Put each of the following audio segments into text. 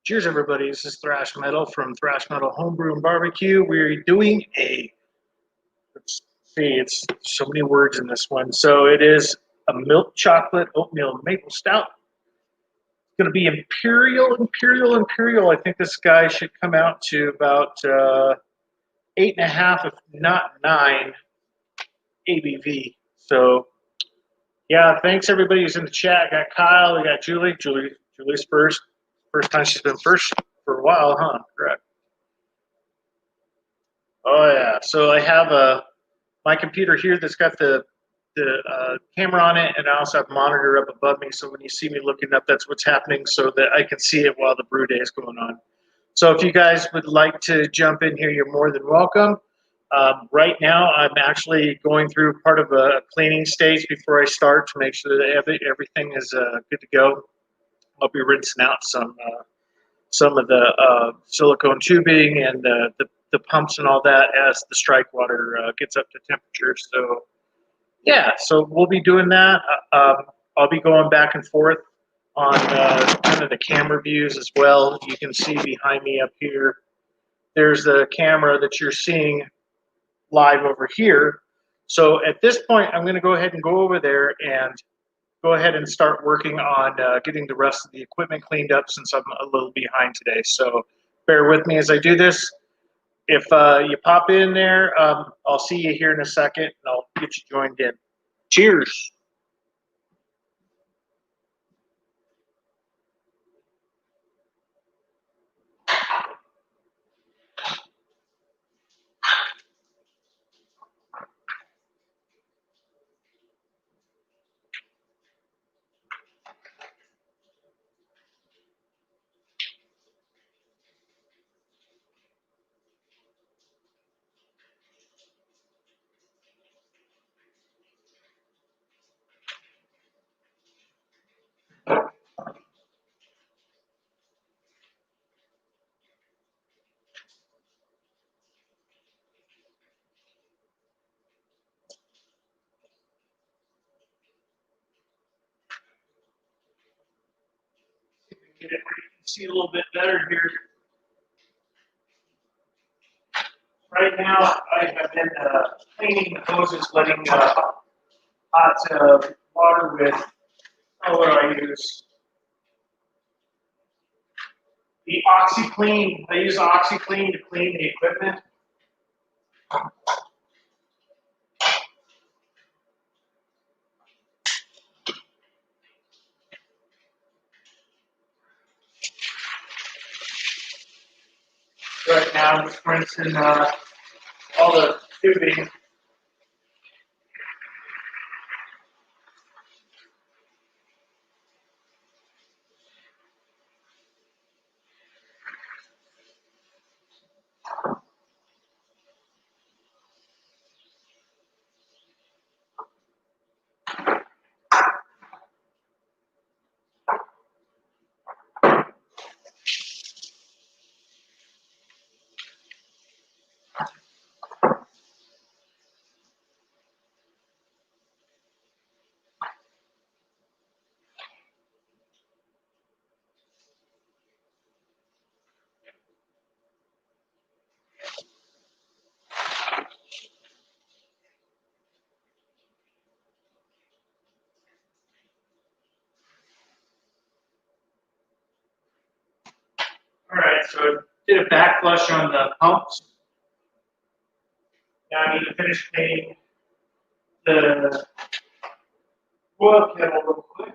Cheers, everybody. This is Thrash Metal from Thrash Metal Homebrew and Barbecue. We're doing let's see, it's so many words in this one. So it is a milk chocolate oatmeal maple stout. It's going to be imperial. I think this guy should come out to about 8.5, if not 9 ABV. So, yeah, thanks everybody who's in the chat. I got Kyle, we got Julie. Julie's first. First time she's been first for a while, huh? Correct. Oh yeah. So I have my computer here that's got the camera on it, and I also have a monitor up above me. So when you see me looking up, that's what's happening, so that I can see it while the brew day is going on. So if you guys would like to jump in here, you're more than welcome. Right now, I'm actually going through part of a cleaning stage before I start to make sure that everything is good to go. I'll be rinsing out some of the silicone tubing and the pumps and all that as the strike water gets up to temperature. So yeah, so we'll be doing that. I'll be going back and forth on kind of the camera views as well. You can see behind me up here, there's the camera that you're seeing live over here. So at this point, I'm going to go ahead and go over there and go ahead and start working on getting the rest of the equipment cleaned up, since I'm a little behind today. So bear with me as I do this. If you pop in there, I'll see you here in a second, and I'll get you joined in. Cheers. Get it where you can see a little bit better here. Right now, I have been cleaning the hoses, letting hot water with, what do I use? The OxyClean. I use OxyClean to clean the equipment. Right now, I'm just rinsing all the tubing. All right, so I did a back flush on the pumps. Now I need to finish cleaning the boil kettle real quick.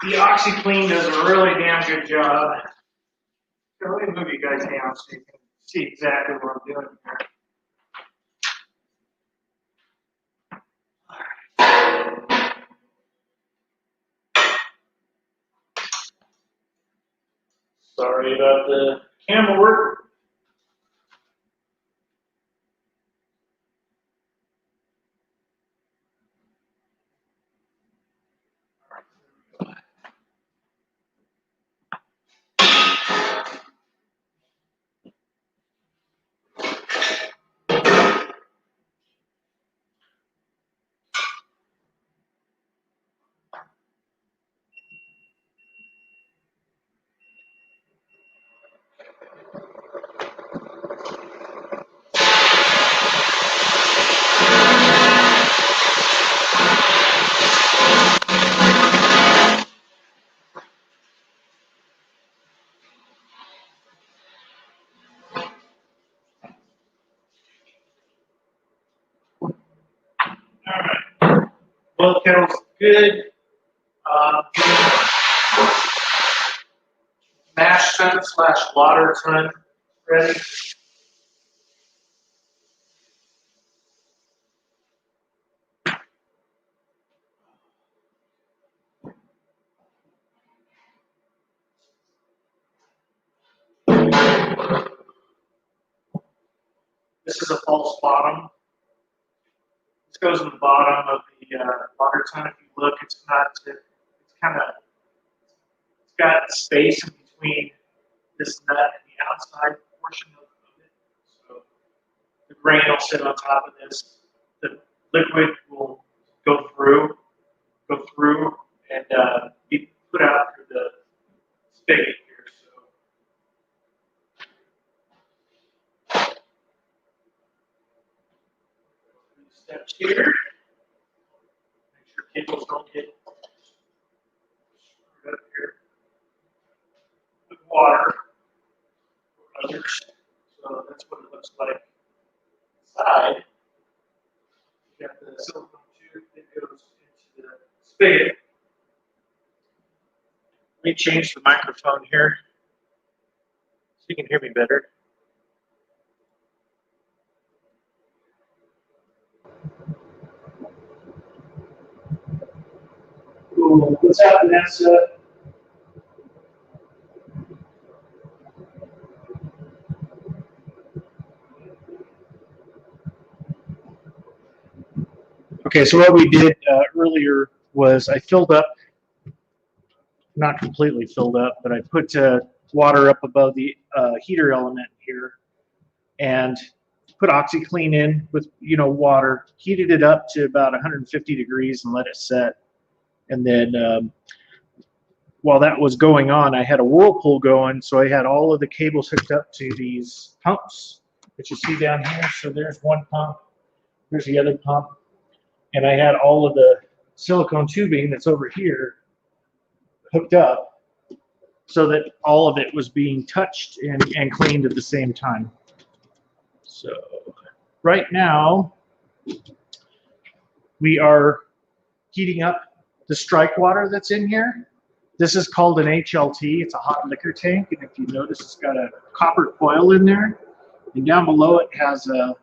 The OxyClean does a really damn good job. Let me move you guys down so you can see exactly what I'm doing here. Sorry about the camera work. All right, both kettles good. Mash tun / water tun ready. This is a false bottom. This goes in the bottom of the water tun. If you look, it's got space in between this nut and the outside portion of it. So the grain will sit on top of this. The liquid will go through and be put out through the spigot here. So steps here. Make sure cables don't get screwed up here with water or others. So that's what it looks like inside. You got the silicone tube that goes into the spigot. Let me change the microphone here so you can hear me better. Ooh, what's up, Vanessa? Okay, so what we did earlier was I filled up, not completely filled up, but I put water up above the heater element here and put OxyClean in with water, heated it up to about 150 degrees and let it set. And then while that was going on, I had a whirlpool going, so I had all of the cables hooked up to these pumps that you see down here. So there's one pump, there's the other pump, and I had all of the silicone tubing that's over here hooked up so that all of it was being touched and cleaned at the same time. So right now, we are heating up the strike water that's in here. This is called an HLT. It's a hot liquor tank, and if you notice, it's got a copper coil in there. And down below it has a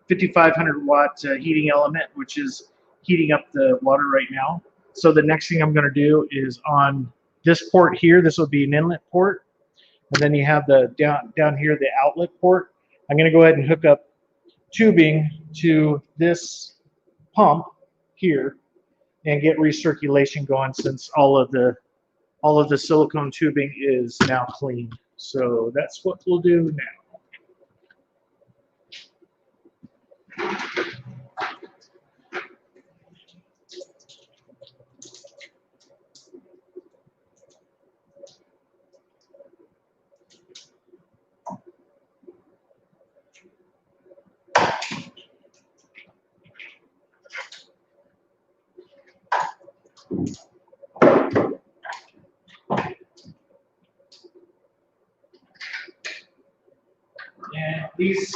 5,500 watt heating element, which is heating up the water right now. So the next thing I'm going to do is on this port here, this will be an inlet port, and then you have the down here the outlet port. I'm going to go ahead and hook up tubing to this pump here and get recirculation going, since all of the silicone tubing is now clean. So that's what we'll do now. And these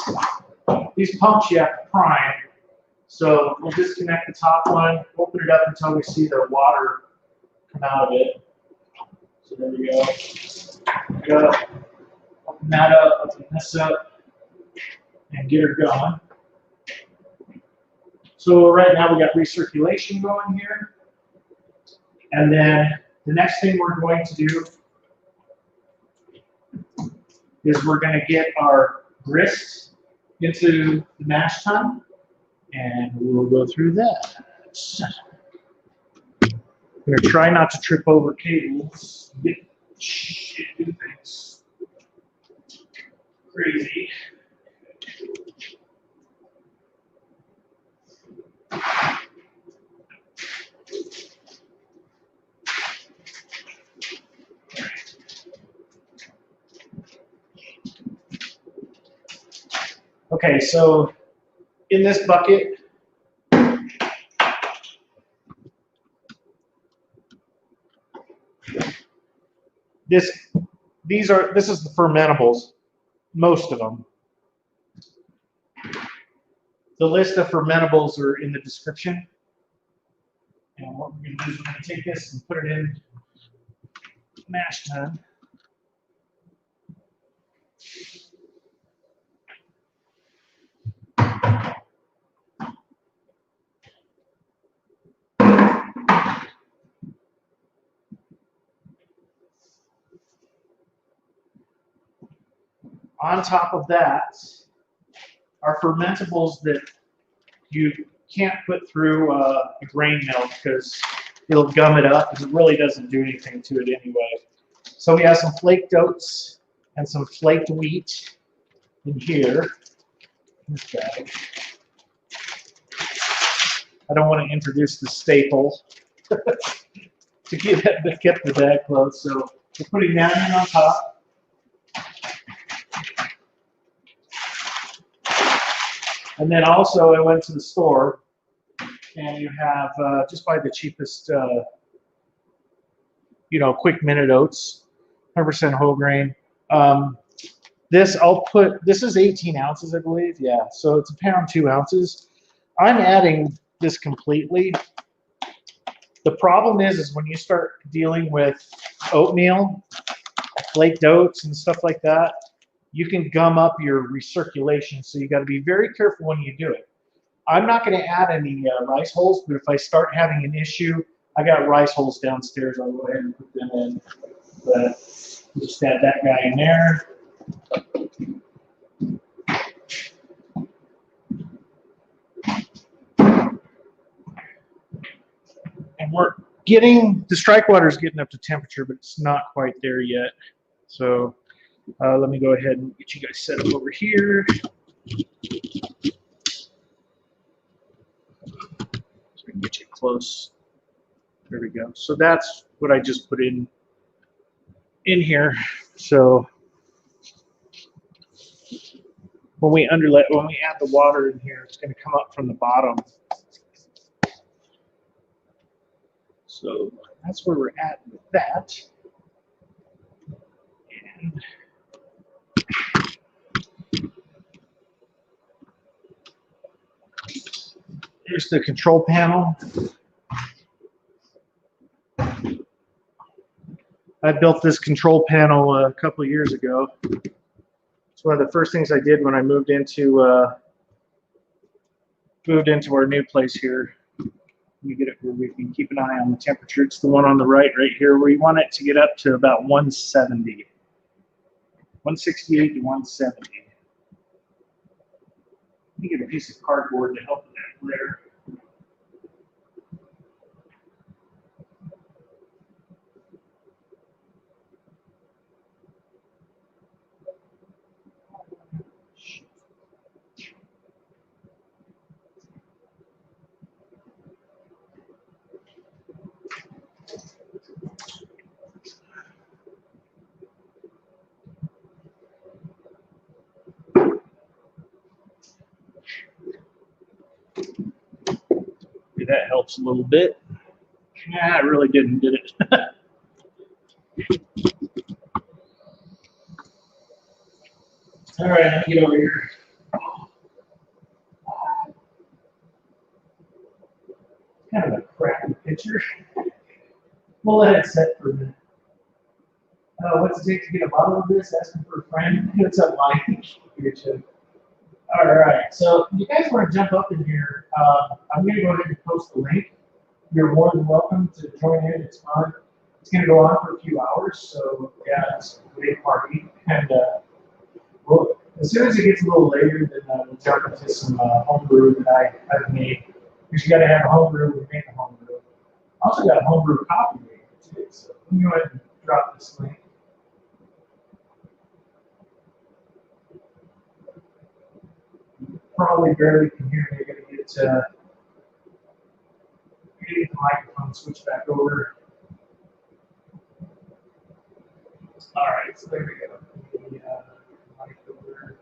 pumps you have to prime. So we'll disconnect the top one, open it up until we see the water come out of it. So there we go. Open that up, open this up, and get her going. So right now we got recirculation going here. And then the next thing we're going to do is we're going to get our grist into the mash tun, and we'll go through that. I'm going to try not to trip over cables. Do things crazy. Okay, so in this bucket, this is the fermentables, most of them. The list of fermentables are in the description. what we're going to do is we're going to take this and put it in mash tun. On top of that are fermentables that you can't put through a grain mill because it'll gum it up. It really doesn't do anything to it anyway. So we have some flaked oats and some flaked wheat in here. This bag. I don't want to introduce the staple to keep the bag closed. So we're putting that in on top. And then also I went to the store and you have just buy the cheapest, quick minute oats, 100% whole grain. This is 18 ounces, I believe. Yeah, so it's a pound, 2 ounces. I'm adding this completely. The problem is when you start dealing with oatmeal, flaked oats and stuff like that, you can gum up your recirculation, so you got to be very careful when you do it. I'm not going to add any rice hulls, but if I start having an issue, I got rice hulls downstairs. I'll go ahead and put them in. But just add that guy in there. And the strike water is getting up to temperature, but it's not quite there yet. So let me go ahead and get you guys set up over here. So I can get you close. There we go. So that's what I just put in here. So when we add the water in here, it's going to come up from the bottom. So that's where we're at with that. And here's the control panel. I built this control panel a couple of years ago. It's one of the first things I did when I moved into our new place here. We get it where we can keep an eye on the temperature. It's the one on the right here. We want it to get up to about 170. 168 to 170. Let me get a piece of cardboard to help with that glare. That helps a little bit. Nah, it really didn't, did it? All right, let me get over here. Kind of a crappy picture. We'll let it set for a minute. What's it take to get a bottle of this? Asking for a friend. What's up, Mike? All right, so if you guys want to jump up in here, I'm going to go ahead and post the link. You're more than welcome to join in. It's fun. It's going to go on for a few hours, so yeah, it's a great party. And well, as soon as it gets a little later, then we'll jump into some homebrew that I've made. Because you got to have a homebrew to make a homebrew. I also got a homebrew coffee maker too. So let me go ahead and drop this link. Probably barely can hear me. I'm going to get the microphone switched back over. All right, so there we go. The mic over.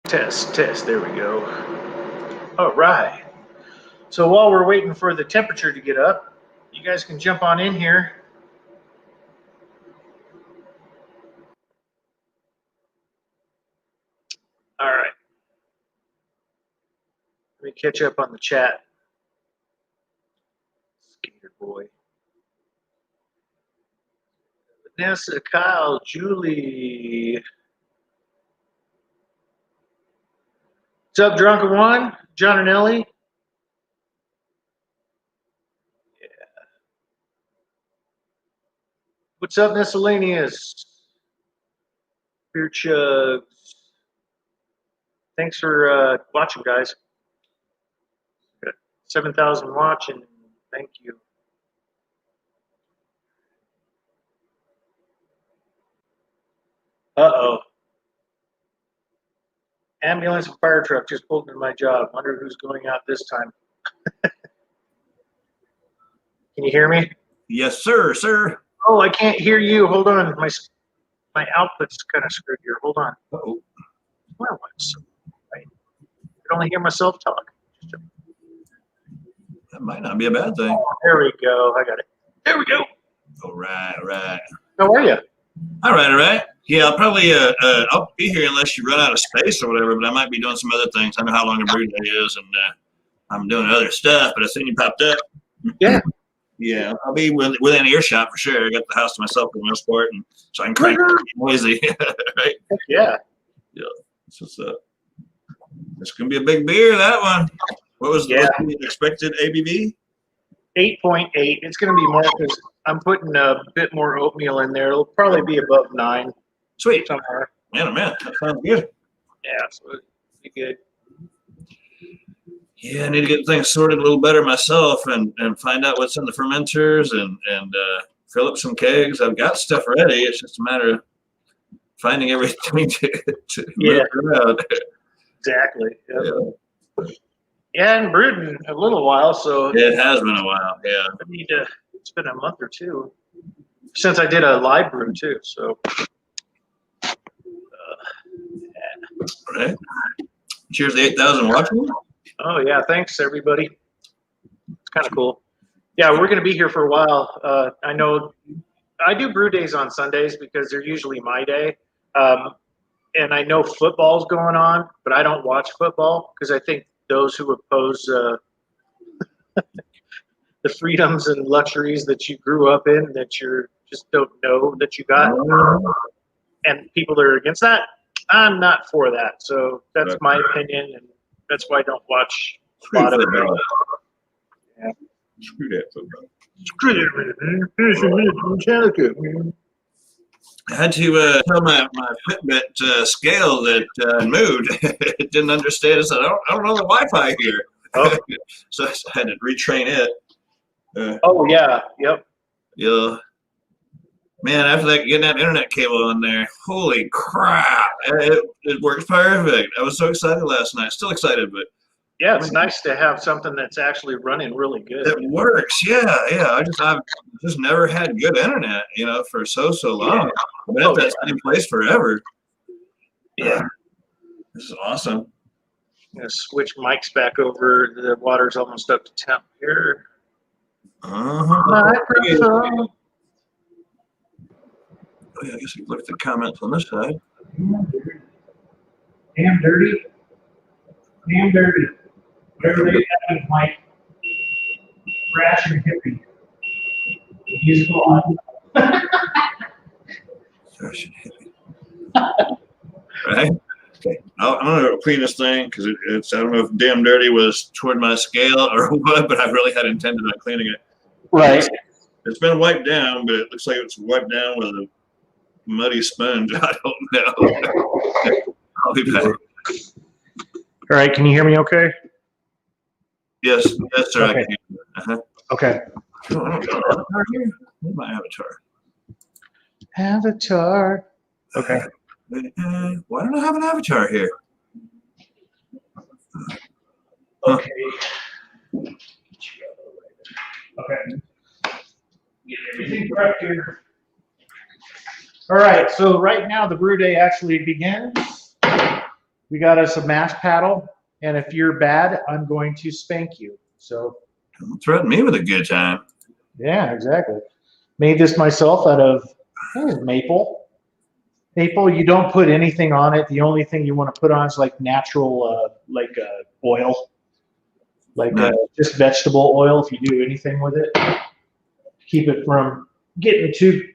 Test, there we go. All right. So while we're waiting for the temperature to get up, you guys can jump on in here. All right. Let me catch up on the chat. Skater boy. Vanessa, Kyle, Julie. What's up, Drunken One? John and Ellie? Yeah. What's up, Miscellaneous? Beer Chugs. Thanks for watching, guys. 7,000 watching. Thank you. Uh-oh. Ambulance and fire truck just pulled into my job. Wonder who's going out this time. Can you hear me? Yes, sir. Oh, I can't hear you. Hold on. My output's kind of screwed here. Hold on. Uh-oh. Well, I can only hear myself talk. That might not be a bad thing. Oh, there we go. I got it. There we go. All right. How are you? All right. Yeah, I'll probably I'll be here unless you run out of space or whatever, but I might be doing some other things. I know how long a brew day is, and I'm doing other stuff, but I seen you popped up. Yeah. Yeah, I'll be within earshot for sure. I got the house to myself for the most part, and so I can crank noisy, right? Yeah. Yeah. That's what's up. It's gonna be a big beer, that one. What's the expected ABV? 8.8. It's going to be more because I'm putting a bit more oatmeal in there. It'll probably be above 9. Sweet. Somewhere. Man, that sounds good. Yeah, so it'll be good. Yeah, I need to get things sorted a little better myself and find out what's in the fermenters and fill up some kegs. I've got stuff ready. It's just a matter of finding everything to move around. Exactly. Yep. Yeah, I haven't brewed in a little while, so it has been a while. Yeah, I need to. It's been a month or two since I did a live brew too. So, right. Cheers to 8,000 watching. Oh yeah, thanks everybody. It's kind of cool. Yeah, we're going to be here for a while. I know I do brew days on Sundays because they're usually my day. And I know football's going on, but I don't watch football because I think those who oppose the freedoms and luxuries that you grew up in, that you just don't know that you got, and people that are against that, I'm not for that. So that's my opinion, and that's why I don't watch a lot of it. Yeah. Screw that football. Screw it, man. I had to tell my Fitbit scale that moved. It didn't understand. I said, I don't know the Wi-Fi here. Oh. So I had to retrain it. Oh, yeah. Yep. Yeah. Man, after that, getting that internet cable on there, holy crap. It works perfect. I was so excited last night. Still excited, but. Yeah, it's nice to have something that's actually running really good. It works, yeah. I've just never had good internet, for so long. I've been at that same place forever. Yeah. This is awesome. I'm gonna switch mics back over. The water's almost up to temp here. Microphone. Oh yeah, I guess we can look at the comments on this side. Damn dirty. Whatever they have in like Brash and Hippie. The musical on. Brash and Hippie. Right? Okay. I'm gonna clean this thing because it's I don't know if damn dirty was toward my scale or what, but I really had intended on cleaning it. Right. It's been wiped down, but it looks like it's wiped down with a muddy sponge. I don't know. I'll be back. All right, can you hear me okay? Yes, sir. Okay. I can. Okay. Where's my avatar? Avatar. Okay. Why don't I have an avatar here? Okay. Okay. Get everything correct here. All right, so right now the brew day actually begins. We got us a mash paddle, and if you're bad, I'm going to spank you. So don't threaten me with a good time. Yeah, exactly. Made this myself out of maple. Maple, you don't put anything on it. The only thing you want to put on is like natural, oil. like Nice. just vegetable oil if you do anything with it. Keep it from getting too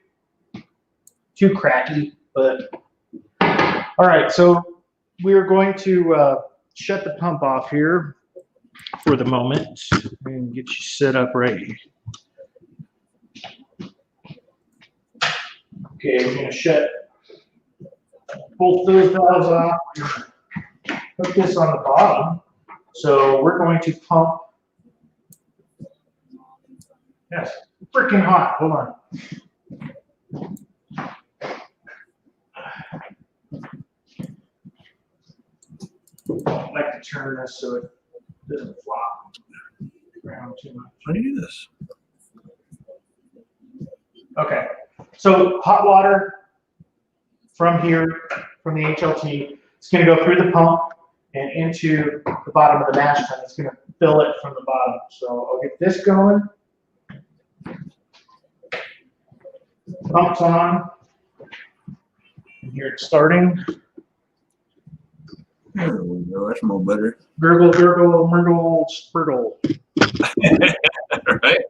cracky. But all right, so we're going to shut the pump off here for the moment and get you set up right. Okay, we're gonna shut both those valves off. Put this on the bottom. So we're going to pump. Yes, freaking hot. Hold on. I like to turn this so it doesn't flop around too much. How do you do this? Okay, so hot water from here, from the HLT, it's going to go through the pump and into the bottom of the mash tun. It's going to fill it from the bottom. So I'll get this going. Pump's on. And here it's starting. There we go. That's more better. Gurgle, gurgle, murgle, spurtle. Right?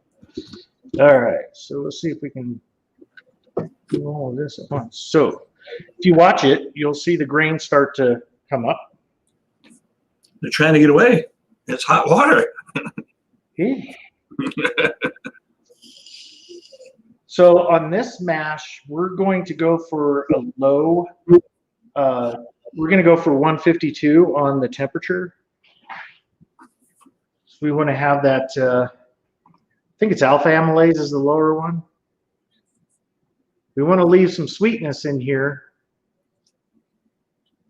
All right, so let's see if we can do all of this at once. So if you watch it, you'll see the grains start to come up. They're trying to get away. It's hot water. Okay. So on this mash, we're going to go for a low, we're going to go for 152 on the temperature. So we want to have that, I think it's alpha amylase is the lower one. We want to leave some sweetness in here.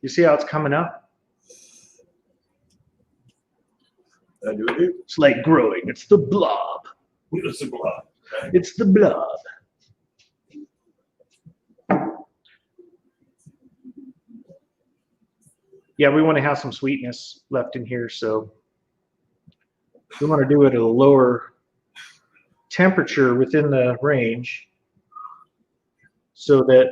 You see how it's coming up? I do it. It's like growing. It's the blob. It's a blob. It's the blob. Yeah, we want to have some sweetness left in here, so we want to do it at a lower temperature within the range so that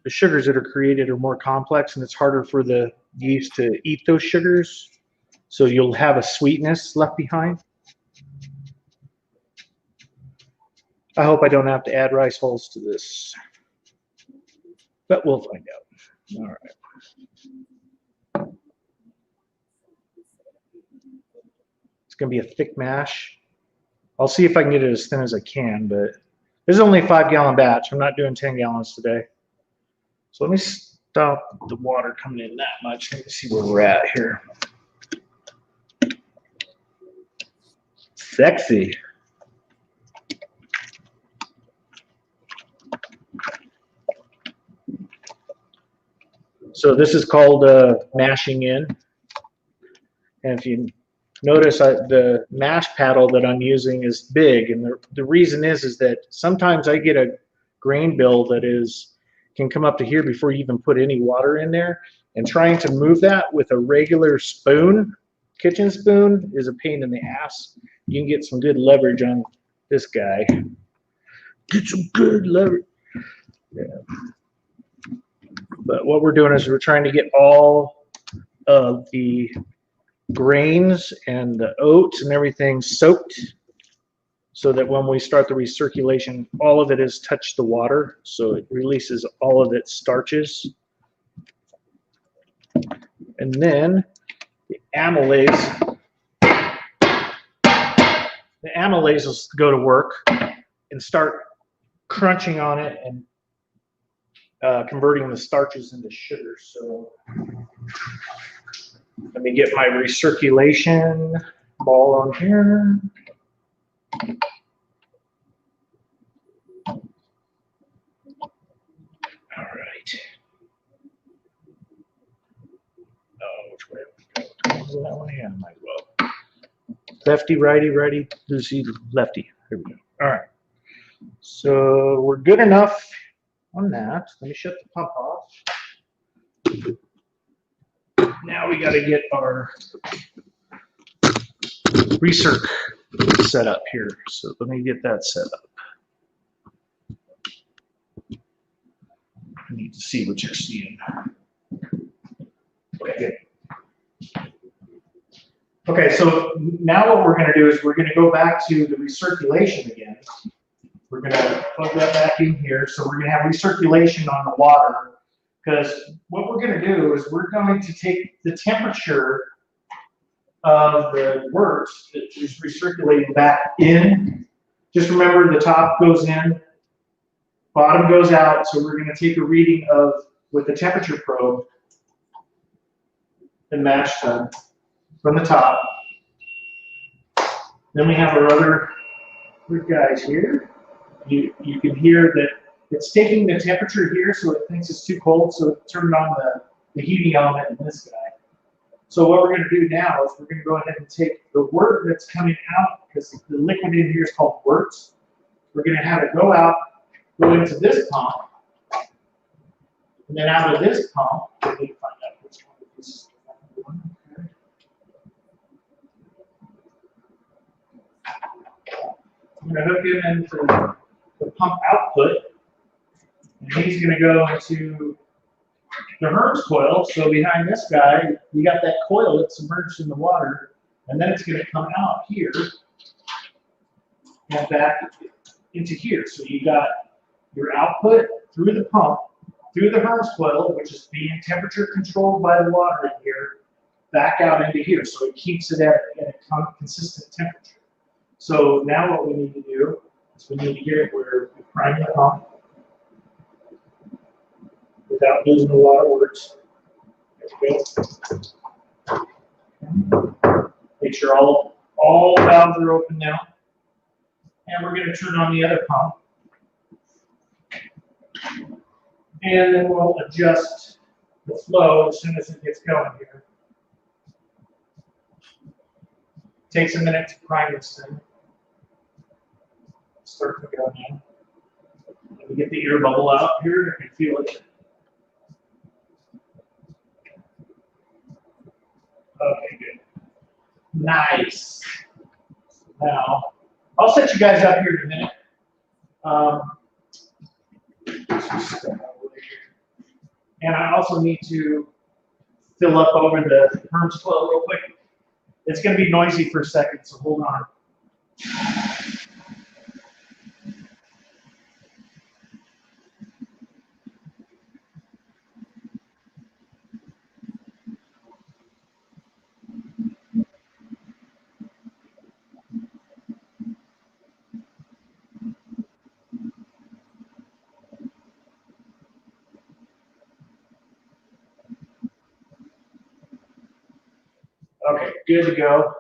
the sugars that are created are more complex and it's harder for the yeast to eat those sugars. So you'll have a sweetness left behind. I hope I don't have to add rice hulls to this, but we'll find out. All right. It's going to be a thick mash. I'll see if I can get it as thin as I can, but this is only a 5-gallon batch. I'm not doing 10 gallons today. So let me stop the water coming in that much. Let me see where we're at here. Sexy. So this is called mashing in. And if you notice, the mash paddle that I'm using is big. And the reason is that sometimes I get a grain bill that can come up to here before you even put any water in there. And trying to move that with a regular spoon, kitchen spoon, is a pain in the ass. You can get some good leverage on this guy. Get some good leverage. Yeah. But what we're doing is we're trying to get all of the grains and the oats and everything soaked so that when we start the recirculation, all of it has touched the water. So it releases all of its starches. And then the amylase will go to work and start crunching on it and converting the starches into sugar. So let me get my recirculation ball on here. All right. Oh, which way? That one hand might well. Lefty, righty, righty, Lucy, lefty. Here we go. All right. So we're good enough on that. Let me shut the pump off. Now we got to get our recirc set up here. So let me get that set up. I need to see what you're seeing. Okay, good. Okay, so now what we're going to do is we're going to go back to the recirculation again. We're going to plug that back in here. So we're going to have recirculation on the water, because what we're going to do is we're going to take the temperature of the wort that is recirculating back in. Just remember, the top goes in, bottom goes out. So we're going to take a reading of, with the temperature probe and mash tun from the top. Then we have our other guys here. You can hear that it's taking the temperature here, so it thinks it's too cold, so it turned on the heating element in this guy. So what we're going to do now is we're going to go ahead and take the wort that's coming out, because the liquid in here is called wort. We're going to have it go out, go into this pump, and then out of this pump, we need to find out which one of this is the one. I'm going to hook him into the pump output, and he's going to go into the Herms coil. So behind this guy, you got that coil that's submerged in the water, and then it's going to come out here and back into here. So you got your output through the pump, through the Herms coil, which is being temperature controlled by the water in here, back out into here. So it keeps it at a consistent temperature. So now what we need to do is we need to get it where we prime the pump without losing a lot of words. There we go. Make sure all valves are open now. And we're going to turn on the other pump. And then we'll adjust the flow as soon as it gets going here. Takes a minute to prime this thing. Start to go now. Let me get the air bubble out here. I can feel it. Okay, good. Nice. Now, I'll set you guys up here in a minute. And I also need to fill up over the Herms coil real quick. It's going to be noisy for a second, so hold on. Okay, good to go.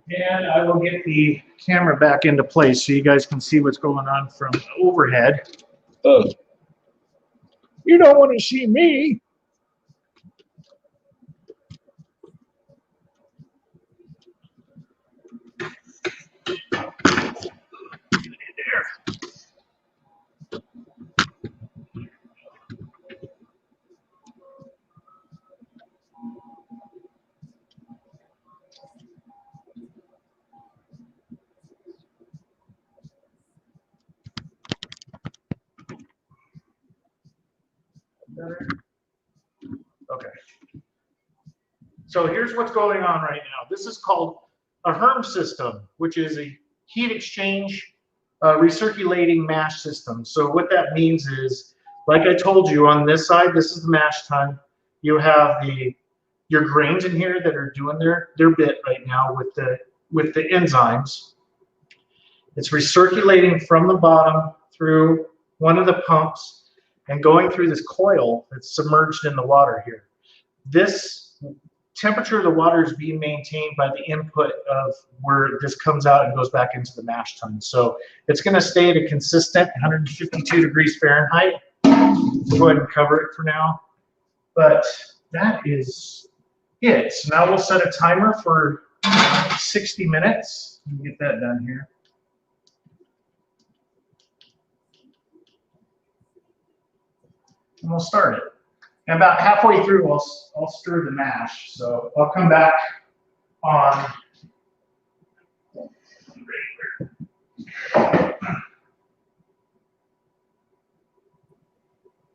And I will get the camera back into place so you guys can see what's going on from overhead. You don't want to see me. There. Okay. So here's what's going on right now. This is called a Herms system, which is a heat exchange recirculating mash system. So what that means is, like I told you, on this side, this is the mash tun. You have your grains in here that are doing their bit right now with the enzymes. It's recirculating from the bottom through one of the pumps and going through this coil that's submerged in the water here. This temperature of the water is being maintained by the input of where this comes out and goes back into the mash tun. So it's going to stay at a consistent 152 degrees Fahrenheit. We'll go ahead and cover it for now. But that is it. So now we'll set a timer for 60 minutes. Let me get that done here. And we'll start it. And about halfway through, I'll stir the mash. So I'll come back on.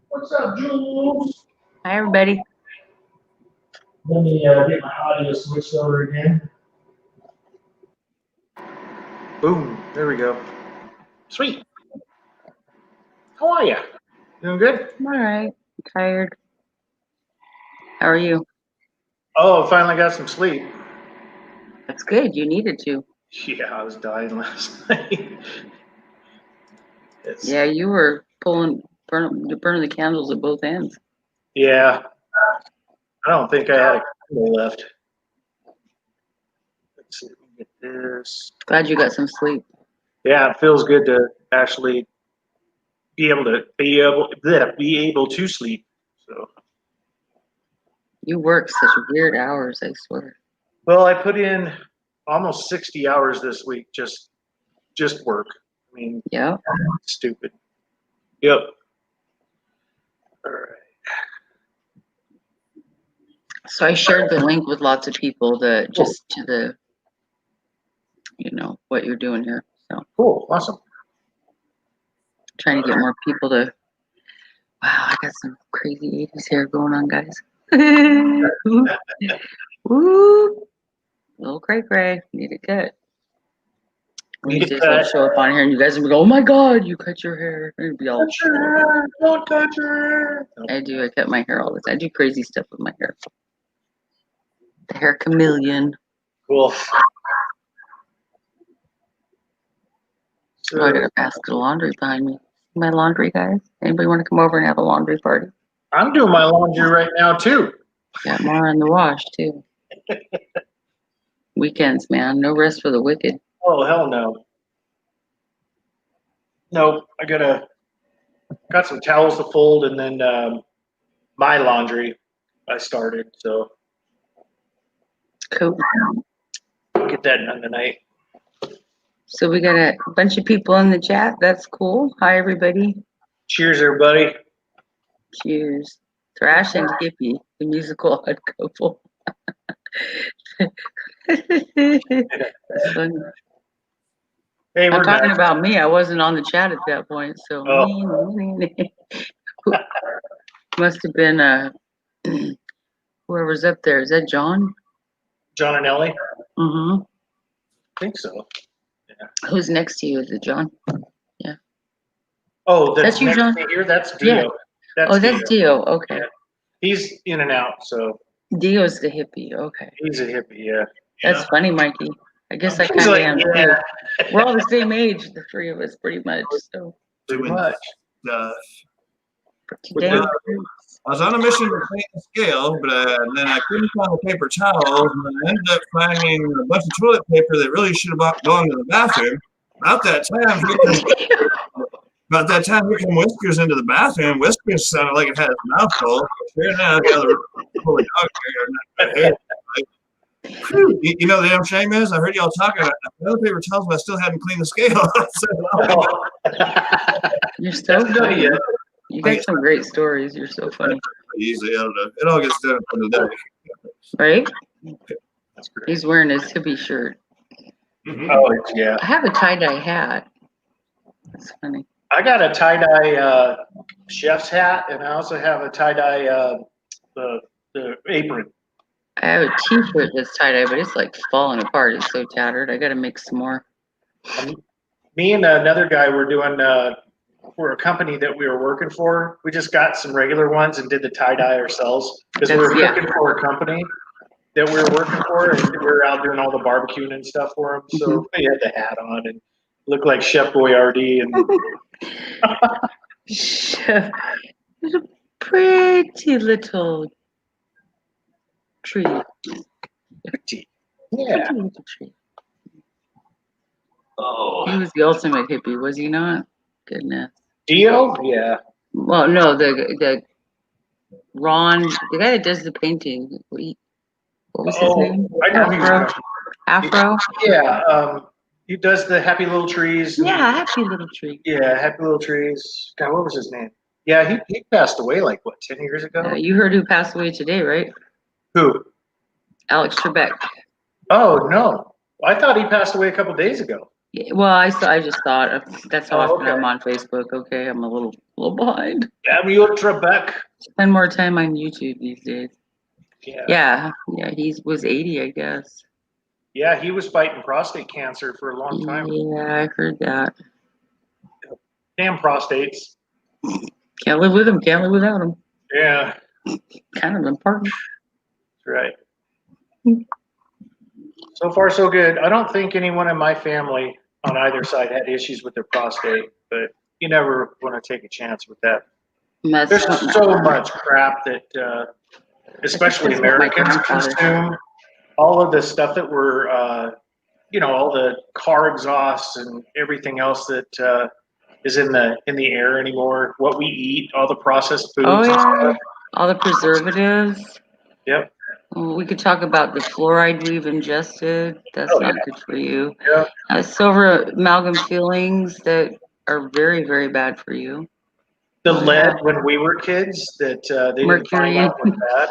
What's up, Jules? Hi, everybody. Let me get my audio switched over again. Boom. There we go. Sweet. How are you? Doing good? I'm all right. I'm tired. How are you? Oh, finally got some sleep. That's good. You needed to. Yeah, I was dying last night. Yeah, you were burning the candles at both ends. Yeah. I don't think I had a candle left. Let's see if we can get this. Glad you got some sleep. Yeah, it feels good to actually be able to sleep. So, You work such weird hours, I swear. well, I put in almost 60 hours this week just work. I mean, Yeah. stupid. Yep. All right. So I shared the link with lots of people to the what you're doing here. So Cool. Awesome. trying to get more people to. Wow, I got some crazy 80s hair going on, guys. Woo! Little cray. Need a cut. Wednesdays I'll show up on here and you guys will be go, oh my god, you cut your hair. It'll be all Touch your hair. Don't touch your hair. I do. I cut my hair all the time. I do crazy stuff with my hair. The hair chameleon. Cool. Oh, I got a basket of laundry behind me. My laundry, guys. Anybody want to come over and have a laundry party? I'm doing my laundry right now too. Got more on the wash too. Weekends, man. No rest for the wicked. Oh hell no. No, I got some towels to fold and then my laundry I started, so Cool. I'll get that done tonight. So we got a bunch of people in the chat. That's cool. Hi, everybody. Cheers, everybody. Cheers. Thrash and Hippie, the musical odd couple. That's funny. Hey, we're I'm talking back. about me. I wasn't on the chat at that point, so must have been whoever's up there. Is that John? John and Ellie? Mm-hmm. I think so. Yeah. Who's next to you? Is it John? Yeah. Oh, that's you, next John? to here? That's Dio. Yeah. That's Dio. Okay. Yeah. He's in and out, so. Dio's the hippie. Okay. He's a hippie, yeah. That's funny, Mikey. I guess I kind of am too. We're all the same age, the three of us, pretty much. So. Pretty much. Damn. I was on a mission to clean the scale, but then I couldn't find the paper towels, and then I ended up finding a bunch of toilet paper that really should have gone to the bathroom. About that time, here came Whiskers into the bathroom. Whiskers sounded like it had his mouth full. Sure enough, the other full of dog hair. You know the damn shame is, I heard y'all talking. The other paper tells me I still hadn't cleaned the scale. You're so funny. You got some great stories. You're so funny. Easy, I don't know. It all gets done for the day. Right? That's great. He's wearing his hippie shirt. Mm-hmm. Oh, yeah. I have a tie-dye hat. That's funny. I got a tie-dye chef's hat, and I also have a tie-dye the apron. I have a t-shirt that's tie-dye, but it's like falling apart. It's so tattered. I got to make some more. Me and another guy were doing for a company that we were working for. We just got some regular ones and did the tie-dye ourselves because we were working for a company that we were working for, and we were out doing all the barbecuing and stuff for them. So we had the hat on and looked like Chef Boyardee. And Chef, a pretty little tree. pretty. Pretty Yeah. little tree. Oh. He was the ultimate hippie, was he not? Goodness. Dio? Yeah. Well, no, the Ron, the guy that does the painting. What was his name? I know who you're talking about. Afro? Yeah. He does the Happy Little Trees. Yeah, happy little tree. Yeah, Happy Little Trees. God, what was his name? Yeah, he passed away like, what, 10 years ago? You heard who passed away today, right? Who? Alex Trebek. Oh, no. I thought he passed away a couple days ago. Yeah, well, I just thought that's how often okay. I'm on Facebook. Okay, I'm a little behind. Samuel Trebek. Spend more time on YouTube these days. Yeah, he was 80, I guess. Yeah, he was fighting prostate cancer for a long time. Yeah, I heard that. Damn prostates. Can't live with him, can't live without him. Yeah, Kind of important. that's right. So far, so good. I don't think anyone in my family on either side had issues with their prostate, but you never want to take a chance with that. There's so much crap that, especially That's what my Americans, grandfather consume. All of the stuff that we're, all the car exhausts and everything else that is in the air anymore. What we eat, all the processed foods. Oh, and yeah. stuff. All the preservatives. Yep. We could talk about the fluoride we've ingested. That's not good for you. Yeah. Silver amalgam fillings that are very, very bad for you. The lead when we were kids that they didn't find Mercury. out was bad.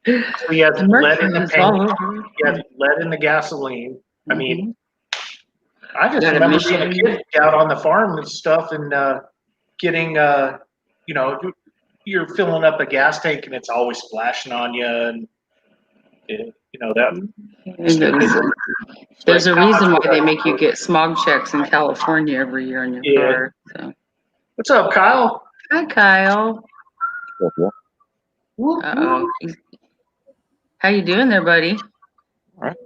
Yeah. We had lead in the paint. You had lead in the gasoline. I mean, I just remember being a kid out on the farm and stuff and getting, you're filling up a gas tank and it's always splashing on you. And, that. There's a reason why they make you get smog checks in California every year in your car. So. What's up, Kyle? Hi, Kyle. Uh-oh. How you doing there, buddy? All right.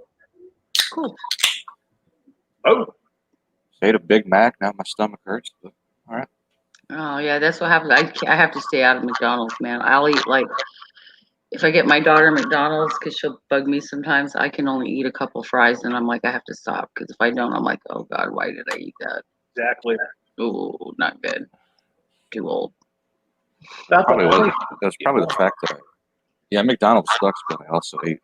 Cool. Oh. Ate a Big Mac. Now my stomach hurts. But all right. Oh, yeah, that's what happens. I have to stay out of McDonald's, man. I'll eat, like, if I get my daughter McDonald's, because she'll bug me sometimes, I can only eat a couple fries, and I'm like, I have to stop. Because if I don't, I'm like, oh, God, why did I eat that? Exactly. Oh, not good. Too old. That was probably the fact that McDonald's sucks, but I also ate.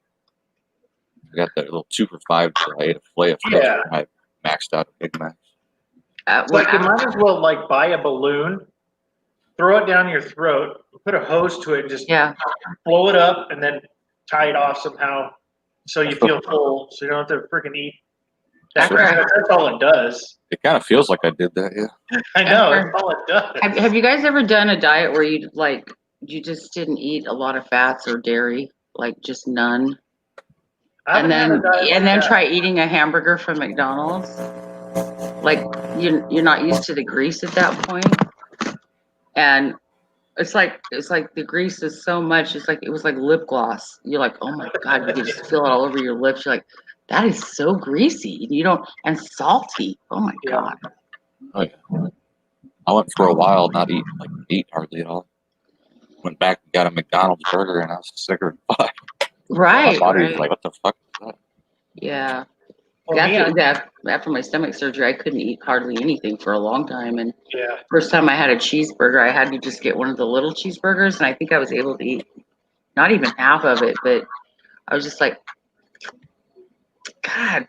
I got that little 2 for $5. I ate a fillet of fish. Yeah. I maxed out a Big Mac. Like you might as well like buy a balloon, throw it down your throat, put a hose to it, and just blow it up, and then tie it off somehow so you feel full, so you don't have to freaking eat. That's all it does. It kind of feels like I did that, yeah. I know, that's all it does. Have you guys ever done a diet where you just didn't eat a lot of fats or dairy, like just none? And then try eating a hamburger from McDonald's. Like you're not used to the grease at that point, and it's like the grease is so much. It was like lip gloss. You're like, oh my God, you can just feel it all over your lips. You're like, that is so greasy. And salty. Oh my God. Oh yeah. I went for a while not eating meat hardly at all. Went back and got a McDonald's burger, and I was sicker than fuck. Right. My body was like, what the fuck is that? Yeah. Well, after my stomach surgery, I couldn't eat hardly anything for a long time. And yeah. First time I had a cheeseburger, I had to just get one of the little cheeseburgers, and I think I was able to eat not even half of it, but I was just like, God,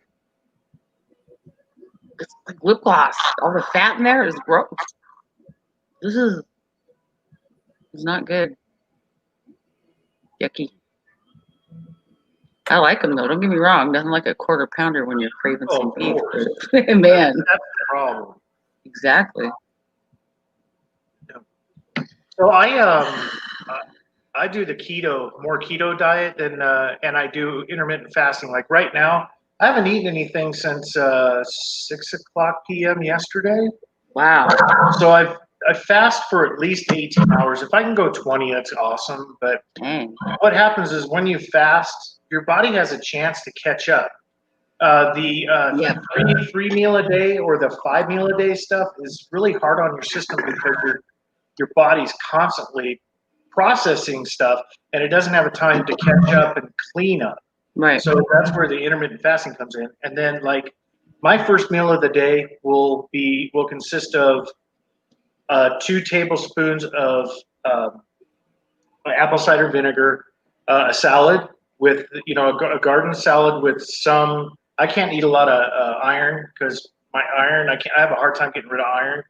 it's like lip gloss. All the fat in there is gross. This is not good. Yucky. I like them though. Don't get me wrong. Nothing like a quarter pounder when you're craving some beef. Man, that's the problem. Exactly. So I do the more keto diet than and I do intermittent fasting. Like right now, I haven't eaten anything since 6:00 p.m. yesterday. Wow. So I fast for at least 18 hours. If I can go 20, that's awesome. But what happens is when you fast, your body has a chance to catch up. The 3 meal a day or the 5 meal a day stuff is really hard on your system because your body's constantly processing stuff and it doesn't have a time to catch up and clean up. Right. So that's where the intermittent fasting comes in. And then like my first meal of the day will consist of 2 tablespoons of apple cider vinegar, a salad with a garden salad with some. I can't eat a lot of iron because my iron I have a hard time getting rid of iron.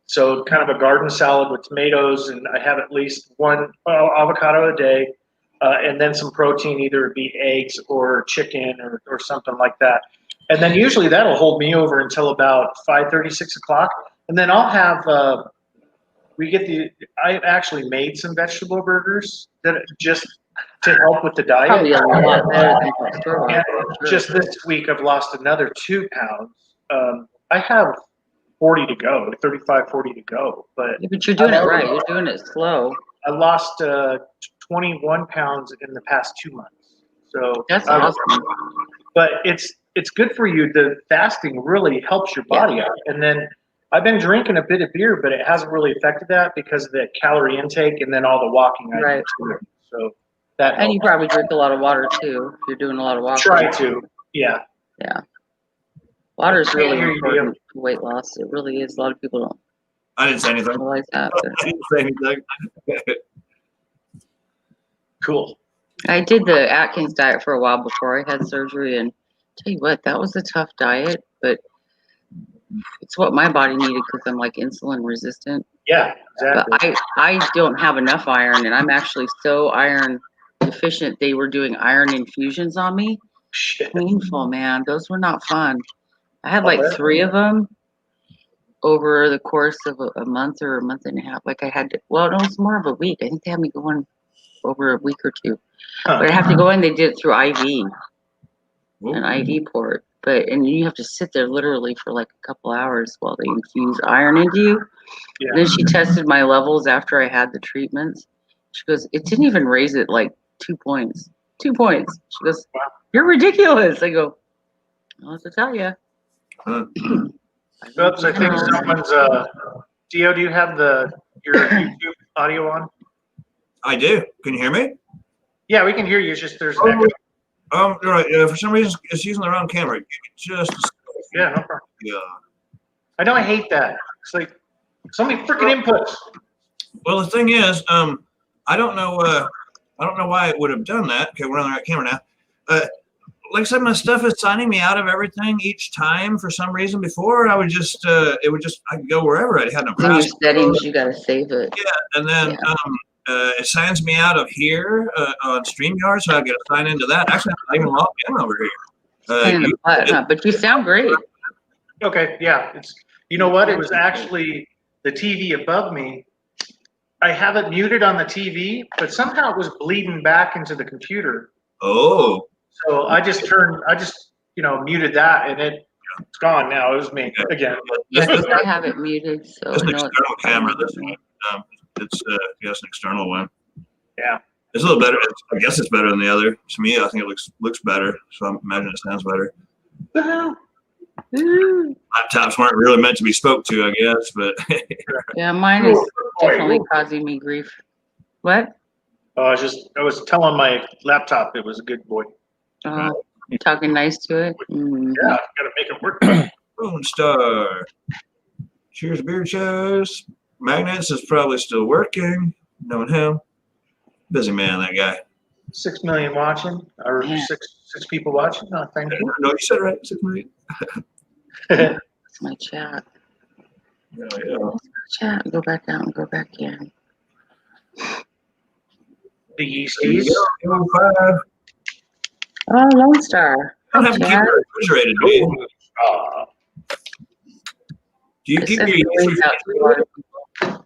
So kind of a garden salad with tomatoes, and I have at least 1 avocado a day, and then some protein, either it be eggs or chicken or something like that. And then usually that'll hold me over until about 5:30, 6 o'clock. And then I'll have, I actually made some vegetable burgers that just to help with the diet. Probably a lot better than store And bought. just this week, I've lost another 2 pounds. I have 40 to go, 35, 40 to go. But Yeah, but you're doing it right. You're doing it slow. I lost 21 pounds in the past 2 months. So That's awesome. But it's good for you. The fasting really helps your body out. And then I've been drinking a bit of beer, but it hasn't really affected that because of the calorie intake and then all the walking I do too. So that helps. And you probably drink a lot of water too. If you're doing a lot of walking. Try to, yeah. Yeah. Water is really important for weight loss. It really is. A lot of people don't I didn't say anything. realize that. I didn't say anything. Cool. I did the Atkins diet for a while before I had surgery, and tell you what, that was a tough diet, but it's what my body needed because I'm like insulin resistant. Yeah, exactly. But I don't have enough iron, and I'm actually so iron deficient. They were doing iron infusions on me. Shit. Painful, man. Those were not fun. I had like 3 of them over the course of a month or a month and a half. Like I had to, well, no, it was more of a week. I think they had me going over a week or 2. But I have to go in. They did it through IV, an IV port. And you have to sit there literally for like a couple hours while they infuse iron into you. Yeah. Then she tested my levels after I had the treatments. She goes, it didn't even raise it like 2 points. 2 points. She goes, you're ridiculous. I go, I'll have to tell you. Oops, I think someone's, Dio, do you have your YouTube audio on? I do. Can you hear me? Yeah, we can hear you. It's just there's an echo. You're right. For some reason, it's using the wrong camera. Just Yeah, no problem. yeah. I know I hate that. It's like so many freaking inputs. Well, the thing is, I don't know why it would have done that. Okay, we're on the right camera now. Like I said, my stuff is signing me out of everything each time for some reason. Before, I would just, I could go wherever. I had no In your password. settings, you got to save it. Yeah, and then it signs me out of here on StreamYard, so I got to sign into that. Actually, I'm not even logged in over here. But you sound great. Okay, yeah. You know what? It was actually the TV above me. I have it muted on the TV, but somehow it was bleeding back into the computer. Oh. So I just muted that, and it's gone now. It was me again. I have it muted, so it's an I know external camera. This one, it's an external one. Yeah, it's a little better. I guess it's better than the other. To me, I think it looks better. So I imagine it sounds better. Laptops weren't really meant to be spoke to, I guess, but yeah, mine is definitely causing me grief. What? I was telling my laptop it was a good boy. Talking nice to it. Mm-hmm. Yeah, gotta make it work. Lone Star. Cheers, beer shows. Magnets is probably still working. Knowing him, busy man, that guy. 6 million watching, or six people watching. Oh, thank you. No, you said it right. 6 million. That's my chat. Yeah. Chat. Go back out and go back in. The Yeasties. Oh, Lone Star. I don't have to keep it refrigerated, do you? Do you keep your yeast refrigerated?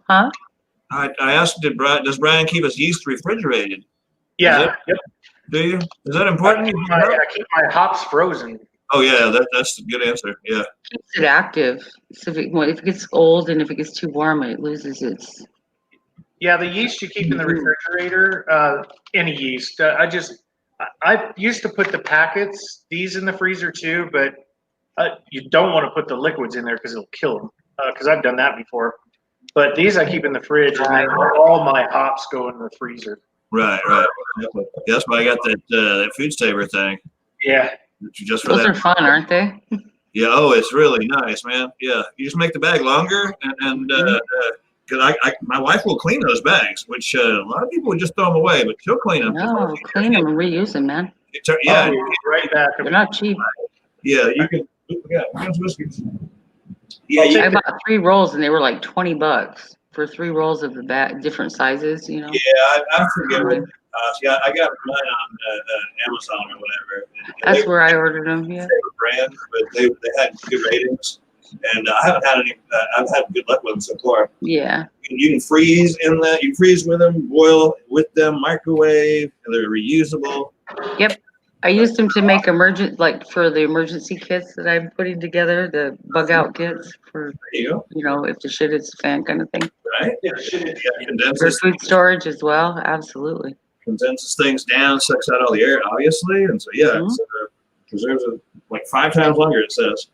Huh? I asked, does Brian keep his yeast refrigerated? Yeah. Yep. Do you? Is that important? I keep my hops frozen. Oh yeah, that's a good answer. Yeah. Keeps it active. So if it gets old and if it gets too warm, it loses its. Yeah, the yeast you keep in the refrigerator. Any yeast. I used to put the packets, these in the freezer too, but you don't want to put the liquids in there because it'll kill them. Because I've done that before. But these I keep in the fridge, and then all my hops go in the freezer. Right. Yeah, that's why I got that food saver thing. Yeah. Just for Those that. are fun, aren't they? Yeah. Oh, it's really nice, man. Yeah. You just make the bag longer, and because my wife will clean those bags, which a lot of people would just throw them away, but she'll clean them. No, clean them and reuse them, man. Yeah. Right back. They're not cheap. Yeah, you can. Yeah, I bought 3 rolls and they were like $20 for 3 rolls of the bag, different sizes, you know. Yeah, I forget what. Yeah, I got mine on Amazon or whatever. That's where I ordered them. Yeah. Brand, but they had good ratings. And I haven't had any. I've had good luck with them so far. Yeah. You can freeze in that. You freeze with them, boil with them, microwave. They're reusable. Yep. I used them to make for the emergency kits that I'm putting together, the bug out kits for, There you go. if the shit hits the fan kind of thing. Right? Yeah, For condenses, food storage as well. Absolutely. condenses things down, sucks out all the air, obviously. And so, yeah, Mhm. it's, preserves it like 5 times longer, it says.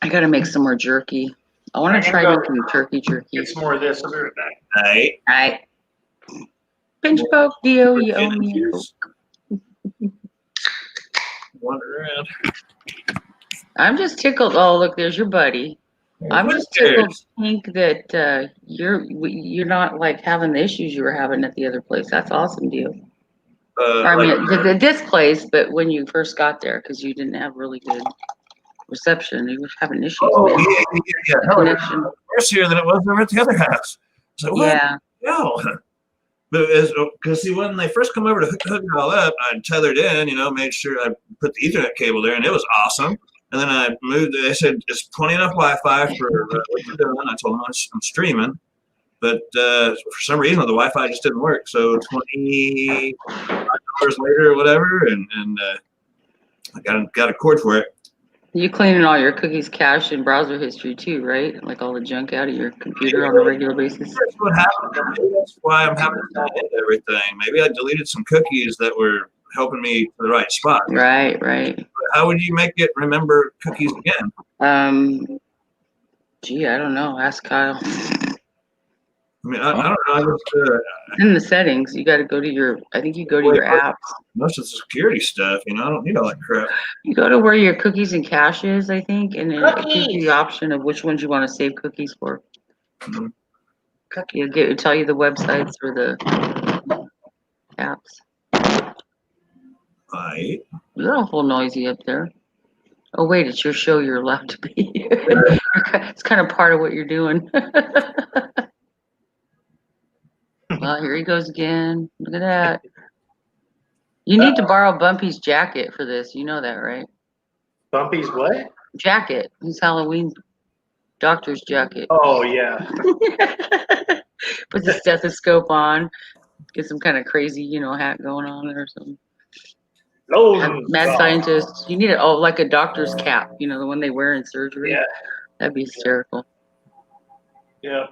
I got to make some more jerky. I want to try making turkey jerky. Get some more of this. I'll be right back. Right? All right. Pinch poke, Dio, you owe me a poke. Wander around. I'm just tickled. Oh, look, there's your buddy. I'm just tickled to think that you're not like having the issues you were having at the other place. That's awesome, Dio. I mean, this place, but when you first got there, because you didn't have really good reception, you were having issues. Oh, man. yeah. Hell, Connection. worse here than it was over at the other house. So what? Yeah. No. But because see, when they first come over to hook it all up, I tethered in, made sure I put the Ethernet cable there, and it was awesome. And then I moved. They said it's plenty enough Wi-Fi for what you're doing. I told them I'm streaming, but for some reason the Wi-Fi just didn't work. So $25 later or whatever, and I got a cord for it. You cleaning all your cookies, cache, and browser history too, right? Like all the junk out of your computer on a regular basis. That's what happened. Maybe that's why I'm having to delete everything. Maybe I deleted some cookies that were helping me to the right spot. Right. But how would you make it remember cookies again? Gee, I don't know. Ask Kyle. I mean, I don't know. In the settings, you got to go to your. I think you go to your apps. Most of the security stuff, I don't need all that crap. You go to where your cookies and cache is, I think, and it gives you the option of which ones you want to save cookies for. Mm-hmm. It'll tell you the websites or the apps. Right. You're awful noisy up there. Oh wait, it's your show. You're allowed to be. It's kind of part of what you're doing. Well, here he goes again. Look at that. You need to borrow Bumpy's jacket for this. You know that, right? Bumpy's what? Jacket. His Halloween doctor's jacket. Oh, yeah. Put the stethoscope on. Get some kind of crazy, hat going on or something. Mad scientist. You need like a doctor's cap. The one they wear in surgery. Yeah. That'd be hysterical. Yeah.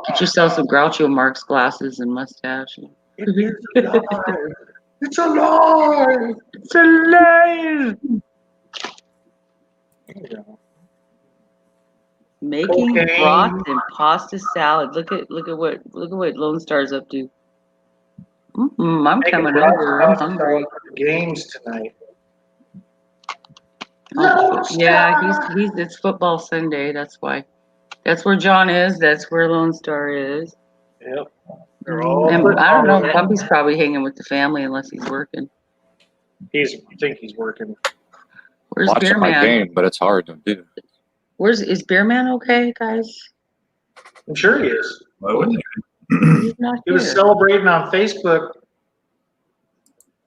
Get yourself some Groucho Marx glasses and mustache. It's alive! It's alive! Making Cocaine. broth and pasta salad. Look at what Lone Star's up to. I'm coming over. I'm hungry. Games tonight. Yeah, it's football Sunday. That's why. That's where John is. That's where Lone Star is. Yep. And I don't know. Bumpy's probably hanging with the family unless he's working. I think he's working. Where's Watching Beer my Man? game, but it's hard to do. Is Beer Man okay, guys? I'm sure he is. Why wouldn't He's not He was here. celebrating on Facebook.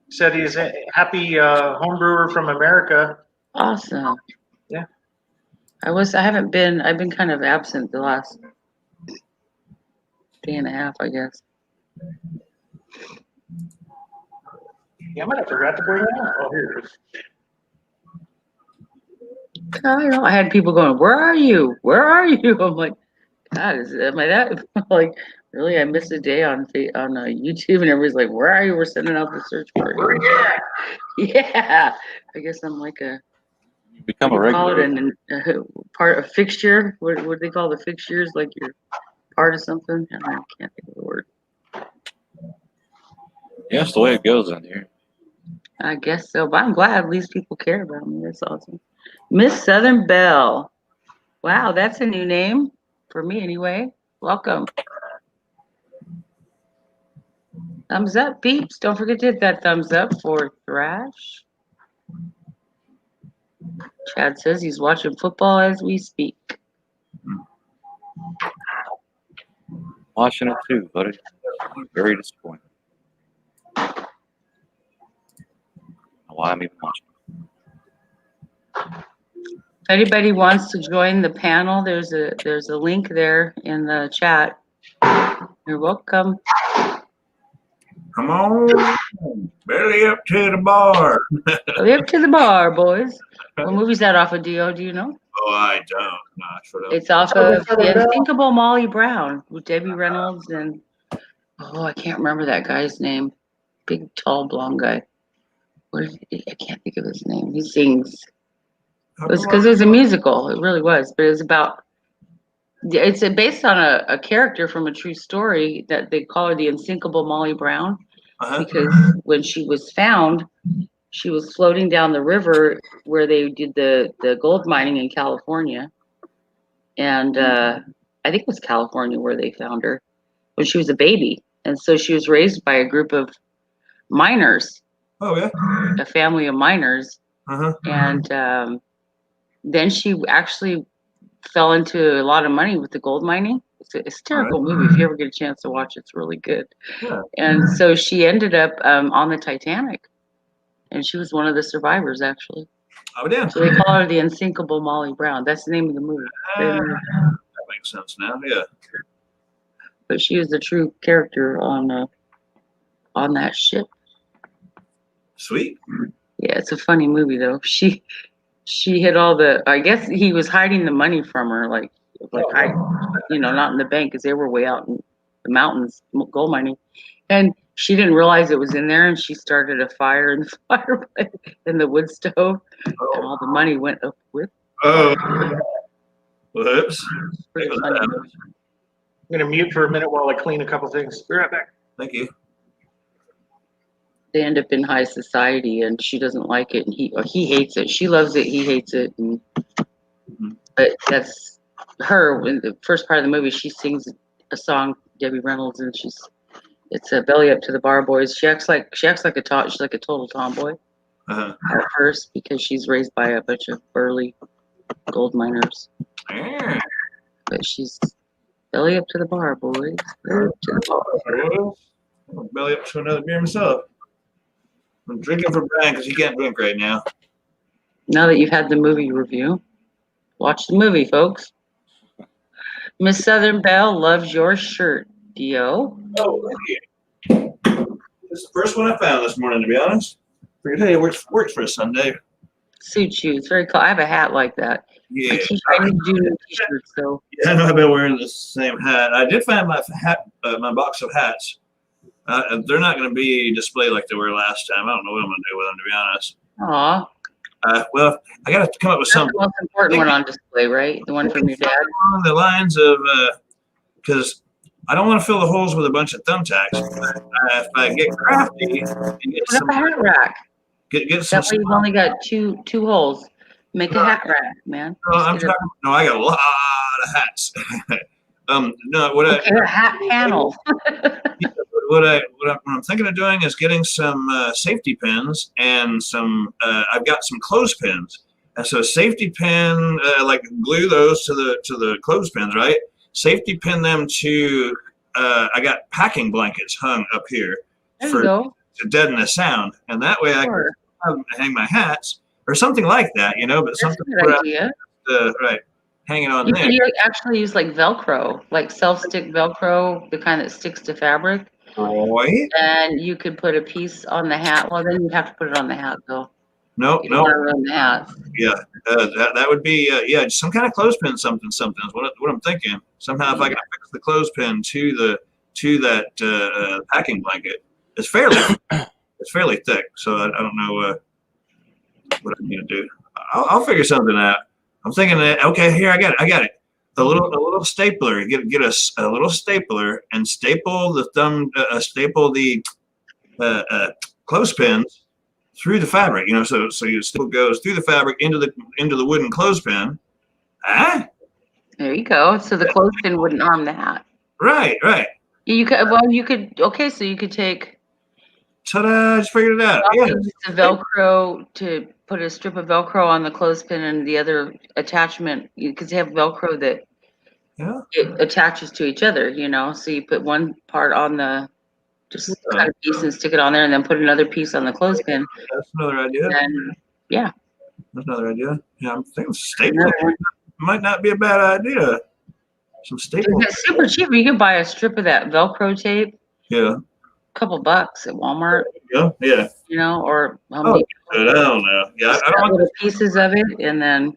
Said he's a happy homebrewer from America. Awesome. Yeah. I've been kind of absent the last day and a half, I guess. Yeah, I might have forgot to bring it up. Oh, here it is. Kyle, I had people going, "Where are you? Where are you?" I'm like, God, am I that? Like, really? I missed a day on YouTube, and everybody's like, "Where are you?" We're sending out the search party. Yeah. I guess I'm like a. You become a regular. Part of fixture. What do they call the fixtures? Like you're part of something. I can't think of the word. Yeah, that's the way it goes in here. I guess so, but I'm glad at least people care about me. That's awesome. Miss Southern Belle. Wow, that's a new name for me anyway. Welcome. Thumbs up, peeps. Don't forget to hit that thumbs up for Thrash. Chad says he's watching football as we speak. Watching it too, buddy. Very disappointed. I don't know why I'm even watching. If anybody wants to join the panel, there's a link there in the chat. You're welcome. Come on, barely up to the bar. Up to the bar, boys. What movie's that off of, Dio? Do you know? Oh, I don't. Gosh, what else? It's off of The Unsinkable Molly Brown with Debbie Reynolds and I can't remember that guy's name. Big, tall, blonde guy. What is he? I can't think of his name. He sings. It was because it was a musical. It really was. But it was about. It's based on a character from a true story that they call her the Unsinkable Molly Brown, because when she was found, she was floating down the river where they did the gold mining in California, and I think it was California where they found her when she was a baby, and so she was raised by a group of miners. Oh yeah, a family of miners, and then she actually fell into a lot of money with the gold mining. It's a hysterical movie. If you ever get a chance to watch it, it's really good. Yeah. And so she ended up on the Titanic, and she was one of the survivors, actually. Oh, damn. So they call her the Unsinkable Molly Brown. That's the name of the movie. That makes sense now. Yeah. But she was a true character on that ship. Sweet. Yeah, it's a funny movie though. She hid all the. I guess he was hiding the money from her, like not in the bank because they were way out in the mountains, gold mining, and she didn't realize it was in there, and she started a fire in the fireplace in the wood stove, and all the money went up with. Oh, whoops. Pretty funny. I'm gonna mute for a minute while I clean a couple things. Be right back. Thank you. They end up in high society, and she doesn't like it, and he hates it. She loves it, he hates it, and but that's her. In the first part of the movie, she sings a song, Debbie Reynolds, and it's a belly up to the bar, boys. She's like a total tomboy at first because she's raised by a bunch of burly gold miners. But she's belly up to the bar, boys. Belly up to the bar. I'll belly up to another beer myself. I'm drinking for Brian because he can't drink right now. Now that you've had the movie review, watch the movie, folks. Miss Southern Belle loves your shirt, Dio. Oh, thank you. This is the first one I found this morning, to be honest. Figured, hey, it works for a Sunday. Suits you. It's very cool. I have a hat like that. Yeah. I need to do new t-shirts, so. Yeah, I know I've been wearing the same hat. I did find my hat, my box of hats. They're not going to be displayed like they were last time. I don't know what I'm going to do with them, to be honest. Aw. Well, I got to come up with That's something. the most important one on display, right? The one from your dad? Along the lines of, because I don't want to fill the holes with a bunch of thumbtacks. If I get crafty and get Put up a hat rack. Get some. That way you've only got two holes. Make a hat rack, man. I got a lot of hats. A hat panel. What I'm thinking of doing is getting some safety pins and some. I've got some clothespins, and so safety pin, like glue those to the clothespins, right? Safety pin them to. I got packing blankets hung up here to deaden the sound, and that way I can hang my hats or something like that, But that's something a good idea. Right, hanging on You there. can actually use like Velcro, like self-stick Velcro, the kind that sticks to fabric. Right. And you could put a piece on the hat. Well, then you'd have to put it on the hat, though. No. On the hat. Yeah, that would be some kind of clothespin, something is what I'm thinking. Somehow, if I can fix the clothespin to that packing blanket, it's fairly thick. So I don't know what I'm gonna do. I'll figure something out. I'm thinking that here I got it. A little stapler. Get a little stapler and staple the clothespins through the fabric. So your staple goes through the fabric into the wooden clothespin. There you go. So the clothespin wouldn't harm the hat. Right. You could. Okay, so you could take. Ta-da! I just figured it out. Yeah. The Velcro to put a strip of Velcro on the clothespin and the other attachment, because you have Velcro that it attaches to each other, So you put one part on the cut a piece and stick it on there, and then put another piece on the clothespin. That's another idea. And That's another idea. Yeah, I'm thinking stapling might not be a bad idea. Some staples. It's super cheap. You can buy a strip of that Velcro tape, Yeah. a couple bucks at Walmart, Yeah. Yeah. you know, or Oh, good. I don't know. Yeah, just I don't cut want little pieces of it, and then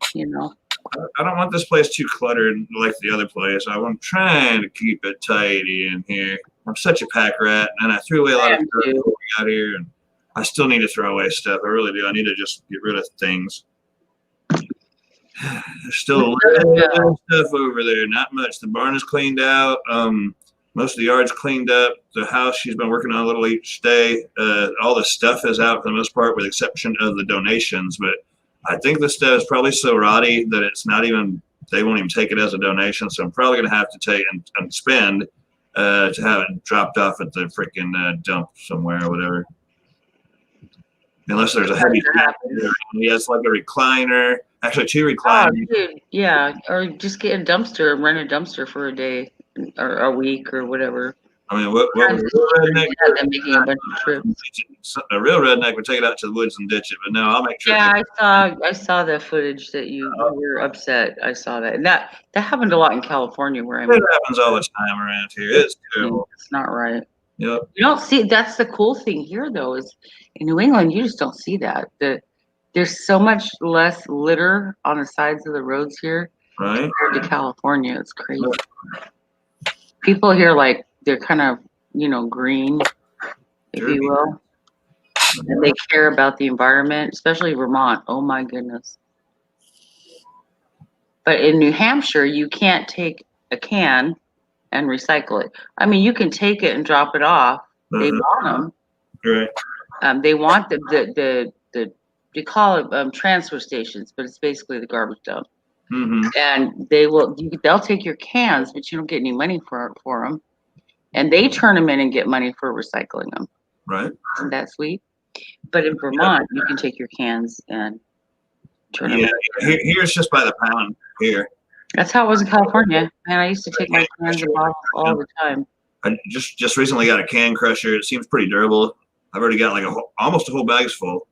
I don't want this place too cluttered like the other place. I'm trying to keep it tidy in here. I'm such a pack rat, and I threw away a lot of stuff before we got here, and I still need to throw away stuff. I really do. I need to just get rid of things. There's still a lot of stuff over there. Not much. The barn is cleaned out. Most of the yard's cleaned up. The house she's been working on a little each day. All the stuff is out for the most part, with the exception of the donations. But I think the stuff is probably so rotty that it's not even. They won't even take it as a donation. So I'm probably going to have to take and spend to have it dropped off at the freaking dump somewhere or whatever. Unless there's a heavy. Yeah, it's like a recliner. Actually, 2 recliners. Oh, dude, yeah, or just get a dumpster and rent a dumpster for a day or a week or whatever. I mean, what was redneck? Making a bunch of trips. A real redneck would take it out to the woods and ditch it, but no, I'll make sure. Yeah, I saw the footage that you were upset. I saw that, and that happened a lot in California where I'm. It happens all the time around here. It's terrible. It's not right. Yep. You don't see. That's the cool thing here, though, is in New England you just don't see that. There's so much less litter on the sides of the roads here compared to California. It's crazy. People here, like, they're kind of, green, if you will. And they care about the environment, especially Vermont. Oh, my goodness. But in New Hampshire, you can't take a can and recycle it. I mean, you can take it and drop it off. They want them. Right. They want the they call it transfer stations, but it's basically the garbage dump. Mm-hmm. And they'll take your cans, but you don't get any money for them. And they turn them in and get money for recycling them. Right. Isn't that sweet? But in Vermont, you can take your cans and turn them in. Yeah, here's just by the pound here. That's how it was in California. Man, I used to take my cans and bottles all the time. I just recently got a can crusher. It seems pretty durable. I've already got like almost a whole bag's full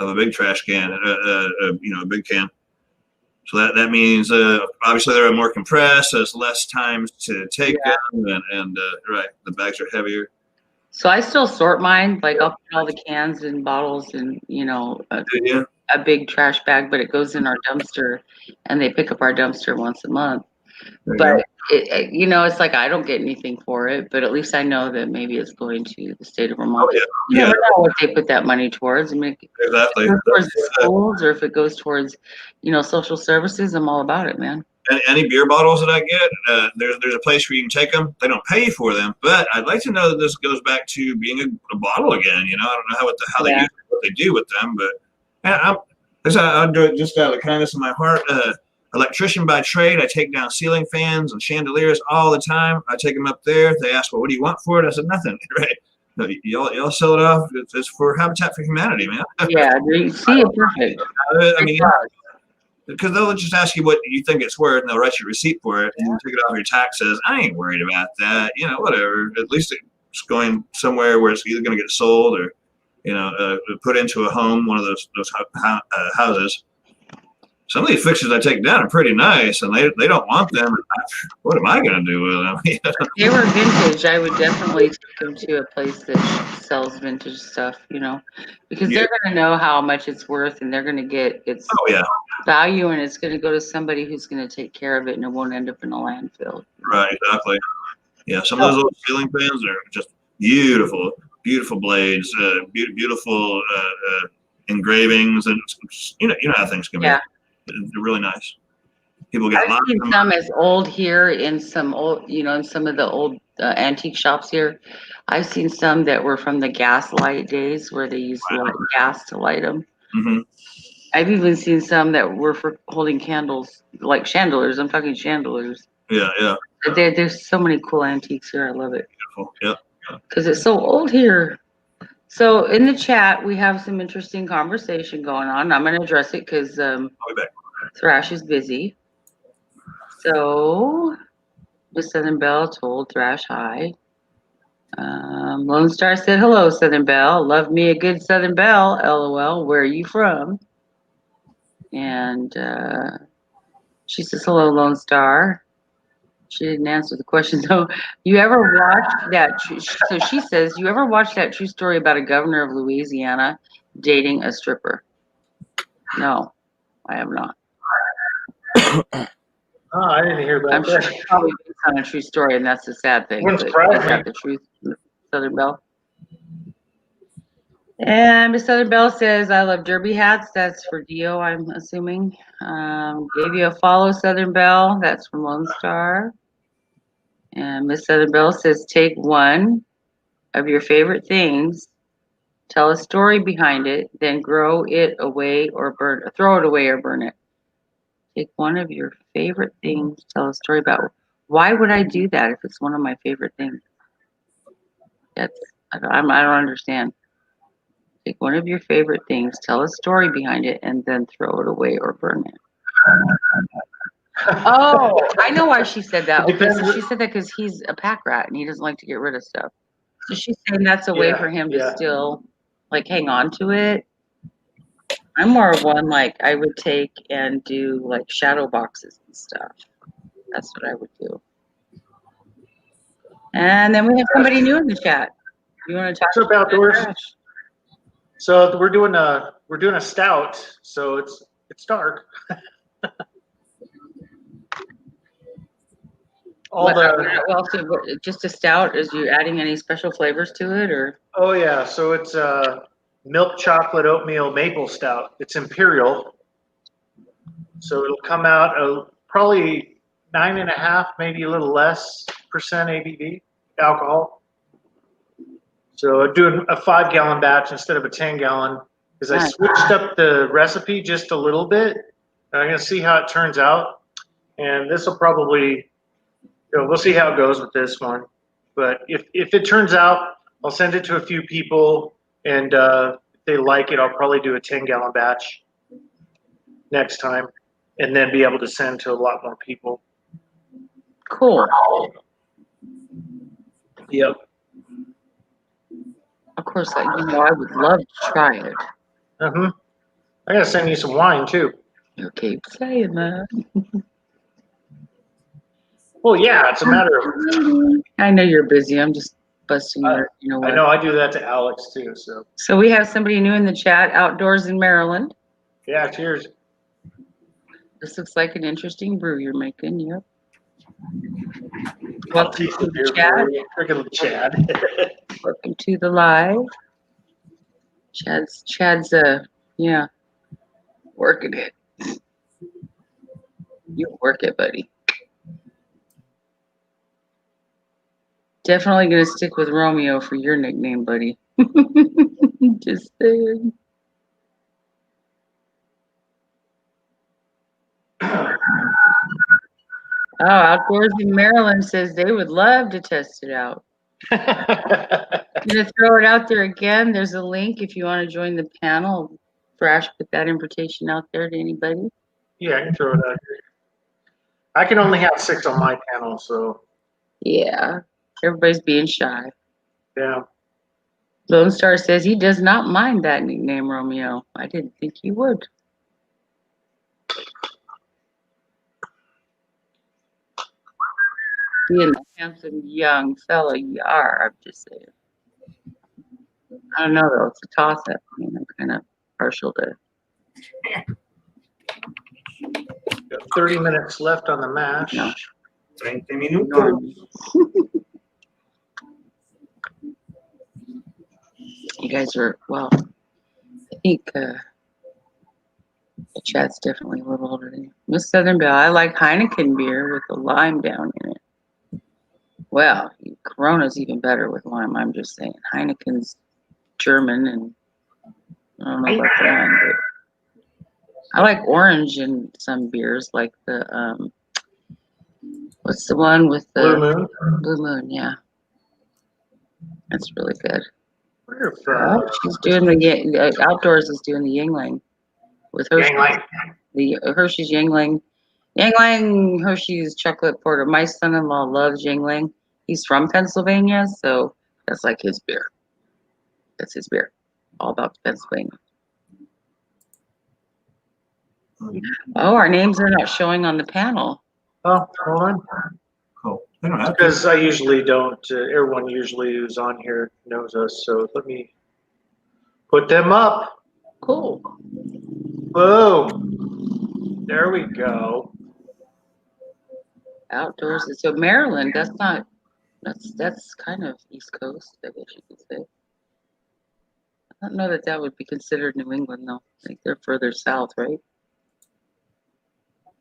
of a big trash can, a big can. So that means obviously they're more compressed. So it's less times to take them, and the bags are heavier. So I still sort mine. Like I'll put all the cans and bottles in, a big trash bag, but it goes in our dumpster, and they pick up our dumpster once a month. But it's like I don't get anything for it, but at least I know that maybe it's going to the state of Vermont. Oh, You never know what they put that money towards. I mean, exactly. If it goes towards schools or if it goes towards, social services, I'm all about it, man. Any beer bottles that I get, there's a place where you can take them. They don't pay for them, but I'd like to know that this goes back to being a bottle again. I don't know how they use it, what they do with them, but I'll do it just out of the kindness of my heart. Electrician by trade. I take down ceiling fans and chandeliers all the time. I take them up there. They ask, well, what do you want for it? I said, nothing. Right? No, y'all sell it off. It's for Habitat for Humanity, man. Yeah, you see it perfect. I mean, because they'll just ask you what you think it's worth, and they'll write you a receipt for it, and you take it off your taxes. I ain't worried about that. Whatever. At least it's going somewhere where it's either going to get sold or, put into a home, one of those houses. Some of these fixtures I take down are pretty nice, and they don't want them. What am I going to do with them? If they were vintage, I would definitely take them to a place that sells vintage stuff, because they're going to know how much it's worth, and they're going to get its value, and it's going to go to somebody who's going to take care of it, and it won't end up in a landfill. Right, exactly. Yeah, some of those little ceiling fans are just beautiful, beautiful blades, beautiful engravings, and you know how things can be. Yeah. They're really nice. People get I've seen some as old here in some old, in some of the old antique shops here. I've seen some that were from the gas light days where they used gas to light them. Mm-hmm. I've even seen some that were for holding candles, like chandeliers. I'm talking chandeliers. Yeah. There's so many cool antiques here. I love it. Beautiful. Yeah. Because it's so old here. So in the chat, we have some interesting conversation going on. I'm going to address it because Thrash is busy. So Miss Southern Belle told Thrash hi. Lone Star said hello, Southern Belle. Love me a good Southern Belle. LOL. Where are you from? And she says, hello, Lone Star. She didn't answer the question. So you ever watched that? So she says, you ever watched that true story about a governor of Louisiana dating a stripper? No, I have not. Oh, I didn't hear about I'm sure that. it's probably based on a true story, and that's the sad thing. Wouldn't But surprise is that me. the truth, Southern Belle? And Miss Southern Belle says, I love derby hats. That's for Dio, I'm assuming. Gave you a follow, Southern Belle. That's from Lone Star. And Miss Southern Belle says, take one of your favorite things, tell a story behind it, then throw it away or burn it. Take one of your favorite things, tell a story about it. Why would I do that if it's one of my favorite things? I don't understand. Take one of your favorite things, tell a story behind it, and then throw it away or burn it. Oh, I know why she said that. Okay, so she said that because he's a pack rat and he doesn't like to get rid of stuff. So she's saying that's a way for him to still, like, hang on to it. I'm more of one, like, I would take and do, like, shadow boxes and stuff. That's what I would do. And then we have somebody new in the chat. You want to talk What's up, outdoors? So we're doing a stout. So it's dark. Just a stout. Is you adding any special flavors to it, or? Oh yeah, so it's milk chocolate oatmeal maple stout. It's imperial, so it'll come out probably 9.5, maybe a little less percent ABV alcohol. So doing a 5-gallon batch instead of a 10-gallon because I switched up the recipe just a little bit. And I'm gonna see how it turns out, and this will probably, we'll see how it goes with this one. But if it turns out, I'll send it to a few people, and if they like it, I'll probably do a 10-gallon batch next time, and then be able to send to a lot more people. Cool. Yep. Of course, I would love to try it. I gotta send you some wine too. You keep saying that. Well, yeah, it's a matter of. I know you're busy. I'm just busting your. You know what? I know I do that to Alex too. So we have somebody new in the chat. Outdoors in Maryland. Yeah, cheers. This looks like an interesting brew you're making. Yep. Welcome to the chat. Freaking Chad. Welcome to the live. Chad's working it. You work it, buddy. Definitely gonna stick with Romeo for your nickname, buddy. Just saying. Oh, Outdoors in Maryland says they would love to test it out. I'm gonna throw it out there again. There's a link if you want to join the panel. Thrash put that invitation out there to anybody. Yeah, I can throw it out here. I can only have 6 on my panel, so. Yeah, everybody's being shy. Yeah. Lone Star says he does not mind that nickname, Romeo. I didn't think he would. Being the handsome young fella you are, I'm just saying. I don't know though, it's a toss up. I mean, I'm kind of partial to. Got 30 minutes left on the mash. No. 30 minutos. You guys are, well, I think the chat's definitely a little older than you. Miss Southern Belle, I like Heineken beer with the lime down in it. Well, Corona's even better with lime, I'm just saying. Heineken's German, and I don't know about that, but I like orange in some beers, like the, what's the one with the Blue Moon? Blue Moon, yeah. That's really good. She's doing the Outdoors is doing the Yingling with Hershey's. The Hershey's Yingling. Yingling Hershey's chocolate porter. My son-in-law loves Yingling. He's from Pennsylvania, so that's like his beer. That's his beer. All about Pennsylvania. Oh, our names are not showing on the panel. Oh, hold on. Cool. They don't have to. Because I usually don't. Everyone usually who's on here knows us. So let me put them up. Cool. Boom. There we go. Outdoors. So Maryland, that's kind of East Coast, I guess you could say. I don't know that that would be considered New England, though. I think they're further south, right?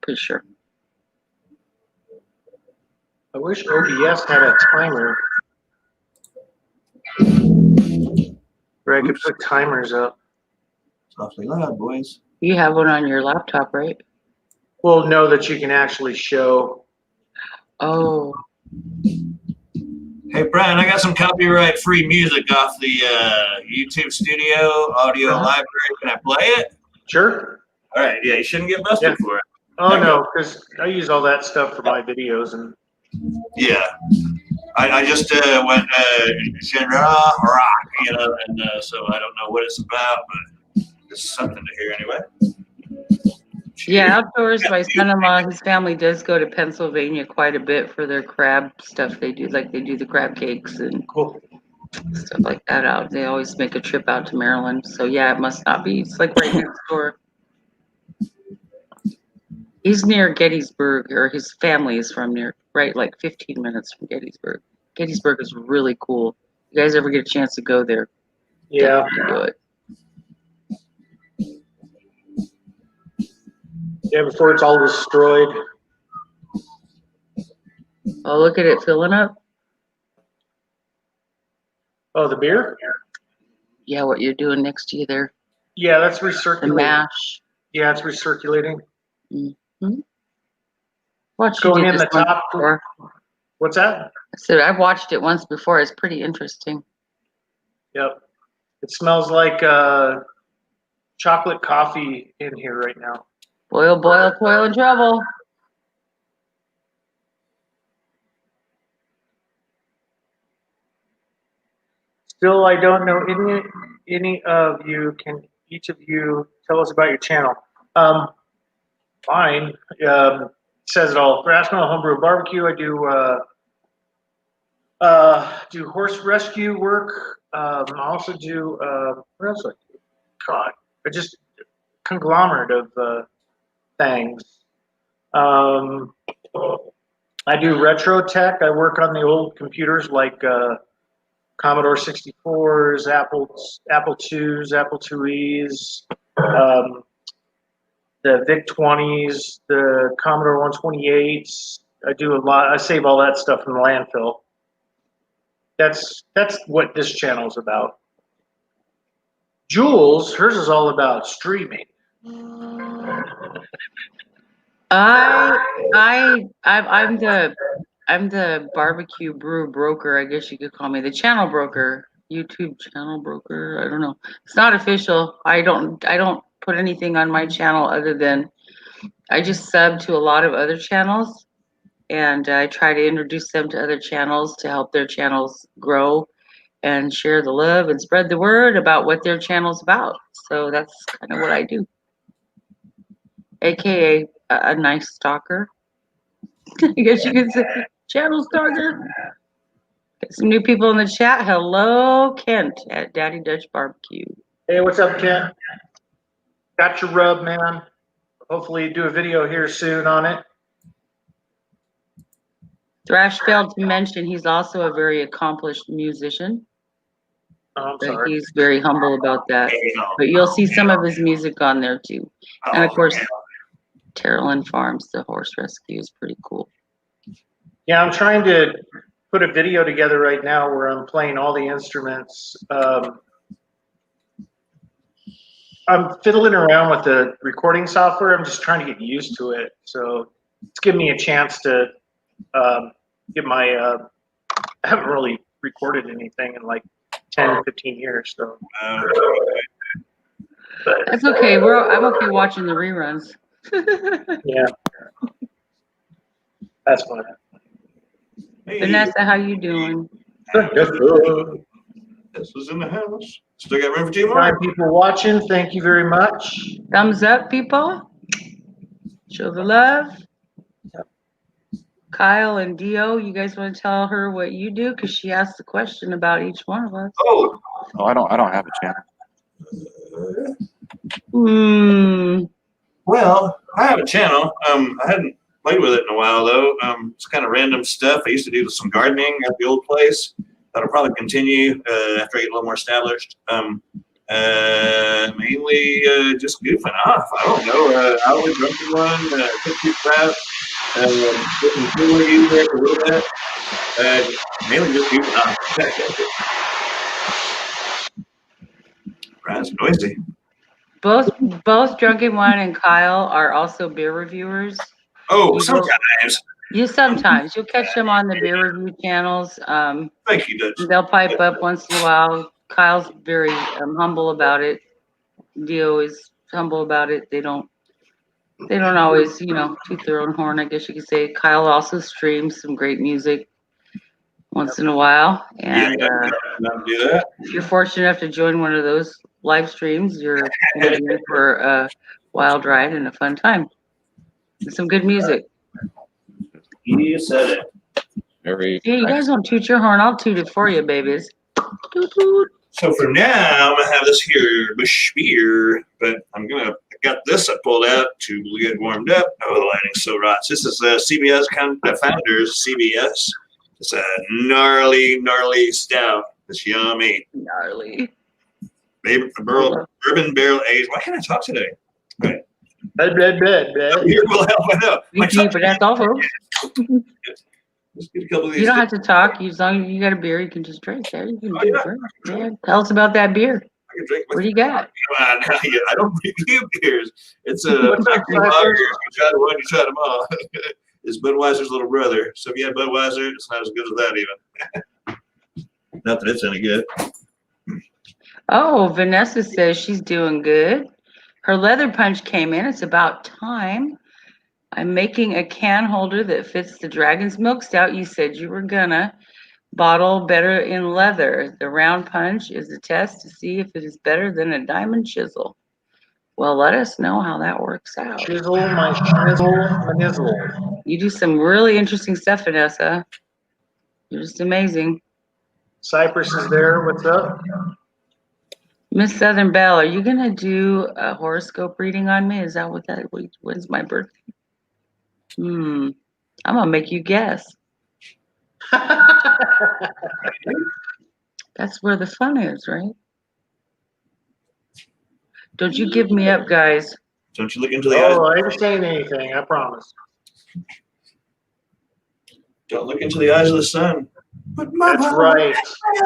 Pretty sure. I wish OBS had a timer where I could put timers up. It's awfully loud, boys. You have one on your laptop, right? Well, know that you can actually show. Oh, Hey, Brian, I got some copyright-free music off the YouTube Studio audio library. Can I play it? Sure. All right. Yeah, you shouldn't get busted Yeah. for it. Oh, no, because I use all that stuff for my videos. And Yeah. I just went genre rock, you know, and so I don't know what it's about, but it's something to hear anyway. yeah, outdoors. My son-in-law, his family does go to Pennsylvania quite a bit for their crab stuff. They do the crab cakes and cool. stuff like that out. They always make a trip out to Maryland. So yeah, it must not be. It's like right next door. He's near Gettysburg, or his family is from near, right, like 15 minutes from Gettysburg. Gettysburg is really cool. You guys ever get a chance to go there? Yeah. Definitely do it. Yeah, before it's all destroyed. Oh, look at it filling up. Oh, the beer? Yeah, what you're doing next to you there. Yeah, that's The recirculating. mash. Yeah, it's recirculating. Mm-hmm. Watch you Going do in this the once top. before. What's that? I said I've watched it once before. It's pretty interesting. Yep. It smells like chocolate coffee in here right now. Boil, boil, toil, and trouble. Still, I don't know any of you. Can each of you tell us about your channel? Fine. Says it all. Rational Homebrew Barbecue. I do horse rescue work. I also do what else do I do? God, I just conglomerate of things. I do retro tech. I work on the old computers like Commodore 64s, Apple IIs, Apple IIes, the VIC 20s, the Commodore 128s. I do a lot. I save all that stuff from the landfill. That's what this channel is about. Jules, hers is all about streaming. I'm the barbecue brew broker, I guess you could call me, the channel broker, YouTube channel broker. I don't know. It's not official. I don't put anything on my channel other than I just sub to a lot of other channels, and I try to introduce them to other channels to help their channels grow and share the love and spread the word about what their channel's about. So that's kind of what I do. AKA a nice stalker. I guess you could say channel stalker. Get some new people in the chat. Hello, Kent at Daddy Dutch Barbecue. Hey, what's up, Kent? Got your rub, man. Hopefully do a video here soon on it. Thrash failed to mention he's also a very accomplished musician. Oh, I'm But sorry. he's very humble about that. But you'll see some of his music on there too. And of course, Terrelin Farms, the horse rescue, is pretty cool. Yeah, I'm trying to put a video together right now where I'm playing all the instruments. I'm fiddling around with the recording software. I'm just trying to get used to it. So it's giving me a chance to get my, I haven't really recorded anything in like 10, 15 years. So. But, That's okay. I'm okay watching the reruns. yeah. That's fun. Hey, Vanessa, how you doing? this was in the house. Still got room for two more. 9 people watching. Thank you very much. Thumbs up, people. Show the love. Kyle and Dio, you guys want to tell her what you do? Because she asked the question about each one of us. Oh, Oh, I don't have a channel. well, I have a channel. I hadn't played with it in a while though. It's kind of random stuff. I used to do some gardening at the old place. That'll probably continue after I get a little more established. Mainly just goofing off. I don't know. I always run to one, cook two sprouts, putting cooler in there a little bit. Mainly just goofing off. Right, it's noisy. Both Drunken One and Kyle are also beer reviewers. Oh, sometimes. You'll catch them on the beer review channels. Thank you, Dutch. They'll pipe up once in a while. Kyle's very humble about it. Dio is humble about it. They don't always, toot their own horn, I guess you could say. Kyle also streams some great music once in a while. And do that. if you're fortunate enough to join one of those live streams, you're going to be in for a wild ride and a fun time. And some good music. You said it. Very. Yeah, you guys don't toot your horn. I'll toot it for you, babies. Toot, toot. So for now, I'm gonna have this here bush beer, but I got this I pulled out to get warmed up. Oh, the lighting's so rots. This is CBS Founders CBS. It's a gnarly stout. It's yummy. Gnarly. Bourbon barrel aged. Why can't I talk today? Okay. Bed. Here will help. I know. But that's all, folks. Let's get a couple of these. You don't have to talk. As long as you got a beer, you can just drink. There, you can drink. Yeah. Tell us about that beer. I can drink. What do you got? I don't review beers. It's a factory lager. You try one, you try them all. It's Budweiser's little brother. So if you have Budweiser, it's not as good as that even. Not that it's any good. Oh, Vanessa says she's doing good. Her leather punch came in. It's about time. I'm making a can holder that fits the Dragon's Milk Stout you said you were gonna. Bottle better in leather. The round punch is a test to see if it is better than a diamond chisel. Well, let us know how that works out. Chisel, my nizzle. You do some really interesting stuff, Vanessa. You're just amazing. Cypress is there. What's up? Miss Southern Belle, are you gonna do a horoscope reading on me? Is that when's my birthday? I'm gonna make you guess. That's where the fun is, right? Don't you give me up, guys. Don't you look into the eyes. Oh, I ain't saying anything, I promise. Don't look into the eyes of the sun. That's right.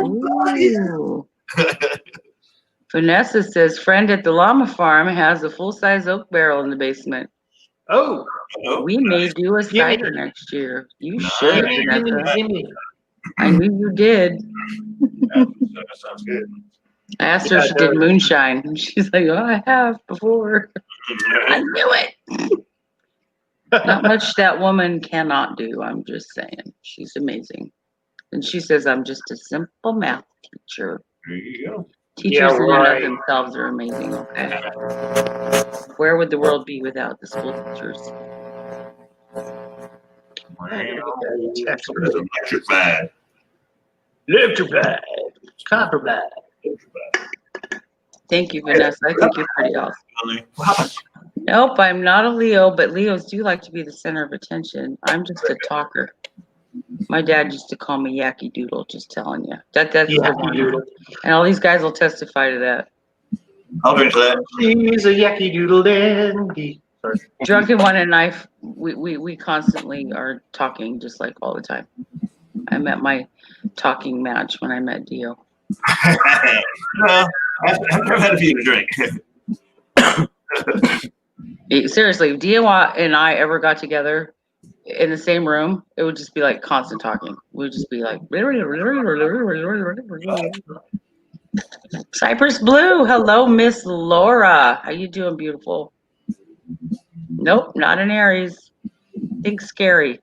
Ooh. Vanessa says, friend at the llama farm has a full-size oak barrel in the basement. Oh. We may do a cider next year. You should, Vanessa. I knew you did. That sounds good. I asked her if she did moonshine. And she's like, oh, I have before. I knew it. Not much that woman cannot do. I'm just saying. She's amazing. And she says, I'm just a simple math teacher. There you go. Teachers in and of themselves are amazing. Okay. Where would the world be without the school teachers? Electrified. Electrified. Compromised. Thank you, Vanessa. I think you're pretty awesome. Nope, I'm not a Leo, but Leos do like to be the center of attention. I'm just a talker. My dad used to call me Yacky Doodle, just telling you. That's Yacky Doodle. And all these guys will testify to that. I'll drink to that. She's a Yacky Doodle dandy. Drunken One and I, we constantly are talking just like all the time. I met my talking match when I met Dio. Well, I've had a few to drink. Seriously, if Dio and I ever got together in the same room, it would just be like constant talking. We'd just be like, Cypress Blue. Hello, Miss Laura. How you doing, beautiful? Nope, not an Aries. Think scary.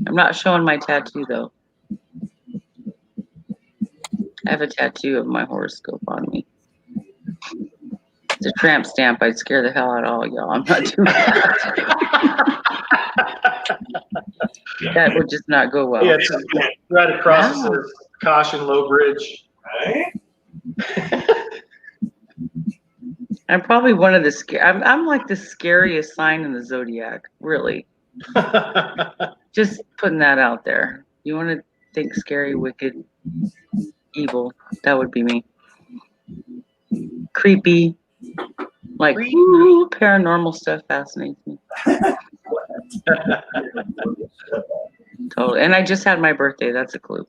I'm not showing my tattoo though. I have a tattoo of my horoscope on me. It's a tramp stamp. I'd scare the hell out of all y'all. I'm not doing that. That would just not go well. Yeah, it's right across Wow. the caution, low bridge. I'm probably one of the I'm like the scariest sign in the zodiac, really. Just putting that out there. You want to think scary, wicked, evil? That would be me. Creepy, like ooh, paranormal stuff fascinates me. Totally. And I just had my birthday. That's a clue.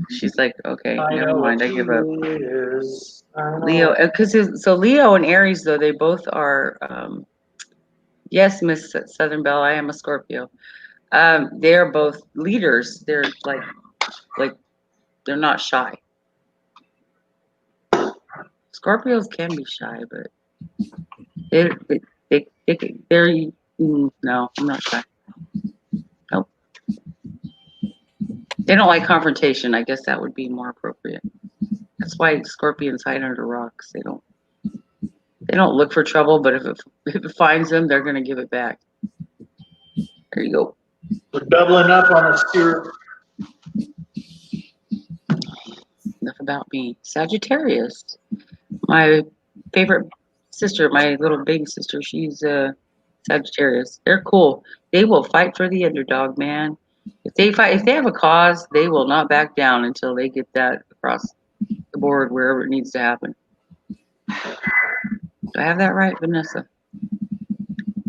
She's like, okay, never mind. I give up. Leo, because so Leo and Aries, though, they both are. Yes, Miss Southern Belle, I am a Scorpio. They are both leaders. They're like they're not shy. Scorpios can be shy, but they're no, I'm not shy. Nope. They don't like confrontation. I guess that would be more appropriate. That's why scorpions hide under rocks. They don't look for trouble, but if it finds them, they're gonna give it back. There you go. We're doubling up on the steer. Enough about me. Sagittarius. My favorite sister, my little baby sister, she's Sagittarius. They're cool. They will fight for the underdog, man. If they have a cause, they will not back down until they get that across the board wherever it needs to happen. Do I have that right, Vanessa?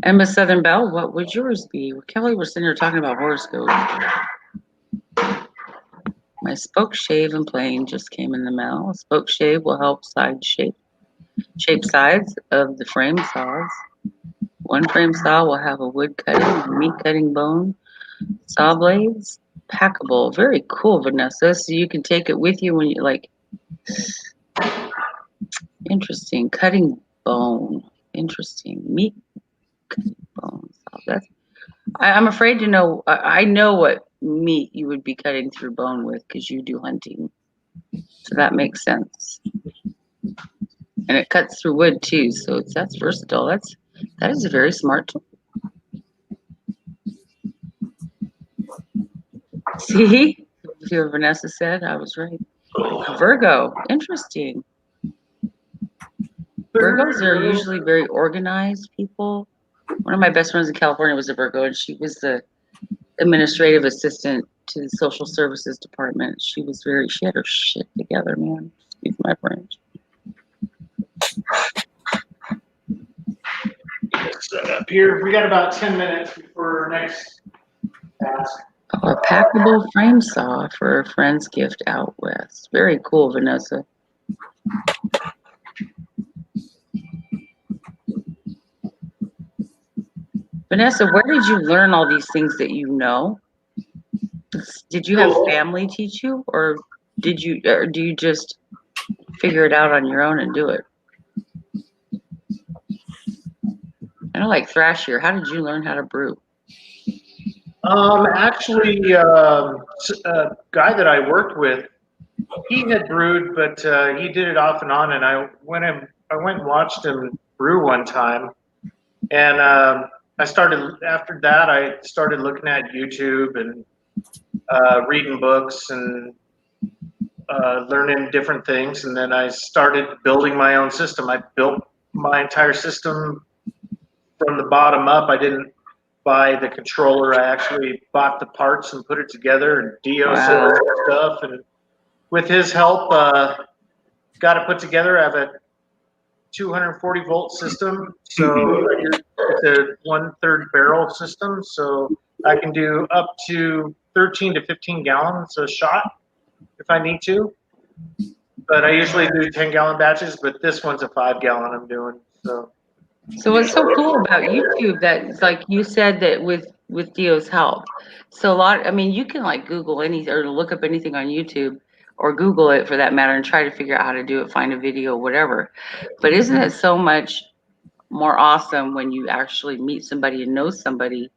And Miss Southern Belle, what would yours be? Well, Kelly was sitting here talking about horoscopes. My spoke shave and plane just came in the mail. A spoke shave will help shape sides of the frame saws. One frame saw will have a wood cutting, meat cutting bone, saw blades, packable. Very cool, Vanessa. So you can take it with you when you like. Interesting. Cutting bone. Interesting. Meat cutting bone. I'm afraid to know. I know what meat you would be cutting through bone with because you do hunting. So that makes sense. And it cuts through wood too. So that's versatile. That is a very smart tool. See? See what Vanessa said? I was right. Virgo. Interesting. Virgos are usually very organized people. One of my best friends in California was a Virgo, and she was the administrative assistant to the social services department. She had her shit together, man. Excuse my French. Set up here. We got about 10 minutes before our next task. Oh, a packable frame saw for a friend's gift out west. Very cool, Vanessa. Vanessa, where did you learn all these things that you know? Did you have family teach you, or do you just figure it out on your own and do it? I don't like thrash here. How did you learn how to brew? Actually, a guy that I worked with, he had brewed, but he did it off and on. And I went and watched him brew one time, and after that, I started looking at YouTube and reading books and learning different things. And then I started building my own system. I built my entire system from the bottom up. I didn't buy the controller. I actually bought the parts and put it together and set stuff. And with his help, got it put together. I have a 240 volt system. So it's a 1/3 barrel system. So I can do up to 13 to 15 gallons a shot if I need to. But I usually do 10-gallon batches, but this one's a 5-gallon I'm doing. So what's so cool about YouTube that it's like you said that with Dio's help. So you can like Google anything or look up anything on YouTube or Google it for that matter and try to figure out how to do it, find a video, whatever. But isn't it so much more awesome when you actually meet somebody and know somebody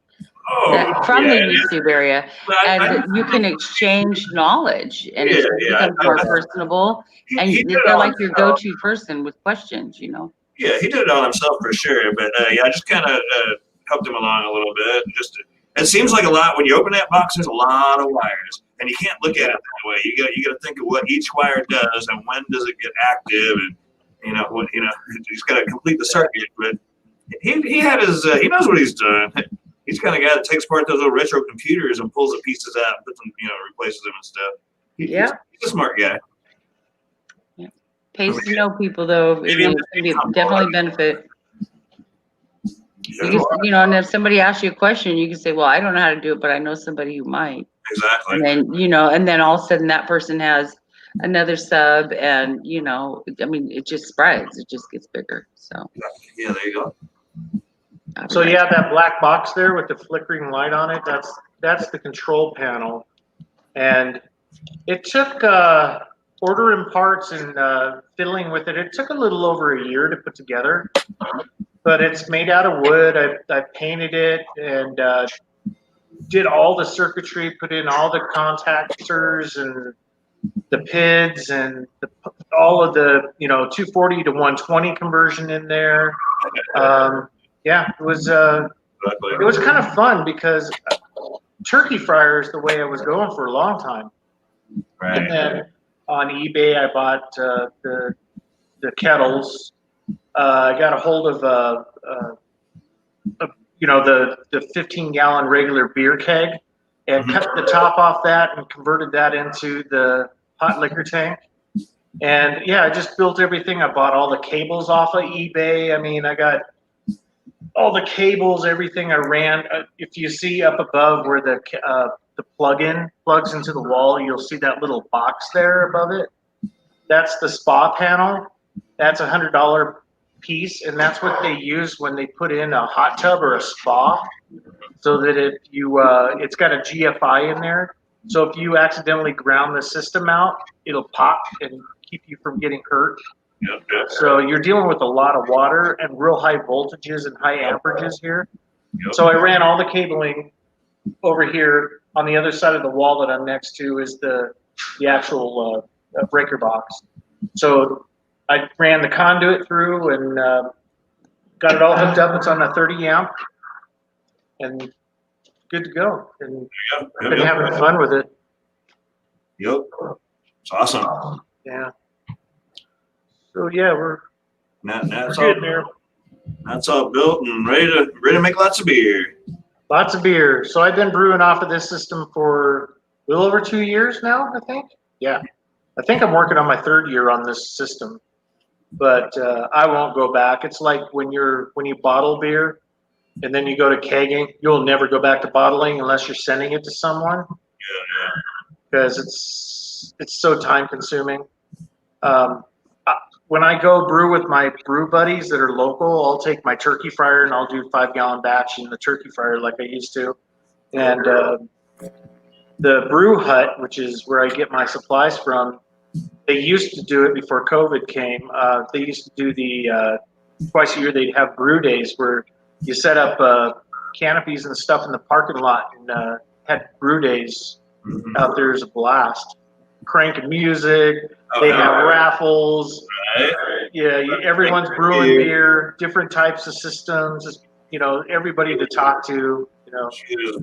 from the yeah. YouTube area, and you can exchange knowledge, and it becomes more personable. And they're like your go-to person with questions, you know. Yeah, he did it all himself for sure. But yeah, I just kind of helped him along a little bit. It seems like a lot when you open that box. There's a lot of wires, and you can't look at it that way. You got to think of what each wire does and when does it get active, and he's got to complete the circuit. But he had his he knows what he's doing. He's the kind of guy that takes apart those little retro computers and pulls the pieces out, and puts them, replaces them and stuff. He's a smart guy. Yeah. Pays to know people though. Definitely benefit. You can, and if somebody asks you a question, you can say, "Well, I don't know how to do it, but I know somebody who might." Exactly. And then and then all of a sudden that person has another sub, and it just spreads. It just gets bigger. So. Yeah, there you go. So you have that black box there with the flickering light on it. That's the control panel, and it took ordering parts and fiddling with it. It took a little over a year to put together, but it's made out of wood. I painted it and did all the circuitry, put in all the contactors and the PIDs and all of the 240 to 120 conversion in there. Yeah, it was kind of fun because turkey fryer is the way I was going for a long time. Right. And then on eBay, I bought the kettles. I got a hold of the 15-gallon regular beer keg and cut the top off that and converted that into the hot liquor tank. And yeah, I just built everything. I bought all the cables off of eBay. I mean, I got all the cables, everything I ran. If you see up above where the plug-in plugs into the wall, you'll see that little box there above it. That's the spa panel. That's $100 piece, and that's what they use when they put in a hot tub or a spa, so that if you it's got a GFI in there. So if you accidentally ground the system out, it'll pop and keep you from getting hurt. Yep. So you're dealing with a lot of water and real high voltages and high amperages here. Yep. So I ran all the cabling over here. On the other side of the wall that I'm next to is the actual breaker box. So I ran the conduit through and got it all hooked up. It's on a 30 amp and good to go. And been having fun with it. Yep. It's awesome. Yeah. So yeah, we're good there. That's all built and ready to make lots of beer. Lots of beer. So I've been brewing off of this system for a little over 2 years now, I think. Yeah. I think I'm working on my 3rd year on this system, but I won't go back. It's like when you bottle beer and then you go to kegging, you'll never go back to bottling unless you're sending it to someone. Yeah. Because it's so time consuming. When I go brew with my brew buddies that are local, I'll take my turkey fryer and I'll do 5-gallon batch in the turkey fryer like I used to. And the brew hut, which is where I get my supplies from, they used to do it before COVID came. They used to do the twice a year they'd have brew days where you set up canopies and stuff in the parking lot and had brew days out there. Is a blast. Cranking music, they have raffles. Right. Yeah, everyone's brewing beer, different types of systems. Everybody to talk to. A few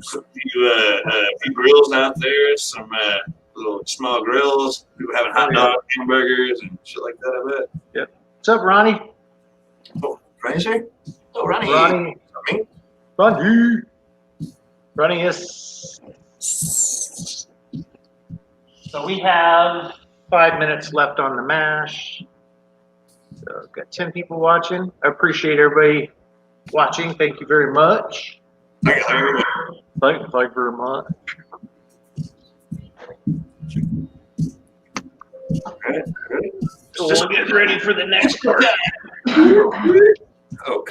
grills out there, some little small grills. People having hot dog, hamburgers, and shit like that. I bet. Yeah. What's up, Ronnie? Oh, Ronnie's here. Oh, Ronnie. Ronnie is. So we have 5 minutes left on the mash. So got 10 people watching. I appreciate everybody watching. Thank you very much. Thank you very much. So we'll get ready for the next part. Oh.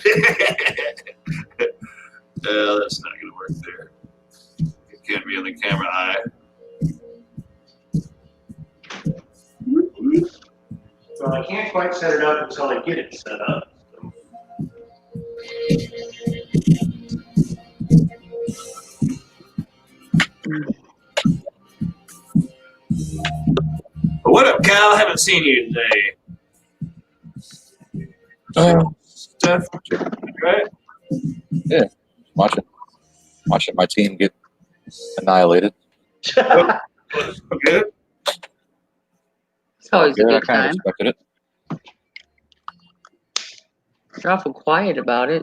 That's not going to work there. It can't be on the camera eye. So I can't quite set it up until I get it set up. Kyle, haven't seen you today. Stuff, right? Yeah, watching my team get annihilated. Good. It's always a Yeah, I good kind of time. expected it. You're awful quiet about it.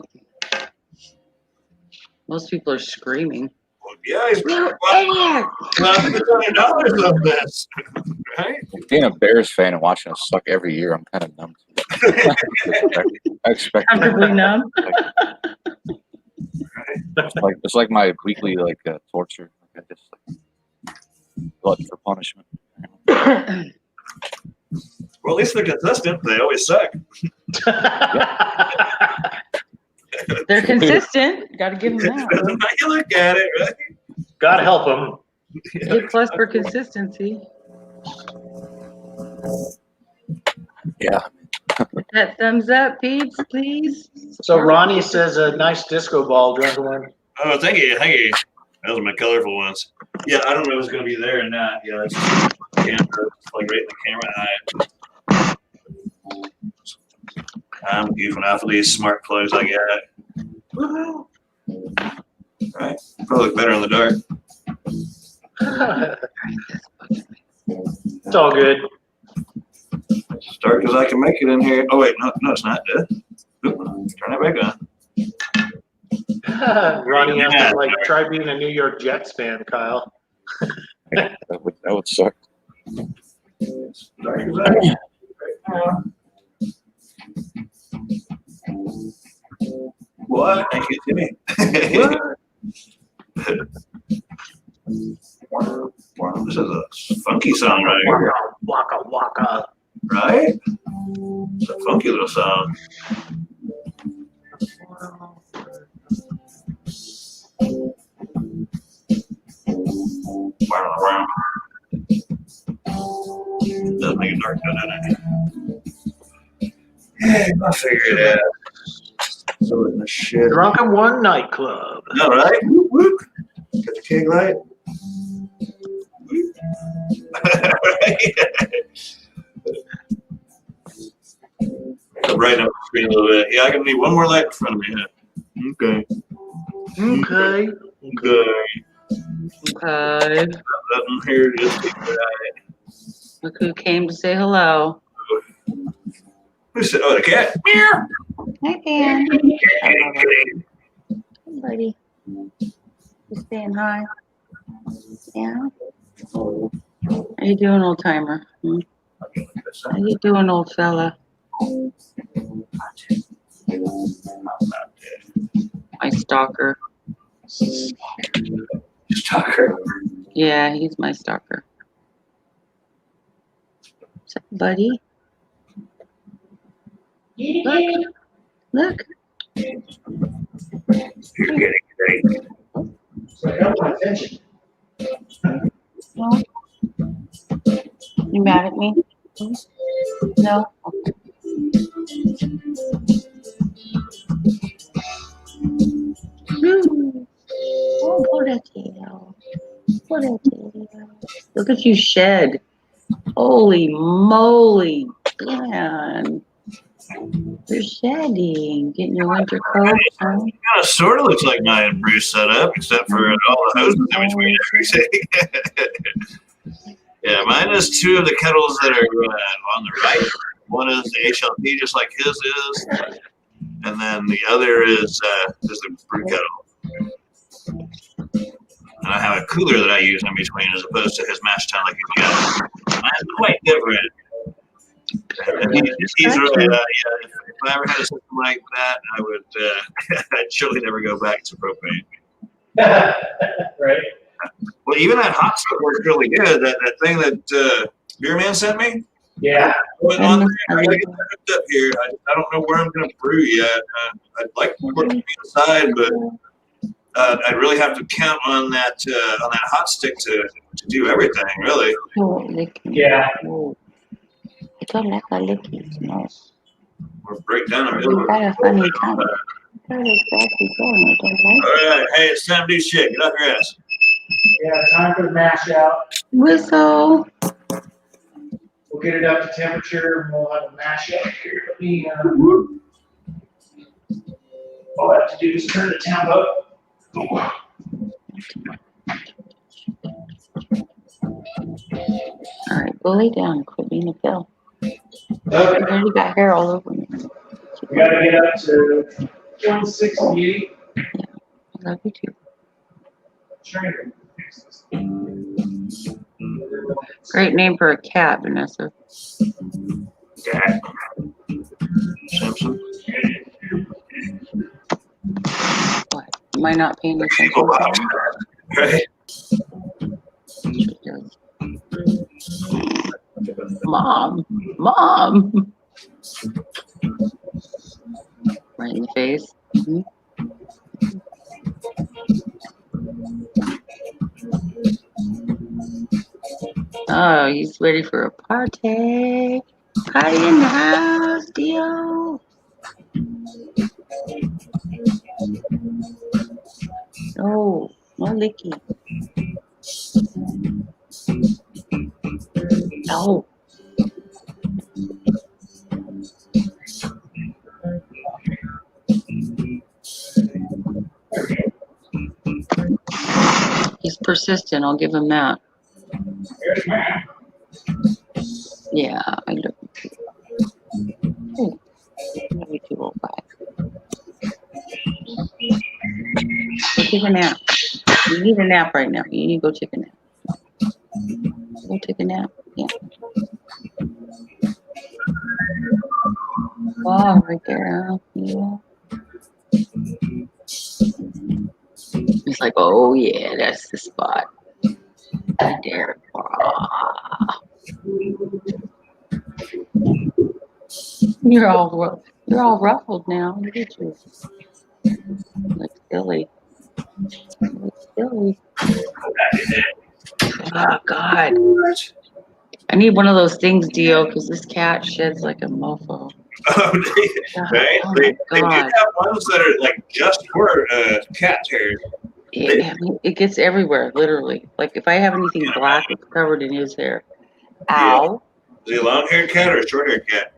Most people are screaming. Well, yeah, he's You idiot! $100 on this, right? Being a Bears fan and watching us suck every year, I'm kind of numb to it. I expect Comfortably numb. it's like my weekly torture. I just glutton for punishment. Well, at least they're consistent. They always suck. They're consistent. Got to give them that. Depends on how you look at it, right? God help them. A+ for consistency. Yeah. That thumbs up, Pete, please. So Ronnie says a nice disco ball, gentlemen. Oh, thank you. Those are my colorful ones. Yeah, I don't know if it's going to be there or not. Yeah, it's camera, like right in the camera eye. I'm goofing off of these smart plugs I got. Woohoo! Right, probably look better in the dark. It's all good. As dark as I can make it in here. Oh wait, no, it's not. Turn it back on. Ronnie has to try being a New York Jets fan, Kyle. Yeah, that would suck. As dark as I can right now. What? I can't see me. This is a funky song right here. Waka waka. Right? It's a funky little song. Doesn't make it dark, does it? Yeah, I'll figure it out. So in the shit. Drunken One nightclub. All right. Whoop, whoop. Got the keg light. Brighten up the screen a little bit. Yeah, I can need one more light in front of me. Yeah. Okay. Okay. Nothing here. Just keep it right. Look who came to say hello. Who said? Oh, the cat. Meow. Hi, Dan. Hey, buddy. You saying hi? Yeah. How you doing, old timer? How you doing, old fella? My stalker. Stalker. Yeah, he's my stalker. What's up, buddy? Look. You're getting great. No. You mad at me? No. Oh, potato. Look at you shed. Holy moly, man. You're shedding. Getting your winter coat. Huh? Kind of sort of looks like my brew setup, except for all the hoses in between everything. Yeah, mine is two of the kettles that are on the right. One is the HLP, just like his is, and then the other is the brew kettle. And I have a cooler that I use in between, as opposed to his mash tun like he's got. Mine's quite different. And he's really, yeah. If I ever had a system like that, I would. I'd surely never go back to propane. Right. Well, even that hot stuff works really good. That thing that Beer Man sent me. Yeah. On there, I gotta get that hooked up here. I don't know where I'm gonna brew yet. I'd like to work on the inside, but I'd really have to count on that hot stick to do everything, really. Yeah. I don't like my lickies, no. Or break down a You got a funny tongue. That is exactly going. I don't like all right, hey, it's time to do shit. Get off your ass. Yeah, time for the mash out. Whistle. We'll get it up to temperature and we'll have a mash up here. Let me, all I have to do is turn the temp up. All right, go lay down. Quit being a pill. Okay. You already got hair all over me. We gotta get up to 168. Yeah, I love you too. Great name for a cat, Vanessa. Jack. Simpson. What? Am I not paying attention? Right. Mom. Right in the face. Mm-hmm. Oh, he's ready for a party. Party in the house, Dio. No licky. No. He's persistent. I'll give him that. Yeah, I love you too. Oh, I love you too, old guy. Go take a nap. You need a nap right now. You need to go take a nap. Go take a nap. Yeah. Oh, right there. Yeah. He's like, oh yeah, that's the spot. Right there. Ah. You're all ruffled now. Look at you. Like silly. Silly. Oh God. I need one of those things, Dio, because this cat sheds like a mofo. Oh, right? Oh They my do God. have ones that are like just for cat hairs. It gets everywhere, literally. Like if I have anything black, it's covered in his hair. Ow. Is he a long-haired cat or a short-haired cat?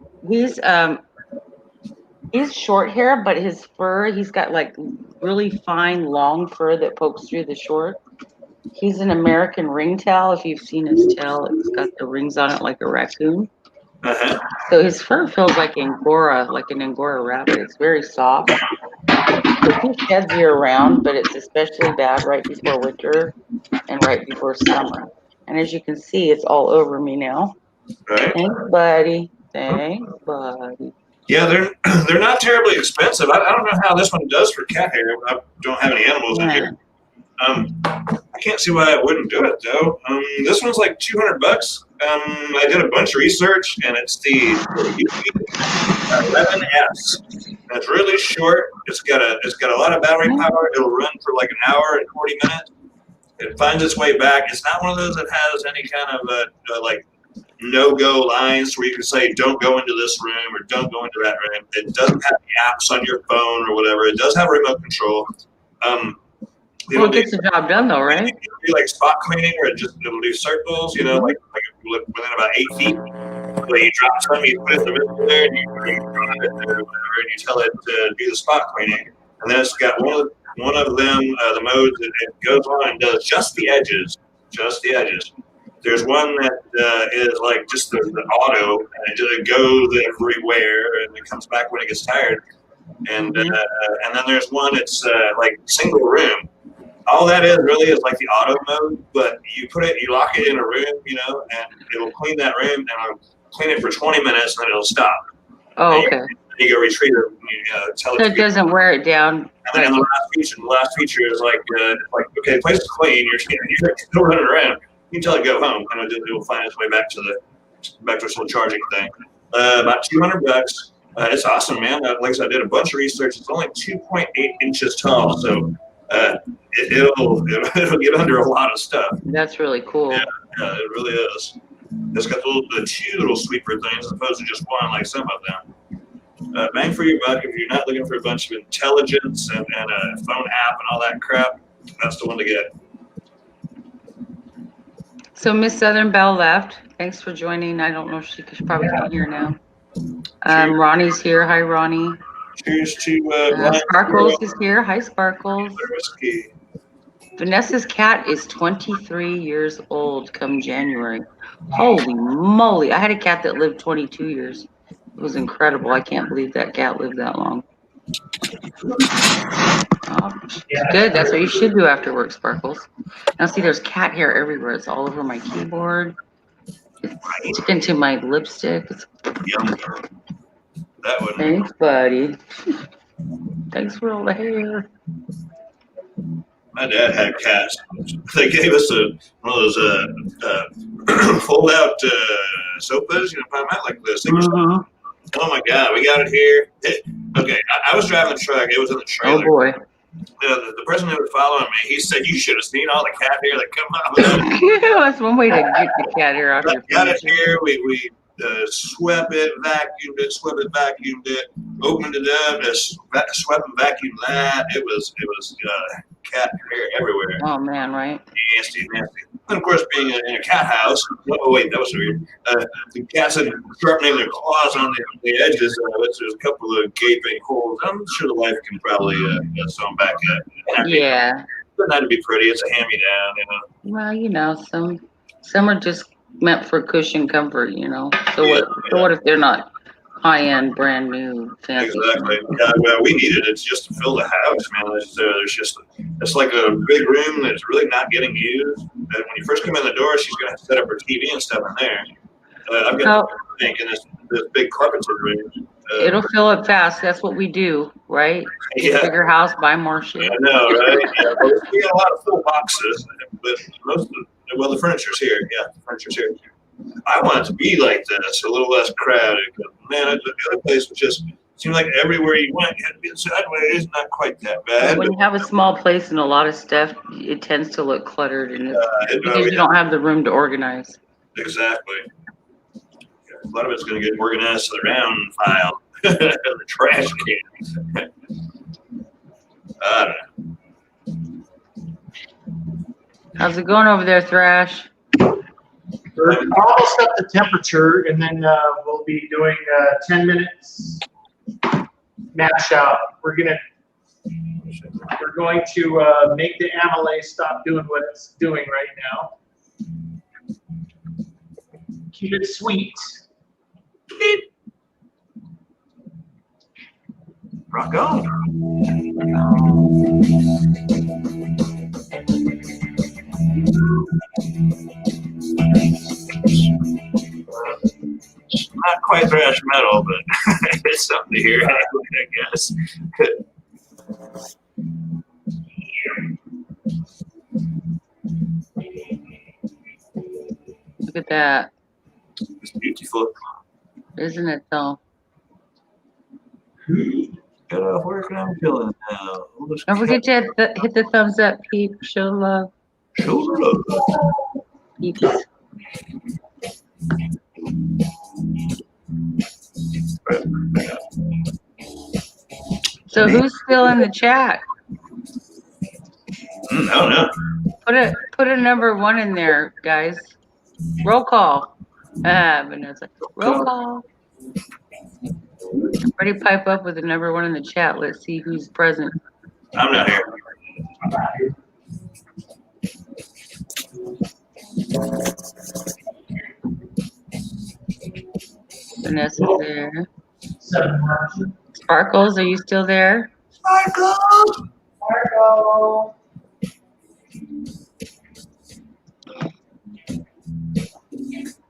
He's short hair, but his fur, he's got like really fine, long fur that pokes through the short. He's an American ringtail. If you've seen his tail, it's got the rings on it like a raccoon. Uh-huh. So his fur feels like Angora, like an Angora rabbit. It's very soft. So he sheds year round, but it's especially bad right before winter and right before summer. And as you can see, it's all over me now. Right. Thanks, buddy. Thanks, buddy. Yeah, they're not terribly expensive. I don't know how this one does for cat hair. I don't have any animals in here. I can't see why I wouldn't do it though. This one's like $200. I did a bunch of research, and it's the 11S. And it's really short. It's got a lot of battery power. It'll run for like an hour and 40 minutes. It finds its way back. It's not one of those that has any kind of like no-go lines where you can say don't go into this room or don't go into that room. It doesn't have the apps on your phone or whatever. It does have remote control. Well, it gets the job done though, right? It'll do like spot cleaning, or it'll do circles, like within about 8 feet. So you drop something, you put it in the middle there, and you drop it or whatever, and you tell it to do the spot cleaning. And then it's got one of them, the modes that it goes on and does just the edges. There's one that is like just the auto, and it goes everywhere, and it comes back when it gets tired. And then there's one that's like single room. All that is really is like the auto mode, but you lock it in a room, and it'll clean that room, and it'll clean it for 20 minutes, and then it'll stop. Oh, okay. You go retrieve it. Tell so it doesn't wear it down. And then the last feature is like okay, the place is clean. You're still running around. You can tell it go home, and it will find its way back to the charging thing. About $200. It's awesome, man. Like I said, I did a bunch of research. It's only 2.8 inches tall, so it'll get under a lot of stuff. That's really cool. Yeah, it really is. It's got the two little sweeper things as opposed to just one like some of them. Bang for your buck if you're not looking for a bunch of intelligence and a phone app and all that crap. That's the one to get. So Miss Southern Belle left, Thanks for joining. I don't know if she probably can't hear now. Ronnie's here. Hi, Ronnie. Cheers to Sparkles is here. Hi, Sparkles. whiskey. Vanessa's cat is 23 years old come January. Holy moly. I had a cat that lived 22 years. It was incredible. I can't believe that cat lived that long. Oh, good. That's what you should do after work, Sparkles. Now see, there's cat hair everywhere. It's all over my keyboard. It's sticking to my lipstick. Yum. That one. Thanks, buddy. Thanks for all the hair. My dad had cats. They gave us one of those fold-out sofas, like the single. Oh my God, we got it here. Okay, I was driving the truck. It was in the trailer. Oh boy. The person who was following me, he said, "You should have seen all the cat hair that come out of it." Yeah, that's one way to get the cat hair out of your Got it furniture. here. We swept it, vacuumed it, opened it up, swept and vacuumed that. It was cat hair everywhere. Oh man, right? Nasty. And of course, being in a cat house. Oh wait, that was weird. The cats had sharpening their claws on the edges of it. So there's a couple of gaping holes. I'm sure the wife can probably sew them back up. Yeah. Doesn't have to be pretty. It's a hand-me-down, Well, some are just meant for cushion comfort, So what if they're not high-end, brand new, fancy? Exactly. Yeah, well, we needed it just to fill the house, man. It's like a big room that's really not getting used. And when you first come in the door, she's going to set up her TV and stuff in there. I've got in this big carpeted room. It'll fill up fast. That's what we do, right? Get a bigger house, buy more shit. I know, right? Yeah, we got a lot of full boxes, but the furniture's here. Yeah, the furniture's here. I want it to be like this, a little less crowded. Man, the other place was just seemed like everywhere you went, you had to be sideways. Not quite that bad. When you have a small place and a lot of stuff, it tends to look cluttered, and because you don't have the room to organize. Exactly. A lot of it's going to get organized to the round file, the trash can. I don't know. How's it going over there, Thrash? We're almost up to temperature, and then we'll be doing 10 minutes mash out. We're going to make the amylase stop doing what it's doing right now. Keep it sweet. Rock on. Not quite thrash metal, but it's something to hear, I guess. Look at that. It's beautiful. Isn't it, though? Get off work and I'm chilling now. Don't forget to hit the thumbs up, peep. Show love. Show love. Peeps. So who's still in the chat? I don't know. Put a number 1 in there, guys. Roll call. Vanessa. Roll call. Everybody pipe up with the number 1 in the chat. Let's see who's present. I'm not here. Vanessa's there. Sparkles, are you still there? Sparkles! Marco.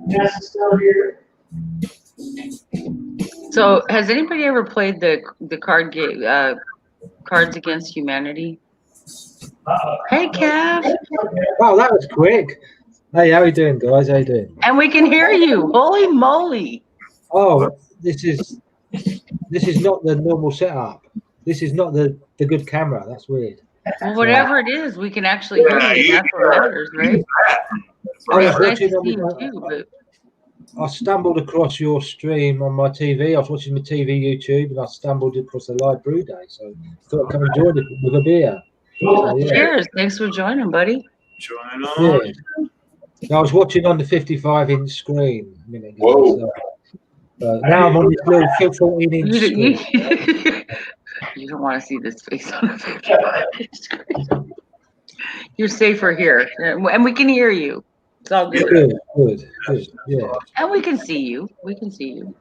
Yes, it's still here. So, has anybody ever played the card game, Cards Against Humanity? Hey, Kev. Wow, that was quick. Hey, how you doing, guys? How you doing? And we can hear you. Holy moly! Oh, this is not the normal setup. This is not the good camera. That's weird. Well, whatever it is, we can actually hear you. That's what matters, right? I was It's nice to watching see you too, but I stumbled across your stream on my TV. I was watching my TV YouTube, and I stumbled across a live brew day. So I thought I'd come and join it with a beer. So, yeah. cheers. Thanks for joining, buddy. Join on. Yeah. I was watching on the 55-inch screen a minute ago. Whoa. So, now I'm on this little 14-inch You, screen. you don't want to see this face on the 55-inch screen. You're safer here, and we can hear you. It's all good. Good. Yeah. And we can see you. We can see you.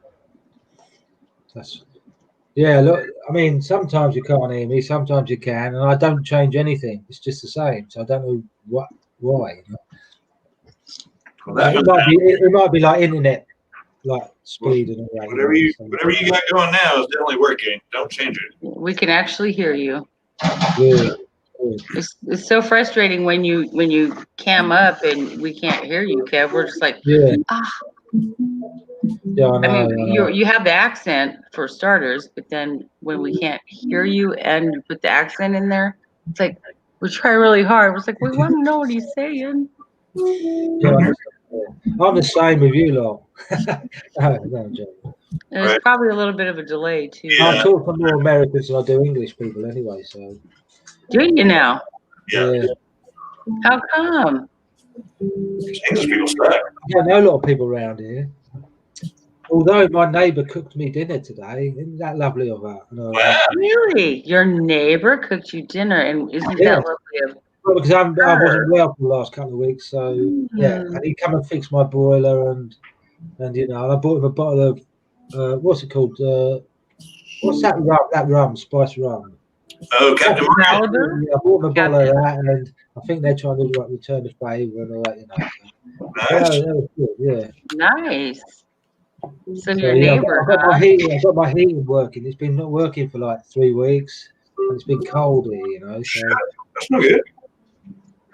Look, I mean, sometimes you can't hear me, sometimes you can, and I don't change anything. It's just the same. So I don't know why. Well, It might be like internet, like speed and all that. whatever you got going now is definitely working. Don't change it. We can actually hear you. Good. It's so frustrating when you cam up and we can't hear you, Kev. We're just like, Yeah, I know. I mean, you have the accent for starters, but then when we can't hear you and you put the accent in there, it's like we try really hard. It's like we want to know what he's saying. Yeah, I'm the same with you lot. No, Joe. There's probably a little bit of a delay too. Yeah. I talk to more Americans than I do English people anyway. So. Do you now? Yeah. How come? English people suck. I know a lot of people around here. Although my neighbour cooked me dinner today, isn't that lovely of her? No, Wow. Really? Your neighbor cooked you dinner, and isn't that lovely of? Well, because I wasn't well for the last couple of weeks, so and he come and fixed my boiler, and you know, and I bought him a bottle of what's it called? What's that rum? That rum, spice rum. Oh, Captain Malibu? Yeah, I bought him a bottle of that, and I think they're trying to return the favour and all that, you know. So. Nice. That was good, yeah. Nice. So your Yeah, neighbor. I've got my heating working. It's been not working for like 3 weeks, and it's been cold here, you know. So. That's not good.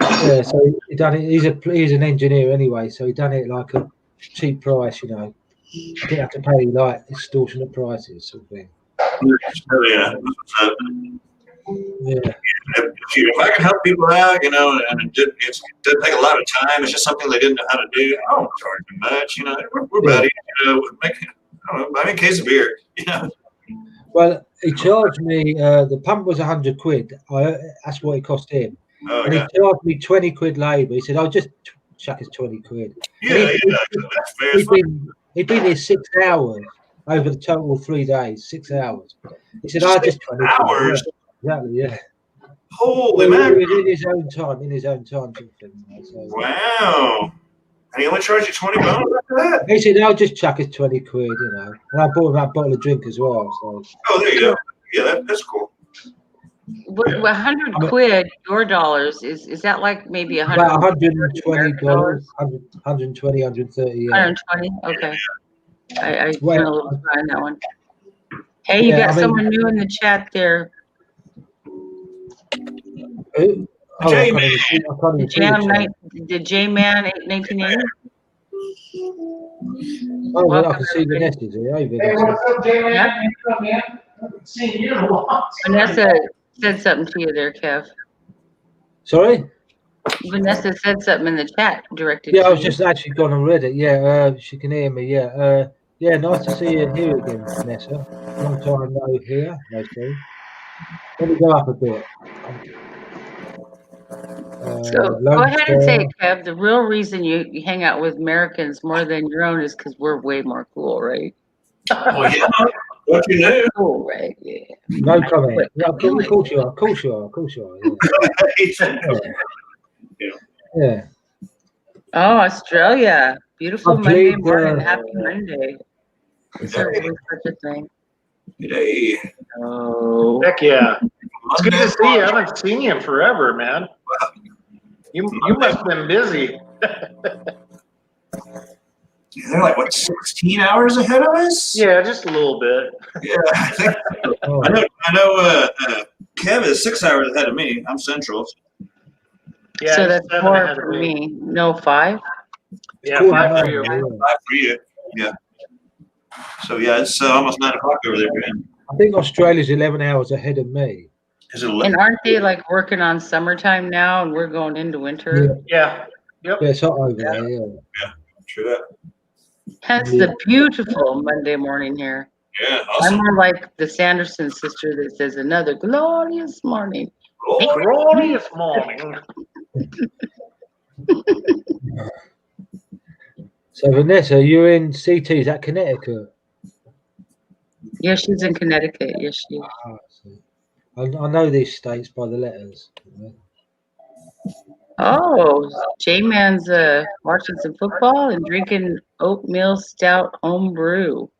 Yeah, so he done it. He's an engineer anyway, so he done it like a cheap price, you know. You didn't have to pay like extortionate prices, sort of thing. Yeah. Yeah. If I can help people out, you know, and it doesn't take a lot of time. It's just something they didn't know how to do. I don't charge them much, you know. We're buddies, you know. I don't know, buy me a case of beer, you know. Well, he charged me. The pump was £100. That's what it cost him. Oh, And yeah. he charged me 20 quid labour. He said, "I'll just chuck his 20 quid." Yeah, that's fair. He'd been here 6 hours over the total of 3 days. 6 hours. He said, "I just 20 hours. Quid." Exactly. Yeah. Holy man! In his own time. Sort of thing, you know, so. Wow. And he only charged you $20 after that? He said, "I'll just chuck his 20 quid, you know." And I bought him that bottle of drink as well. So. Oh, there you go. Yeah, that's cool. 100 quid, your dollars, is that like maybe About $120, $130? 120, 130. Yeah. 120. Okay. I spent a little time on that one. Hey, you Yeah, got someone new in the chat there. Who? Oh, The J-Man 1980. Oh, well, I can see Vanessa here. Hey, Vanessa. What's up, J-Man? Yeah. Come in. Haven't seen you in a while. Vanessa said something to you there, Kev. Sorry? Vanessa said something in the chat directed Yeah, to I was you. just actually gone and read it. Yeah, she can hear me. Yeah. Yeah, nice to see you here again, Vanessa. Long time no here. No see. Let me go up a bit. So go ahead and say it, Kev. The real reason you hang out with Americans more than your own is because we're way more cool, right? Oh, yeah. What you know? Cool, right? Yeah. No comment. Yeah, of course you are. Of course you are. Of course you are. Yeah. Oh, Australia. Beautiful I Monday played, morning. Happy Monday. Is there really such a thing? Hey. Oh. Heck yeah. It's good to see you. I haven't seen you in forever, man. You must have been busy. They're like, what, 16 hours ahead of us? Yeah, just a little bit. Yeah, I think. I know Kev is 6 hours ahead of me. I'm Central. Yeah, So that's 7 4 ahead of for me. No, 5? Yeah, Cool. 5 for you. 5 for you. Yeah. So, yeah, it's almost 9 o'clock over there, man. I think Australia's 11 hours ahead of me. Is it 11? And aren't they like working on summertime now and we're going into winter? Yeah. Yep. Yeah, it's hot over there. Yeah. True that. Hence the beautiful Monday morning here. Yeah, I'm awesome. more like the Sanderson sister that says another glorious morning. Glorious morning. So Vanessa, you're in CT, is that Connecticut? Yeah, she's in Connecticut. Yes, she is. Ah, I know these states by the letters. Oh, J-Man's watching some football and drinking oatmeal stout home brew.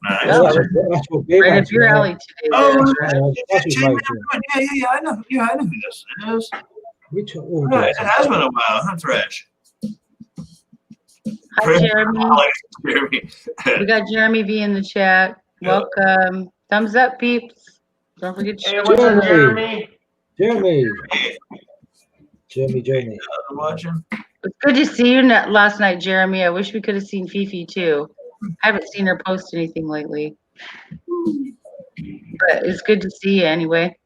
Nice. Oh, Yeah, that's what beer right up makes, your man. alley today. Oh, there. That's what Jay, makes it. yeah, I know who this is. Which one? Right, it has been a while, huh, Thresh? Hi, Jeremy. Jeremy. We got Jeremy V in the chat. Welcome. Thumbs up, peeps. Don't forget to Hey, share. what's up, Jeremy? Jeremy. I'm watching. It's good to see you last night, Jeremy. I wish we could have seen Fifi too. I haven't seen her post anything lately. But it's good to see you anyway.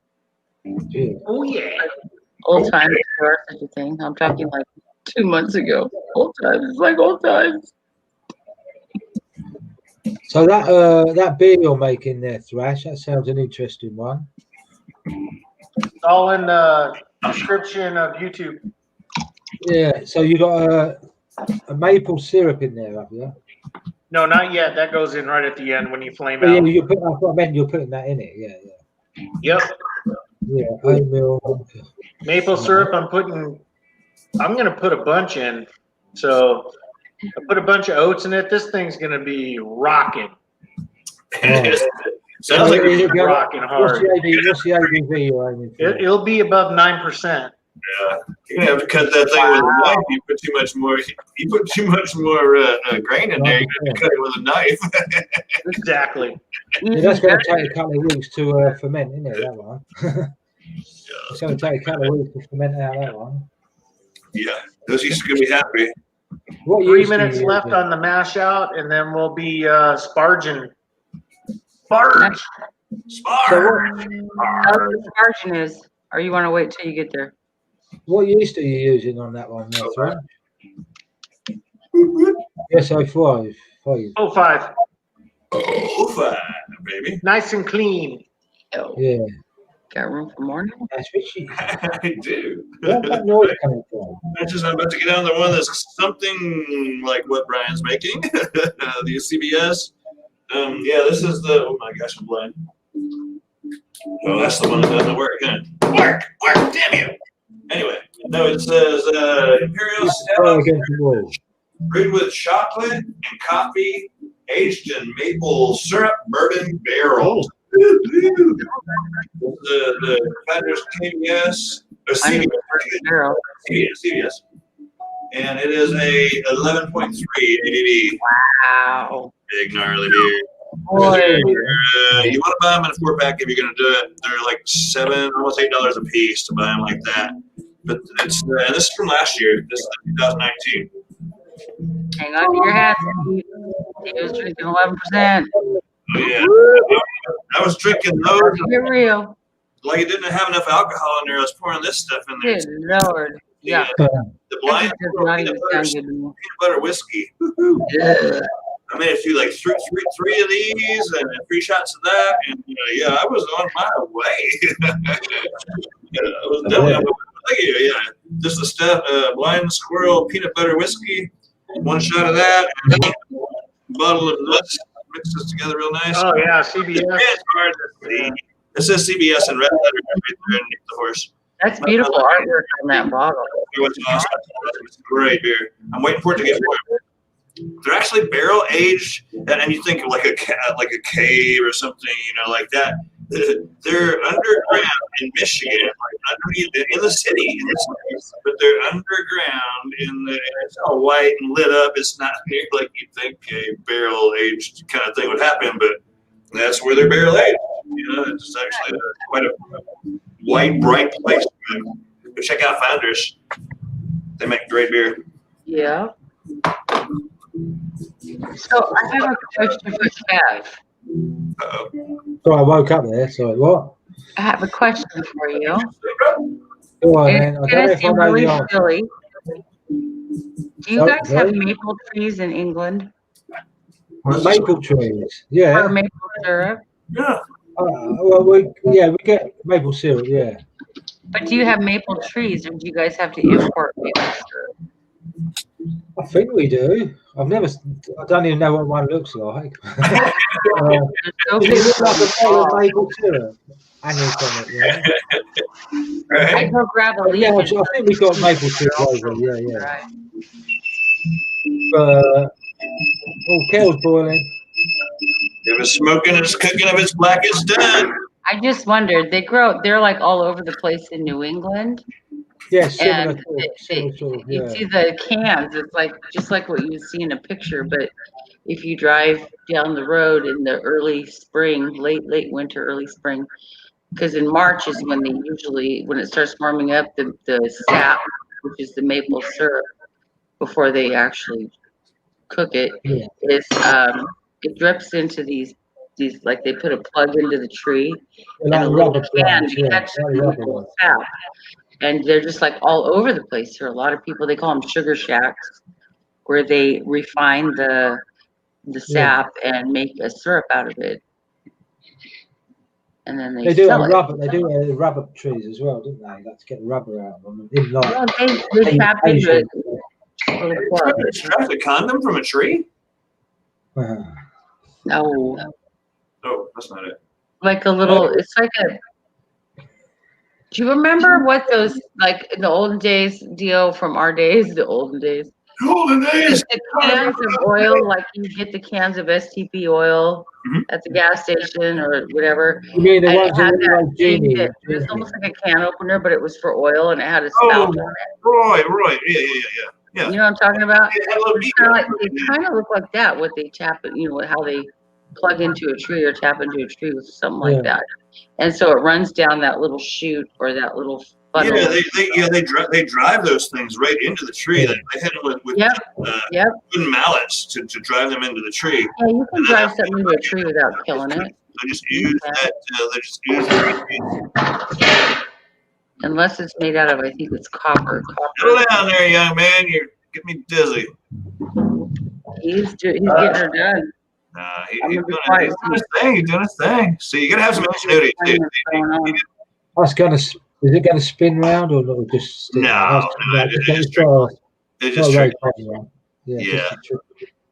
Yeah. Oh yeah. Old times or such a thing. I'm talking like 2 months ago. Old times. It's like old times. So that beer you're making there, Thrash, that sounds an interesting one. It's all in the description of YouTube. Yeah. So you got a maple syrup in there, have you? No, not yet. That goes in right at the end when you flame Oh, yeah, out. you put. I thought I meant you're putting that in it. Yeah, Yep. yeah. Oatmeal. Maple syrup. I'm gonna put a bunch in. So I put a bunch of oats in it. This thing's gonna be rocking. Sounds like Is it going- Rocking What's hard. the ABV you're aiming for? It'll be above 9%. yeah. You're gonna have to cut that thing with a knife. You put too much more. You put too much more grain in there. You have to cut it with a knife. Exactly. Yeah, that's going to take a couple of weeks to ferment, isn't it? That one. It's going to take a couple of weeks to ferment out that one. Yeah, those yeast are gonna be happy. What 3 yeast do you minutes use left then? on the mash out, and then we'll be sparging. Sparge. So Spar. How the margin is? Or you want to wait till you get there? what yeast are you using on that one? There, Thrash? SO5. 05. Oh, fine, baby. Nice and clean. Oh, Yeah, got room for morning? that's fishy. I do. Where's that noise coming from? I'm about to get on the one that's something like what Brian's making. The CBS. Yeah, this is the. Oh my gosh, I'm blind. Oh, that's the one that doesn't work. Huh? Work, damn you. Anyway, no, it says Imperial Throw Stout against the wall. brewed with chocolate and coffee, aged in maple syrup, bourbon barrels. The founders KBS or Barrel. CBS, and it is a 11.3 ABV. Wow. Big gnarly beer. Boy. You want to buy them in a 4-pack if you're going to do it. They're like almost $8 a piece to buy them like that. But it's and this is from last year. This is 2019. Hang on to your hat, Steve. He was drinking 11%. Oh, yeah. I was drinking those Get real. like it didn't have enough alcohol in there. I was pouring this stuff in there. Good Lord. Yeah. The blind That does not even sound good to me. peanut butter whiskey. Ugh. I made a few like three of these and 3 shots of that, and yeah, I was on my way. Yeah, I was definitely on my way. Thank you. Yeah, just the stuff. Blind squirrel peanut butter whiskey. 1 shot of that. And a bottle of nuts. Mix this together real nice. Oh, yeah, CBS. It's hard to see. It says CBS in red letters right there underneath the horse. That's beautiful artwork on that bottle. It's awesome. It's a great beer. I'm waiting for it to get warm. They're actually barrel aged, and you think like a cave or something, like that. They're underground in Michigan, like underneath in the city, but they're underground and it's all white and lit up. It's not near like you'd think a barrel aged kind of thing would happen, but that's where they're barrel aged. It's actually quite a white, bright place. But check out Founders. They make great beer. Yeah. So I have a question for Kev. Uh-oh. So I woke up there. Sorry, what? I have a question for you. Go on, And man. I it's don't know gonna if I seem know really the answer. silly. Do you Oh, guys have right. maple trees in England? Maple trees. Yeah. Or maple syrup? Yeah. Well, we get maple syrup. Yeah. But do you have maple trees, or do you guys have to import maple syrup? I think we do. I don't even know what one looks like. They're so Does it look like a beautiful. bottle of maple syrup hanging from it? Yeah. I go grab a leaf. Yeah, I and think we got maple syrup over. Yeah, yeah. Kettle's boiling. If it's smoking, it's cooking. If it's black, it's done. I just wondered, they're like all over the place in New England. Yeah, similar And sort of, you yeah. see the cans, it's like just like what you see in a picture, but if you drive down the road in the early spring, late winter, early spring, because in March is when when it starts warming up, the sap, which is the maple syrup, before they actually cook it, Yeah. it drips into these like they put a plug into the tree Like and a little rubber can plants, yeah. connects to Like the rubber little ones. sap. And they're just like all over the place. There are a lot of people, they call them sugar shacks, where they refine the sap and make a syrup out of it. And then They do sell a it. rubber. They do rubber trees as well, don't they? That's to get the rubber out of them. In like, Well, they tap into it. Extract a condom from a tree? No, Oh, that's not it. like a little. It's like a. Do you remember what those like in the olden days, Dio, from our days, the olden days? Golden days. The cans of oil, like you get the cans of STP oil at the gas station or whatever. You mean the And ones it had that that look like thing genie? that it was almost like a can opener, but it was for oil and it had a spout on it. Roy. Yeah. You know what I'm talking about? Yeah, I love They kind of look like that, what they tap it, how they plug into a tree or tap into a tree with something like that. And so it runs down that little chute or that little funnel. Yeah, they drive those things right into the tree. Yeah. They hit them with wooden mallets to drive them into the tree. Yeah, you can drive something into a tree without killing it. They just use that. They just use that. Unless it's made out of, I think it's copper. Settle down there, young man. You're getting me dizzy. He's getting her done. He's doing his thing. He's doing his thing. So you gotta have some ingenuity too. Is it going to spin round or not? Just No, it's just tricky. Yeah.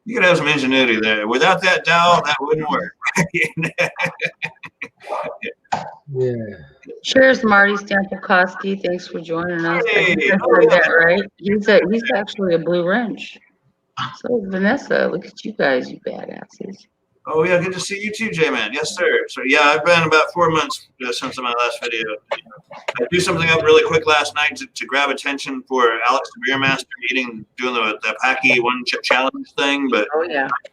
You gotta have some ingenuity there. Without that dowel, that wouldn't work. Yeah. Cheers, Marty Stampelkowski. Thanks for joining us. Hey, right? He's actually a blue wrench. So Vanessa, look at you guys, you badasses. Oh yeah, good to see you too, J-Man. Yes, sir. So yeah, I've been about 4 months since my last video. I threw something up really quick last night to grab attention for Alex the Beer Master doing the Packy one chip challenge thing, but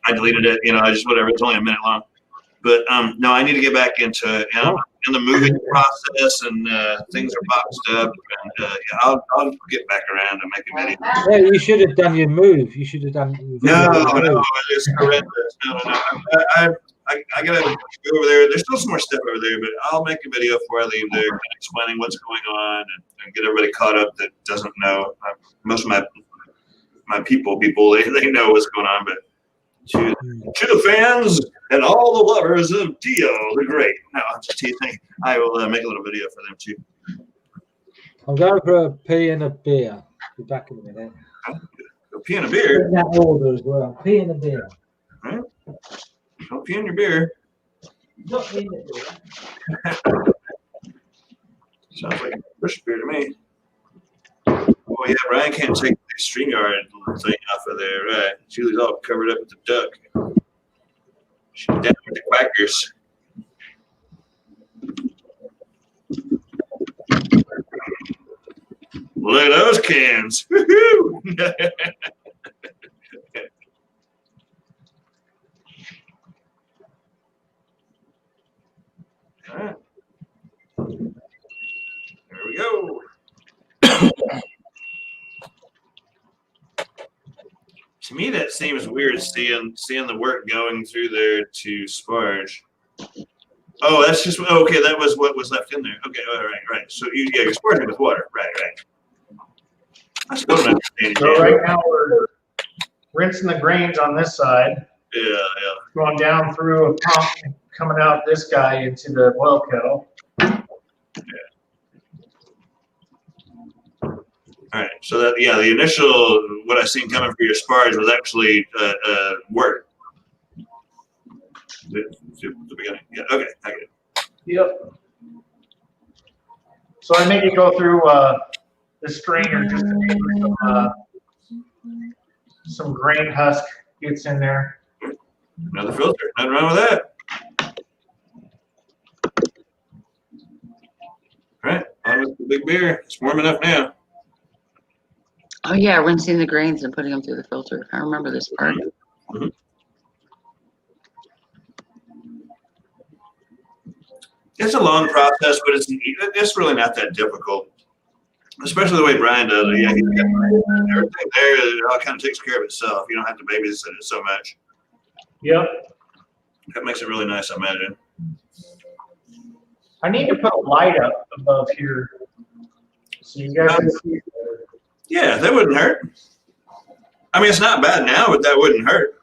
I deleted it. I just whatever. It's only a minute long. But no, I need to get back into in the moving process, and things are boxed up. And I'll get back around and make a video. Yeah, you should have done your move. You should have done. No, it's horrendous. No. I gotta go over there. There's still some more stuff over there, but I'll make a video before I leave there, explaining what's going on and get everybody caught up that doesn't know. Most of my people, they know what's going on, but. To the fans and all the lovers of Dio the Great. No, I'm just teasing. I will make a little video for them too. I'm going for a pee and a beer. Be back in a minute. Go pee and a beer. In that order as well. Pee and a beer. All right. Don't pee in your beer. Not in the beer. Sounds like a push beer to me. Oh yeah, Ryan can't take the StreamYard thing off of there, right? Julie's all covered up with the duck. She's down with the quackers. Look at those cans. Woohoo! All right. There we go. To me, that seems weird seeing the work going through there to sparge. Oh, that's just okay. That was what was left in there. Okay, all right. So you're sparging with water, right? I still don't understand. So right now we're rinsing the grains on this side. Yeah. Going down through a pump, coming out this guy into the oil kettle. All right. So that the initial what I seen coming for your sparge was actually wort. The beginning. Yeah. Okay. I get it. Yep. So I make it go through the strainer just to make sure some grain husk gets in there. Another filter. Nothing wrong with that. All right. On with the big beer. It's warm enough now. Oh yeah, rinsing the grains and putting them through the filter. I remember this part. Mm-hmm. It's a long process, but it's really not that difficult, especially the way Brian does it. Yeah, he's got everything there. It all kind of takes care of itself. You don't have to babysit it so much. Yep. That makes it really nice, I imagine. I need to put a light up above here so you guys can see it better. Yeah, that wouldn't hurt. I mean, it's not bad now, but that wouldn't hurt.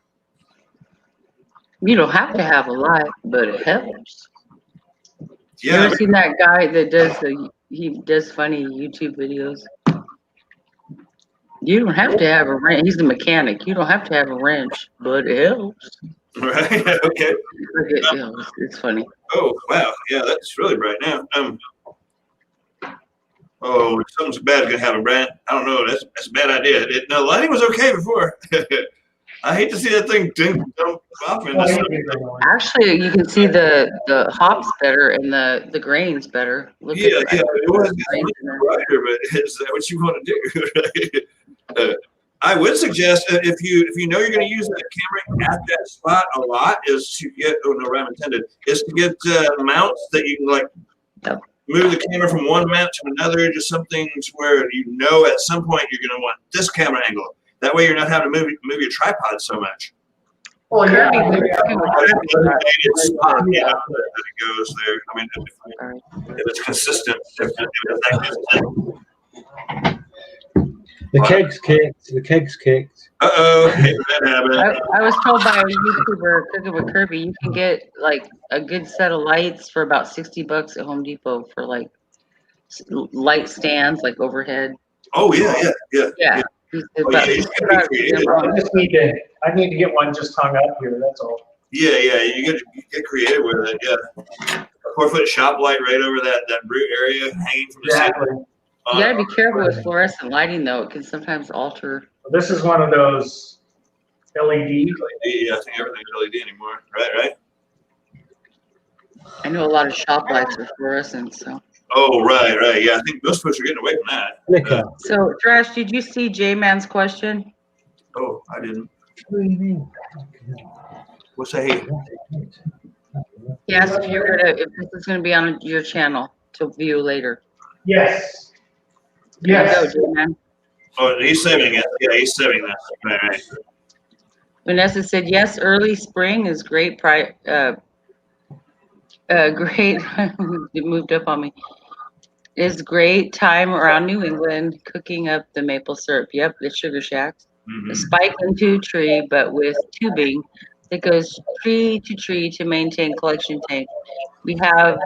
You don't have to have a light, but it helps. You Yeah, ever seen that guy that does funny YouTube videos? You don't have to have a wrench. He's a mechanic. You don't have to have a wrench, but it helps. right. Okay. It's funny. Oh wow, yeah, that's really bright now. Oh, something's bad gonna happen, Brian. I don't know. That's a bad idea. No, lighting was okay before. I hate to see that thing dump off in this. Actually, you can see the hops better and the grains better. Look Yeah, at yeah. It was grains in there. brighter, but is that what you want to do? I would suggest if you know you're going to use that camera at that spot a lot, is to get rhyme intended, is to get mounts that you can like move the camera from one mount to another, just something to where you know at some point you're going to want this camera angle. That way you're not having to move your tripod so much. Well, yeah. It's spot, yeah, that it goes there. I mean, if it's consistent, if it's that The keg's kicked. The keg's kicked. that happened. I was told by a YouTuber, Cooking with Kirby, you can get like a good set of lights for about $60 at Home Depot for like light stands, like overhead. Oh yeah. Yeah. I need to get one just hung up here. That's all. Yeah. You get creative with it. Yeah. A 4-foot shop light right over that Brew area, hanging from the ceiling. You gotta be careful with fluorescent lighting, though. It can sometimes alter. This is one of those LED. Yeah, I think everything's LED anymore. Right. I know a lot of shop lights are fluorescent, so. Oh, right. Yeah, I think most folks are getting away from that. So, Trash, did you see J-Man's question? Oh, I didn't. What do you mean? What's that? He asked if this is gonna be on your channel to view later. Yes. There you go, J-Man. Oh, he's saving it. Yeah, he's saving that. Right. Vanessa said, yes, early spring is great. Great. It moved up on me. Is great time around New England cooking up the maple syrup. Yep, the sugar shacks. Mm-hmm. A spike into a tree, but with tubing that goes tree to maintain collection tank. We have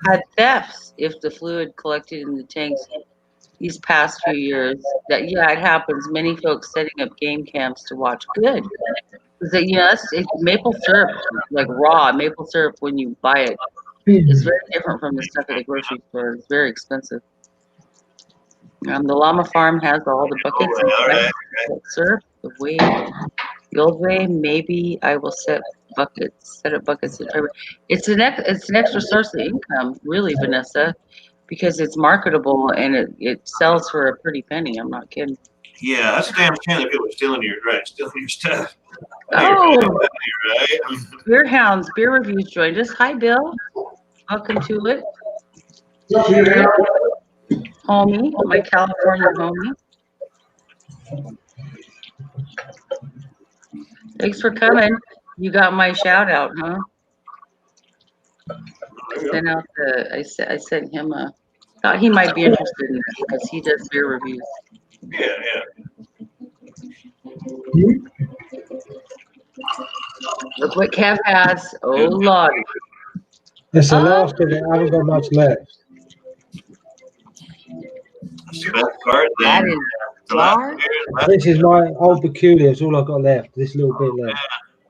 had thefts if the fluid collected in the tanks these past few years. That it happens. Many folks setting up game camps to watch. Good. It's maple syrup, like raw maple syrup when you buy it. It's very different from the stuff at the grocery store. It's very expensive. The llama farm has all the buckets and syrup. The old way, maybe I will set up buckets. It's an extra source of income, really, Vanessa, because it's marketable and it sells for a pretty penny. I'm not kidding. Yeah, that's a damn shame that people are stealing your stuff. Oh, right. Beer Hounds, Beer Reviews joined us. Hi, Bill. Welcome to it. Homie, my California homie. Thanks for coming. You got my shout out, huh? I sent him thought he might be interested in this because he does beer reviews. Yeah. Look what Kev has. Oh, Lord. It's the last of it. I haven't got much left. That's the best part. That Then is the last jar? beer, This is my old peculiar. It's all I've got left. This little bit left.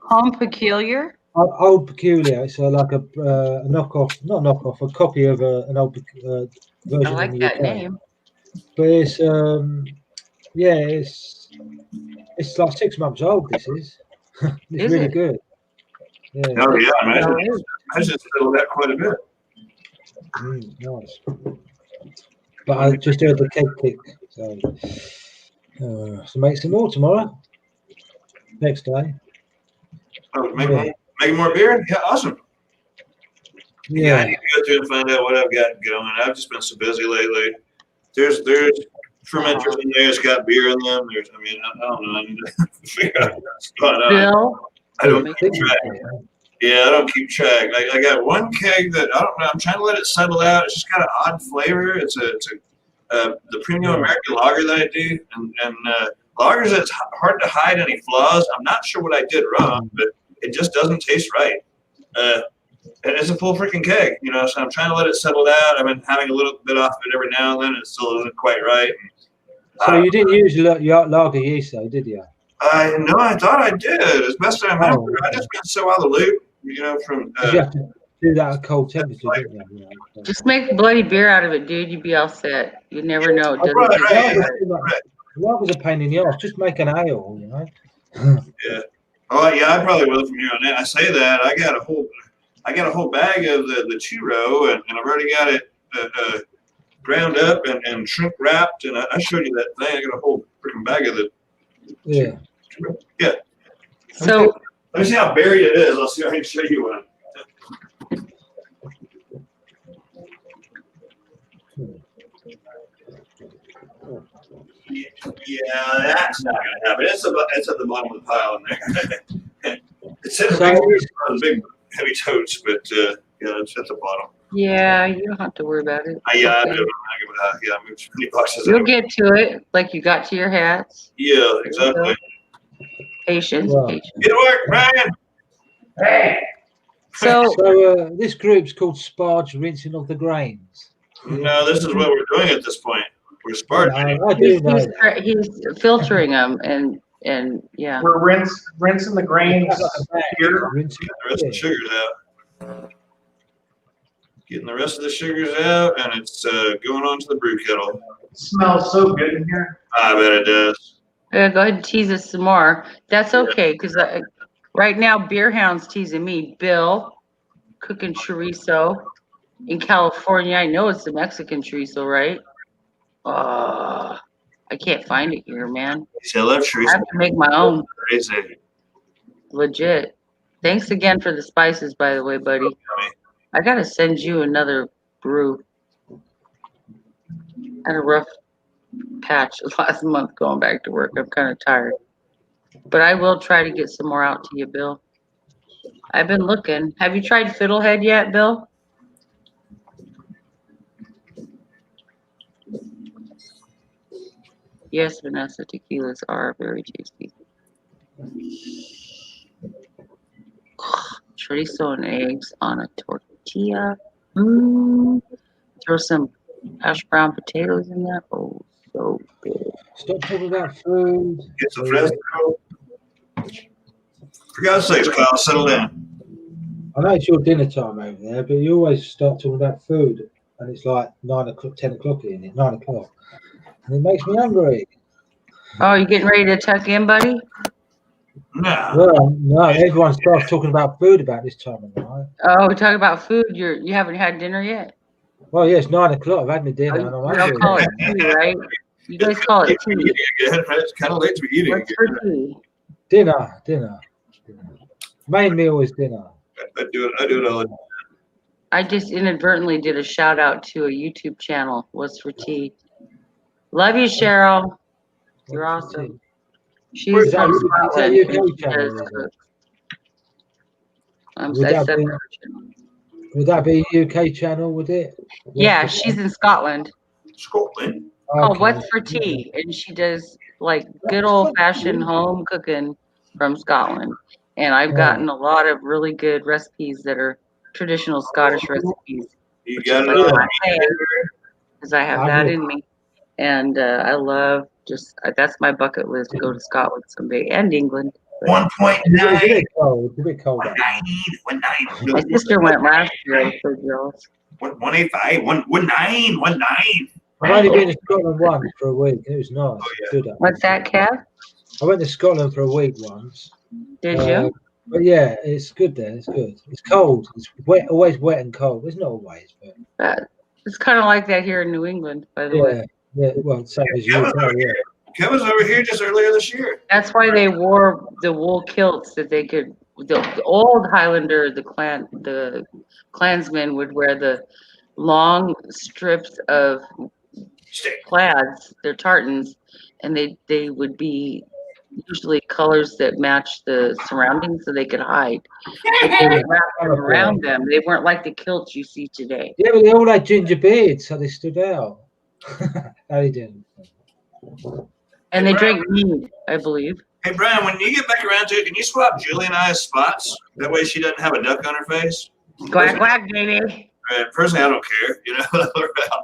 Home Peculiar? Old peculiar. It's like a knockoff, not knockoff, a copy of an old I version like in the that UK. name. But it's yeah, it's like 6 months old. This is. It's Is really it? good. Yeah. oh yeah, No, it is. I just filled that quite a bit. Nice. But I just heard the cake kick, so make some more tomorrow. Next day. Oh, make more beer? Yeah, awesome. Yeah, I Yeah. need to go through and find out what I've got going. I've just been so busy lately. There's fermenters in there. It's got beer in them. I don't know. I need to figure out what's going on. Bill? I don't keep track. Yeah, I don't keep track. I got one keg that I don't know. I'm trying to let it settle out. It's just got an odd flavor. It's the premium American lager that I do, and lagers that's hard to hide any flaws. I'm not sure what I did wrong, but it just doesn't taste right. And it's a full freaking keg, so I'm trying to let it settle out. I've been having a little bit off of it every now and then. It still isn't quite right. So you didn't use lager yeast, though, did you? No, I thought I did. As best I remember, I just been so out of the loop, from. You have to do that at cold temperature, didn't you? Just make bloody beer out of it, dude. You'd be all set. You never know. It doesn't Right. That was a pain in the ass. Just make an ale, Yeah. Oh yeah, I probably will from here on in. I say that I got a whole bag of the churro, and I've already got it ground up and shrink wrapped, and I showed you that thing. I got a whole freaking bag of it. Yeah. Yeah. So Let me see how buried it is. I'll see if I can show you one. Yeah, that's not gonna happen. It's at the bottom of the pile in there. It's in a big heavy totes, but yeah, it's at the bottom. yeah, you don't have to worry about it. Yeah, Okay. I moved 20 boxes. You'll get to it like you got to your hats. Yeah, exactly. Patience, Wow. patience. Get to work, Brian. Hey, So This group's called Sparge Rinsing of the Grains. No, this is what we're doing at this point. We're sparging. I do know that. he's filtering them and yeah. We're rinsing the grains here. Rinsing. The rest of the sugars out. Getting the rest of the sugars out, and it's going on to the brew kettle. It smells so good in here. I bet it does. Go ahead and tease us some more. That's okay, because right now Beer Hound's teasing me. Bill cooking chorizo in California. I know it's the Mexican chorizo, right? I can't find it here, man. See, I love chorizo. I have to make my own. Crazy. Legit. Thanks again for the spices, by the way, buddy. I gotta send you another brew. Had a rough patch last month going back to work. I'm kind of tired, but I will try to get some more out to you, Bill. I've been looking. Have you tried Fiddlehead yet, Bill? Yes, Vanessa, tequilas are very tasty. Chorizo and eggs on a tortilla. Throw some hash brown potatoes in there. Oh, so good. Stop talking about food. Get some Fresco. For God's sakes, Kyle, settle down. I know it's your dinner time over there, but you always start talking about food, and it's like 9 o'clock, 10 o'clock in it, 9 o'clock, and it makes me hungry. Oh, you getting ready to tuck in, buddy? No. Well, no, everyone starts talking about food about this time of night. Oh, we talk about food. You haven't had dinner yet? Well, yeah, it's 9 o'clock. I've had my dinner, and I'm You don't hungry. call it tea, right? You guys call it tea. It's kind of late to be eating. What's for tea? Dinner. Main meal is dinner. I do it all the time. I just inadvertently did a shout out to a YouTube channel. What's for tea? Love you, Cheryl. You're awesome. She's Is that from Scotland. UK and she channel, does is it? cook. Would I that said be- her channel. Would that be a UK channel, would it? Yeah, she's in Scotland. Scotland. Oh, Okay. what's for tea? And she does like good old fashioned home cooking from Scotland. And I've gotten a lot of really good recipes that are traditional Scottish recipes. You got it Like all. my thing, because I have that in me. And I love that's my bucket list, to go to Scotland someday and England. 1.9. It's a bit cold. It's a bit cold. 1.9. My sister went last year. I was so jealous. 1.85. 1.9. I've only been to Scotland once for a week. It was nice. Oh, yeah. Good. What's that, Kev? I went to Scotland for a week once. Did you? But yeah, it's good there. It's good. It's cold. It's wet, always wet and cold. It's not always, but It's kind of like that here in New England, by the way. yeah. Well, same as you. Kev was over here just earlier this year. That's why they wore the wool kilts, that they could. The old Highlander, the clansmen would wear the long strips of plaids, their tartans, and they would be usually colors that matched the surroundings, so they could hide. But they would wrap them around them. They weren't like the kilts you see today. Yeah, but they all had ginger beards, so they stood out. No, they didn't. And they drank mead, I believe. Hey, Brian, when you get back around to it, can you swap Julie and I's spots? That way she doesn't have a duck on her face. Quack, quack, baby. Personally, I don't care. You know,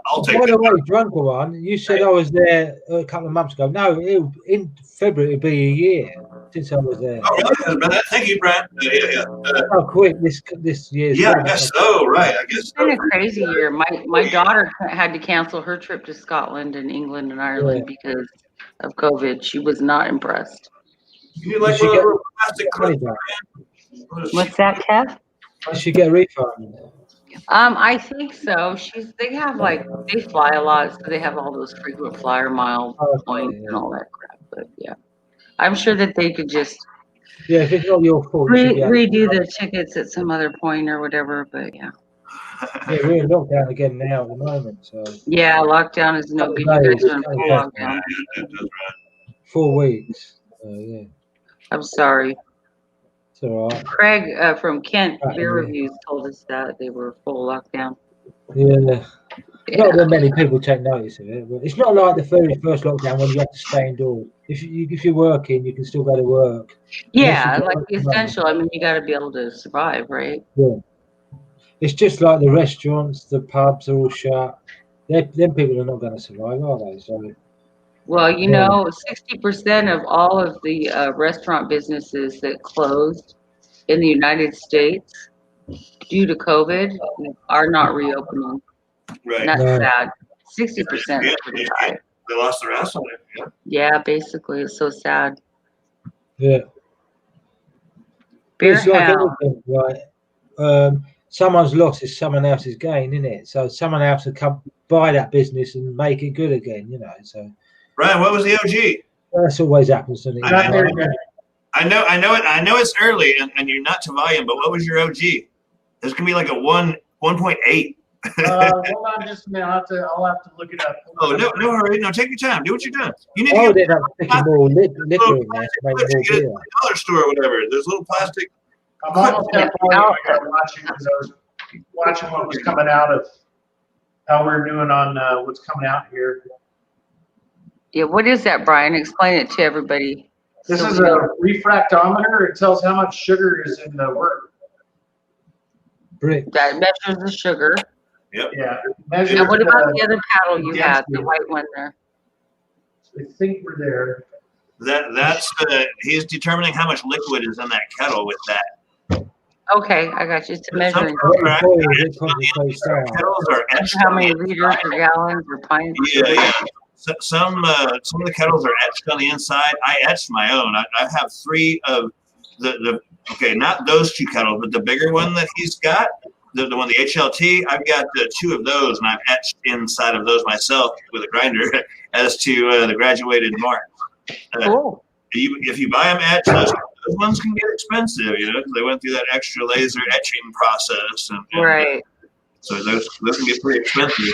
I'll take By the it. way, drunk one, you said I was there a couple of months ago. No, in February it'll be a year since I was there. Oh, really? Thank you, Brian. Yeah. How quick this year. Yeah, I guess so. Right, I guess It's so. been a crazy year. My daughter had to cancel her trip to Scotland and England and Ireland because of COVID. She was not impressed. You like Did she one of get- those plastic clips? What's that, Kev? I should get a refund. I think so. They fly a lot, so they have all those frequent flyer mile points and all that crap. But yeah, I'm sure that they could just Yeah, if it's not your fault, you should be able to- redo the tickets at some other point or whatever. But yeah, Yeah, we're in lockdown again now at the moment, so yeah, lockdown is no good. You guys are in full lockdown. 4 weeks. Yeah, I'm sorry. it's all right. Craig from Kent Right, Beer yeah. Reviews told us that they were full lockdown. Yeah. Yeah. Not that many people take notice of it, but it's not like the very first lockdown when you have to stay indoors. If you're working, you can still go to work. Yeah, Unless you like got the essential. I mean, you got to be able to survive, right? Yeah. It's just like the restaurants, the pubs are all shut. Them people are not going to survive, are they? So Well, you Yeah. know, 60% of all of the restaurant businesses that closed in the United States due to COVID are not reopening. Right. And that's No. sad. 60% is pretty high. They lost their ass on it. Yeah. Yeah, basically, it's so sad. yeah, Beer it's like Hound. everything, right? Someone's loss is someone else's gain, isn't it? So someone else will come buy that business and make it good again, you know. So Brian, what was the OG? that's always happens, doesn't it? I know it. I know it's early and you're not to volume, but what was your OG? There's gonna be like a 1.8. Hold on just a minute. I'll have to look it up. Oh, no hurry. No, take your time. Do what you're doing. You need Oh, to they get have to stick more liquor in there to make more a beer. dollar store or whatever. There's little plastic. I'm almost at the point I got watching because I was watching what was coming out of how we're doing on what's coming out here. Yeah, what is that, Brian? Explain it to everybody. This So is we a know. refractometer. It tells how much sugar is in the wort. Brick. That measures the sugar. Yeah. Measure And what about the the, other paddle you had, the density. white one there? I think we're there. That's he's determining how much liquid is in that kettle with that. Okay, I got you. It's a measuring. What boils it concentrates down. Kettles are etched How on many the liters inside. or gallons or pints? Yeah. So, some of the kettles are etched on the inside. I etched my own. I have 3 of the okay, not those 2 kettles, but the bigger one that he's got, the one, the HLT. I've got 2 of those, and I've etched inside of those myself with a grinder as to the graduated marks. Cool. If you buy them etched, those ones can get expensive, you know, because they went through that extra laser etching process, and Right. so those can get pretty expensive.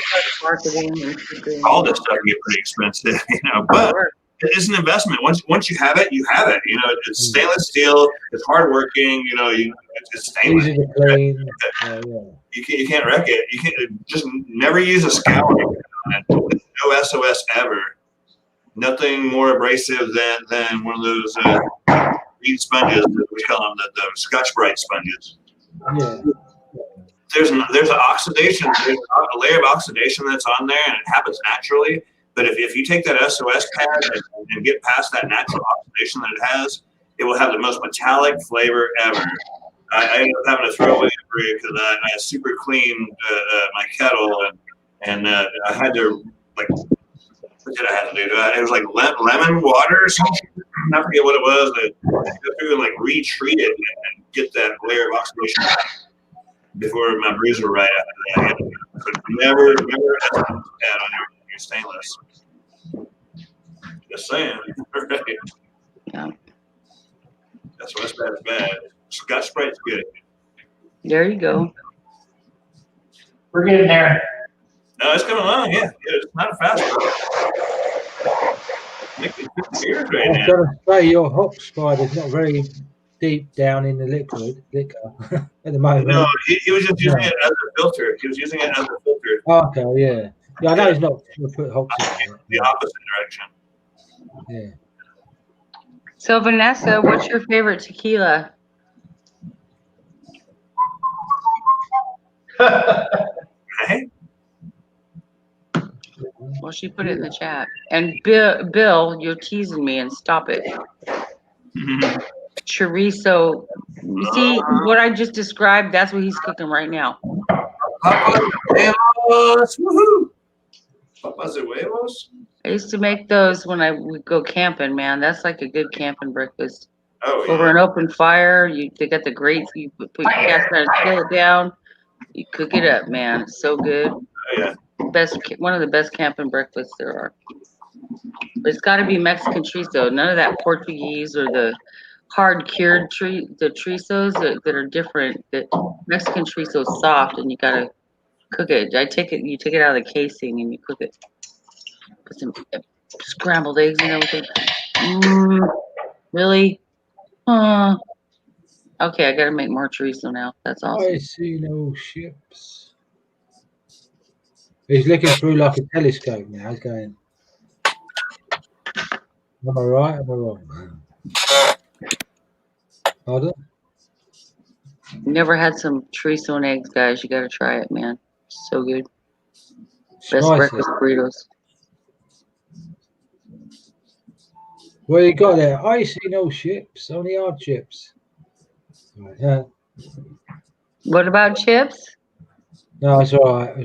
Marketing and shipping. All this stuff can get pretty expensive, you know, but it's an investment. Once you have it, you have it. You know, it's stainless steel. It's hardworking. You know, it's stainless. Easy to clean. Yeah. You can't wreck it. You can't just never use a scouring on it. No SOS ever. Nothing more abrasive than one of those green sponges. We call them the Scotch Brite sponges. Yeah. There's an oxidation. There's a layer of oxidation that's on there, and it happens naturally. But if you take that SOS pad and get past that natural oxidation that it has, it will have the most metallic flavor ever. I ended up having to throw away the brew because I super cleaned my kettle and I had to like. What did I have to do? It was like lemon water or something. I forget what it was. I go through and like retreat it and get that layer of oxidation before my brews were right after that. So never add on your stainless. Just saying. Right. Yeah. That's what's bad is bad. Scotch Sprite's good. There you go. We're getting there. No, it's coming along. Yeah, it's not a fast one. Making good beers right I was now. going to say your hop spider's not very deep down in the liquor at the moment. No, he was just using it as a filter. He was using it as a filter. Okay, yeah. Yeah, I know he's not going to put hops in it. The opposite direction. Yeah. So Vanessa, what's your favorite tequila? Right? Well, she put it in the chat. And Bill, you're teasing me, and stop it. Chorizo. You see what I just described? That's what he's cooking right now. Papas huevos. Woohoo! Papas huevos. I used to make those when I would go camping, man. That's like a good camping breakfast. Oh, Over yeah. an open fire, they got the grates. You put your cast iron skillet down. You cook it up, man. It's so good. Oh, yeah. One of the best camping breakfasts there are. But it's got to be Mexican chorizo. None of that Portuguese or the hard cured the chorizos that are different. That Mexican chorizo is soft, and you gotta cook it. You take it out of the casing and you cook it. Put some scrambled eggs and everything. Really? Okay, I gotta make more chorizo now. That's awesome. I see no ships. He's looking through like a telescope now. He's going, am I right? Am I wrong? Pardon? Never had some chorizo and eggs, guys. You gotta try it, man. So good. Best Spicy. breakfast burritos. What you got there? I see no ships, only hard chips. Right, yeah. What about chips? No, it's all right.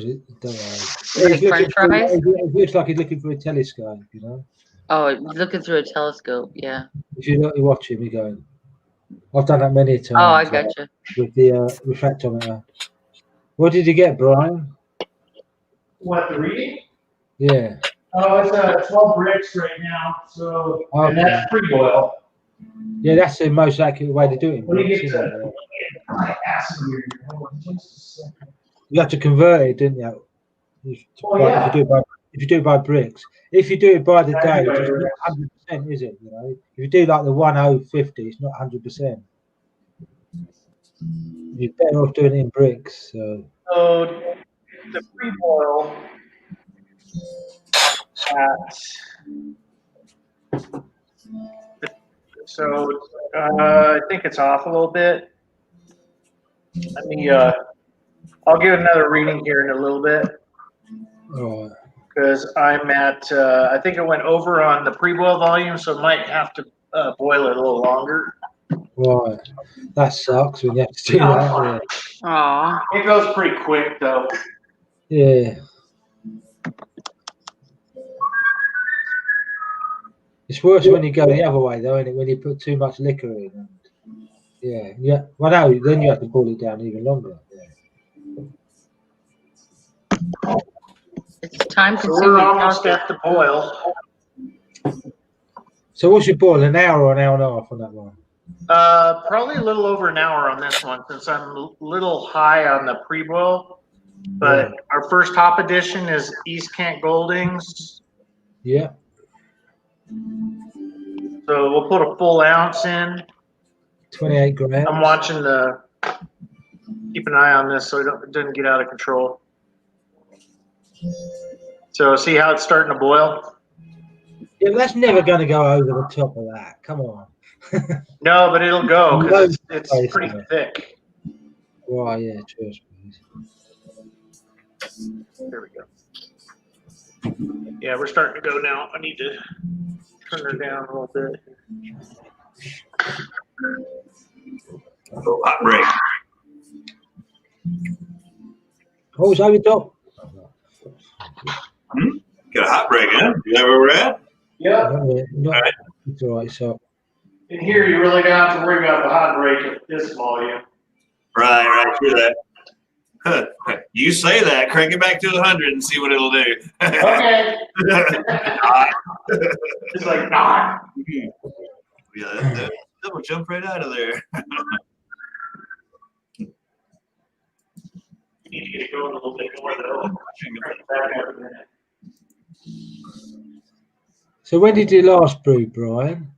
Don't worry. Like French fries? It looks like he's looking for a telescope, you know. Oh, looking through a telescope. Yeah. If you watch him, you're going. I've done that many times. Oh, I gotcha. With the refractometer. What did you get, Brian? What, the reading? Yeah. Oh, it's 12 bricks right now. So, Okay. and that's pre-boil. Yeah, that's the most accurate way to do it. When you get isn't it? to acid here, hold on just a second. You have to convert it, didn't you? Yeah. If you do it by bricks. If you do it by the I day, do by it's bricks. not 100%, is it? You know, if you do like the 1050, it's not 100%. You're better off doing it in bricks. So The pre-boil I think it's off a little bit. Let me I'll give another reading here in a little bit all right. because I'm at I think it went over on the pre-boil volume, so I might have to boil it a little longer. Right. That sucks when you have to do that. Aw. It goes pretty quick though. Yeah. It's worse when you go the other way, though, isn't it? When you put too much liquor in. Yeah. Well, no, then you have to boil it down even longer. Yeah. It's time So we're consuming almost process. at the boil. So what's your boil? An hour or an hour and a half on that one? Probably a little over an hour on this one since I'm a little high on the pre-boil. But our first hop edition is East Kent Goldings. Yeah. So we'll put a full ounce in. 28 grams. I'm watching keep an eye on this so it doesn't get out of control. So see how it's starting to boil? Yeah, but that's never going to go over the top of that. Come on. No, but it'll go because it's pretty thick. Right, yeah, cheers, please. There we go. Yeah, we're starting to go now. I need to turn her down a little bit. Oh, hot break. What was over top? Got a hot break, huh? You know where we're at? Yep. No, All right. it's all right. So In here, you really don't have to worry about the hot break at this volume. Right. Hear that. Huh. You say that. Crank it back to 100 and see what it'll do. Okay. It's like, nah. Yeah, that will jump right out of there. You need to get going a little bit more though. Crank it back up a minute. So when did you last brew, Brian?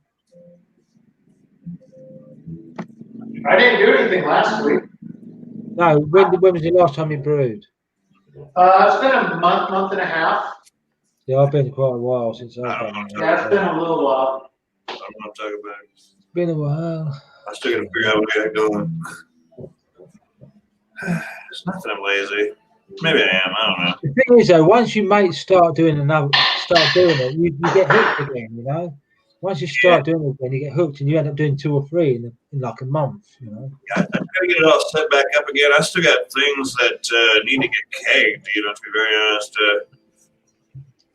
I didn't do anything last week. No, when was the last time you brewed? It's been a month and a half. Yeah, I've been quite a while since I've done it. Yeah, it's been a little while. I don't want to talk about it. It's been a while. I still got to figure out what I got going. It's not that I'm lazy. Maybe I am. I don't know. The thing is, though, once you start doing it, you get hooked again. You know, once you start doing it again, you get hooked, and you end up doing 2 or 3 in like a month. You know. I've got to get it all set back up again. I still got things that need to get kegged. You know, to be very honest.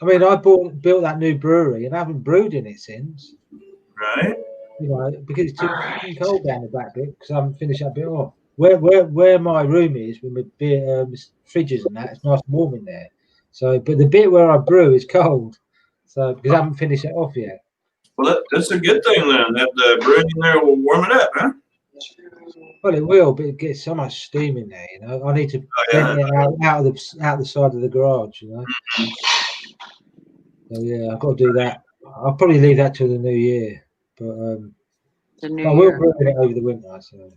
I mean, I built that new brewery, and I haven't brewed in it since. Right. You know, because it's too cold down the back bit because I haven't finished that bit off. Where my room is with my beer fridges and that, it's nice and warm in there. So, but the bit where I brew is cold. So because I haven't finished it off yet. Well, that's a good thing then. That the brewing in there will warm it up, huh? Well, it will, but it gets so much steam in there. You know, I need to vent it out the side of the garage. You know. So yeah, I've got to do that. I'll probably leave that till the new year, but The new I will year. brew it over the winter. So.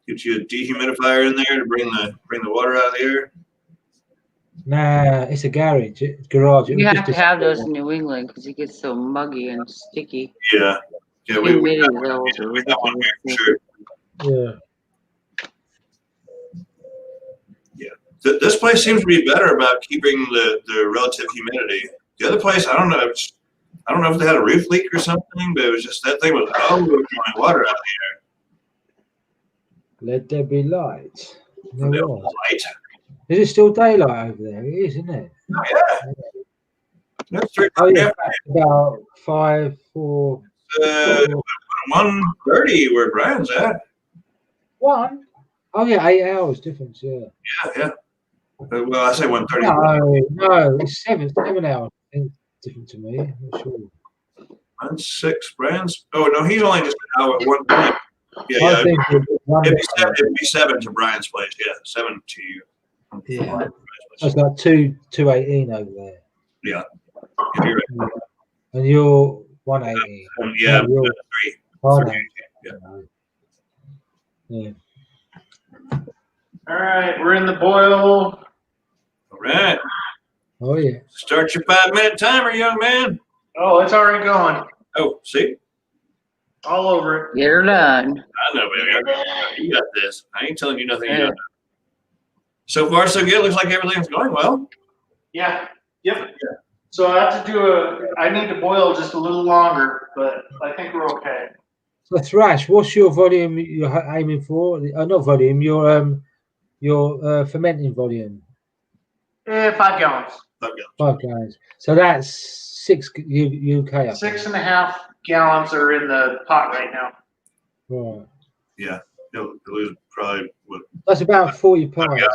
Get you a dehumidifier in there to bring the water out of the air. Nah, it's a garage. You have to have those in New England because it gets so muggy and sticky. Yeah, we Humidity got levels are we got one here for ridiculous. sure. Yeah. This place seems to be better about keeping the relative humidity. The other place, I don't know if they had a roof leak or something, but it was just that thing was throwing water out of Let there be light. the air. There The was. light. Is it still daylight over there? It is, isn't it? Oh yeah. That's 3 Oh yeah, about 5, 4. 1:30 where Brian's at. 1. Oh yeah, 8 hours difference. Yeah. Yeah. Well, I say 1:30. No, it's 7 hours. I think different to me. I'm not sure. Mine's 6. Brian's. Oh no, he's only just an hour at 1 point. I Yeah. think It'd be 7 to Brian's place. Yeah, 7 to you. Yeah. That's like 2:18 over there. Yeah. You're right. And you're 180. Yeah. you're 3. Oh, no. Yeah. Yeah. All right, we're in the boil. All right. Oh yeah. Start your 5-minute timer, young man. Oh, it's already going. Oh, see? All over it. Get her done. I know, baby. You got this. I ain't telling you nothing you don't know. So far, so good. Looks like everything's going well. Yeah. Yep. So I have to I need to boil just a little longer, but I think we're okay. So Thrash, what's your volume you're aiming for? Not volume. Your fermenting volume. 5 gallons. 5 gallons. So that's 6 UK. I think. 6.5 gallons are in the pot right now. Right. Yeah. He'll lose probably what? That's about 40 pints. Yeah.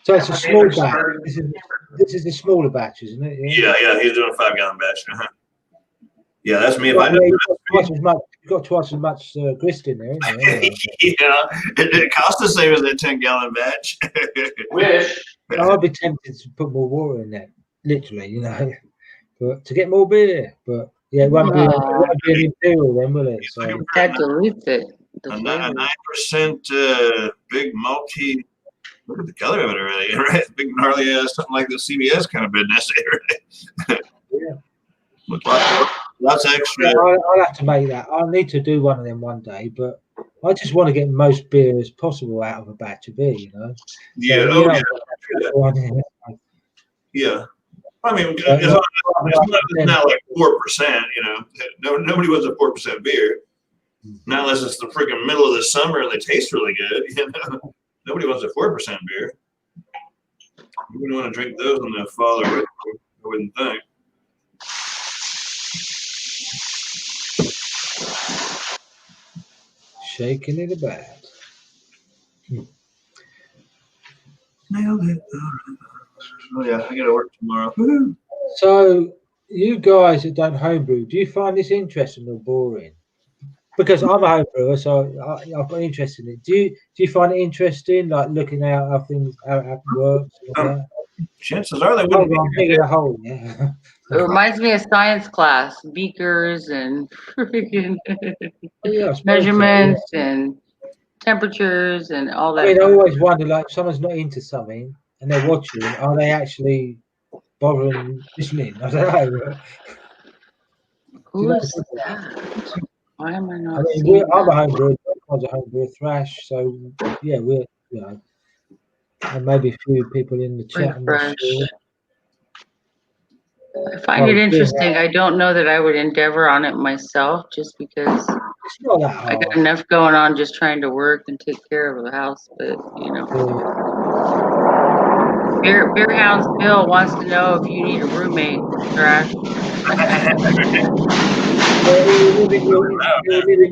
So it's a small batch. This is a smaller batch, isn't it? Yeah. He's doing a 5-gallon batch. Yeah, that's me. If Yeah, I know. you've got twice as much grist in there. Yeah, it costs the same as that 10-gallon batch. Wish. I'd be tempted to put more water in there, literally, you know, but to get more beer. But yeah, it won't be an imperial then, will it? So That dilutes it. A 9% big multi. Look at the color of it already, right? Big gnarly ass, something like the CBS kind of business, right? Yeah. With lots of extra. Yeah, I'll have to make that. I'll need to do one of them one day, but I just want to get the most beer as possible out of a batch of beer, you know. Yeah, So, Yeah. I mean, it's not like 4%, you know. Nobody wants a 4% beer. Not unless it's the freaking middle of the summer and they taste really good. You know? Nobody wants a 4% beer. You wouldn't want to drink those in the fall or winter, I wouldn't think. Shaking it about. Nailed it. Oh yeah, I gotta work tomorrow. Woo-hoo. So, you guys that don't homebrew, do you find this interesting or boring? Because I'm a home brewer, so I've got interest in it. Do you find it interesting, like looking out how things how it works? Like Chances are they that? wouldn't I'm be digging a hole. Yeah. It reminds me of science class, beakers and freaking Yeah, I suppose so, measurements and temperatures and all I that. mean, I always wonder, like, if someone's not into something and they're watching, are they actually bothering listening? I don't know. Who is that? Why am I I not mean, seeing I'm a that? home brewer, I'm a home brewer, Thrash, so yeah, we're, you know, and maybe a few people in the chat, I'm not Refresh. sure. I find it interesting. I don't know that I would endeavor on it myself just because It's not that I got hard. enough going on just trying to work and take care of the house. But, you know, Beer Hounds Bill wants to know if you need a roommate, Thrash. Well, you live in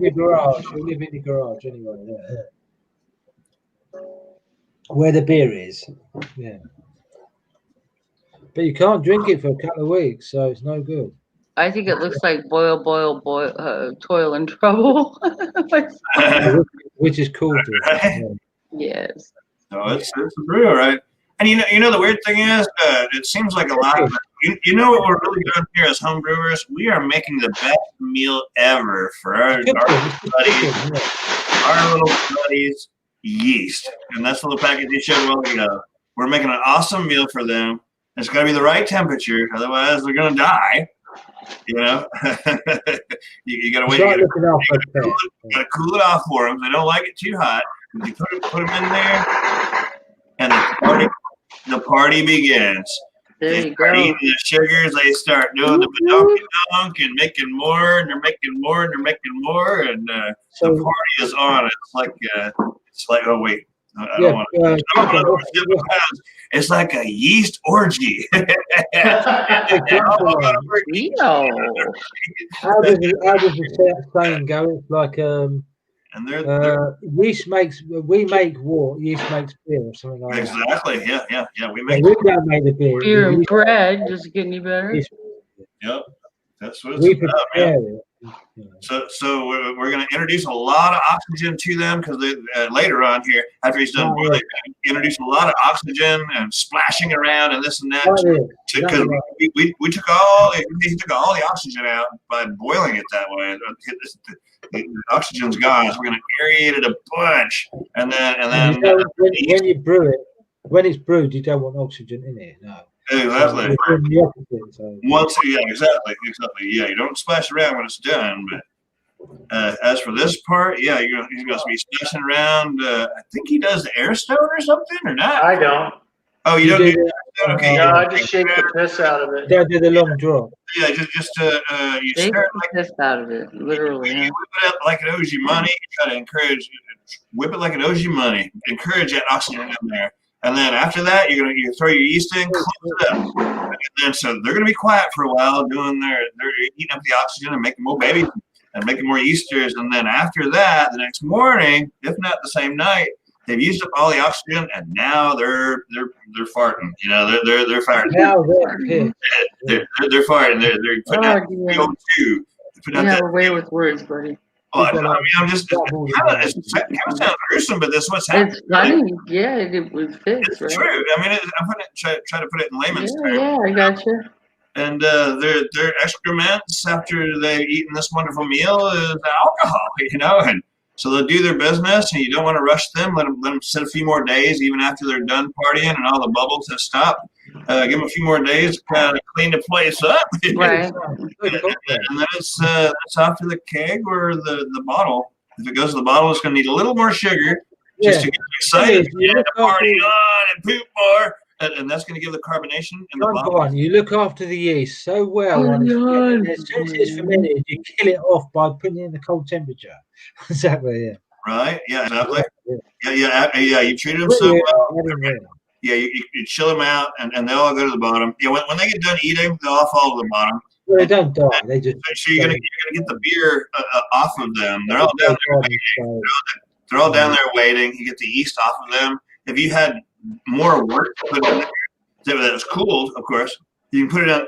your garage. You live in the garage anyway. Yeah. Where the beer is. Yeah. But you can't drink it for a couple of weeks, so it's no good. I think it looks like boil, toil and trouble. Which is cool to Right. Yes. No, it's a brew, right? And you know the weird thing is, it seems like a lot of you know what we're really doing here as home brewers? We are making the best meal ever for our buddies, our little buddies, Yeast. And that's the little package you showed a while ago. We're making an awesome meal for them. It's got to be the right temperature, otherwise they're going to die. You know, you got to wait. You got to cool it off for them. They don't like it too hot. You put them in there, and the party begins. There They you start go. eating the sugars. They start doing the badonk and making more, and they're making more, and they're making more, and the party is on. It's like oh wait, I don't want to. It's like a yeast orgy. How does the saying go? It's like and yeast makes we make what yeast makes beer or something like that. Exactly. Yeah. We We don't make the beer. Beer and bread. Does it get any better? Yep. That's what it's about, man. So we're going to introduce a lot of oxygen to them because later on here, after he's done boiling, introduce a lot of oxygen and splashing around and this and that. Because we took he took all the oxygen out by boiling it that way. The oxygen's gone, so we're going to aerate it a bunch, and then when you brew it, when it's brewed, you don't want oxygen in it. No. Exactly. Exactly. Yeah, you don't splash around when it's done. But as for this part, yeah, he's going to be splashing around. I think he does the air stone or something, or not? I don't. Oh, you don't do that? Okay. No, I just shake the piss out of it. Don't do the long draw. Yeah, just you Shake start the piss out of it, literally. You whip it up like it owes you money. You try to encourage, whip it like it owes you money. Encourage that oxygen in there. And then after that, you throw your yeast in, close it up. And then so they're gonna be quiet for a while, they're eating up the oxygen and making more babies and making more yeasters. And then after that, the next morning, if not the same night, they've used up all the oxygen and now they're farting. You know, they're farting. Now they're farting. They're putting out CO2. You have a way with words, buddy. I mean, I'm just it kind of sounds gruesome, but that's what's happening. It's funny, yeah. It was fixed, It's right? true. I mean, I'm going to try to put it in layman's terms. Yeah, I gotcha. And their excrements after they've eaten this wonderful meal is alcohol, you know. And so they'll do their business, and you don't want to rush them. Let them sit a few more days, even after they're done partying and all the bubbles have stopped. Give them a few more days to kind of clean the place up. Right. And then it's off to the keg or the bottle. If it goes to the bottle, it's going to need a little more sugar just to get them excited. Yeah, to party on and poop more. and that's going to give the carbonation in the Number bottom. one, you look after the yeast so well. As soon as it's fermented, you kill it off by putting it in the cold temperature. Exactly. Yeah. Right? Yeah, exactly. Yeah. Yeah. You treat them so well. Yeah. Yeah, you chill them out, and they all go to the bottom. Yeah, when they get done eating, they all fall to the bottom. Well, they don't die. They just. So you're gonna get the beer off of them. They're all down there waiting. They're all down there waiting. You get the yeast off of them. If you had more work to put in there that was cooled, of course, you can put it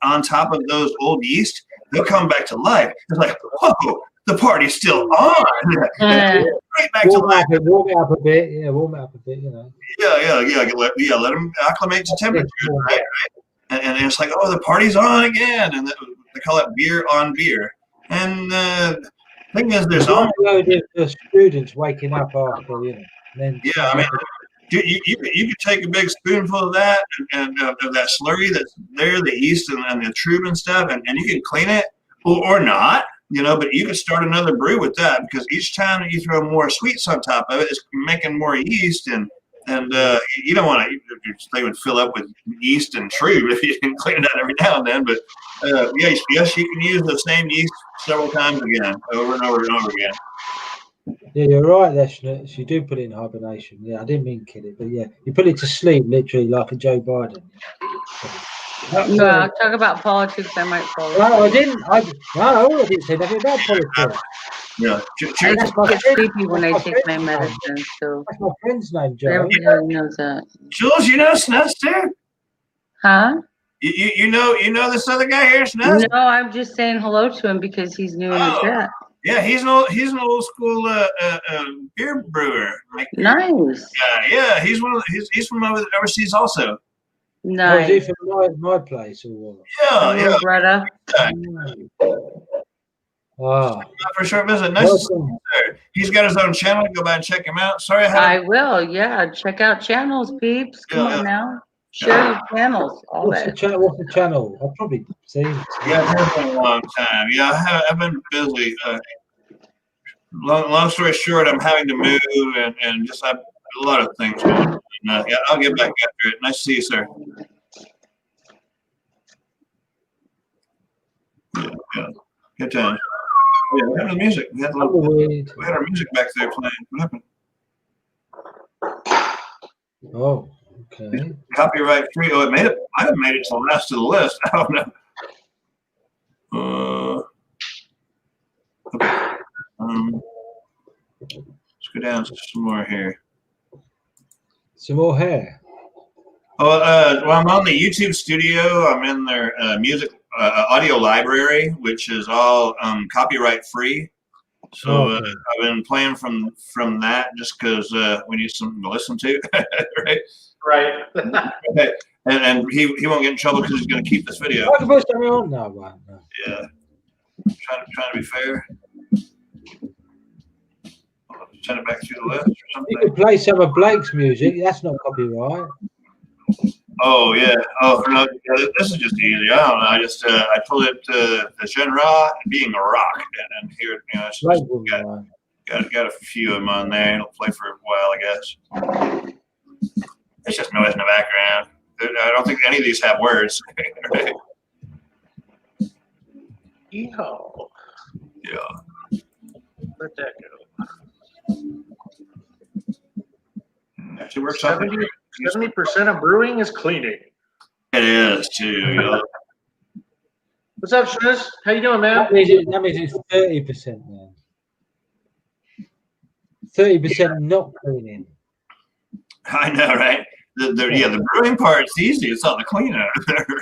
on top of those old yeast. They'll come back to life. It's like, whoa, the party's still on. Right back to life. Warm it up a bit. Yeah, warm it up a bit. You know. Yeah. Let them acclimate to temperature. Right. And it's like, oh, the party's on again, and they call it beer on beer. And the thing is, there's all the students waking up after, you know. Then I mean, you could take a big spoonful of that and of that slurry that's there, the yeast and the trub and stuff, and you can clean it or not, you know. But you could start another brew with that, because each time that you throw more sweets on top of it, it's making more yeast and you don't want to. They would fill up with yeast and trub if you didn't clean it out every now and then. But yes, you can use the same yeast several times again, over and over and over again. Yeah, you're right there, Schnitz. You do put it in hibernation. Yeah, I didn't mean kill it, but yeah, you put it to sleep, literally, like a Joe Biden. No, talk about politics. I might fall. No, I didn't say nothing about politics. Yeah, I just get sleepy when I take my medicine. So that's my friend's name, Joe. Everybody knows that. Jules, you know Snuts too? Huh? You know this other guy here, Snuts? No, I'm just saying hello to him because he's new in the chat. Yeah, he's an old school beer brewer. Nice. Yeah, he's from overseas also. Nice. Is he from my place or what? Yeah. Greta. Ah, For sure visit. Nice to see you, sir. He's got his own channel. Go by and check him out. Sorry, I will. Yeah, check out channels, peeps. Come on now. Share your channels. What's the channel? I've probably seen it. Yeah, it's been a long time. Yeah, I've been busy. Long story short, I'm having to move and just have a lot of things going on. Yeah, I'll get back after it. Nice to see you, sir. Yeah. Good time. Yeah, we had the music. We had our music back there playing. What happened? Oh, okay. Copyright free. Oh, I haven't made it to the last of the list. I don't know. Okay. Let's go down to some more here. Some more hair. Oh, well, I'm on the YouTube studio. I'm in their music audio library, which is all copyright free. So I've been playing from that just because we need something to listen to, right? Right. Okay. And he won't get in trouble because he's going to keep this video. I can put something on now, man. Yeah. Trying to be fair. Send it back through the list or something. You could play some of Blake's music. That's not copyright. Oh yeah. Oh no. This is just easy. I don't know. I told it the genre being a rock, and here got a few of them on there. It'll play for a while, I guess. It's just noise in the background. I don't think any of these have words. Right? Yeehaw. Yeah. Let that go. Actually works out. 70% of brewing is cleaning. It is too. Yeah. What's up, Shniz? How you doing, man? That means it's 30%, man. 30% not cleaning. I know, right? The brewing part's easy. It's all the cleanup,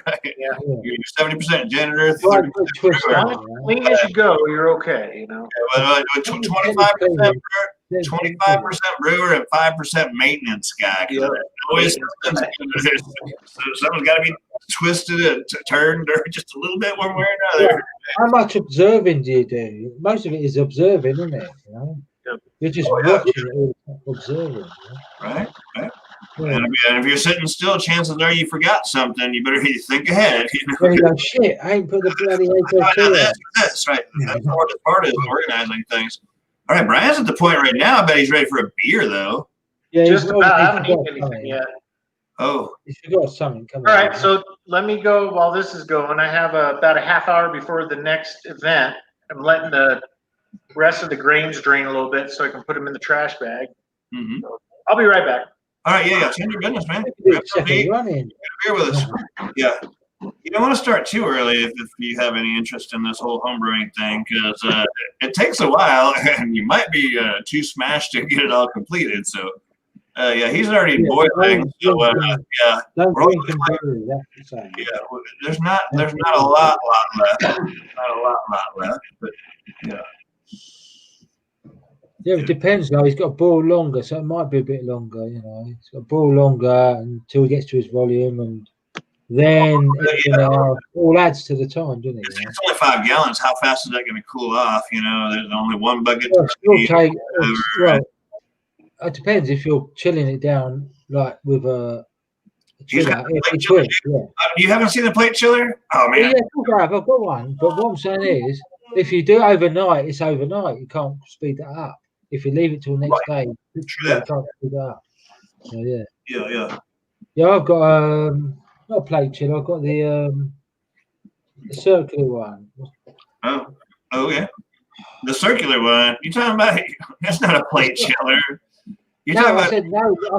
right? Yeah. You're 70% janitor, 30% twist brewer. on it, Clean as you go, you're okay, you know. Yeah, 25% 25% brewer and 5% maintenance guy. Yeah. Someone's got to be twisted and turned or just a little bit one way or another. How much observing do you do? Most of it is observing, isn't it? You know? Yep. You're just watching it, observing. You know? Right. Yeah. And if you're sitting still, chances are you forgot something. You better think ahead. You know? Then you go, shit, I ain't put the bloody HO2 That's right. That's the hardest part is organizing things. All right, Brian's at the point right now. I bet he's ready for a beer, though. Yeah, Just about. I haven't eaten anything yet. Oh, You forgot something. Come All on. right, so let me go while this is going. I have about a half hour before the next event. I'm letting the rest of the grains drain a little bit so I can put them in the trash bag. mm-hmm. I'll be right back. All right, yeah. Send your business, man. Do it second running. Beer with us. Yeah. You don't want to start too early if you have any interest in this whole homebrewing thing, because it takes a while, and you might be too smashed to get it all completed. So, yeah, he's already boiling. So, yeah, Don't drink and brew. That's the same. yeah. There's not a lot left. Not a lot left, but yeah. Yeah, it depends though. He's got to boil longer, so it might be a bit longer. You know, he's got to boil longer until he gets to his volume, and then all adds to the time, doesn't it? It's only 5 gallons. How fast is that going to cool off? You know, there's only one bucket. Well, it depends if you're chilling it down like with a chiller. You haven't seen the plate chiller? Oh man! Yeah, I've got one. But what I'm saying is, if you do it overnight, it's overnight. You can't speed that up. If you leave it till the next day, you can't speed that up. So, yeah. Yeah, I've got not a plate chiller. I've got the circular one. Oh, yeah. The circular one. You talking about? That's not a plate chiller. I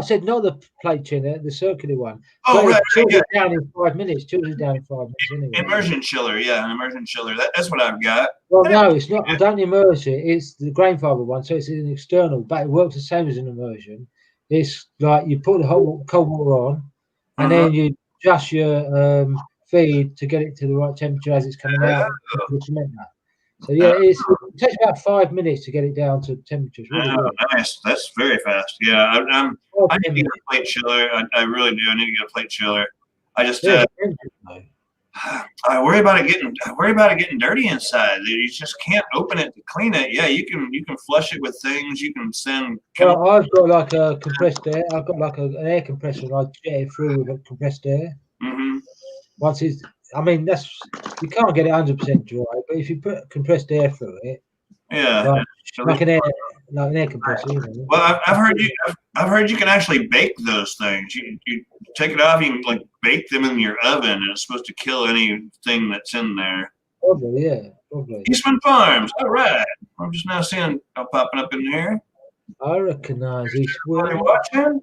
said not the plate chiller, the circular one. Oh, right. Chills it down in 5 minutes. Chills it down in 5 minutes. Anyway. Immersion chiller, yeah, an immersion chiller. That's what I've got. Well, no, it's not. I don't immerse it. It's the grain fiber one, so it's an external, but it works the same as an immersion. It's like you put the cold water on, and then you adjust your feed to get it to the right temperature as it's coming out. So yeah, it takes about 5 minutes to get it down to temperature. Really Nice. That's very fast. Yeah, I need to get a plate chiller. I really do. I need to get a plate chiller. I just I worry about it getting dirty inside. You just can't open it to clean it. Yeah, you can flush it with things. You can send. Well, I've got like a compressed air. I've got like an air compressor, and I jet it through with a compressed air. Mm-hmm. Once it's, I mean, you can't get it 100% dry, but if you put compressed air through it, yeah, like an air compressor. You know. Well, I've heard you can actually bake those things. You take it off, you can like bake them in your oven, and it's supposed to kill anything that's in there. Probably, yeah, probably. Eastman Farms. All right, I'm just now seeing popping up in there. I recognise Eastman. Are you watching?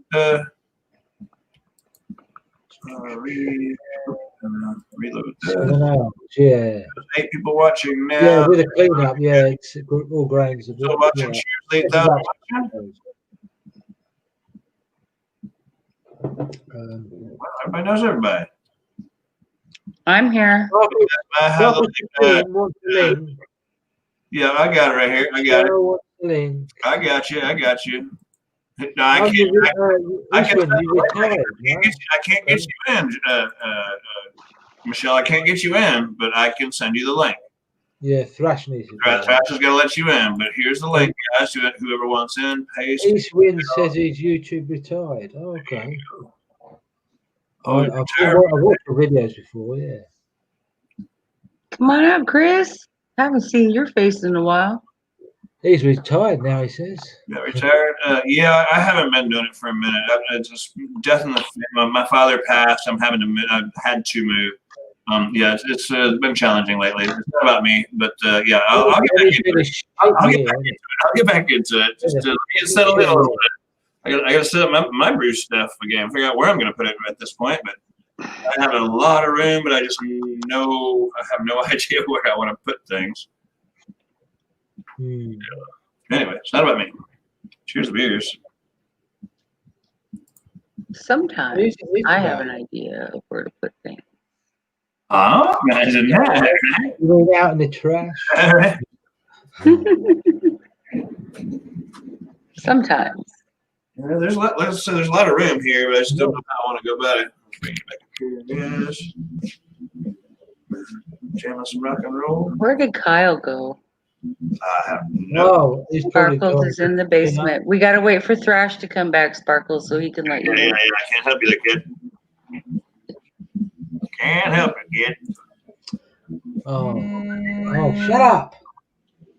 Reload that. Yeah. 8 people watching now. Yeah, with a cleanup. Yeah, it's all grains. Still watching. Everybody knows everybody. I'm here. Yeah, I got it right here. I got it. I got you. No, I can't get you in, Michelle. I can't get you in, but I can send you the link. Yeah, Thrash needs it. Thrash is gonna let you in, but here's the link, guys. Whoever wants in, paste. Eastwind says he's YouTube retired. Oh, okay. I've watched the videos before. Yeah. Come on up, Chris. Haven't seen your face in a while. He's retired now, he says. Yeah, retired. Yeah, I haven't been doing it for a minute. It's just death in the family. My father passed. I've had to move. Yeah, it's been challenging lately. It's not about me, but yeah, I'll get back into it. Just to get settled in a little bit. I got to set up my brew stuff again. Figure out where I'm going to put it at this point. But I have a lot of room, but I have no idea where I want to put things. Anyway, it's not about me. Cheers to beers. Sometimes I have an idea of where to put things. Oh, imagine that. Right out in the trash. Sometimes. Yeah, there's a lot of room here, but I just don't know how I want to go about it. Bring it back here. Yes. Jam on some rock and roll. Where did Kyle go? No, Sparkles is in the basement. We gotta wait for Thrash to come back, Sparkles, so he can let you know. Yeah, I can't help you there, kid. Can't help it, kid. Oh, shut up.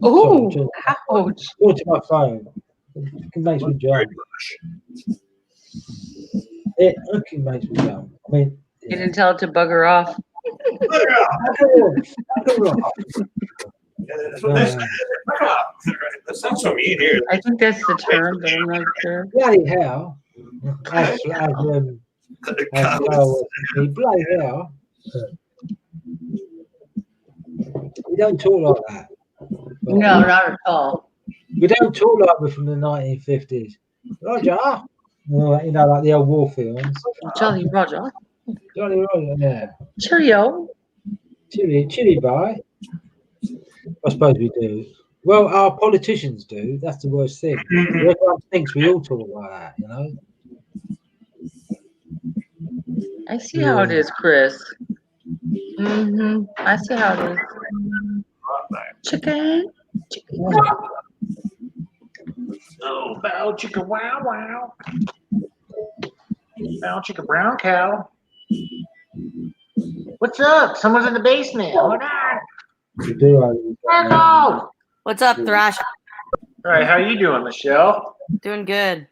Oh, ouch. Go to my phone. It makes me jump. It fucking makes me go. I mean, You didn't tell it to bugger off. That's what they say. That sounds so mean here. I think that's the term, but I'm not sure. Bloody hell. As bloody hell. We don't talk like that. No, not at all. We don't talk like we're from the 1950s. Roger. You know, like the old war films. Jolly Roger. Jolly Roger, yeah. Cheerio. Chili bye. I suppose we do. Well, our politicians do. That's the worst thing. Everyone thinks we all talk like that, you know. I see how it is, Chris. I see how it is. Chicken. Oh, bow chicka wow wow. Bow chicka brown cow. What's up? Someone's in the basement. Hold on. We do. Marco! What's up, Thrash? All right, how you doing, Michelle? Doing good.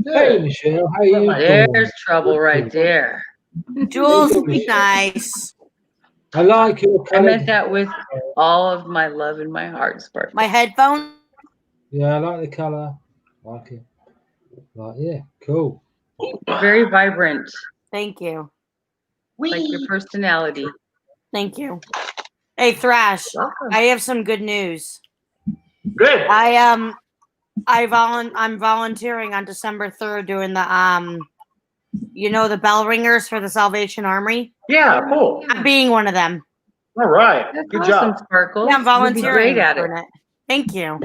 Hey, Michelle, how are you There's doing? trouble right there. Jules, be nice. I like your I colour. meant that with all of my love in my heart, Spark. My headphone? Yeah, I like the colour. Like it. Like, yeah, cool. Very vibrant, Thank you. like your personality. Thank you. Hey, Thrash, Welcome. I have some good news. Good. I'm volunteering on December 3rd doing the the bell ringers for the Salvation Army. Yeah, cool. I'm being one of them. All right. That's Good awesome, job. Sparkle. Yeah, I'm You'll be volunteering great at for it. it. Thank you.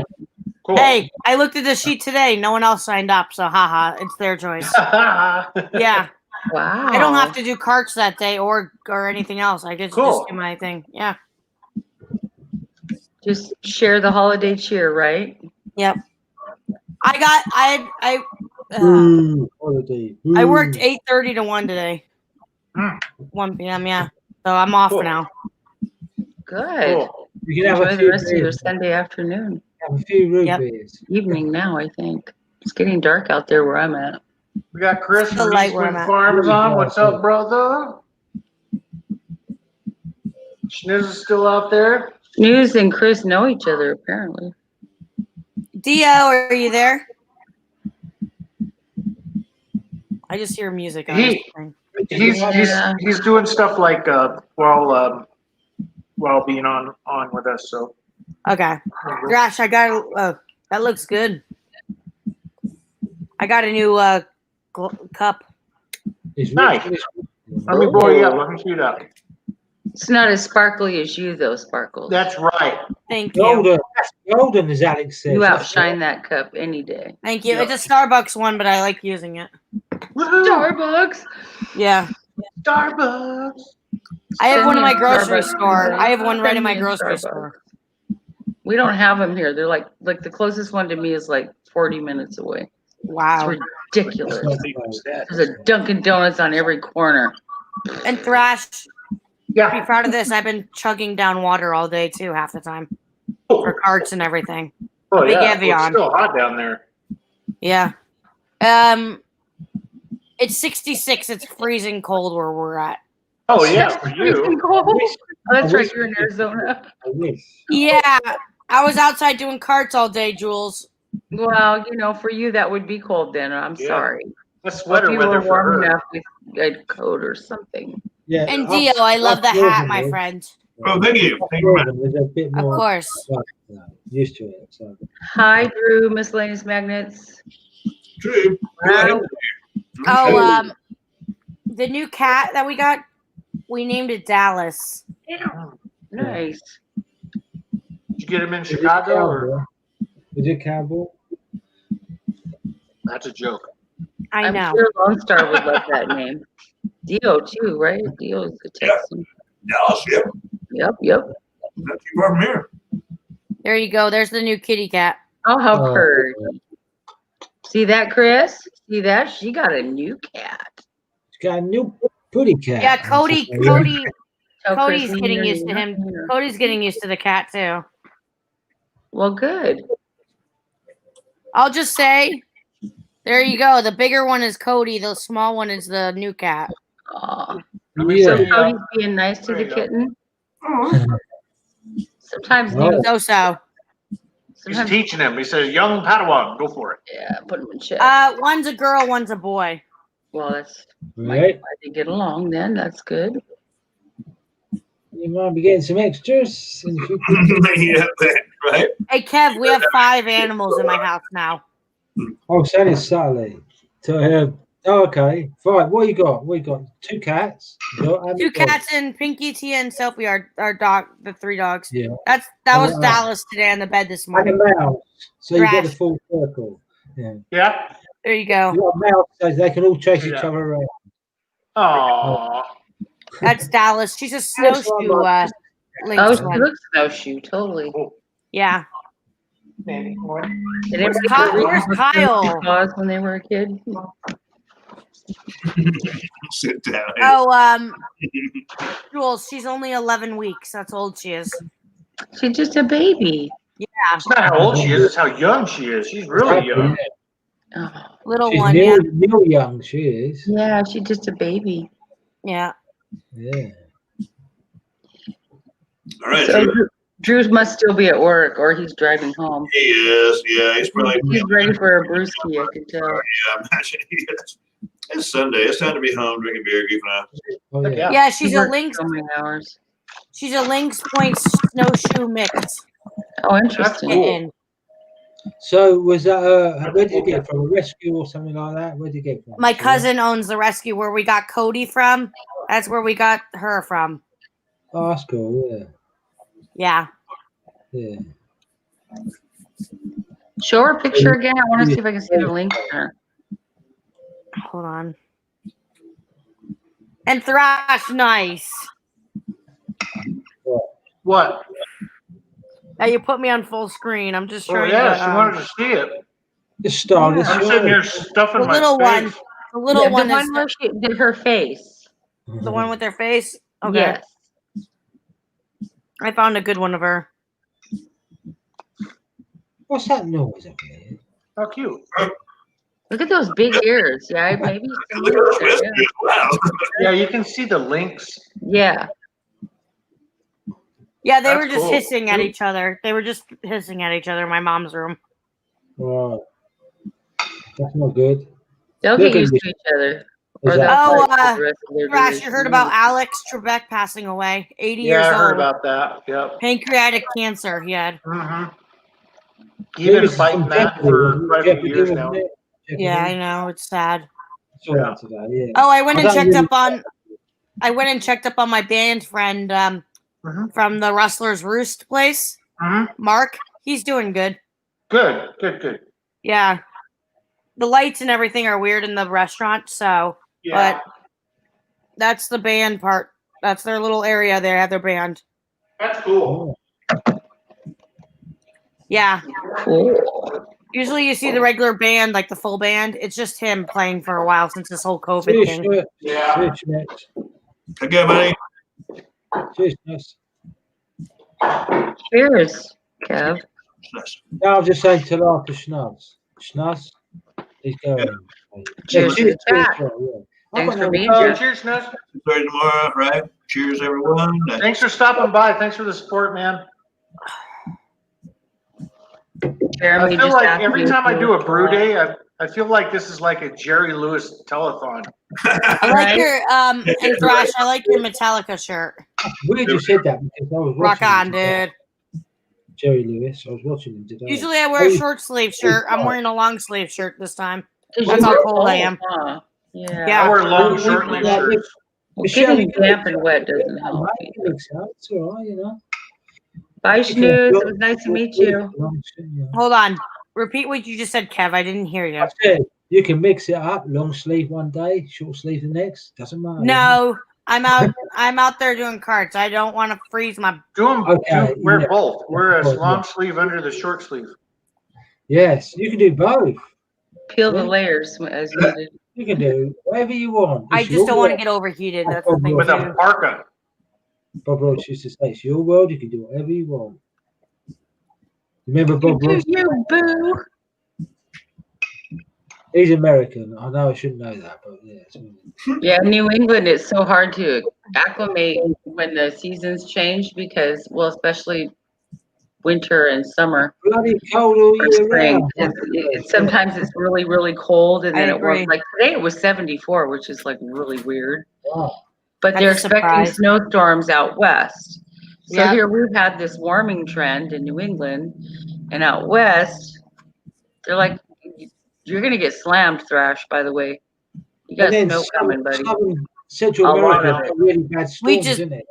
Cool. Hey, I looked at the sheet today. No one else signed up, so haha, it's their choice. Yeah, Wow. I don't have to do carts that day or anything else. I get to Cool. just do my thing. Yeah. Just share the holiday cheer, right? Yep. I Holiday. worked 8:30 to 1 today. 1 p.m. Yeah. So I'm off Cool. now. Good. Cool. You can have Enjoy a the few rest of your beers. Sunday afternoon. Have a few root Yep. beers. Evening now, I think. It's getting dark out there where I'm at. We got Chris The from light where Eastwood I'm at. Farms on. What's up, brother? Schniz is still out there. News and Chris know each other, apparently. Dio, are you there? I just hear music on his thing. He's doing stuff like while being on with us. So Okay. Gosh, I got that looks good. I got a new cup. It's nice. rich. Let me blow you up. Let me see that. It's not as sparkly as you, though, Sparkles. That's right. Thank you. Golden. That's golden, as Alex says. You That's outshine that cup any day. Thank you. Yeah. It's a Starbucks one, but I like using it. Woohoo! Starbucks. Yeah. Starbucks. I have Send one in me my a grocery Starbucks store. someday. I have one right Send in my me a grocery Starbucks. store. We don't have them here. They're like the closest one to me is like 40 minutes away. Wow. It's ridiculous. There's a Dunkin' Donuts on every corner. And Thrash, Yeah. be proud of this. I've been chugging down water all day too, half the time. For carts and everything. Oh Big yeah. Evian. It's still hot down there. Yeah. It's 66. It's freezing cold where we're at. Oh yeah, for you. Oh, that's I right. wish- You're in Arizona. I wish. Yeah. I was outside doing carts all day, Jules. Well, for you that would be cold then. I'm Yeah. sorry. That's Hope sweater you weather were for warm her. enough with a coat or something. Yeah. And Dio, I love the hat, my friend. Oh, thank you. Thank you, man. There's a bit Of more course. used to it. So. Hi, Brew, Miscellaneous Magnets. True. Wow. Oh, the new cat that we got, we named it Dallas. Nice. Did you get him in Is it Chicago or? cowboy? Is it cowboy? That's a joke. I know. I'm sure Lone Star would love that name. Dio too, right? Dio's the Texan. Dallas, yep. Yep. Not too far from here. There you go. There's the new kitty cat. Oh, how Oh, purty. See that, Chris? See that? She got a new cat. It's got a new pretty cat. Yeah, Cody's Tell Chris getting you're used to not him. here. Cody's getting used to the cat too. Well, good. I'll just say There you go. The bigger one is Cody. The small one is the new cat. Aw. Yeah. So Cody's being nice to There the you go. kitten. Sometimes Oh. new. So. He's Sometimes, teaching him. He says, "Young Padawan, go for it." yeah, put him in check. One's a girl, one's a boy. Well, that's Right. they get along then. That's good. You might be getting some extras in the future. Yeah, right. Hey, Kev, we have 5 animals in my house now. Oh, so it's Saturday. So, okay. Right. What you got? We got 2 cats. You got, how many 2 dogs? cats and Pinky, Tia, and Sophie, our dog, the 3 dogs. Yeah. That And was a- Dallas today on the bed this And a morning. mouse. So you get the Thrash. full circle. Yeah. Yeah. There you go. You got a mouse so they can all chase each Yeah. other around. Aww. That's Dallas. She's a snowshoe lynx Oh, she one. looks snowshoe, totally. Yeah. Did Where's anybody Kyle? read Where's the Kyle? Claus when they were a kid? Sit down. Oh, Jules, she's only 11 weeks. That's how old she is. She's just a baby. It's not how old she is, it's how young she is. She's really young. Oh, Little She's one, real young, she is. yeah, she's just a baby. yeah. Yeah. All right, So Drew. Drew must still be at work, or he's driving home. He is. Yeah, he's probably. He's ready for a brewski, I can tell. Yeah, imagine he is. It's Sunday. It's time to be home drinking beer, goofing out. Oh, yeah. Yeah. Yeah, she's He a works lynx. so many hours. She's a lynx point snowshoe mix. Oh, interesting. Cool. Kitten. So was that where did you get it from? A rescue or something like that? Where did you get it from? My cousin owns the rescue where we got Cody from. That's where we got her from. Oh, that's cool. Yeah. Yeah. Show her a picture again. I want to see if I can see the link on her. Hold on. And Thrash, nice. What? Now you put me on full screen. I'm just Oh, trying yeah, to. she wanted to see it. The star. Yeah. I'm sitting here stuffing The my little face. one. The little Yeah, one the is one where she did her face. the one with their face. Okay. Yes. I found a good one of her. What's that noise up there? How cute. Look at those big ears. Yeah, maybe. Look at those wrists as well. Yeah, you can see the links. Yeah. Yeah, they That's were just cool. hissing at each other. They were just hissing at each other in my mom's room. Right. That's not good. They'll Look get at used this. to each other. Is Or that- they'll Oh, fight for the rest of their Thrash, days. you heard about Alex Trebek passing away? 80 Yeah, years I heard old. about that. Yep. Pancreatic cancer he had. Mm-hmm. You've been fighting that for quite a few years now. Yeah, I know. It's sad. Saw that today, yeah. Oh, I went I and don't checked really- up on my band friend Mhm. from the Rustler's Roost place. Mhm. Mark, he's doing good. Good, good, good. Yeah. The lights and everything are weird in the restaurant, so Yeah. but that's the band part. That's their little area. They have their band. That's cool. Yeah. Cool. Usually you see the regular band, like the full band. It's just him playing for a while since this whole COVID Cheers, thing. Schmidt. Yeah. Cheers, Schmidt. Okay, buddy. Cheers, Schmidt. Cheers, Kev. No, I'm just saying to like the schnuzz. Schnuzz? He's going. Cheers to that. yeah. Thanks for being Oh, here. cheers, Ness. Sorry tomorrow, right? Cheers, everyone. Thanks for stopping by. Thanks for the support, man. Jeremy I feel just like asked every me time I if do you a brew were- day, I feel like this is like a Jerry Lewis telethon. I like Right? your and Thrash, I like your Metallica shirt. We just said that because I was Rock watching on, him today. dude. Jerry Lewis. I was watching him today. Usually I wear a short sleeve shirt. I'm wearing a long sleeve shirt this time. 'Cause That's you how were cold I am. huh? Yeah. Yeah. I wear long, Yeah, short-sleeve yeah, shirts. Well, Michelle, getting you can damp mix and wet doesn't it. help. Mate, you mix it up. It's all right, you know. Bye, Schnooze. It was nice to meet you. Hold on. Repeat what you just said, Kev. I didn't hear you. I said you can mix it up. Long sleeve one day, short sleeve the next. Doesn't matter. No, I'm out there doing carts. I don't want to freeze my. Wear yeah. both. Wear a Yeah. long sleeve under the short sleeve. Yes, you can do both. Peel the layers as needed. You can do whatever you want. I It's just don't want to your get overheated. That's the thing. With a too. parka. world. Bob Ross used to say, "It's your world. You can do whatever you want." Remember Bob Do Ross? you, boo? He's American. I know I shouldn't know that, but yeah. Yeah, New England, it's so hard to acclimate when the seasons change because, well, especially winter and summer Bloody cold all or year spring. round. Sometimes it's really, really cold, and I then it was agree. like today it was 74, which is like really weird. Wow. But That's they're a expecting surprise. snowstorms out west. So Yep. here we've had this warming trend in New England, and out west, they're like, you're gonna get slammed, Thrash. By the way, you got snow coming, buddy. Central A lot America of it. got really bad storms, just- didn't it?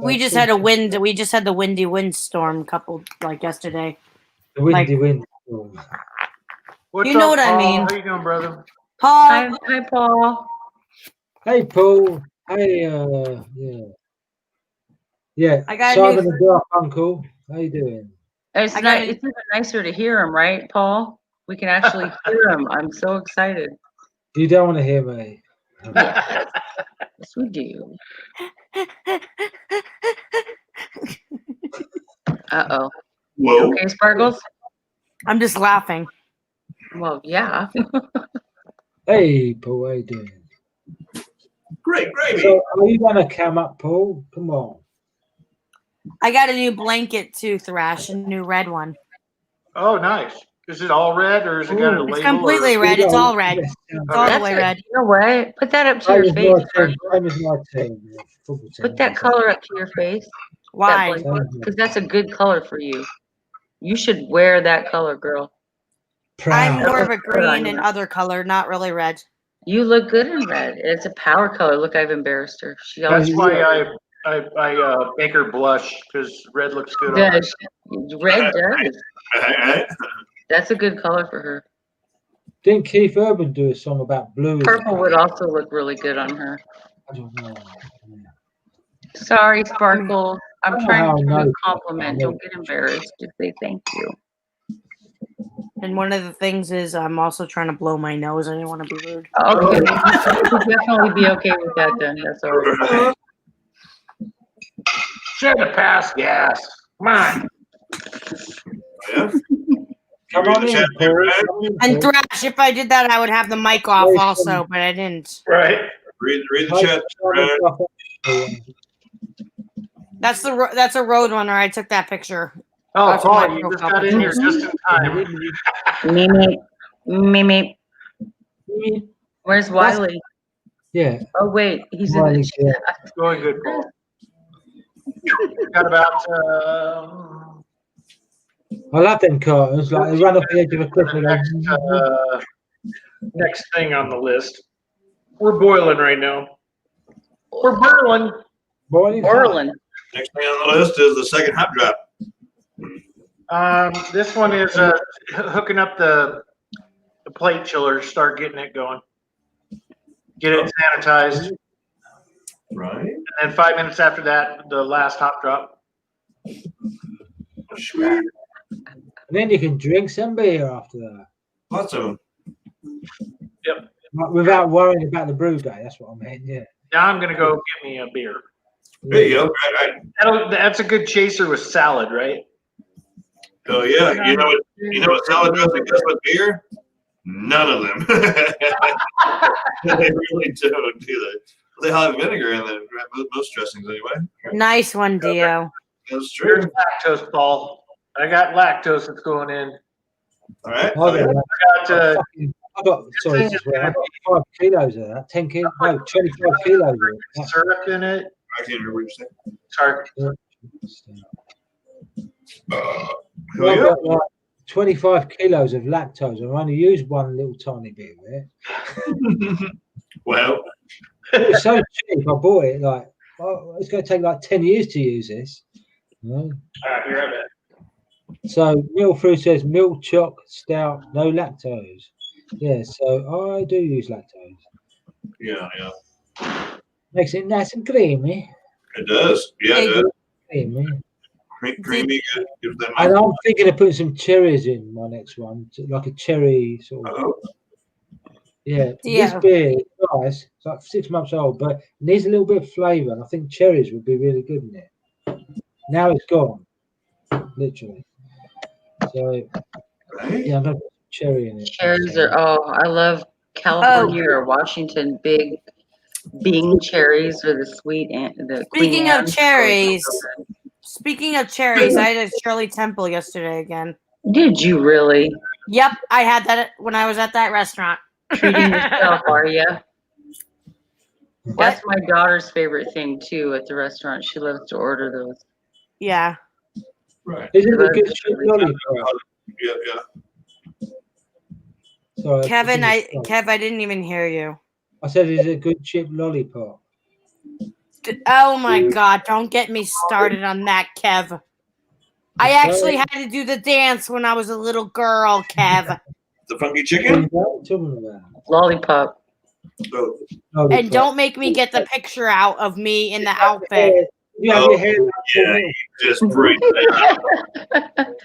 We just had a wind. We just had the windy windstorm couple like yesterday. The windy wind storm. What's You know up, what I Paul? mean. How you doing, brother? Paul, Hi, Paul. Hey, Paul. Hey, yeah. I got a Simon new- and Garfunkel. How you doing? It's I got not. it. It's even nicer to hear him, right, Paul? We can actually hear him. I'm so excited. You don't want to hear me. Yes, yes, we do. Uh-oh. Whoa. Okay, Sparkles? I'm just laughing. Well, yeah. Hey, Paul. How you doing? Great gravy. So, are you going to come up, Paul? Come on. I got a new blanket too, Thrash, a new red one. Oh, nice. Is it all red or is it got a label? It's completely red. It's all red. It's all the That's way it. red. You know what? Put that up to Same your as face. my team. Same as my team. Yeah, football team. Put that color up to your face. Why? Because that's a good color for you. You should wear that color, girl. I'm Proud. more of a Good on green and you. other color, not really red. You look good in red. It's a power color. Look, I've embarrassed her. She always That's why I make her blush because red looks good on her. does. Red does. That's a good color for her. Didn't Keith Urban do a song about blue? Purple would also look really good on her. I don't know. Sorry, Sparkle. I'm Oh, trying to give you no. a compliment. Don't get embarrassed. Just say thank you. And one of the things is I'm also trying to blow my nose. I didn't want to be rude. Okay. You should definitely be okay with that then. That's all right. Share the pass gas. Come on. Yeah. Come on in, Paul. Come in, And Paul. Thrash, if I did that, I would have the mic off also, but I didn't. Right. Read the chat. Brad. That's a road runner. I took that picture. Oh, That's what Paul, my you just profile got in here picture just in time. Mimi. Mimi. Where's Wiley? Yeah. Oh, wait. He's in Wiley, the yeah. It's going good, Paul. Got about I love them cartons. Like they run off the edge of a cliff. And next thing on the list. We're boiling right now. We're boiling. Orland. Next thing on the list is the second hop drop. This one is hooking up the plate chiller. Start getting it going. Get it sanitized. Right. And then 5 minutes after that, the last hop drop. Sweet. And then you can drink some beer after that. Lots of them. Yep. Like, without worrying about the brew day. That's what I meant. Yeah. Now I'm gonna go get me a beer. There you go. Right. That's a good chaser with salad, right? Oh yeah. You know what salad dressing does with beer? None of them. They really don't, do they? They have vinegar in them. Most dressings anyway. Nice one, Dio. That's true. Here's lactose, Paul. I got lactose that's going in. All right. I got sorry, this is where I got 5 kilos of that. 10 kilos. No, 25 kilos of it. Syrup in it. I can't remember what you're saying. Sorry. Here we I've go. got like 25 kilos of lactose. I've only used one little tiny bit of it. Well, It was so cheap. I bought it like, oh, it's going to take like 10 years to use this. You know? All right, here I bet. So Milk Fruit says milk choc stout, no lactose. Yeah, so I do use lactose. yeah. Makes it nice and creamy. It does. Yeah, it does. Creamy. Creamy. Good. Gives them. And I'm thinking of putting some cherries in my next one, like a cherry sort of. Oh, Yeah, Yeah. this beer is nice. It's like 6 months old, but it needs a little bit of flavour. And I think cherries would be really good in it. Now it's gone, literally. So right. yeah, I'm going to put cherry in it. Cherries are, I love California or Washington big Bing cherries or the sweet and the Queen Speaking of Anne's. cherries, I had a Shirley Temple yesterday again. Did you really? Yep, I had that when I was at that restaurant. Treating yourself, are you? What? That's my daughter's favorite thing too at the restaurant. She loves to order those. Yeah. Right. Isn't it a good chip lollipop? Yeah. Sorry, Kev, I didn't even hear you. I said, is it a good chip lollipop? Oh my God! Don't get me started on that, Kev. I actually had to do the dance when I was a little girl, Kev. The funky chicken? Lollipop. Oh. And don't make me get the picture out of me in the outfit. You have your hair. Yeah, you just break that.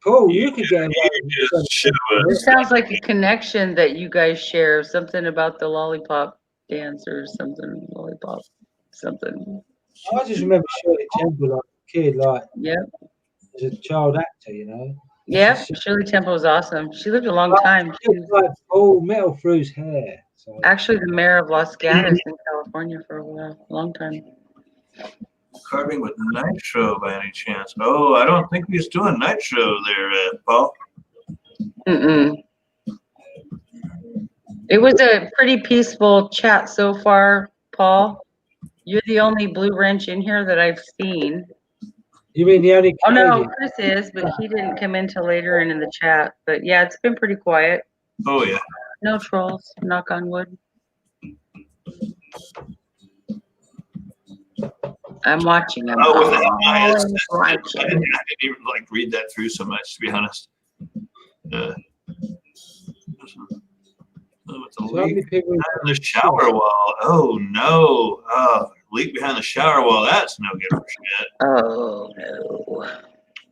Paul, you could get You just show It us. sounds like a connection that you guys share. Something about the lollipop dance or something. Lollipop. Something. I just remember Shirley Temple like a kid, like Yep. as a child actor, you know. Yep. Shirley Temple was awesome. She lived a long time. She was Like all metal through his hair. So. actually the mayor of Los Gatos in California for a while, long time. Carving with nitro by any chance? Oh, I don't think he's doing nitro there, Paul. Mm-mm. It was a pretty peaceful chat so far, Paul. You're the only blue wrench in here that I've seen. You mean the only Oh no, Canadian? Chris is, but he didn't come in till later and in the chat. But yeah, it's been pretty quiet. Oh, yeah. No trolls, knock on wood. I'm watching. I'm Oh, with always that, I didn't even like read that through so much, to be honest. With the So how many leak people? behind the shower wall. Oh no! Leak behind the shower wall. That's no good for shit. Oh no.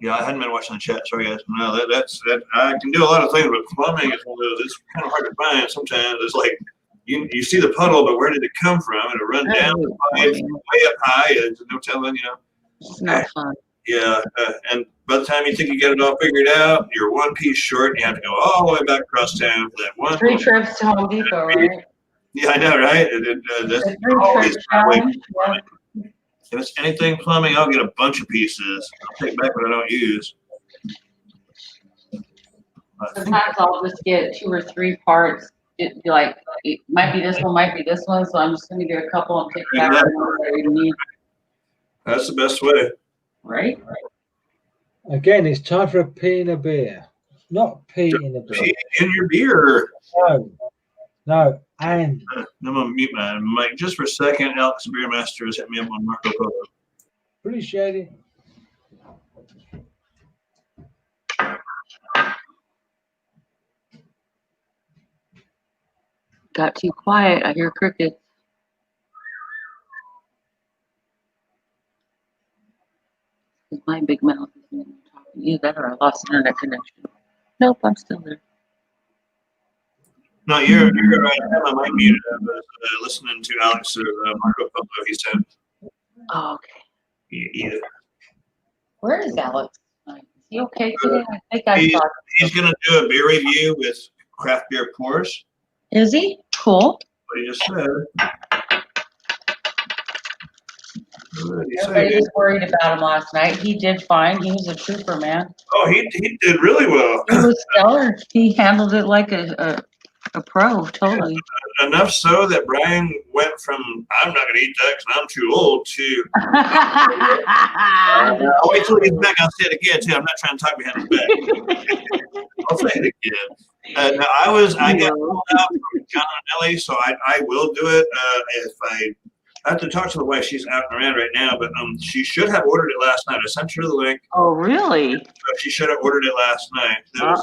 Yeah, I hadn't been watching the chat. Sorry, guys. No, that's I can do a lot of things, but plumbing is one of those. It's kind of hard to find. Sometimes it's like you see the puddle, but where did it come from? It'll run down the pipe, way up high. There's no telling, you know. It's not fun. Yeah, and by the time you think you get it all figured out, you're one piece short, and you have to go all the way back across town for that one. 3 trips to Home Depot, right? Yeah, I know, right? That's The 3 always trip my way. challenge. Yeah. If it's anything plumbing, I'll get a bunch of pieces. I'll take back what I don't use. I think Sometimes I'll just get 2 or 3 parts. It might be this one, might be this one. So I'm just going to get a couple and pick back the one that I need. that's the best way. Right? Again, it's time for a pee in a beer. Not pee in a beer. Pee in your beer. No, and I'm gonna mute my mic just for a second. Alex Beermaster has hit me up on Marco Polo. appreciate it. Got too quiet. I hear crickets. My big mouth is talking. Either that or I lost internet connection. Nope, I'm still there. No, you're right. I have my mic muted. I was listening to Alex Marco Polo. He said, Oh, okay. yeah. Where is Alex? Is he okay today? I think I saw. He's gonna do a beer review with craft beer pours. Is he? Cool. What he just said. What did he Everybody say? was worried about him last night. He did fine. He was a trooper, man. Oh, he did really well. He was stellar. He handled it like a pro, totally. Enough so that Brian went from I'm not gonna eat that because I'm too old to I'll wait till he's back. I'll say it again too. I'm not trying to talk behind his back. I'll say it again. Now I got called out from John and Ellie, so I will do it. If I have to talk to the wife, she's out and around right now, but she should have ordered it last night. I sent her the link. Oh, really? She should have ordered it last night. It was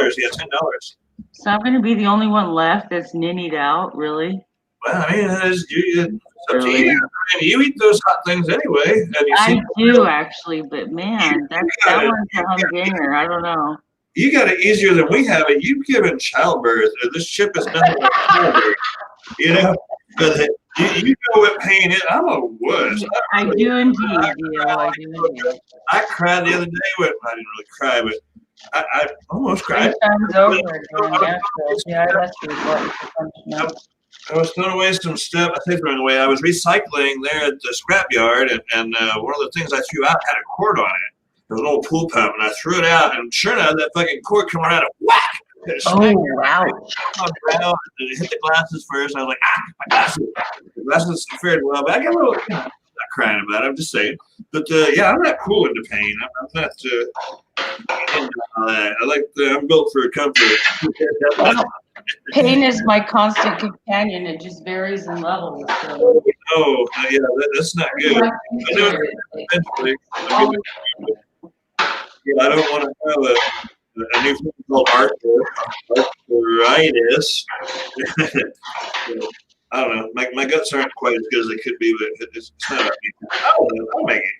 $10. Yeah, $10. So I'm going to be the only one left that's ninnied out, really? Well, I mean, it's up to you. I mean, you eat those hot things anyway. And you I see do, actually, but man, that one's a humdinger. I don't know. you got it easier than we have it. You've given childbirth. This ship is nothing but childbirth. You know, but you know what pain is. I'm a wuss. I do indeed. Yeah, I do indeed. I cried the other day. I didn't really cry, but I almost cried. 3 times over again. Yeah, I must be glutton for punishment. I was throwing away some stuff. I say throwing away. I was recycling there at the scrapyard, and one of the things I threw out had a cord on it. There was an old pool pump, and I threw it out, and sure enough, that fucking cord come around and whack! Oh, ouch. It hit the glasses first. I was like, my glasses. The glasses fared well, but I got a little, not crying about it. I'm just saying. But yeah, I'm not cool into pain. I'm not into all that. I'm built for comfort. Well, pain is my constant companion. It just varies in levels. So. Oh, yeah, that's not good. I know eventually. Yeah, I don't want to have a new thing called arthritis. I don't know. My guts aren't quite as good as they could be, but it's not. I'll make it.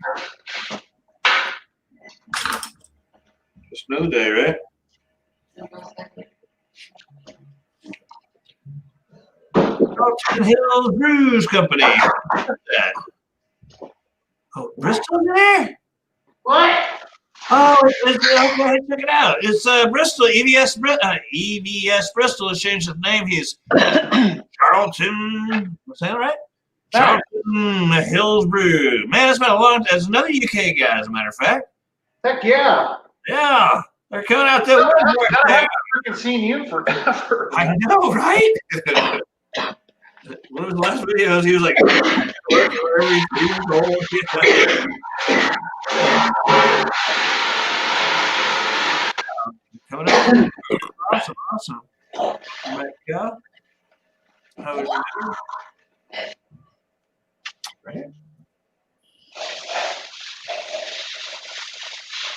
Just another day, right? Dalton Hills Brews Company. What's that? Oh, Bristol there? What? Oh, okay, check it out. It's Bristol. EVS Bristol has changed his name. He's Charlton. Was that right? Charlton Hills Brew. Man, it's been a long time. There's another UK guy, as a matter of fact. Heck yeah. Yeah. They're coming out there. I haven't freaking seen you forever. I know, right? One of his last videos, he was like, coming up. Awesome. Mecca. How is it? Right?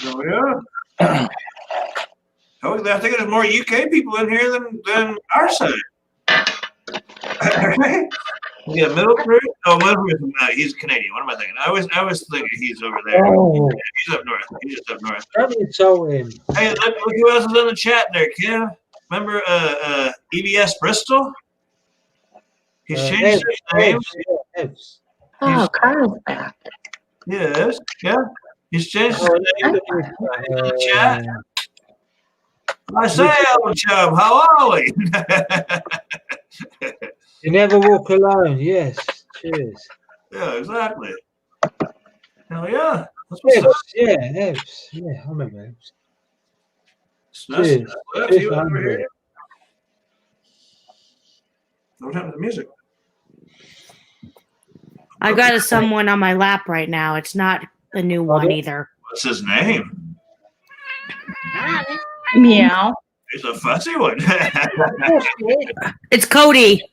Oh, yeah. Oh, I think there's more UK people in here than our side. Yeah, Middlebury. Oh, Middlebury. He's Canadian. What am I thinking? I was thinking he's over there. Oh. He's up north. He's just up north. Don't insult him. Hey, look who else is in the chat there, Kim. Remember EBS Bristol? He's changed his name. Evs. Oh, Carl's back. Yes. Yeah. He's changed his name in the chat. I say, old chum, how are we? You never walk alone. Yes. Cheers. Yeah, exactly. Hell yeah. That's what's Evs. up. Yeah, Evs. Yeah, I remember Evs. Cheers. Cheers. You over here. What happened to the music? I got someone on my lap right now. It's not a new one either. What's his name? Meow. He's a fussy one. It's Cody.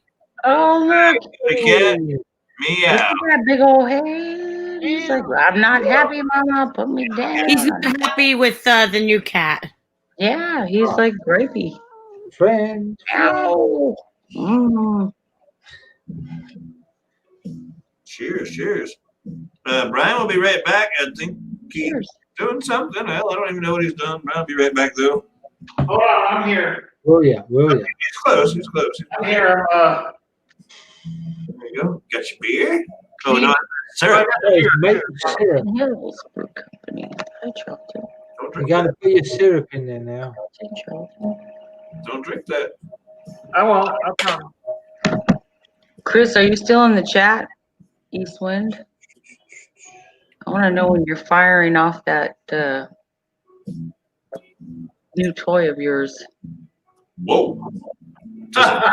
Oh, look. The cat. Meow. That big old head. He's like, I'm not happy, Mama. Put me down. He's not happy with the new cat. Yeah, he's like grapey. Friend. Ow. Mm. Cheers. Brian will be right back. I think he's doing something. Hell, I don't even know what he's done. Brian will be right back, though. Hold on, I'm here. Will ya? He's close. I'm here. There you go. Got your beer? Oh, no. Syrup. Hey, make syrup. Hills Brew Company. Hi, Charlton. Don't You drink gotta that. put your syrup in there now. Hi, Charlton. Don't drink that. I won't. I'll come. Chris, are you still in the chat? Eastwind? I want to know when you're firing off that new toy of yours. Whoa. I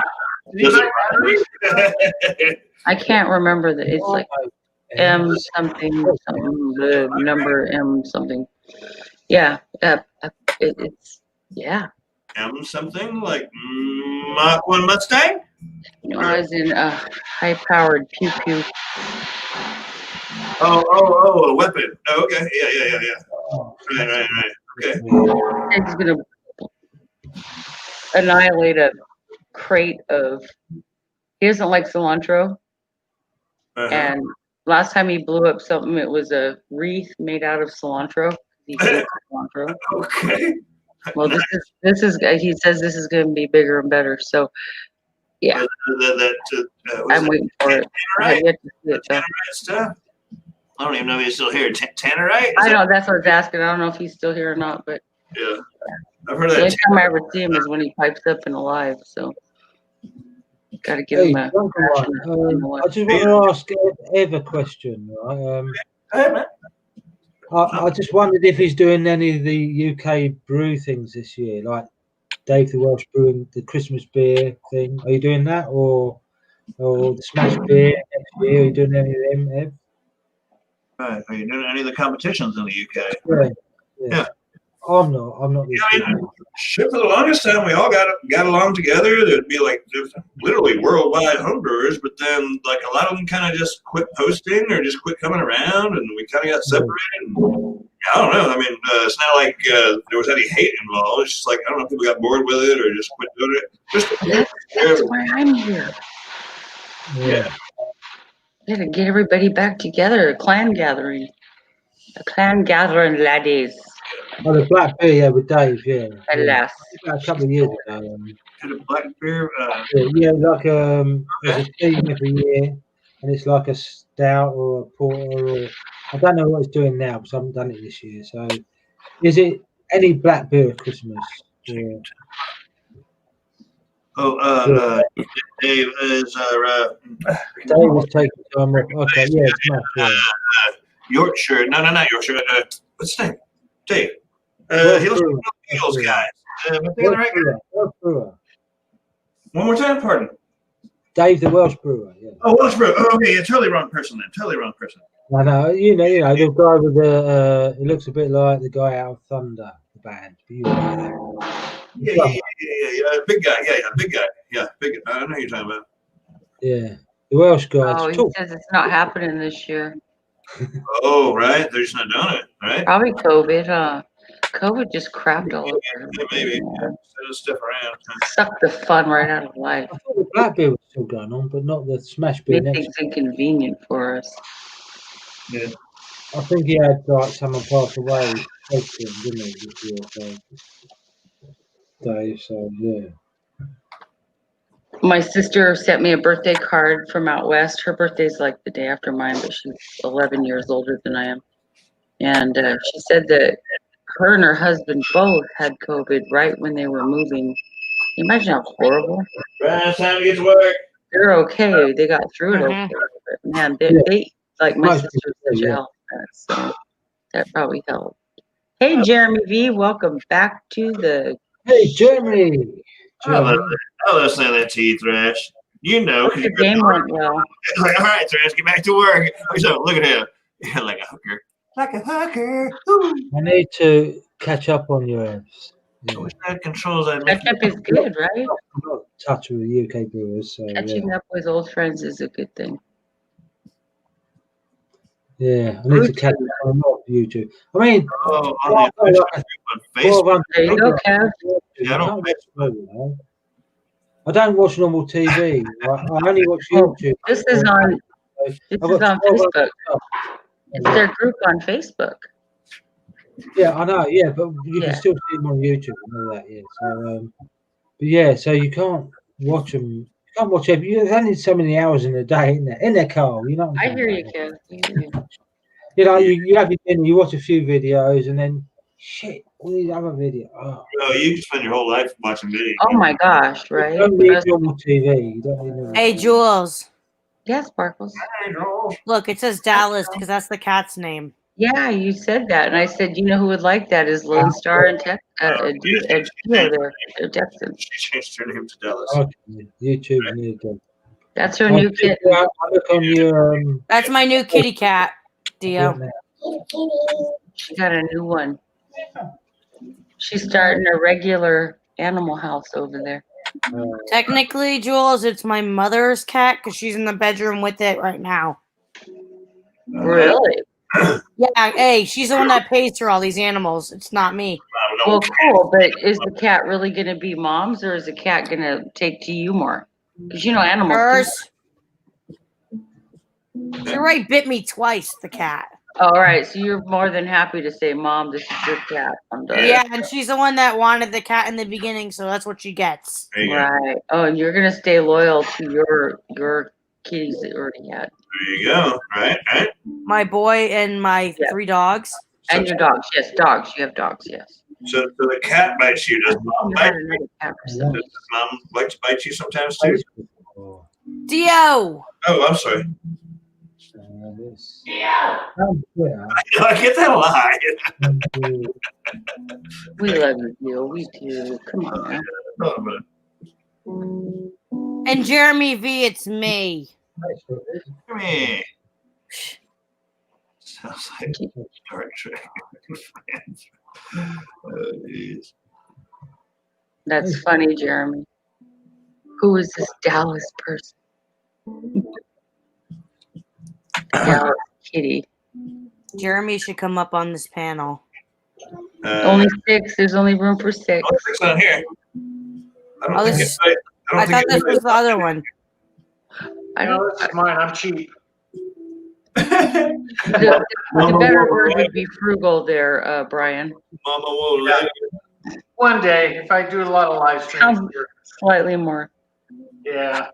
can't remember that. It's like M something, the number M something. Yeah, it's yeah. M something like Mach 1 Mustang? No, as in a high-powered pew pew. Oh, a weapon. Oh, okay. Yeah. Right. Okay. It's gonna annihilate a crate of. He doesn't like cilantro, and last time he blew up something, it was a wreath made out of cilantro. He hates cilantro. Okay. Well, this is. He says this is going to be bigger and better. So, yeah, I'm waiting for it. I have yet to see it, though. Tannerite stuff? I don't even know if he's still here. Tannerite? I know that's what I was asking. I don't know if he's still here or not, but Yeah. I've heard The that only too. time I ever see him is when he pipes up in a live. So got to give Hey, him a Duncan, right, I just want to ask Ev a question. Right? Hey, man. I just wondered if he's doing any of the UK brew things this year, like Dave the Welsh brewing the Christmas beer thing. Are you doing that, or the Smash beer next year? Are you doing any of them, Ev? Right. Are you doing any of the competitions in the UK? Yeah. I'm not this Yeah, year. Shit, for the longest time, we all got along together. There'd be like there's literally worldwide homebrewers, but then like a lot of them kind of just quit posting or just quit coming around, and we kind of got separated. And, I don't know. I mean, it's not like there was any hate involved. It's just like I don't know if people got bored with it or just quit doing it. That's why I'm here. Yeah. To get everybody back together, a clan gathering, laddies. Oh, the black beer, yeah, with Dave, yeah. Alas. About a couple of years ago. Had a black beer. Yeah, like there's a theme every year, and it's like a stout or a porter, or I don't know what it's doing now because I haven't done it this year. So, is it any black beer at Christmas? Yeah. Dave is Dave was taking time off. Okay, yeah, it's not. Yeah. Yorkshire. No, not Yorkshire. What's his name? Dave. He looks like the Eagles guys. Am I thinking the right guy? Welsh brewer. One more time, pardon. Dave the Welsh brewer. Yeah. Oh, Welsh brewer. Oh, okay, yeah, totally wrong person then. Totally wrong person. I know, you know, the guy with the. He looks a bit like the guy out of Thunder, the band. Yeah. Big guy. Yeah, big guy. Yeah, big. I don't know who you're talking about. Yeah, the Welsh guy. Oh, he says it's not happening this year. Oh, right. They're just not doing it, right? Probably COVID. COVID just crapped all over. Yeah, maybe. Yeah. Stuff around. Sucked the fun right out of life. I thought the black beer was still going on, but not the smash beer. Made things inconvenient for us. Yeah. I think he had like someone pass away, didn't he, this year? So, Dave. So yeah. My sister sent me a birthday card from out west. Her birthday's like the day after mine, but she's 11 years older than I am. And she said that her and her husband both had COVID right when they were moving. Can you imagine how horrible? Right, time to get to work. They're okay. They got through it okay. But man, they like my sister's such a health mess, so that probably helped. Hey, Jeremy V, welcome back to the. Hey, Jeremy. I love saying that to you, Thrash. You know, the game went well. Like, all right, Thrash, get back to work. So look at him, like a hooker. Like a hooker. Ooh. I need to catch up on your apps. I wish I had controls. Catch up is good, right? I'm not in touch with the UK brewers. So, catching up with old friends is a good thing. Yeah, I need to catch up on YouTube. I mean, there you go, Kev. I don't watch normal TV. I only watch YouTube. This is on Facebook. It's their group on Facebook. Yeah, I know. Yeah, but you can still see them on YouTube and all that. Yeah. So, but yeah, so you can't watch them. You can't watch every. There's only so many hours in a day, in their car. You know. I hear you, Kev. You know, you have your dinner, you watch a few videos, and then shit, all these other videos. Oh. No, you can spend your whole life watching videos. Oh my gosh, right? You don't need normal TV. You don't need Hey, Jules. Yeah, Sparkles. Look, it says Dallas because that's the cat's name. Yeah, you said that, and I said, you know who would like that is Lone Star and there, Texas. She changed her name to Dallas. Okay. YouTube need to. That's her new kid. I look on your. That's my new kitty cat, Dio. She got a new one. She's starting a regular animal house over there. Technically, Jules, it's my mother's cat because she's in the bedroom with it right now. Really? Yeah, hey, she's the one that pays for all these animals. It's not me. Well, cool, but is the cat really going to be mom's, or is the cat going to take to you more? Because you know animals. Hers. She already bit me twice, the cat. All right, so you're more than happy to say, Mom, this is your cat. Yeah, and she's the one that wanted the cat in the beginning, so that's what she gets. Right. Oh, and you're going to stay loyal to your kitties that you already had. There you go. Right. My boy and my 3 dogs. And your dogs. Yes, dogs. You have dogs, yes. So the cat bites you. Does mom You bite had you? another cat or Does something. mom like to bite you sometimes too? Dio. Oh, I'm sorry. This. Yeah. I get that a lot. We love you, Gil. We do. Come on now. Oh, but And Jeremy V, it's me. come here. Sounds like Star Trek. Geez. That's funny, Jeremy. Who is this Dallas person? Dallas Kitty. Jeremy should come up on this panel. Only 6. There's only room for 6. It's not here. I Oh, don't think this- it's. I thought this was the other one. I No, don't. this is mine. I'm cheap. The better word would be frugal there, Brian. Mama won't let you. One day, if I do a lot of live streams. Sounds slightly more Yeah.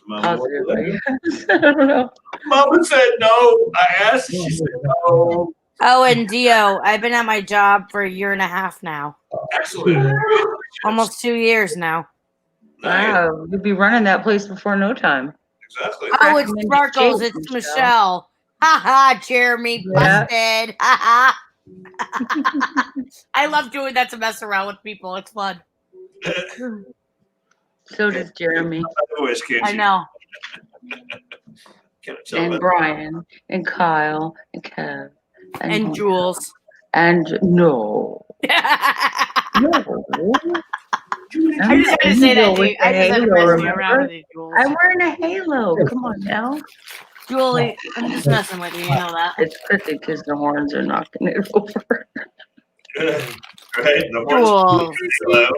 Mama won't positive, let I you. guess. I don't know. Mama said no. I asked. She said no. Oh, and Dio, I've been at my job for 1.5 years now. Excellent. Almost 2 years now. Nice. Wow, you'd be running that place before no time. Exactly. Oh, it's Recommended Sparkles. Jake, It's Michelle. Michelle. Ha ha, Jeremy. Yeah. Busted. Ha ha. I love doing that to mess around with people. It's fun. So does Jeremy Voice, can't I you? know. Can't tell and that. Brian and Kyle and Kev And Jules. and no. I No. just had to say that to you. I just had to Halo, mess you remember? around with you, Jules. I'm wearing a halo. Come on now. Julie, I'm just messing with you. You know that. It's because the horns are knocking it over. Right? The horns Cool. hold up the halo.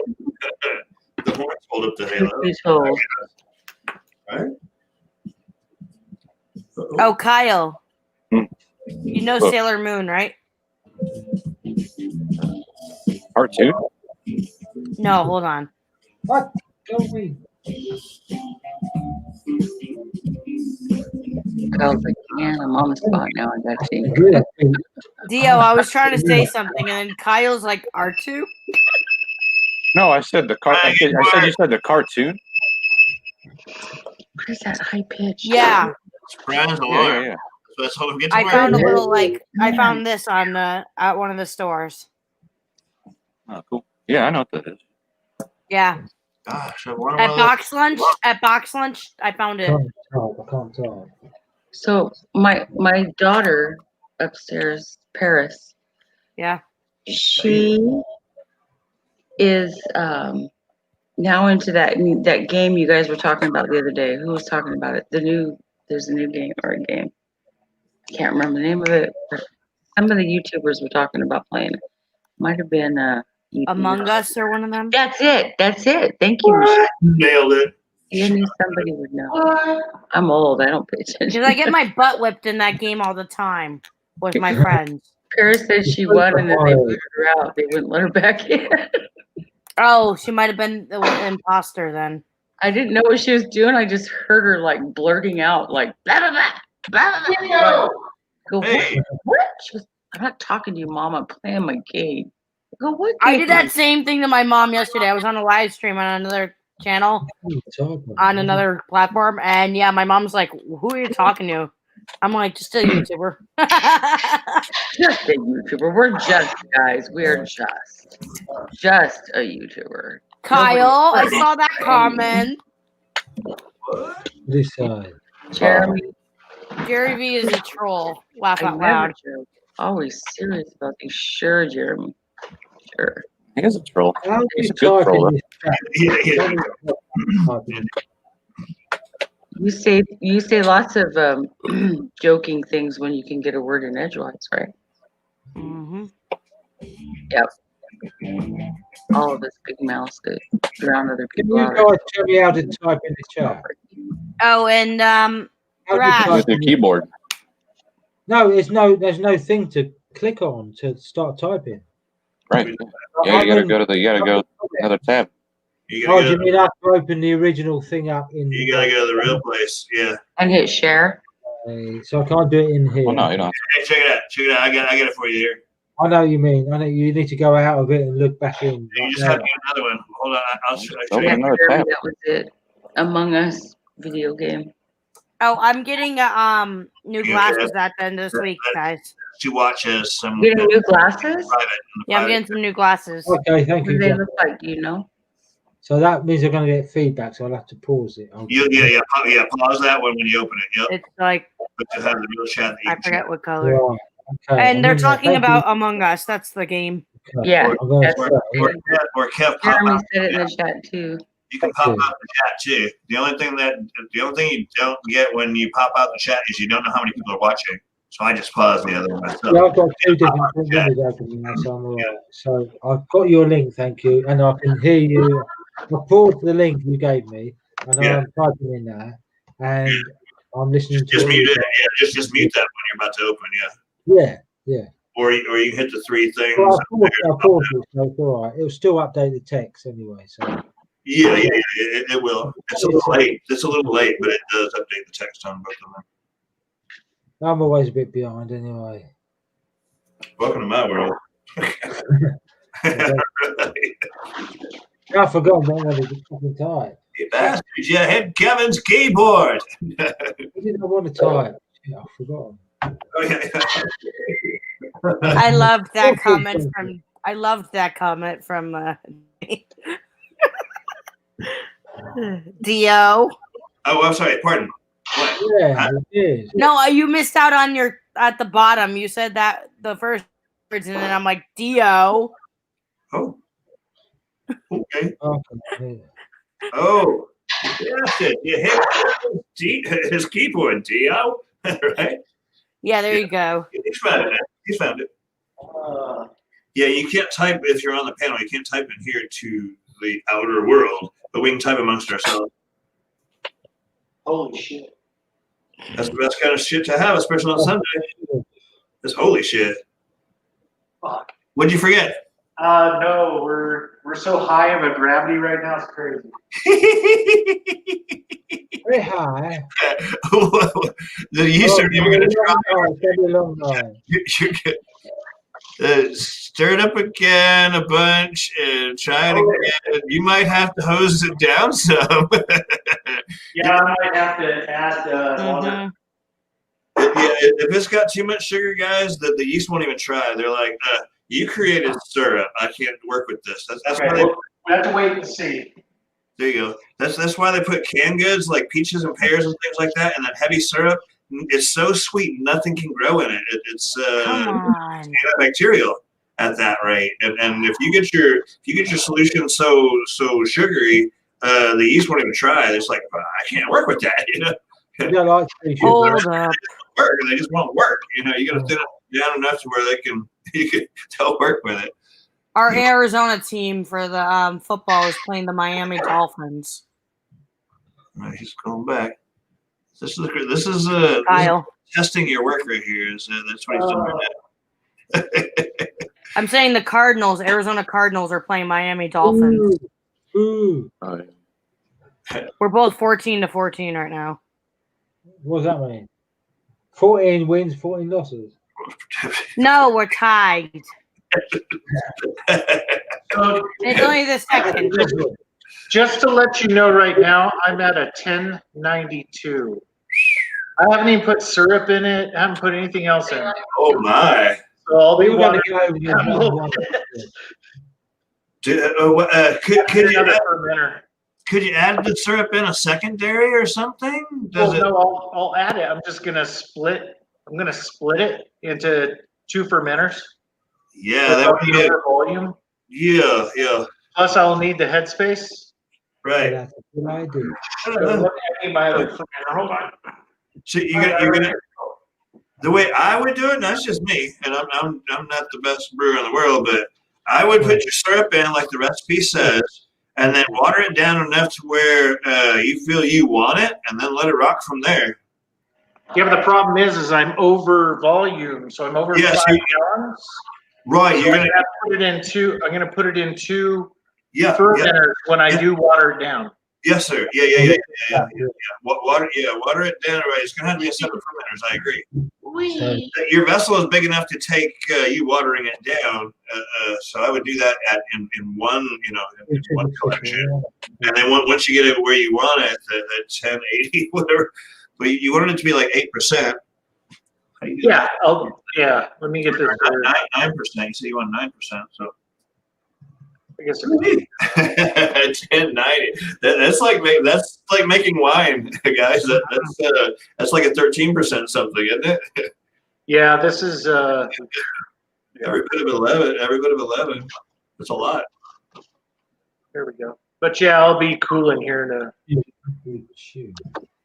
The horns hold up the halo. Who's told? Right? Oh, Kyle. Hmm. You know Look. Sailor Moon, right? Cartoon? No, hold on. What? Go me. Kyle's like, man, I'm on the spot now. I got you. Good. I think. Dio, I was trying to say something, and then Kyle's like, R2? No, I said the car. I said you said the cartoon. What is that high pitch? Yeah. Surprise Yeah, alarm. yeah. That's how we get to I work. found a little, I found this on at one of the stores. Oh, cool. Yeah, I know what that is. Yeah. Gosh, I want At one of Box Lunch, I found it. I can't tell. So my daughter upstairs, Paris, Yeah. she is now into that game you guys were talking about the other day. Who was talking about it? There's a new game or a game. Can't remember the name of it. But some of the YouTubers were talking about playing it. Might have been Among Us or one of them. That's it. Thank you, Michelle. nailed it. You knew somebody would know. I'm old. I don't pay attention. Because I get my butt whipped in that game all the time with my friends. Paris said she won and then they booted her out. They wouldn't let her back in. Oh, she might have been the imposter then. I didn't know what she was doing. I just heard her like blurting out like blah blah blah blah blah. blah. Go, Hey. what? She goes, I'm not talking to you, Mom. I'm playing my game. I go, what? I game? did that same thing to my mom yesterday. I was on a live stream on another channel on another platform, and yeah, my mom's like, "Who are you talking to?" I'm like, "Just a YouTuber." Just a YouTuber. We're just guys. We're just a YouTuber. Kyle, I saw that comment. This side. Jeremy, Jerry V is a troll. Laugh I out never loud. joke. Always serious about these. Sure, Jeremy. Sure. I think it's a troll. How do you It's a good type troll, in this chat? Yeah, yeah. Tell me what to type in. You say lots of joking things when you can get a word in edgewise, right? Mm-hmm. Yep. All of this big mouth to drown other Can people you out. guys tell me how to type in the chat? Oh, and How do you Brad. type Use the in the- keyboard. No, there's no thing to click on to start typing. Right. Yeah, you gotta go another tab. You Oh, gotta, do you go, mean I have to open the original thing up in? you gotta go to the real place. Yeah. And hit share. So I can't do it in here. Well, no, you don't. Hey, check it out. Check it out. I got it for you here. I know what you mean. I know you need to go out of it and look back in. You just have to get another one. Hold on, I'll show Open you. Yeah, another Jeremy, tab. that was it. Among Us video game. Oh, I'm getting new glasses at the end of this week, guys. To watch as some Getting new glasses? private. Yeah, I'm getting some new glasses. Okay, thank What do you. they Jack. look like? Do you know? So that means I'm going to get feedback, so I'll have to pause it. Yeah. Pause that one when you open it. Yep. It's like But to have the real chat. That you I can forget chat. what color. Right, okay. And they're I'm gonna- talking thank about you. Among Us. That's the game. Okay, Yeah, I'm gonna that's say- Or Kev, pop Jeremy out. said it in the chat too. You can pop out the chat too. The only thing you don't get when you pop out the chat is you don't know how many people are watching. So I just paused the other one myself. Yeah, I've got two different windows open now, so I'm all right. So I've got your link, thank you, and I can hear you. I paused the link you gave me, and Yeah. I'm typing in there, and I'm listening to Just what mute you it. Yeah, just mute that when you're about to open. Yeah. Yeah. Or you can hit the three things. Well, I paused it, so it's all right. It'll still update the text anyway. So Yeah, it will. It's a little late. It's a little late, but it does update the text on both of them. I'm always a bit behind anyway. Welcome to my world. I forgot what was the fucking type. You bastards, you hit Kevin's keyboard. I didn't want to type. Yeah, I forgot. Oh, yeah. I loved that comment from Dio. Oh, I'm sorry. Pardon. What? Yeah, it is. No, you missed out on your at the bottom. You said that the first words, and then I'm like Dio. Oh. Okay. Okay. Oh. Yes, you hit his keyboard, Dio. Right? Yeah, there you go. He's found it. He's found it. Yeah, you can't type if you're on the panel. You can't type in here to the outer world, but we can type amongst ourselves. Holy shit. That's the best kind of shit to have, especially on Sunday. That's holy shit. Fuck. What'd you forget? No, we're so high of a gravity right now, it's crazy. Very high. The yeast are even going to try. It's going to be a long night. Stir it up again a bunch and try it again. You might have to hose it down some. Yeah, I might have to add water. Yeah, if it's got too much sugar, guys, the yeast won't even try. They're like, you created syrup. I can't work with this. That's Okay, why they, we have to wait and see. there you go. That's why they put canned goods like peaches and pears and things like that, and that heavy syrup. It's so sweet, nothing can grow in it. It's Come on. antibacterial at that rate. And if you get your solution so sugary, the yeast won't even try. It's like, I can't work with that. You know, Yeah, like sugar. Hold up. work. They just won't work. You know, you got to thin it down enough to where they'll work with it. Our Arizona team for the football is playing the Miami Dolphins. All right, he's going back. This is Kyle. testing your work right here. That's what he's doing right now. I'm saying the Arizona Cardinals are playing Miami Dolphins. Ooh. We're both 14-14 right now. What does that mean? 14 wins, 14 losses. No, we're tied. So, It's only the second. just to let you know right now, I'm at a 1092. I haven't even put syrup in it. I haven't put anything else in it. Oh my! So I'll be We're going watering to go with Could you add the syrup in a secondary or something? No, I'll add it. I'm just gonna split. I'm gonna split it into 2 fermenters. Yeah, that would be good. Volume. Yeah, Plus, I'll need the headspace. right. That's a good idea. So I need my other fermenter. Hold on. So you're gonna. The way I would do it, and that's just me, and I'm not the best brewer in the world, but I would put your syrup in like the recipe says, and then water it down enough to where you feel you want it, and then let it rock from there. Yeah, but the problem is I'm over volume, so I'm over 5 gallons. Right, So you're I'm gonna gonna put it in 2. I'm gonna put it in 2 yeah, fermenters when I do water it down. Yes, sir. Yeah. Water it down. Right. It's gonna have to be a separate fermenters. I agree. Your vessel is big enough to take you watering it down. So I would do that in one, in one collection. And then once you get it where you want it, at 10, 80, whatever. But you wanted it to be like 8%. Yeah. Let me get this. 9%. You say you want 9%. So. I guess 1090. That's like making wine, guys. That's like a 13% something, isn't it? Yeah, this is every bit of 11. Every bit of 11. That's a lot. There we go. But yeah, I'll be cool in here in a.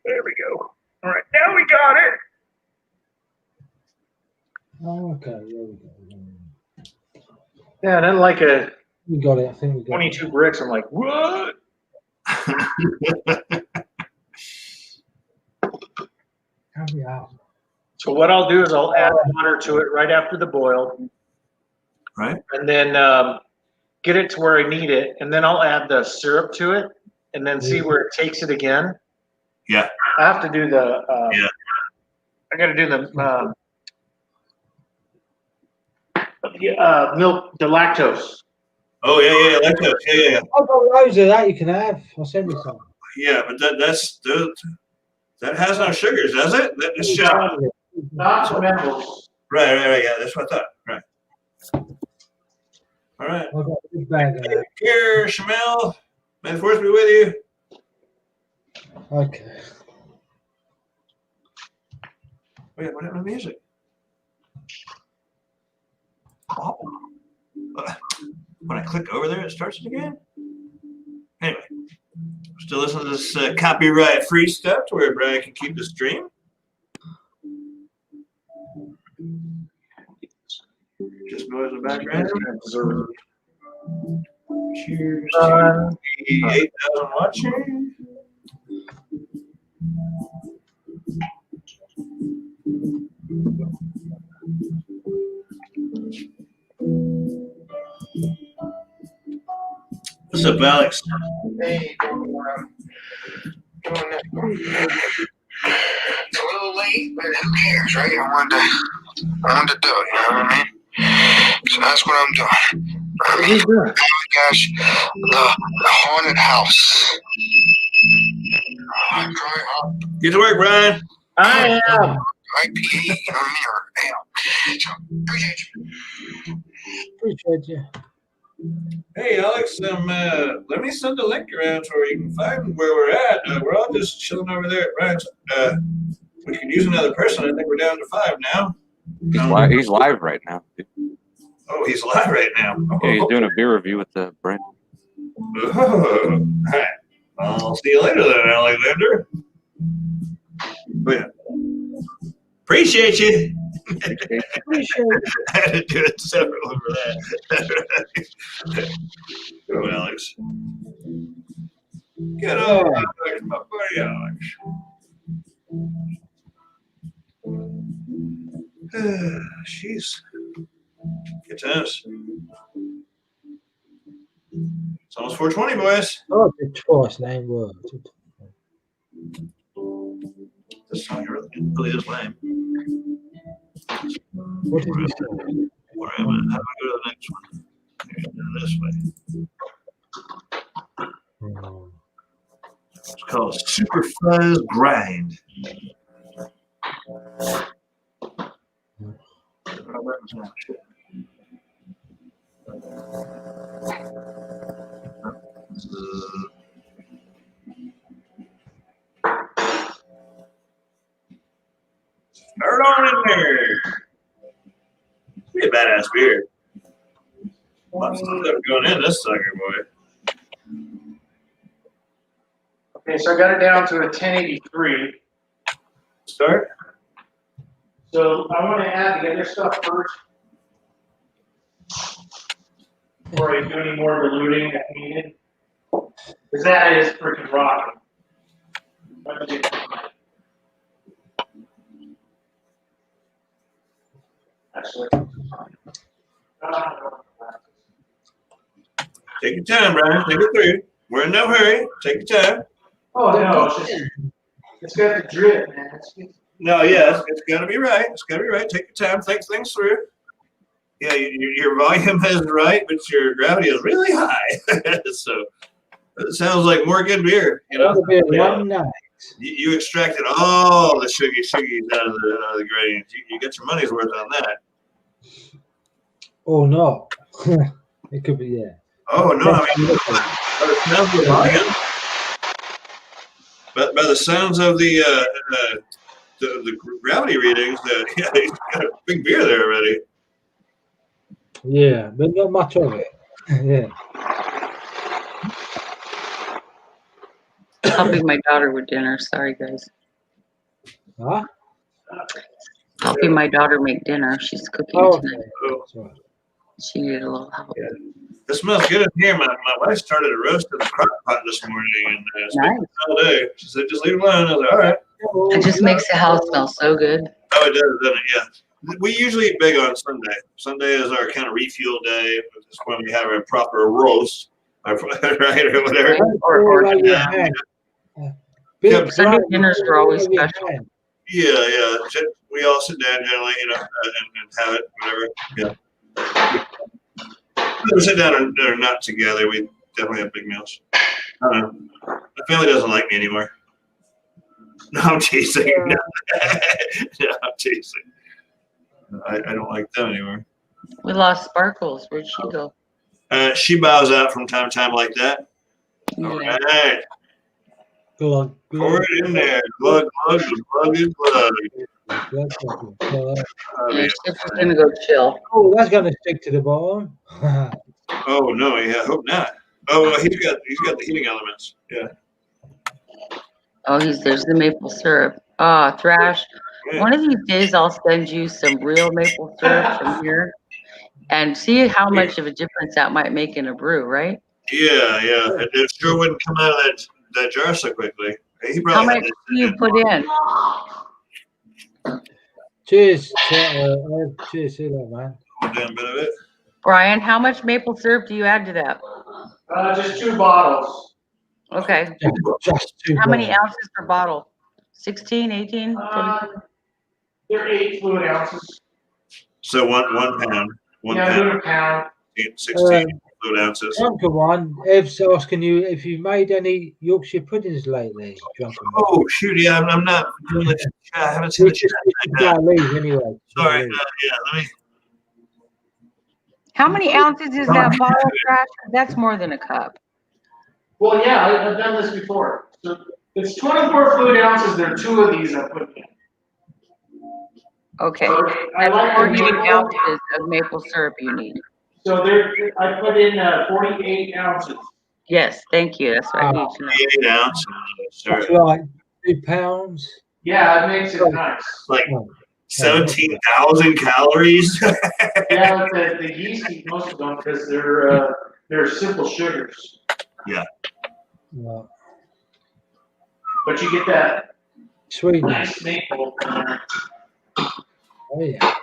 There we go. All right, now we got it. Oh, okay. There we go. Yeah, and then like a. We got it. I think we got 22 bricks. I'm like, what? So what I'll do is I'll add water to it right after the boil. Right. And then get it to where I need it. And then I'll add the syrup to it and then see where it takes it again. Yeah. I have to do the, I got to do the milk, the lactose. Oh, yeah, lactose. Yeah. I've got loads of that you can have. I'll send you some. Yeah, but that has no sugars, does it? That's just Not fermentables. Right. Yeah, that's what I thought. Right. All right. I've got a big bag of that. Here, Shamel. May the force be with you. Okay. Wait, what happened to music? Oh. When I click over there, it starts it again? Anyway, still listening to this copyright-free stuff to where Brian can keep the stream. Just noise in the background. Cheers to the 8,000 watching. What's up, Alex? Hey, it's a little late, but who cares, right? I wanted to do it, you know what I mean? So that's what I'm doing. What are you doing? Oh my gosh, the haunted house. I'm trying Get to work, Brian. I am. IPA, you know what I mean, or ale. So appreciate you. Appreciate you. Hey, Alex, let me send a link around so you can find where we're at. We're all just chilling over there at Brian's. We could use another person. I think we're down to 5 now. He's live right now. Oh, he's live right now. Yeah, he's doing a beer review with the brand. Oh, all right. I'll see you later then, Alexander. Oh, yeah. Appreciate you. I had to do it separately for that. Go, Alex. Get on, Alex, my buddy Alex. Jeez. Good times. It's almost 420, boys. Oh, the twice name word. This song really is lame. What did you say? Where am I? How do I go to the next one? This way. It's called Super Fuzz Grind. Start on in there. Be a badass beer. Lots of stuff going in this sucker, boy. Okay, so I got it down to a 1083. Start. So I want to add the other stuff first. Before I do any more diluting if needed. Because that is freaking rocking. Actually. Take your time, Brian. Take it through. We're in no hurry. Take your time. Oh no, it's got the drip, man. No, yeah, it's got to be right. It's got to be right. Take your time. Think things through. Yeah, your volume is right, but your gravity is really high. So it sounds like more good beer. You know, you extracted all the sugars out of the grains. You get your money's worth on that. Or not. It could be, yeah. Oh no, I mean, by the sounds of the gravity readings, yeah, he's got a big beer there already. Yeah, but not much of it. Yeah. Helping my daughter with dinner. Sorry, guys. Huh? Helping my daughter make dinner. She's cooking tonight. Right. She needed a little help. Yeah. It smells good in here. My wife started a roast in the crock pot this morning, and it's been all day. She said, "Just leave it alone." I was like, "All right." It just makes the house smell so good. Oh, it does, doesn't it? Yeah. We usually eat big on Sunday. Sunday is our kind of refuel day. It's when we have a proper roast, right, or whatever. Sunday dinners are always special. Yeah. We all sit down generally, you know, and have it, whatever. Yeah. We sit down and are not together. We definitely have big meals. I don't know. My family doesn't like me anymore. No, I'm teasing. No, I'm teasing. I don't like them anymore. We lost Sparkles. Where'd she go? She bows out from time to time like that. Yeah. All right. Go on. Pour it in there. Glug, glug, glug, glug. Yeah, she's gonna go chill. Oh, that's gonna stick to the bottom. Oh no, yeah, I hope not. Oh, he's got the heating elements. Yeah. Oh, there's the maple syrup. Ah, Thrash. Yeah. One of these days I'll send you some real maple syrup from here and see how much of a difference that might make in a brew, right? Yeah. It sure wouldn't come out of that jar so quickly. How much do you put in? Cheers. Cheers to that, man. A damn bit of it. Brian, how much maple syrup do you add to that? Just 2 bottles. Okay. Just 2 How many ounces per bottle? 16, 18? They're 8 fluid ounces. So one pound. A pound. 16 fluid ounces. Drunken one. Ev's asking you if you made any Yorkshire puddings lately. Drunken one. Oh shoot! Yeah, I'm not doing the chat. I haven't seen the chat. Leave anyway. Sorry. Yeah, let me. How many ounces is that bottle, Thrash? That's more than a cup. Well, yeah, I've done this before. So it's 24 fluid ounces. There are 2 of these I put in. Okay. So I like 48 ounces of maple syrup you need. So I put in 48 ounces. Yes, thank you. That's what I need to know. 48 ounces. That's like 2 pounds. Yeah, it makes it nice. Like 17,000 calories. Yeah, the yeast eat most of them because they're simple sugars. Yeah. But you get that Sweet. Nice maple. Oh yeah.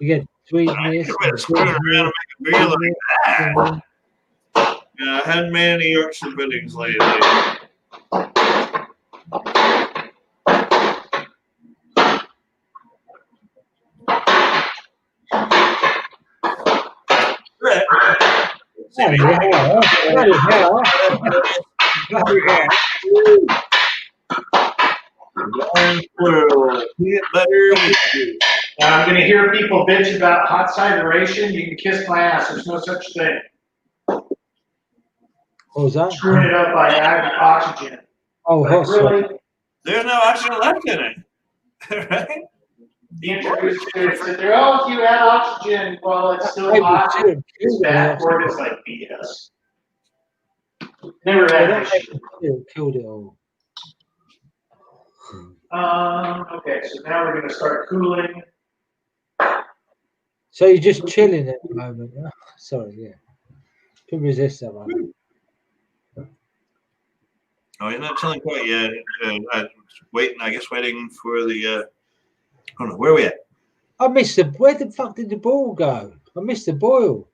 You get sweetness. Around and make a beer like that. I haven't made any Yorkshire puddings lately. I'm going to hear people bitch about hot cideration. You can kiss my ass. There's no such thing. What was that? Screwing it up by adding oxygen. Oh, hot really? There's no oxygen left in it. Right? The introducer said, if you add oxygen, well, it's still hot. It's bad for it. It's like BS. Never had it. Killed it all. Okay, so now we're going to start cooling. So you're just chilling at the moment. Huh? Sorry, yeah. Couldn't resist that one. Oh, you're not chilling quite yet. I'm waiting for the. Hold on, where are we at? I missed where the fuck did the ball go? I missed the boil.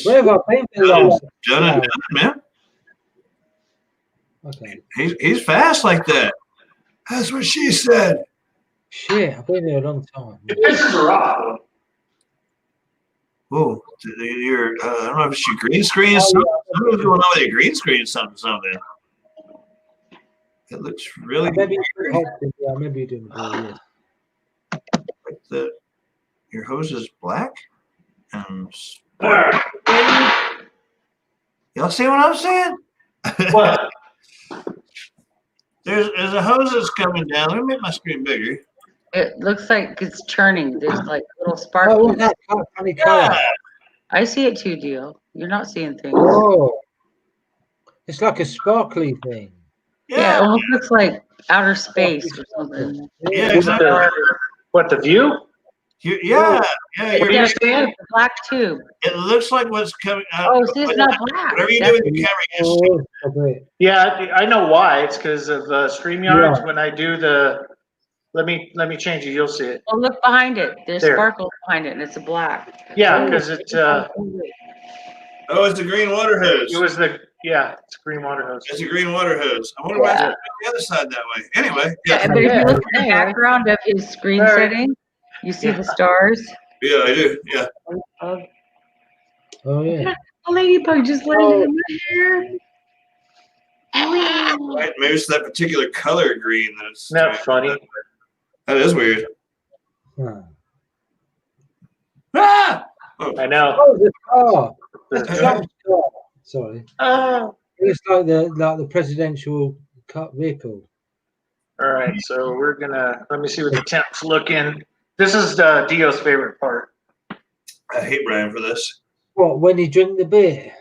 Where have I been for the last Done and done, man. Okay. He's fast like that. That's what she said. Shit, I've been here a long time. This is rock. Oh, I don't know if it's your green screen. Something's going on with your green screen. Something. It looks really Maybe yeah, maybe you're doing it. like your hose is black. And y'all see what I'm saying? What? There's a hose that's coming down. Let me make my screen bigger. It looks like it's churning. There's like little Oh, sparkles. that funny color. I see it too, Deal. You're not seeing things. Oh, it's like a sparkly thing. Yeah, it almost looks like outer space or something. Yeah, exactly. What, the view? Yeah. What are you saying? It's a black tube. It looks like what's coming out. Oh, see, it's not black. Whatever you do with the camera, Okay. Yeah, I know why. It's because of StreamYard. Yeah. When I do the, let me change it. You'll see it. Oh, look behind it. There's There. sparkles behind it, and it's a black. Yeah, because it's oh, it's a green water hose. it's a green water hose. It's a green water hose. I wonder why it's on the other side that way. Anyway, yeah. But if you look at the background of his screen setting, you see the stars. Yeah, I do. Yeah. Oh yeah. A ladybug just landed in my hair. Right, maybe it's that particular color green that it's. Isn't that funny? That is weird. Huh. Ah! Oh, I know. Oh, the car. The- That's Trump's car. Sorry. Oh. It's like the presidential car vehicle. All right, so we're gonna let me see what the temps looking. This is Dio's favorite part. I hate Brian for this. What, when you drink the beer?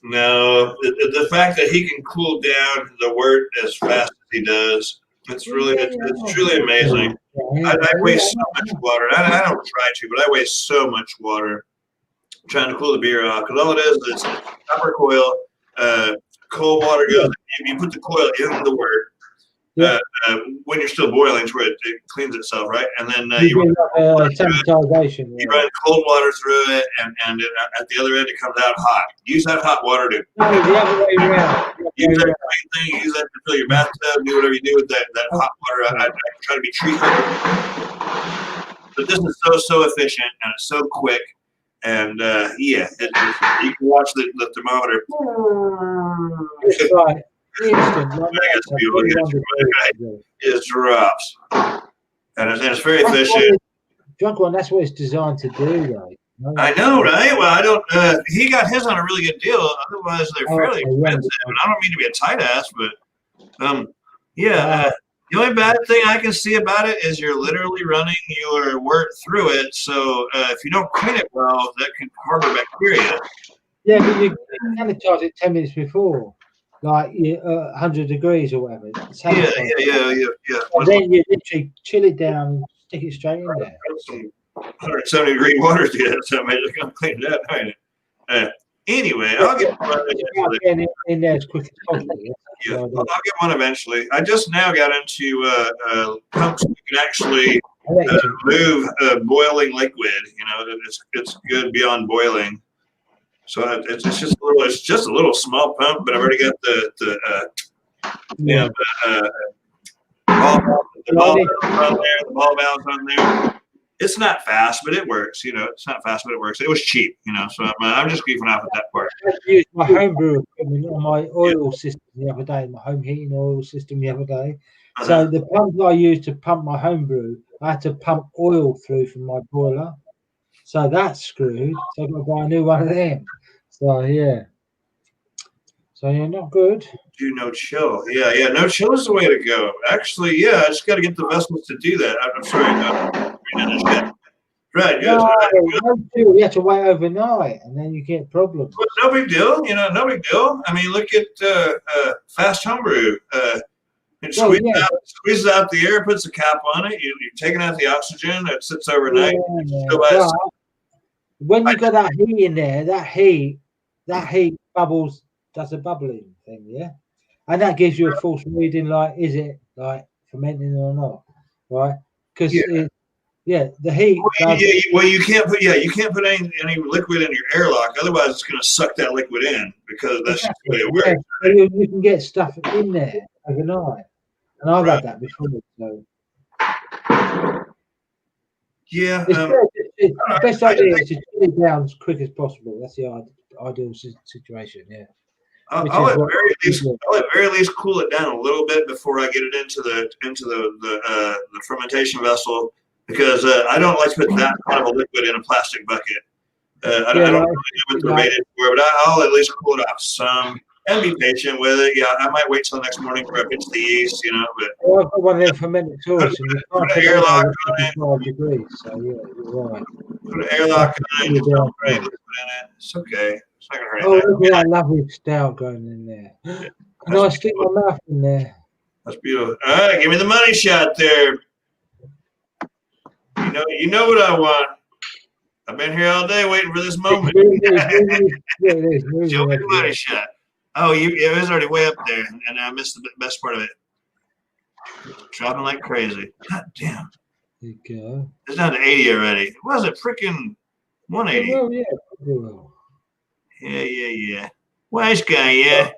No, the fact that he can cool down the wort as fast as he does, it's truly amazing. I waste so much water. I don't try to, but I waste so much water trying to cool the beer off. Because all it is copper coil, cold water goes. You put the coil in the wort when you're still boiling, to where it cleans itself, right? And then you run cold water through it, and at the other end it comes out hot. Use that hot water to No, the other way around. use that same thing. Use that to fill your bathtub. Do whatever you do with that hot water. I try to be tree but this is so efficient, and it's so quick. And you can watch the thermometer. It's like instant. It drops, and it's very efficient. Drunk one, that's what it's designed to do, though. I know, right? Well, I don't. He got his on a really good deal. Otherwise, they're fairly expensive. And I don't mean to be a tight ass, but the only bad thing I can see about it is you're literally running your wort through it. So if you don't clean it well, that can harbor bacteria. Yeah, but you sanitize it 10 minutes before, like 100 degrees or whatever. Yeah. And then you literally chill it down, stick it straight in there. Some 170 degree water to get it, so I'm just gonna clean it up. Anyway, I'll get one in there as quick as possible. Yeah, I'll get one eventually. I just now got into pumps that can actually move boiling liquid. You know, it's good beyond boiling. So it's just a little small pump, but I've already got the ball valves on there. It's not fast, but it works. You know, it's not fast, but it works. It was cheap, you know, so I'm just goofing off at that part. I used my homebrew equipment on my oil system the other day, my home heating oil system the other day. So the pump I used to pump my homebrew, I had to pump oil through from my boiler. So that's screwed. So I've got to buy a new one of them. So yeah. So you're not good. Do no chill. Yeah. No chill is the way to go. Actually, yeah, I just got to get the vessels to do that. I'm sorry. Right. Yes. No chill. You have to wait overnight, and then you get problems. But no big deal. You know, no big deal. I mean, look at fast homebrew. It squeezes out the air, puts a cap on it. You're taking out the oxygen. It sits overnight. When you got that heat in there, that heat bubbles. Does a bubbling thing, yeah, and that gives you a false reading. Like, is it like fermenting or not? Right? Because Yeah, the heat. Well, you can't put any liquid in your airlock, otherwise it's going to suck that liquid in because that's just the way it works. Yeah, you can get stuff in there overnight, and I've had that before. So. Yeah, the best idea is to chill it down as quick as possible. That's the ideal situation. Yeah. I'll at very least cool it down a little bit before I get it into the fermentation vessel, because I don't like to put that kind of a liquid in a plastic bucket. I don't really know what they're rated for, but I'll at least cool it off some and be patient with it. Yeah, I might wait till the next morning for it to the yeast, But well, I've got one of them fermented tourists, and you can't put an airlock on it. 55 degrees. So yeah, you're right. Put an airlock on it. Don't put any liquid in it. It's okay. It's not gonna hurt anything. Look at that lovely stout going in there. Can I stick my mouth in there? That's beautiful. All right, give me the money shot there. You know what I want. I've been here all day waiting for this moment. Show me the money shot. Oh, it was already way up there, and I missed the best part of it. Dropping like crazy. God damn. There you go. It's down to 80 already. It was it freaking 180? Oh, yeah. Yeah. Wise guy, yeah.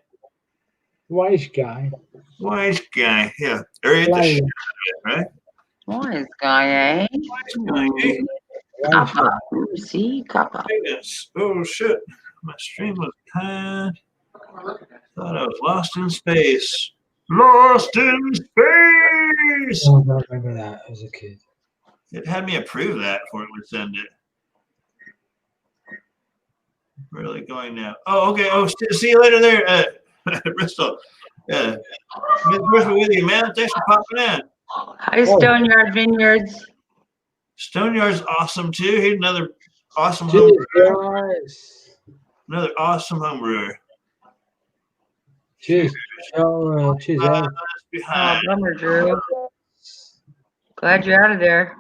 Wise guy. Yeah. There is the shit out of it, right? Wise guy, eh? Wise guy, eh? Kappa. See, Kappa. Oh, shit. My stream was kind. Thought I was lost in space. Lost in space! Oh, I remember that as a kid. It had me approve that before it would send it. Really going now. Oh, okay. Oh, see you later there, Bristol. Yeah. Bristol with you, man. Thanks for popping in. Hi, Stoneyard Vineyards. Stoneyard's awesome, too. He's another awesome homebrewer. Another awesome homebrewer. Cheers. Cheers. Bummer, Drew. Glad you're out of there.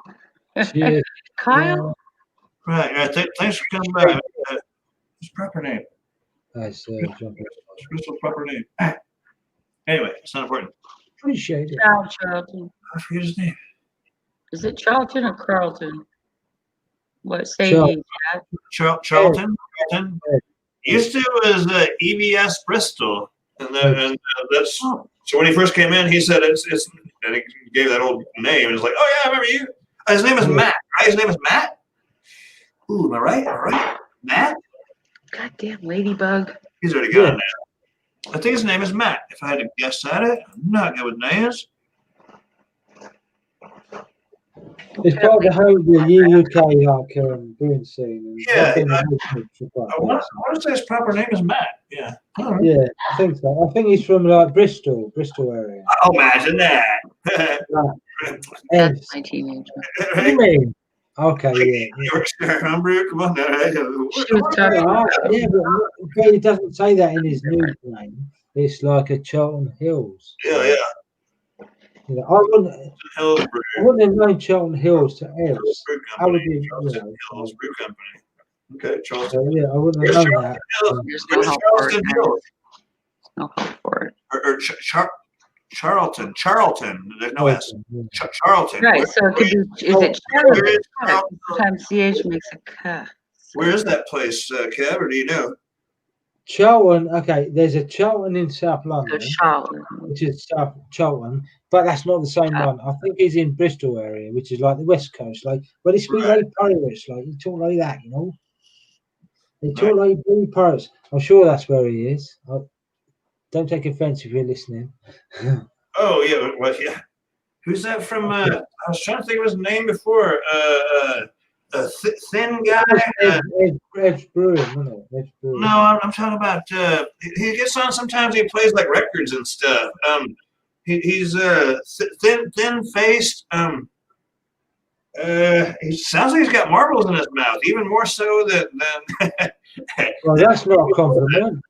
Cheers. Kyle? Right. Thanks for coming by. His proper name. Nice. Bristol's proper name. Anyway, it's not important. Appreciate it. Charlton. I forget his name. Is it Charlton or Carlton? What say you, Chad? Charlton. Used to was EVS Bristol, and that's so when he first came in, he said it's and he gave that old name, and he's like, oh yeah, I remember you. His name is Matt. Right? His name is Matt. Ooh, am I right? All right, Matt. Goddamn ladybug. He's already gone now. I think his name is Matt. If I had to guess at it, I'm not good with names. It's part of the whole UK brewing scene. Yeah, I want to say his proper name is Matt. Yeah. Yeah, I think so. I think he's from like Bristol area. Oh, imagine that. That's my teenager. What do you mean? Okay, yeah. Yorkshire homebrew. Come on now. Yeah, but he doesn't say that in his new name. It's like a Charlton Hills. Yeah. You know, I wouldn't have known Charlton Hills to else. I would be, Hills Brew Company. Okay, Charlton. So, yeah, I wouldn't have known that. There's no help for it. No help for it. Or Charlton. There's no S. Charlton. Right. So it could be. Is it Charlton? Sometimes CH makes a K. Where is that place, Kev? Or do you know? Charlton. Okay, there's a Charlton in South London, which is South Charlton, but that's not the same one. I think he's in Bristol area, which is like the West Coast. Like when he speaks like Pirates, like he talk like that, you know. He talk like blue Pirates. I'm sure that's where he is. Don't take offense if you're listening. Oh yeah, well yeah. Who's that from? I was trying to think of his name before. Thin guy. Edge Brewing, isn't it? Edge Brewing. No, I'm talking about. He gets on sometimes. He plays like records and stuff. He's thin-faced. He sounds like he's got marbles in his mouth, even more so than. Well, that's not a compliment.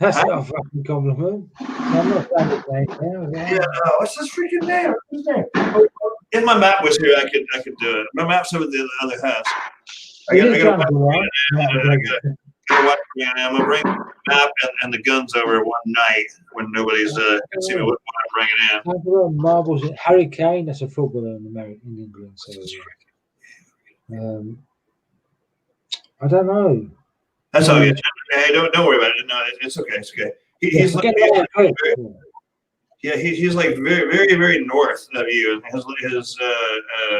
That's not a fucking compliment. I'm not saying his name now. Yeah, what's his freaking name? What's his name? If my map was here, I could do it. My map's over the other house. I gotta watch it. I'm gonna bring the map and the guns over one night when nobody's can see me what I'm bringing in. Marbles. Harry Kane, that's a footballer in England. So. I don't know. That's all. Hey, don't worry about it. No, it's okay. It's okay. He's like, he's like very, very, very north of you.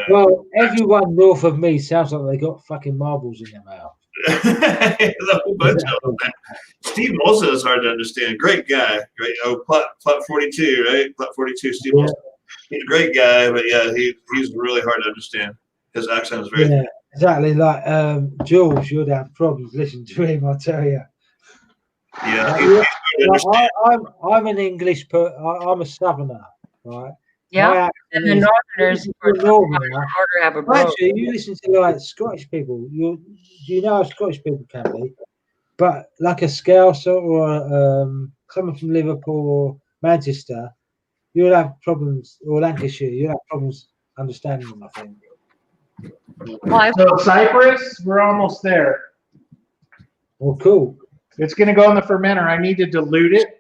Well, everyone north of me sounds like they got fucking marbles in their mouth. There's a whole bunch of them. Steve Molson is hard to understand. Great guy. Great. Oh, plot 42, right? Plot 42. Steve Molson. He's a great guy, but yeah, he's really hard to understand. His accent is very exactly. Like Jules, you'd have problems listening to him. I tell you. Yeah, I'm an English I'm a Southerner, right? Yeah, and the Northerners have a brogue. Actually, you listen to like Scottish people. You know how Scottish people can be, but like a Scouser or someone from Liverpool or Manchester, you'll have problems, or Lancashire, you'll have problems understanding them, I think. So Cyprus, we're almost there. Well, cool. It's going to go in the fermenter. I need to dilute it.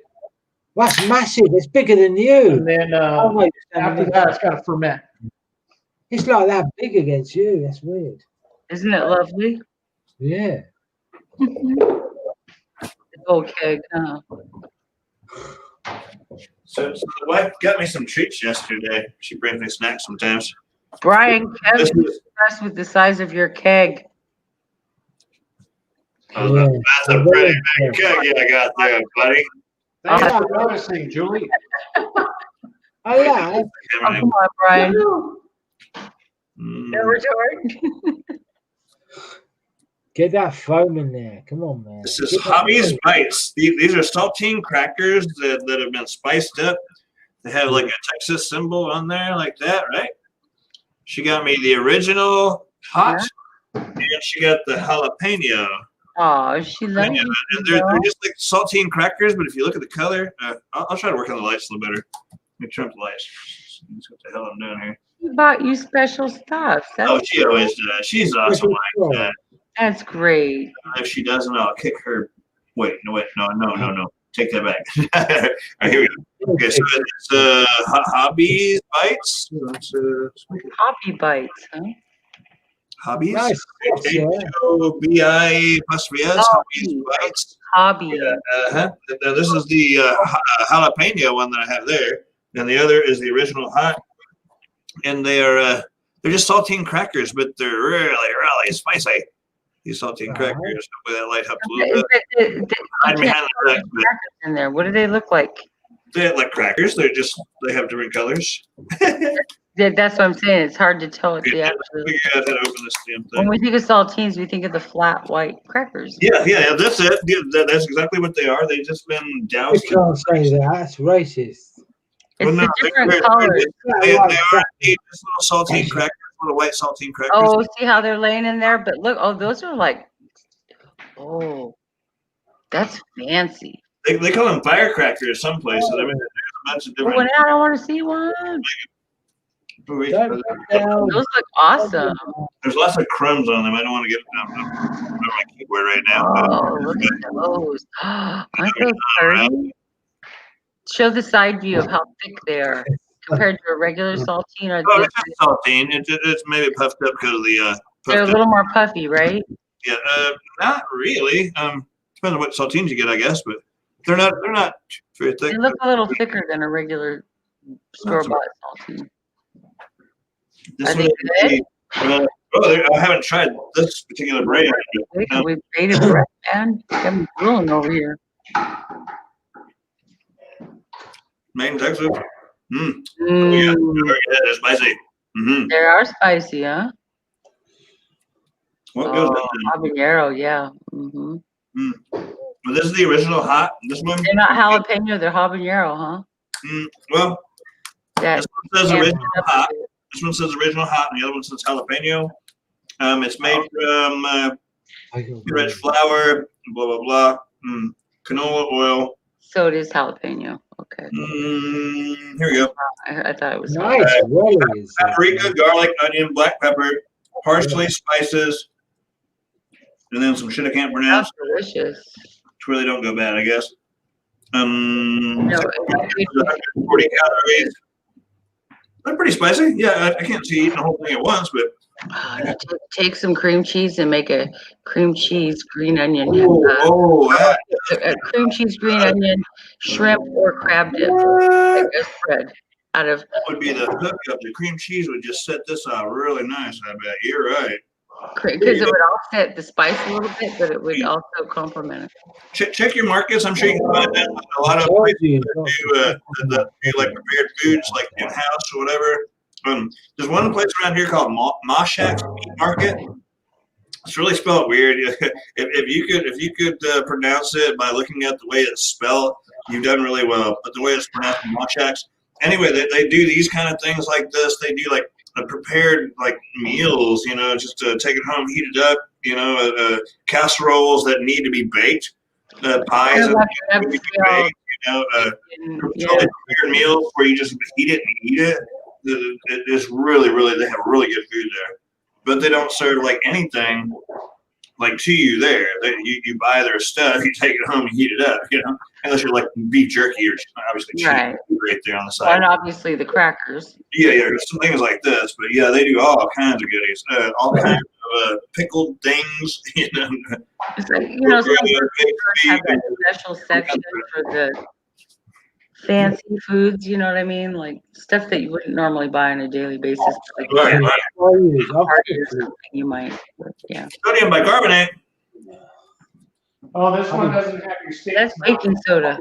That's massive. It's bigger than you. And then after that, it's got to ferment. It's like that big against you. That's weird. Isn't it lovely? Yeah. Okay. So the wife got me some treats yesterday. She brings me snacks sometimes. Brian, Kevin's impressed with the size of your keg. Oh, that's a pretty big keg you got there, buddy. Thanks for noticing, Julie. Oh, yeah. Oh, come on, Brian. Never Jordan. Get that foam in there. Come on, man. This is Hobby's Bites. These are saltine crackers that have been spiced up. They have like a Texas symbol on there like that, right? She got me the original hot, and she got the jalapeno. Oh, she loves it. And they're just like saltine crackers, but if you look at the color, I'll try to work on the lights a little better. Let me trim the lights. That's what the hell I'm doing here. She bought you special stuff. She always does. She's awesome like that. That's great. If she doesn't, I'll kick her. Wait, no. Take that back. All right, here we go. Okay, so it's Hobby's Bites. Hobby Bites, huh? Hobbies? Nice. H-O-B-I apostrophe S. Hobby's Bites. Hobby. Now this is the jalapeno one that I have there. And the other is the original hot. And they're just saltine crackers, but they're really, really spicy. These saltine crackers. Hopefully that light helps a little bit. In there. What do they look like? They look like crackers. They have different colors. That's what I'm saying. It's hard to tell what the actual. Figure out how to open this damn thing. When we think of saltines, we think of the flat white crackers. Yeah, that's it. Yeah, that's exactly what they are. They've just been doused. You can't say that. That's racist. It's the different colors. They are just little saltine crackers, little white saltine crackers. Oh, see how they're laying in there? But look, those are like, that's fancy. They call them firecrackers some places. I mean, there's a bunch of different. I don't want to see one. Those look awesome. There's lots of crumbs on them. I don't want to get on my keyboard right now. Oh, look at those. Aren't those pretty? Show the side view of how thick they are compared to a regular saltine. It's just saltine. It's maybe puffed up because of the. They're a little more puffy, right? Yeah, not really. Depends on what saltines you get, I guess, but they're not very thick. They look a little thicker than a regular store-bought saltine. Are they good? I haven't tried this particular brand. We made a bread, man. I'm drooling over here. Made in Texas. Oh, yeah, they're spicy. They are spicy, huh? What goes in habanero, yeah. Well, this is the original hot. This one. They're not jalapeno. They're habanero, huh? Well, this one says original hot. This one says original hot, and the other one says jalapeno. It's made from red flour, blah blah blah, canola oil. So it is jalapeno. Okay. Here we go. I thought it was nice. Paprika, garlic, onion, black pepper, parsley, spices, and then some shit I can't pronounce. That's delicious. Which really don't go bad, I guess. 40 calories. They're pretty spicy. Yeah, I can't see eating the whole thing at once, but Take some cream cheese and make a cream cheese green onion. A cream cheese green onion, shrimp or crab dip. Like a spread out of. That would be the hookup. The cream cheese would just set this out really nice. I bet you're right. Because it would offset the spice a little bit, but it would also complement it. Check your markets. I'm sure you can find that a lot of places that do like prepared foods, like in house or whatever. There's one place around here called Moshak's Meat Market. It's really spelled weird. if you could pronounce it by looking at the way it's spelled, you've done really well. But the way it's pronounced, Moshak's. Anyway, they do these kind of things like this. They do like prepared like meals, just to take it home, heat it up, casseroles that need to be baked, pies that need to be baked, prepared meals where you just heat it and eat it. It's really, they have really good food there. But they don't serve like anything like to you there. You buy their stuff, you take it home, you heat it up, unless you're like beef jerky or obviously cheese right there on the side. And obviously the crackers. Yeah, some things like this. But yeah, they do all kinds of goodies, all kinds of pickled things. It's like, some have that special section for the fancy foods, you know what I mean? Like stuff that you wouldn't normally buy on a daily basis. Like you might, yeah. Sodium bicarbonate. Oh, this one doesn't have your stamp. That's baking soda.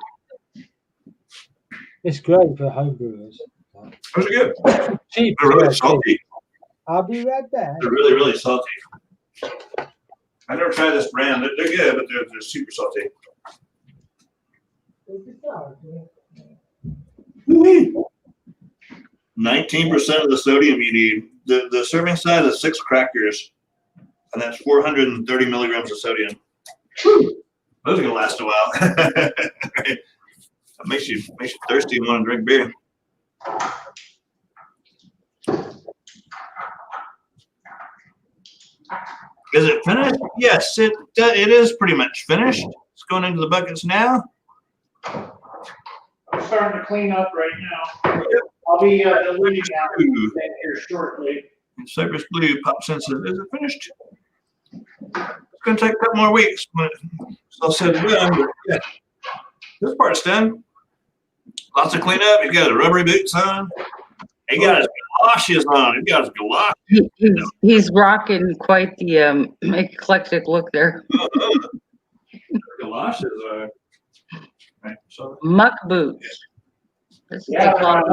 It's great for home brewers. Those are good. Cheap. They're really salty. I'll be right back. They're really, really salty. I've never tried this brand. They're good, but they're super salty. 19% of the sodium you need. The serving size is 6 crackers, and that's 430 milligrams of sodium. Whew. Those are gonna last a while. That makes you thirsty and want to drink beer. Is it finished? Yes, it is pretty much finished. It's going into the buckets now. I'm starting to clean up right now. Yep. I'll be deleting out here shortly. Cypress Blue Pop Sensor. Is it finished? It's going to take a couple more weeks, but it's all said and done. But yeah, this part's done. Lots of cleanup. He's got his rubbery boots on. He got his galoshes on. He got his galoshes. He's rocking quite the eclectic look there. Galoshes are. Right, so. Muck boots. That's what they call them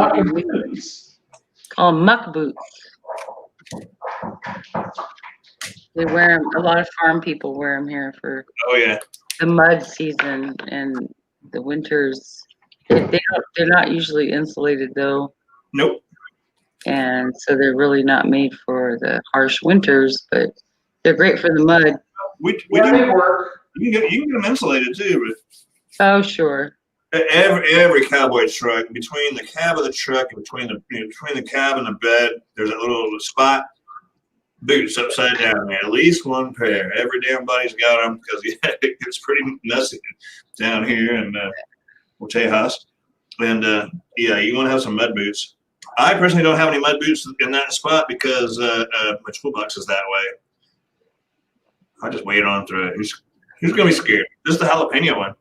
muck boots. They wear them. A lot of farm people wear them here for the mud season and the winters. They're not usually insulated though. Nope. And so they're really not made for the harsh winters, but they're great for the mud. We do work. You can get them insulated too, but. Oh, sure. Every cowboy truck, between the cab of the truck and between the cab and the bed, there's a little spot. Boots upside down there. At least one pair. Every damn body's got them because it gets pretty messy down here in Tejas. And you want to have some mud boots. I personally don't have any mud boots in that spot because my toolbox is that way. I just wait on through it. Who's gonna be scared? This is the jalapeno one.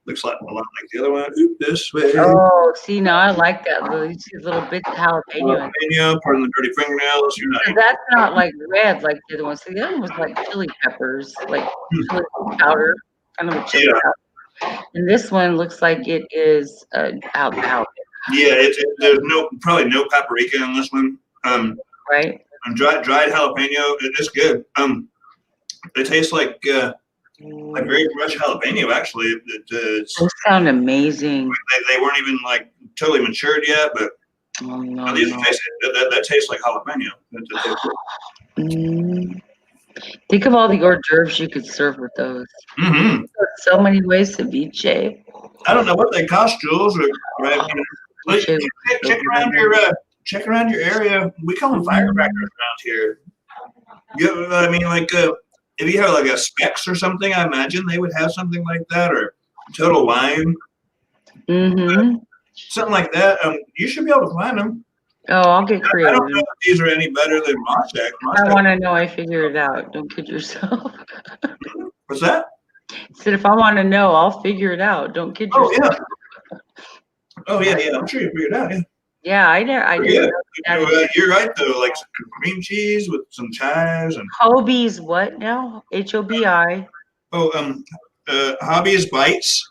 Looks like a lot like the other one. Oop, this way. Oh, see, now I like that little bit of jalapeno. Pardon the dirty fingernails. That's not like red like the other one. See, the other one was like chili peppers, like chili powder, kind of a chili powder. And this one looks like it is out. Yeah, there's probably no paprika in this one. Right. And dried jalapeno, it's good. They taste like very fresh jalapeno. Actually, those sound amazing. They weren't even like totally matured yet, but that tastes like jalapeno. Think of all the hors d'oeuvres you could serve with those. Mm-hmm. So many ways to be shaved. I don't know what they cost, Jules. Right? Check around your area. We call them firecrackers around here. I mean, like if you have like a Specs or something, I imagine they would have something like that, or Total Wine, mm-hmm. Something like that. You should be able to find them. Oh, I'll get I creative. don't know if these are any better than Mossack. I want to know. I figure it out. Don't kid yourself. What's that? Said if I want to know, I'll figure it out. Don't kid Oh yourself. yeah. Oh yeah, yeah. I'm sure you figured it out. Yeah. Yeah, I didn't Yeah. know. You're right though. Like some cream cheese with some chives and. Hobie's what now? HOBI. Oh, Hobby's bites.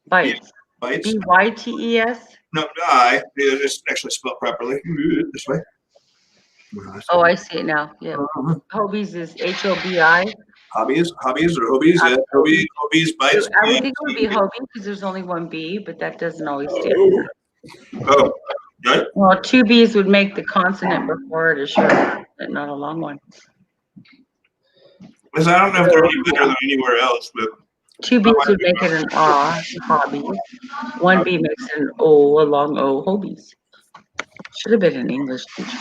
Bites. Bites. BYTES. No, I. It's actually spelled properly. This way. Oh, I see it now. Yeah. Hobie's is HOBI. Hobbies or Hobies. Yeah. Hobies bites. I would think it would be Hobie because there's only one B, but that doesn't always do. Oh, right. Well, two B's would make the consonant before it a short, but not a long one. Because I don't know if they're any better than anywhere else, but Two B's would make it an A, hobby. One B makes it an O, a long O, hobies. Should have been an English teacher.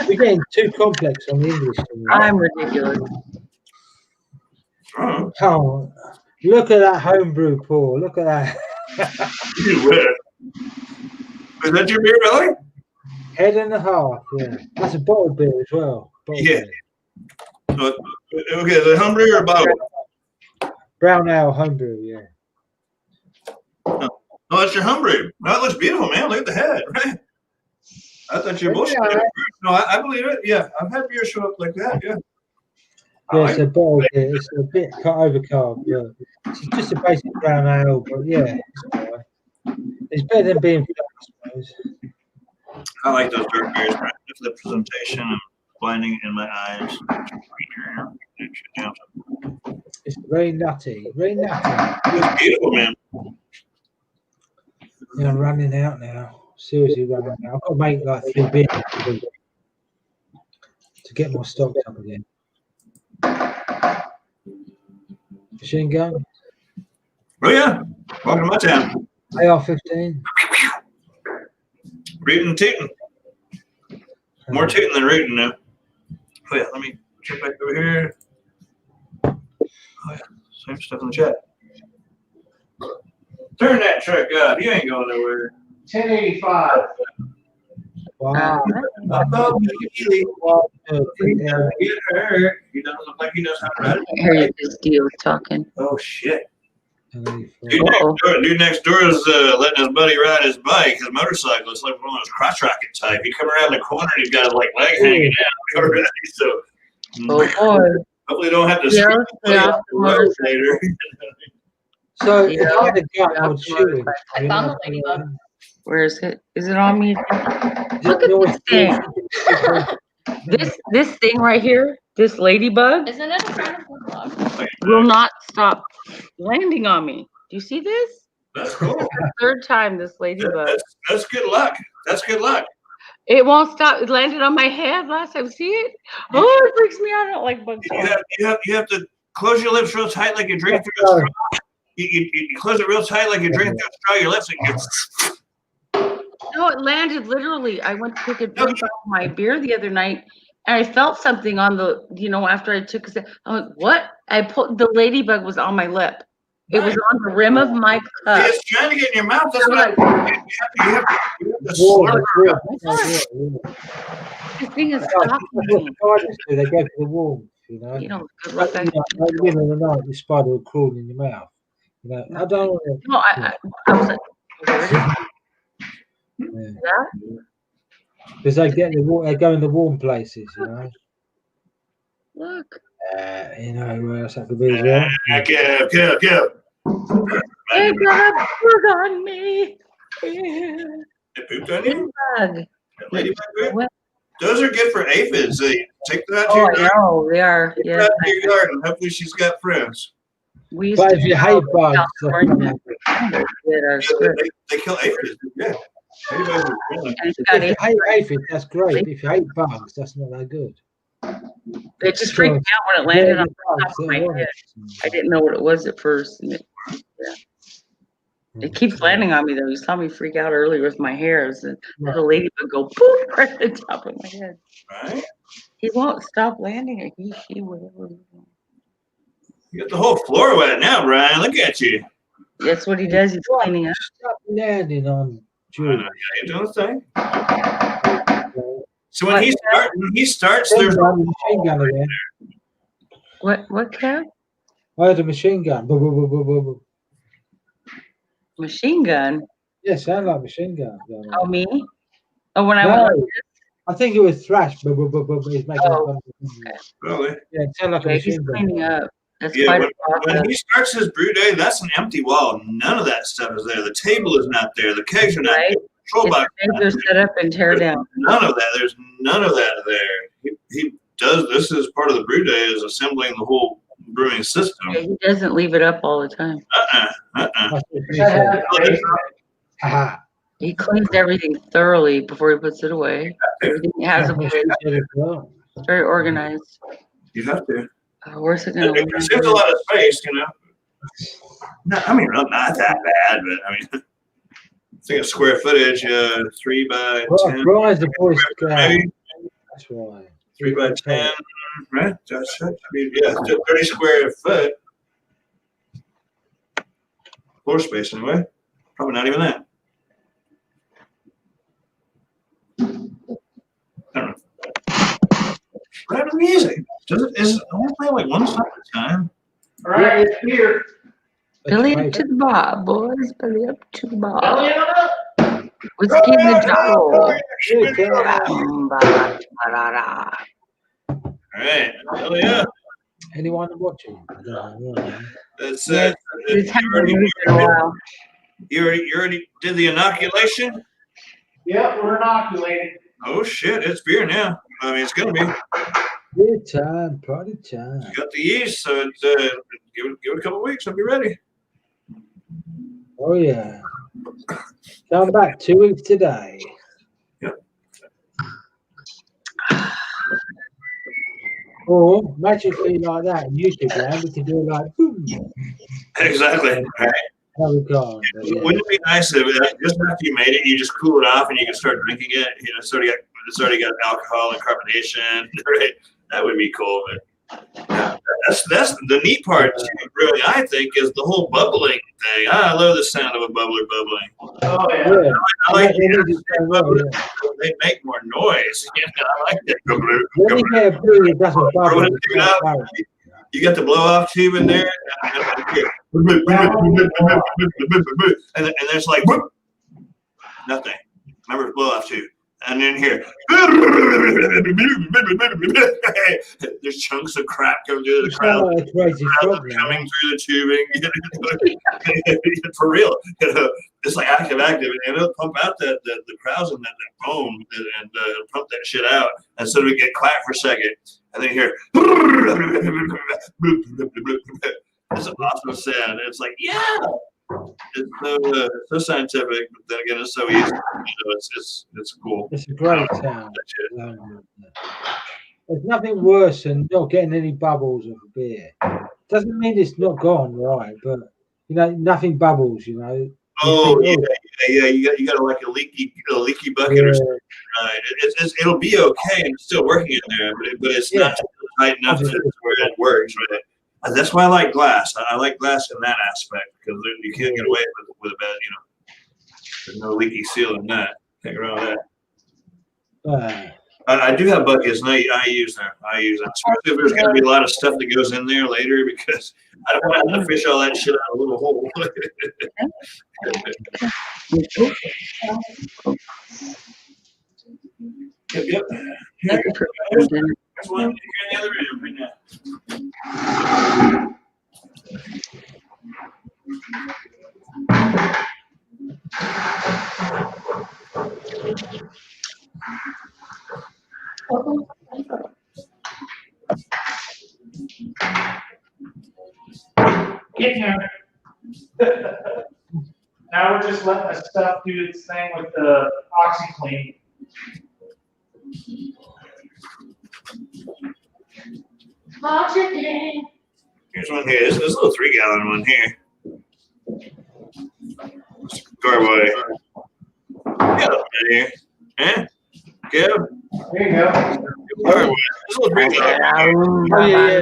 We're getting too complex on the English. I'm ridiculous. Oh, look at that homebrew, Paul. Look at that. Is that your beer, Billy? Head and a half, yeah. That's a bottled beer as well. Yeah. Okay, the homebrew or bottle? Brown ale homebrew, yeah. Oh, that's your homebrew. That looks beautiful, man. Look at the head, right? I thought you were bullshit. Yeah, No, I believe it. Yeah, I've had beer show up like that. Yeah. Yeah, it's a bottled beer. It's a bit overcarb, but it's just a basic brown ale, but yeah, it's all right. It's better than being flat, I suppose. I like those dark beers, right? Just the presentation and blinding in my eyes. It's very nutty, very nutty. It's beautiful, man. Yeah, I'm running out now. Seriously running out. I've got to make like 3 beers to get my stocks up again. Machine gun? Oh, yeah. Welcome to my town. AR-15. Rootin' and tootin'. More tootin' than rootin' now. Oh, yeah. Let me check back over here. Oh, yeah. Same stuff in the chat. Turn that truck up. You ain't going nowhere. 1085. Wow. He get hurt. He doesn't look like he knows how to ride it. I hear you just deal talking. Oh, shit. Uh-oh. Dude next door is letting his buddy ride his bike, his motorcycle. It's like one of those crotch rocket type. He come around the corner and he's got his like leg hanging out already. So Oh boy. hopefully don't have to Yeah, later. So Yeah. if I had a gun, I would shoot him. I found the ladybug. Where is it? Is it on me? Is Look it at noise? this thing. This thing right here, this ladybug, Isn't it a kind of log? will not stop landing on me. Do you see this? That's cool. The third time this ladybug. That's good luck. That's good luck. It won't stop. It landed on my head last time. See it? Oh, it freaks me out. I don't like bugs. You have to close your lips real tight like you drink through a straw. You close it real tight like you drink through a straw. Your lips and No, it landed literally. I went to take a drink of my beer the other night, and I felt something on the, after I took a sip. I'm like, what? I pulled, the ladybug was on my lip. It was on the rim of my cup. it's trying to get in your mouth. That's what you have to This thing is stopping me. They go for the warmth, Good luck. At the middle of the night, the spider will crawl in your mouth. I don't want to. No, I was like, where is it? Yeah. Because they go in the warm places, Look. Where else that could be as well. Go. They got a bug on me. They pooped on you? Bug. Ladybug poop? Those are good for aphids. They take that to Oh, your I garden. know. They are. Take Yeah. that to your garden. Hopefully she's got friends. We used But to if you hate bugs, California. Did our script. They kill aphids. Yeah. Ladybugs are friendly. And it's got if you it. hate aphids, that's great. But if you hate bugs, that's not that good. It just freaked me out when it landed on the top of my head. I didn't know what it was at first. And it keeps landing on me though. You saw me freak out earlier with my hairs, and the ladybug go poof right at the top of my head. Right? He won't stop landing, or he, she, whatever. You got the whole floor wet now, Brian. Look at you. That's what he does. He's cleaning up. Stop landing on I know. Julie. Yeah, you're doing the thing. So when he starts, there's a machine gun again. What, Kev? I had a machine gun. Machine gun? Yeah, sound like machine gun. Oh, me? Oh, when I went like this? I think it was thrash. He's making Oh, really. Yeah, it sounded like a he's machine gun. cleaning up. That's Yeah, quite a when process. he starts his brew day, that's an empty wall. None of that stuff is there. The table is not there. The kegs are not Right? there. The control box is not They're set up and tear down. None of that. There's none of that there. He does this as part of the brew day, is assembling the whole brewing system. Yeah, he doesn't leave it up all the time. He cleans everything thoroughly before he puts it away. Everything has a place. It's very organized. You have to. Where's it going to It consumes a lot of space, you know. No, I mean, not that bad, but I mean, I think of square footage, 3 by 10. Rise the boys. Maybe. That's right. 3 by 10, right? That should be, 30 square foot. Floor space, anyway. Probably not even that. I don't know. What happened to the music? Is it only playing like one song at a time? All right, it's here. Belly up to the bar, boys. Belly up to the bar. Belly up. Whiskey in the jar. All right. Hell yeah. Anyone watching? That's It's happened in a while. You already did the inoculation? Yep, we're inoculated. Oh shit, it's beer now. I mean, it's gonna be. Good time, party time. You got the yeast, so it's, give it a couple of weeks, I'll be ready. Oh yeah. Come back 2 weeks today. Yep. Or magically like that in YouTube land, we can do it like boom. Exactly. Right. Wouldn't it be nice if just after you made it, you just cool it off and you can start drinking it? You know, it's already got alcohol and carbonation. Right? That would be cool. But that's the neat part, really. I think is the whole bubbling thing. I love the sound of a bubbler bubbling. Oh yeah. I like they make more noise. You know, I like that. You got the blow off tube in there, and there's like nothing. Remember the blow off tube, and then here there's chunks of crap coming through the crowd, coming through the tubing. For real, it's like active, and it'll pump out the crowds and that foam and pump that shit out, and so we get clap for a second. And then you hear, it's an awesome sound. It's like, yeah, it's so scientific, but then again, it's so easy. You know, it's cool. It's a great sound. There's nothing worse than not getting any bubbles of a beer. Doesn't mean it's not gone, right? But you know, nothing bubbles. You know. Oh yeah. You got like a leaky bucket or something. Right. It'll be okay and it's still working in there, but it's not tight enough to where it works. Right. And that's why I like glass. I like glass in that aspect because you can't get away with a bad, you know. There's no leaky seal in that. Can't go around that. I do have buckets, and I use them. Especially if there's going to be a lot of stuff that goes in there later, because I don't want to have to fish all that shit out of a little hole. Yep. There's one here in the other room right now. Get here. Now we're just letting the stuff do its thing with the OxyClean. OxyClean. Here's one here. This little 3-gallon one here. Carboy. Get up here. Eh? Give. There you go. Carboy. This little 3-gallon. Oh yeah.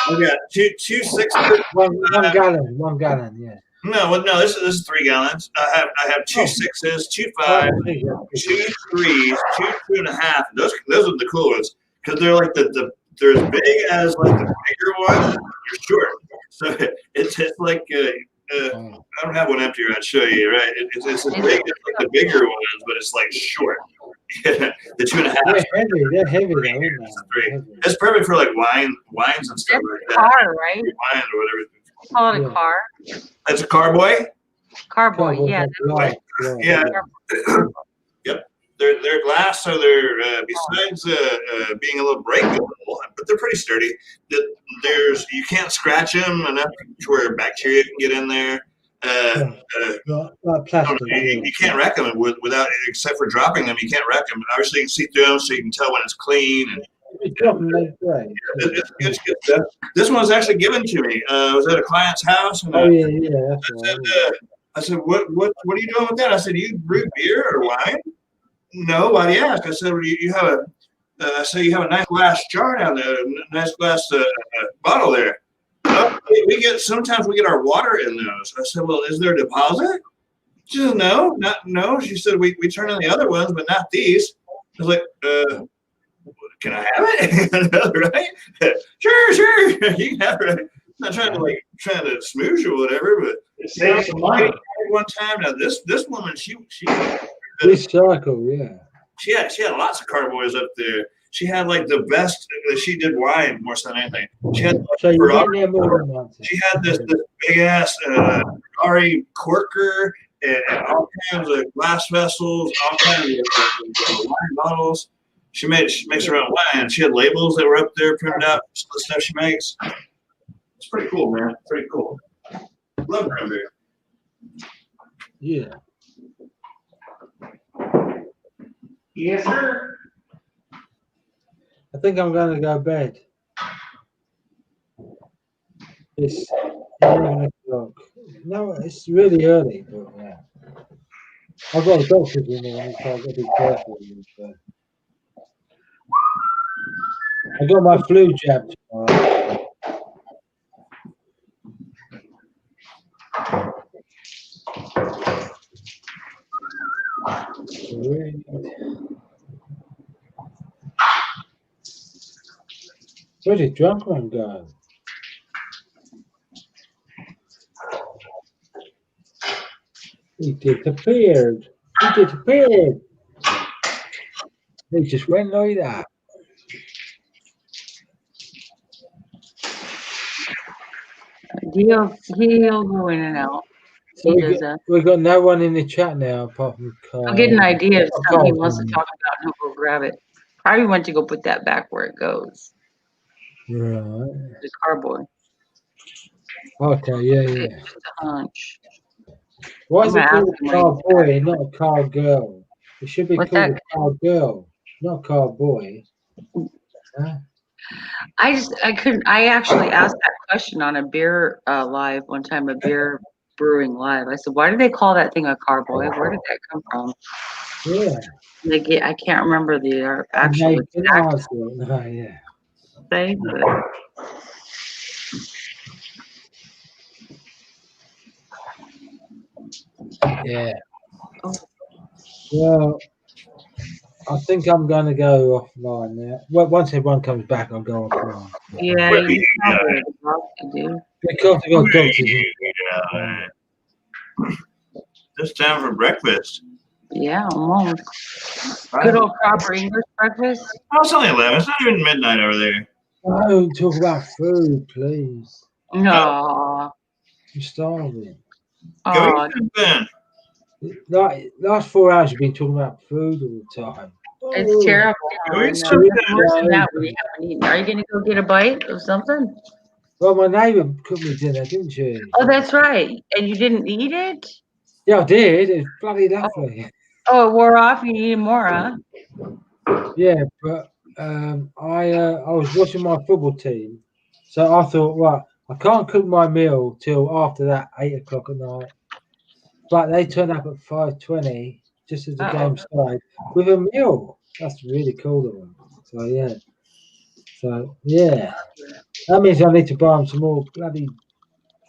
I've got 2 6. 1 gallon. 1 gallon. Yeah. No, this is 3 gallons. I have 2 6s, 2 5s, 2 3s, 2 2.5. Those are the cool ones because they're like they're as big as like the bigger ones. You're short, so it's like I don't have one empty. I'd show you. Right, it's as big as like the bigger ones, but it's like short. The 2.5. They're heavy though, aren't they? 3. It's perfect for like wines and stuff like that. Car, right? Wine or whatever. They call it a car. That's a carboy. Carboy, yeah. Yeah. Yep. They're glass, so they're besides being a little breakable, but they're pretty sturdy. You can't scratch them enough to where bacteria can get in there. Like plastic. You can't wreck them without, except for dropping them. You can't wreck them. Obviously, you can see through them, so you can tell when it's clean. And, it's good stuff. This one was actually given to me. I was at a client's house, and I said, "What are you doing with that?" I said, "You brew beer or wine?" No, why do you ask? I said, "Well, you have a." I said, "You have a nice glass jar down there, a nice glass bottle there." Oh, sometimes we get our water in those. I said, "Well, is there a deposit?" She said, "No. She said, "We turn in the other ones, but not these." I was like, "Can I have it?" Right? Sure, you can have it. I'm not trying to smooze you or whatever, but It saves some money. one time now, this woman, she recycle, yeah. She had lots of carboys up there. She had like the best. She did wine more so than anything. She had she had this big ass Ari corker and all kinds of glass vessels, all kinds of wine bottles. She makes her own wine. She had labels that were up there printed out. Some of the stuff she makes. It's pretty cool, man. Pretty cool. Love cranberry. Yeah. Yes, sir. I think I'm going to go to bed. It's 11 o'clock. No, it's really early, but yeah. I've got a doctor's in the morning, so I've got to be careful. But I got my flu jab tomorrow. Where did drunk one go? He disappeared. He just went like that. He'll go in and out. So we got no one in the chat now apart from Carl. I'll get an idea of something he wants to talk about and he'll go grab it. Probably went to go put that back where it goes. Right. The carboy. Okay, yeah. Just a hunch. Why is it called a car boy and not a car girl? It should be called a car girl, not a car boy. Huh? I actually asked that question on a beer live one time, a beer brewing live. I said, why do they call that thing a carboy? Where did that come from? Yeah. I can't remember the actual exact say, but yeah. Well, I think I'm going to go offline now. Well, once everyone comes back, I'll go offline. Yeah, you do. Because I got doctors. It's time for breakfast. Yeah, almost. Good old proper English breakfast. Oh, it's only 11. It's not even midnight over there. Don't talk about food, please. No. I'm starving. Oh, last 4 hours you've been talking about food all the time. It's terrible. Worse than that we haven't eaten. Are you going to go get a bite of something? Well, my neighbour cooked me dinner, didn't she? Oh, that's right. And you didn't eat it? Yeah, I did. It's bloody lovely. Oh, it wore off. You needed more, huh? Yeah, but I was watching my football team, so I thought, right, I can't cook my meal till after that 8 o'clock at night. But they turned up at 5:20, just as the game started, with a meal. That's really cool of them. So yeah, that means I need to buy them some more bloody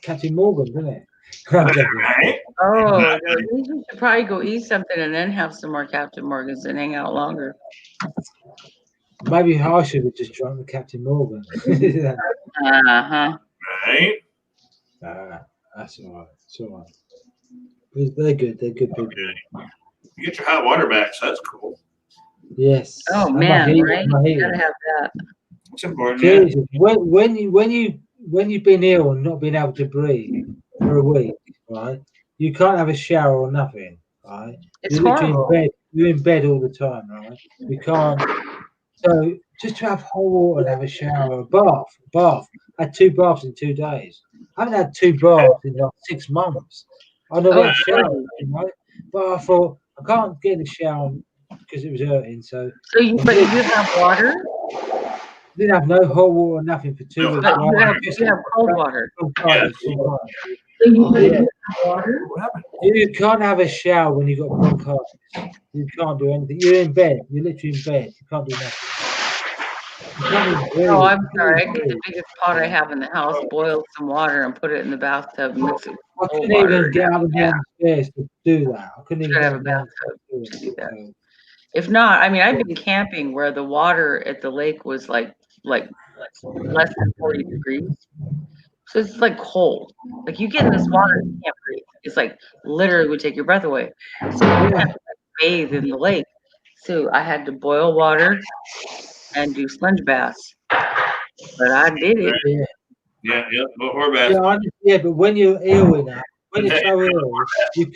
Captain Morgan, doesn't it? Right? Oh, we should probably go eat something and then have some more Captain Morgans and hang out longer. Maybe I should have just drunk the Captain Morgan. Uh-huh. Right? That's all right. It's all right. They're good. They're good people. You get your hot water back, so that's cool. Yes. Oh, And my man, heat- right? my You heat. gotta have that. It's important. Yeah. Jesus, when you've been ill and not been able to breathe for a week, right? You can't have a shower or nothing, right? It's You're literally horrible. in bed. You're in bed all the time, right? You can't. So just to have hot water and have a shower, a bath. I had 2 baths in 2 days. I haven't had 2 baths in like 6 months. I never had showers, you know. But I thought I can't get in the shower because it was hurting. So So you have water, didn't have no hot water, nothing for 2 weeks. but right? you have cold water. Yeah. So you have water. What happened? You can't have a shower when you've got bronchitis. You can't do anything. You're in bed. You're literally in bed. You can't do nothing. You can't even breathe. Oh, I'm You can't sorry. I even get the breathe. biggest pot I have in the house, boil some water and put it in the bathtub, mix it with I cold couldn't water. even get out of downstairs to do that. I couldn't even Should get have out a downstairs bathtub to to do that. So, If not, I mean, I've been camping where the water at the lake was like less than 40 degrees. So it's like cold. Like you get in this water, you can't breathe. It's like literally would take your breath away. So you have to bathe in the lake. So I had to boil water and do sponge baths. But I did it. yeah. Yeah. Before bath. But when you're ill enough, when you're so ill, you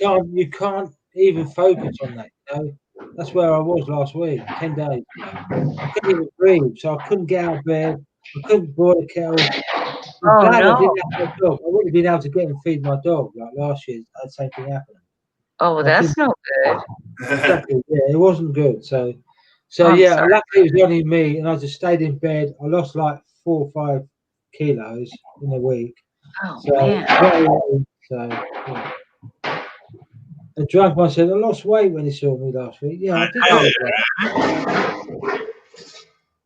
can't even focus on that. You know? That's where I was last week, 10 days. I couldn't even breathe, so I couldn't get out of bed. I couldn't boil a kettle. Oh, I no. didn't have a dog. I wouldn't have been able to get and feed my dog like last year. That same thing happened. Oh, well, that's no good. Exactly. Yeah, it wasn't good. So I'm yeah, sorry. luckily it was only me, and I just stayed in bed. I lost like 4 or 5 kilos in a week. Oh, So, man. yeah. I drank myself. I lost weight when he saw me last week. Yeah, I did lose weight.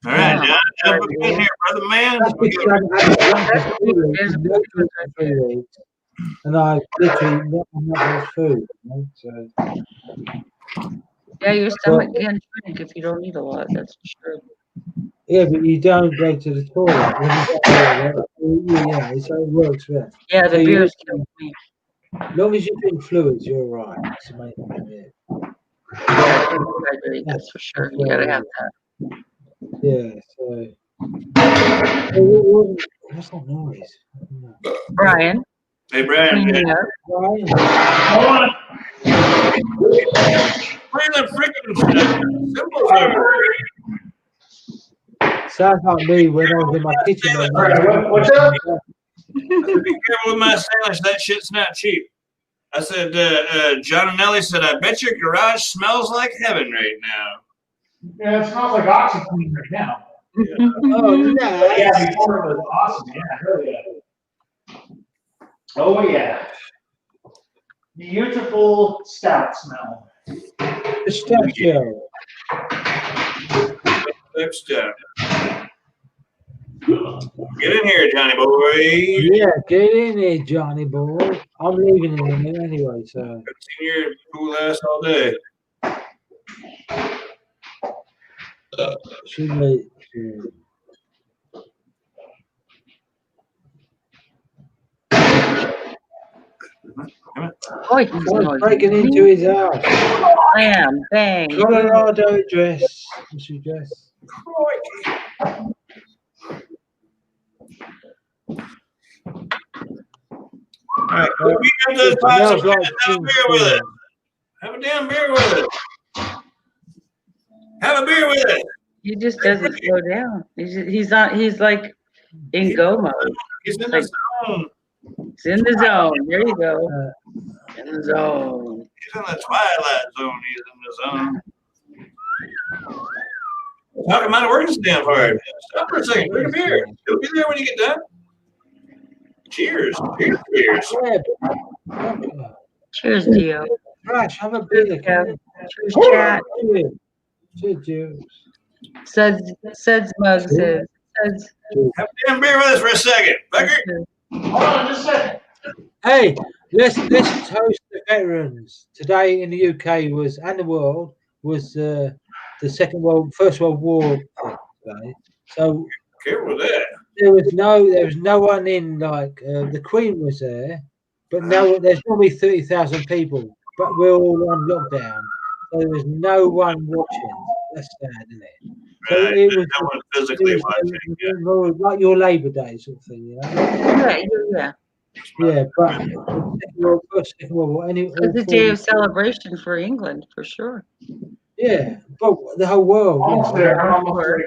All right, now jump in here, brother man. That's because I hadn't drunk for 3 weeks, and I literally not much food. You know, so. Yeah, your stomach can shrink if you don't eat a lot. That's for sure. Yeah, but you don't go to the toilet. Yeah, so it works well. Yeah, the So beer's killing me. As long as you drink fluids, you're all right. That's the main thing. Yeah, that's for sure. You gotta have that. Yeah. So. What's that noise? Brian. Hey, Brian. Cleaning up. Brian. Where's the freaking symbols over? Sounds like me when I was in my kitchen. What's up? Be careful with my sandwich. That shit's not cheap. I said, John and Nelly said, I bet your garage smells like heaven right now. Yeah, it smells like OxyClean right now. Oh, nice. Yeah, before it was awesome. Yeah, hell yeah. Oh, yeah. Beautiful stout smell. The stuff show. Next step. Get in here, Johnny boy. Yeah, get in there, Johnny boy. I'm leaving in a minute anyway, so. I've seen your cool ass all day. Should we? Oh, Someone's breaking into his house. Bam, bang. Colorado address. What's your address? All right, well, we got those Smells pots. like Have a beer with it. Have a damn beer with it. Have a beer with it. He just doesn't slow down. He's like in go mode. He's in the zone. He's in the zone. There you go. In the zone. He's in the twilight zone. He's in the zone. Talking about it working so damn hard. Stop for a second. Drink a beer. You'll be there when you get done. Cheers. Cheers. Cheers. Cheers, Dio. Crash, have a beer. Cheers, chat. Cheers. Suds mug says. Suds. Have a damn beer with us for a second. Becker. Hold on just a second. Hey, let's toast the veterans. Today in the UK was and the world was the First World War today. So Careful with that. there was no one in, like the Queen was there, but there's normally 30,000 people, but we're all on lockdown, so there was no one watching. That's sad, isn't it? So Right. it was, No one physically watching. more like your Labour Day sort of thing, you know? Yeah, but Second World War, It's a day of celebration for England, for sure. yeah, but the whole world. Almost there. I'm almost ready.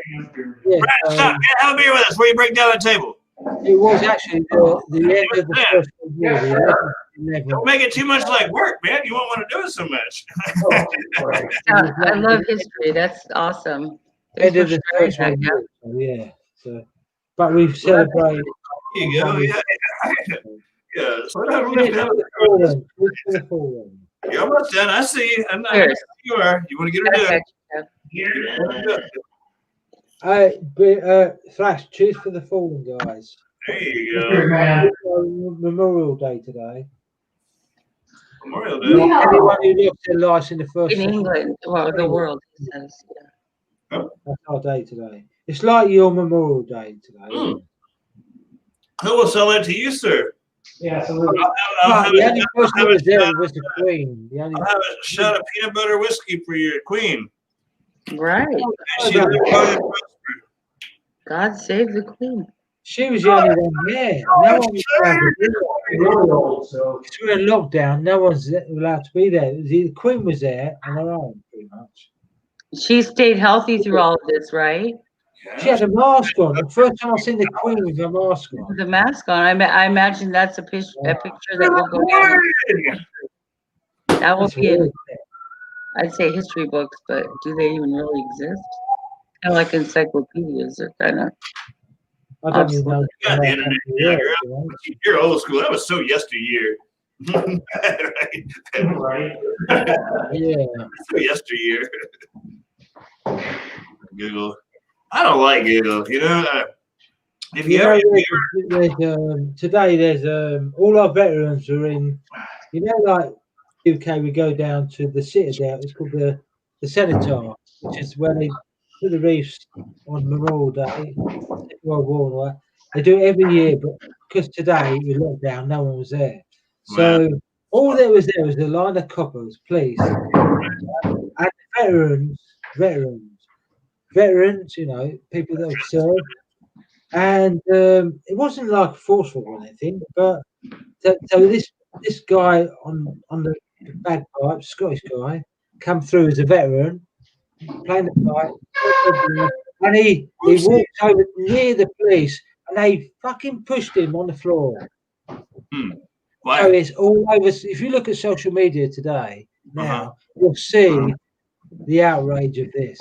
Yeah, Brad, stop. Yeah, have a beer with us before you break down the table. it was actually the end of the First World War. The 11th. Don't make it too much like work, man. You won't want to do it so much. I love history. That's awesome. End Thanks of for the sharing First that, World War. Yeah. So, but we've celebrated. There you go. Yeah. Yeah. So you're almost done. I see you. I know you are. You want to get her done? Flash, cheers for the fallen, guys. There you go. Memorial Day today. Memorial Day. Anyone who lost their lives in the first. In England, well, the world says. That's our day today. It's like your Memorial Day today. Who will sell it to you, sir? Yeah, so The only person who was there was the Queen. I'll have a shot of peanut butter whiskey for your queen. Right. She lived long and God save the Queen. She was the only one there. No one was allowed to be there. Because we're in lockdown, no one's allowed to be there. The Queen was there on her own, pretty much. She stayed healthy through all of this, right? She had a mask on. The first time I seen the Queen with a mask on. The mask on. I imagine that's a picture that will go down. That will be in, I'd say, history books, but do they even really exist? Kind of like encyclopedias. They're kind of. I don't even know. You got the internet. You're old school. That was so yesteryear. right. Yeah. So yesteryear. Google. I don't like Google. You know, if you ever today, there's all our veterans are in. You know, like UK, we go down to the Citadel. It's called the Cenotaph, which is where they put the reefs on Memorial Day, World War and all that. They do it every year, but because today we locked down, no one was there. So all that was there was a line of coppers, police, and veterans, you know, people that have served. And it wasn't like forceful or anything, but so this guy on the bagpipes, Scottish guy, come through as a veteran, playing the pipe, and he walked over near the police, and they fucking pushed him on the floor. Wow. So it's all over. If you look at social media today, now you'll see the outrage of this.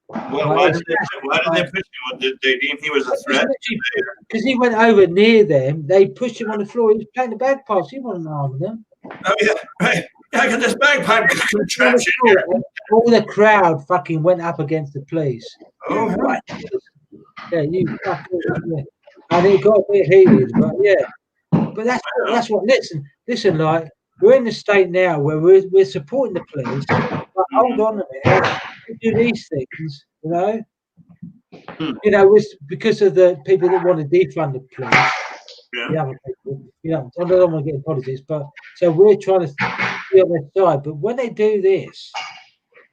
Why did they push him? Did they deem he was a threat? Because he went over near them, they pushed him on the floor. He was playing the bagpipes. He wasn't harming them. Oh yeah, right. I got this bagpipe contraption. All the crowd fucking went up against the police. Oh right. Yeah, you fucking. Yeah. And it got a bit heated, but yeah. But that's what. Listen. Like we're in the state now where we're supporting the police. But hold on a minute. We do these things, you know. You know, because of the people that want to defund the police. The other people, you know, I don't want to get in politics, but so we're trying to be on their side. But when they do this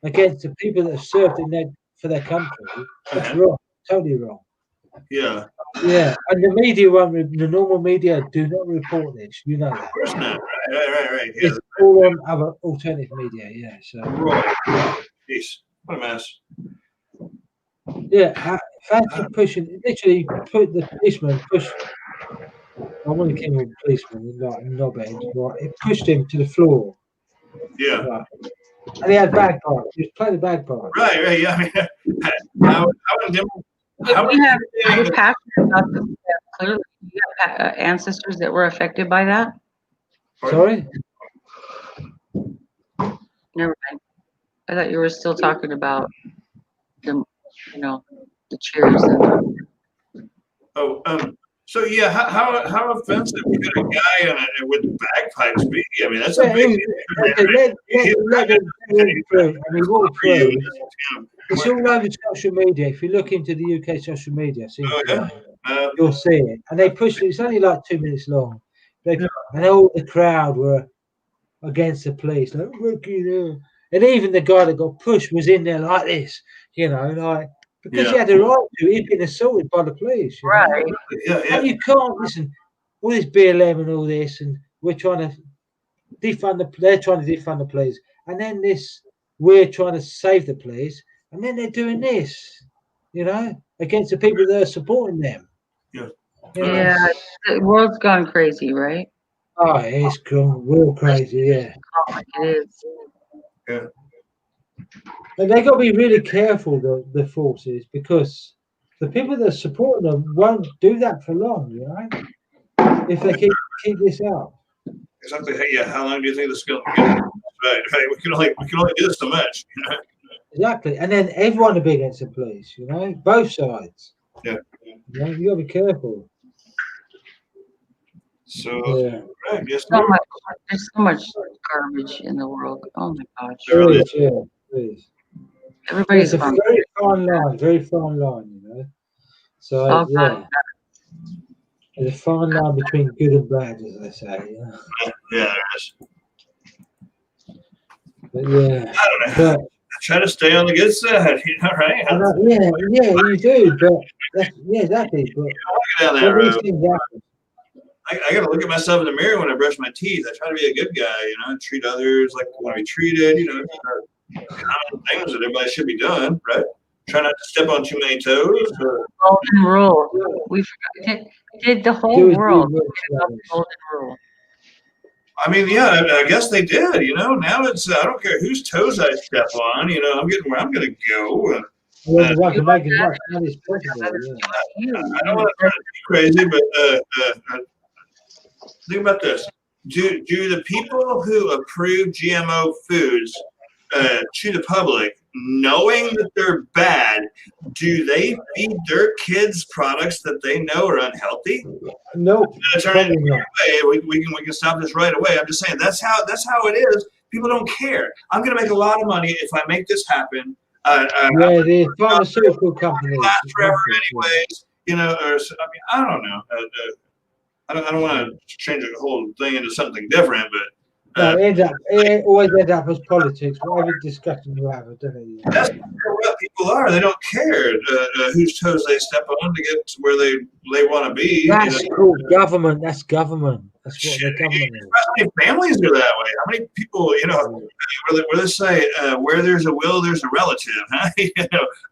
against the people that have served for their country, it's wrong, totally wrong. Yeah. Yeah, and the media the normal media do not report this. You know that. Of course not. Right. Yeah. It's all on other alternative media. Yeah. So. Peace. What a mess. Yeah, fancy pushing. Literally, put the policeman push. I want to kill a policeman, like knobhead. Right, it pushed him to the floor. Yeah. Right. And he had bagpipes. He was playing the bagpipes. Right. Yeah. I mean, You're passionate about this. Clearly, you have ancestors that were affected by that. Sorry. Never mind. I thought you were still talking about the cheers. So yeah, how offensive could a guy with bagpipes be? I mean, that's a Yeah, big. let them walk through. I mean, walk through. It's all over social media. If you look into the UK social media, Oh yeah. you'll see it. And they pushed it. It's only like 2 minutes long. And all the crowd were against the police. Like, and even the guy that got pushed was in there like this, like because he had a right to. He'd been assaulted by the police. Right. Yeah. And you can't listen. All this BLM and all this, and we're trying to defund they're trying to defund the police, and then we're trying to save the police, and then they're doing this, against the people that are supporting them. Yeah. Yeah, the world's gone crazy, right? Oh, it's gone real crazy, yeah. It is. Yeah. And they got to be really careful, the forces, because the people that are supporting them won't do that for long, if they keep this up. Exactly. Hey, yeah. How long do you think this is going to go? Right. We can only do so much. Exactly. And then everyone will be against the police. Both sides. Yeah. You got to be careful. So yeah. Right. Yes. There's so much garbage in the world. Oh my gosh. There is, yeah. There is. Everybody's It's a very fine line, So yeah. There's a fine line between good and bad, as they say. Yeah, there is. But yeah. I don't know. I try to stay on the good side, right? Yeah, you do, but exactly. But down that road. I got to look at myself in the mirror when I brush my teeth. I try to be a good guy, treat others like I want to be treated, common things that everybody should be doing, right? Try not to step on too many toes. Golden rule. We did the whole world. The golden rule. I mean, yeah, I guess they did. Now it's I don't care whose toes I step on. I'm getting where I'm going to go. I don't want to make it much money possible. I don't want to be crazy, but think about this: do the people who approve GMO foods to the public, knowing that they're bad, do they feed their kids products that they know are unhealthy? No, we can stop this right away. I'm just saying that's how it is. People don't care. I'm going to make a lot of money if I make this happen. The pharmaceutical companies last forever, anyways. I don't know. I don't want to change the whole thing into something different, but. It always ends up as politics. Whatever discussion you have, doesn't it? That's what people are. They don't care whose toes they step on to get to where they want to be. That's called government. That's government. That's what the government is. Especially families are that way. How many people, where they say, where there's a will, there's a relative, huh?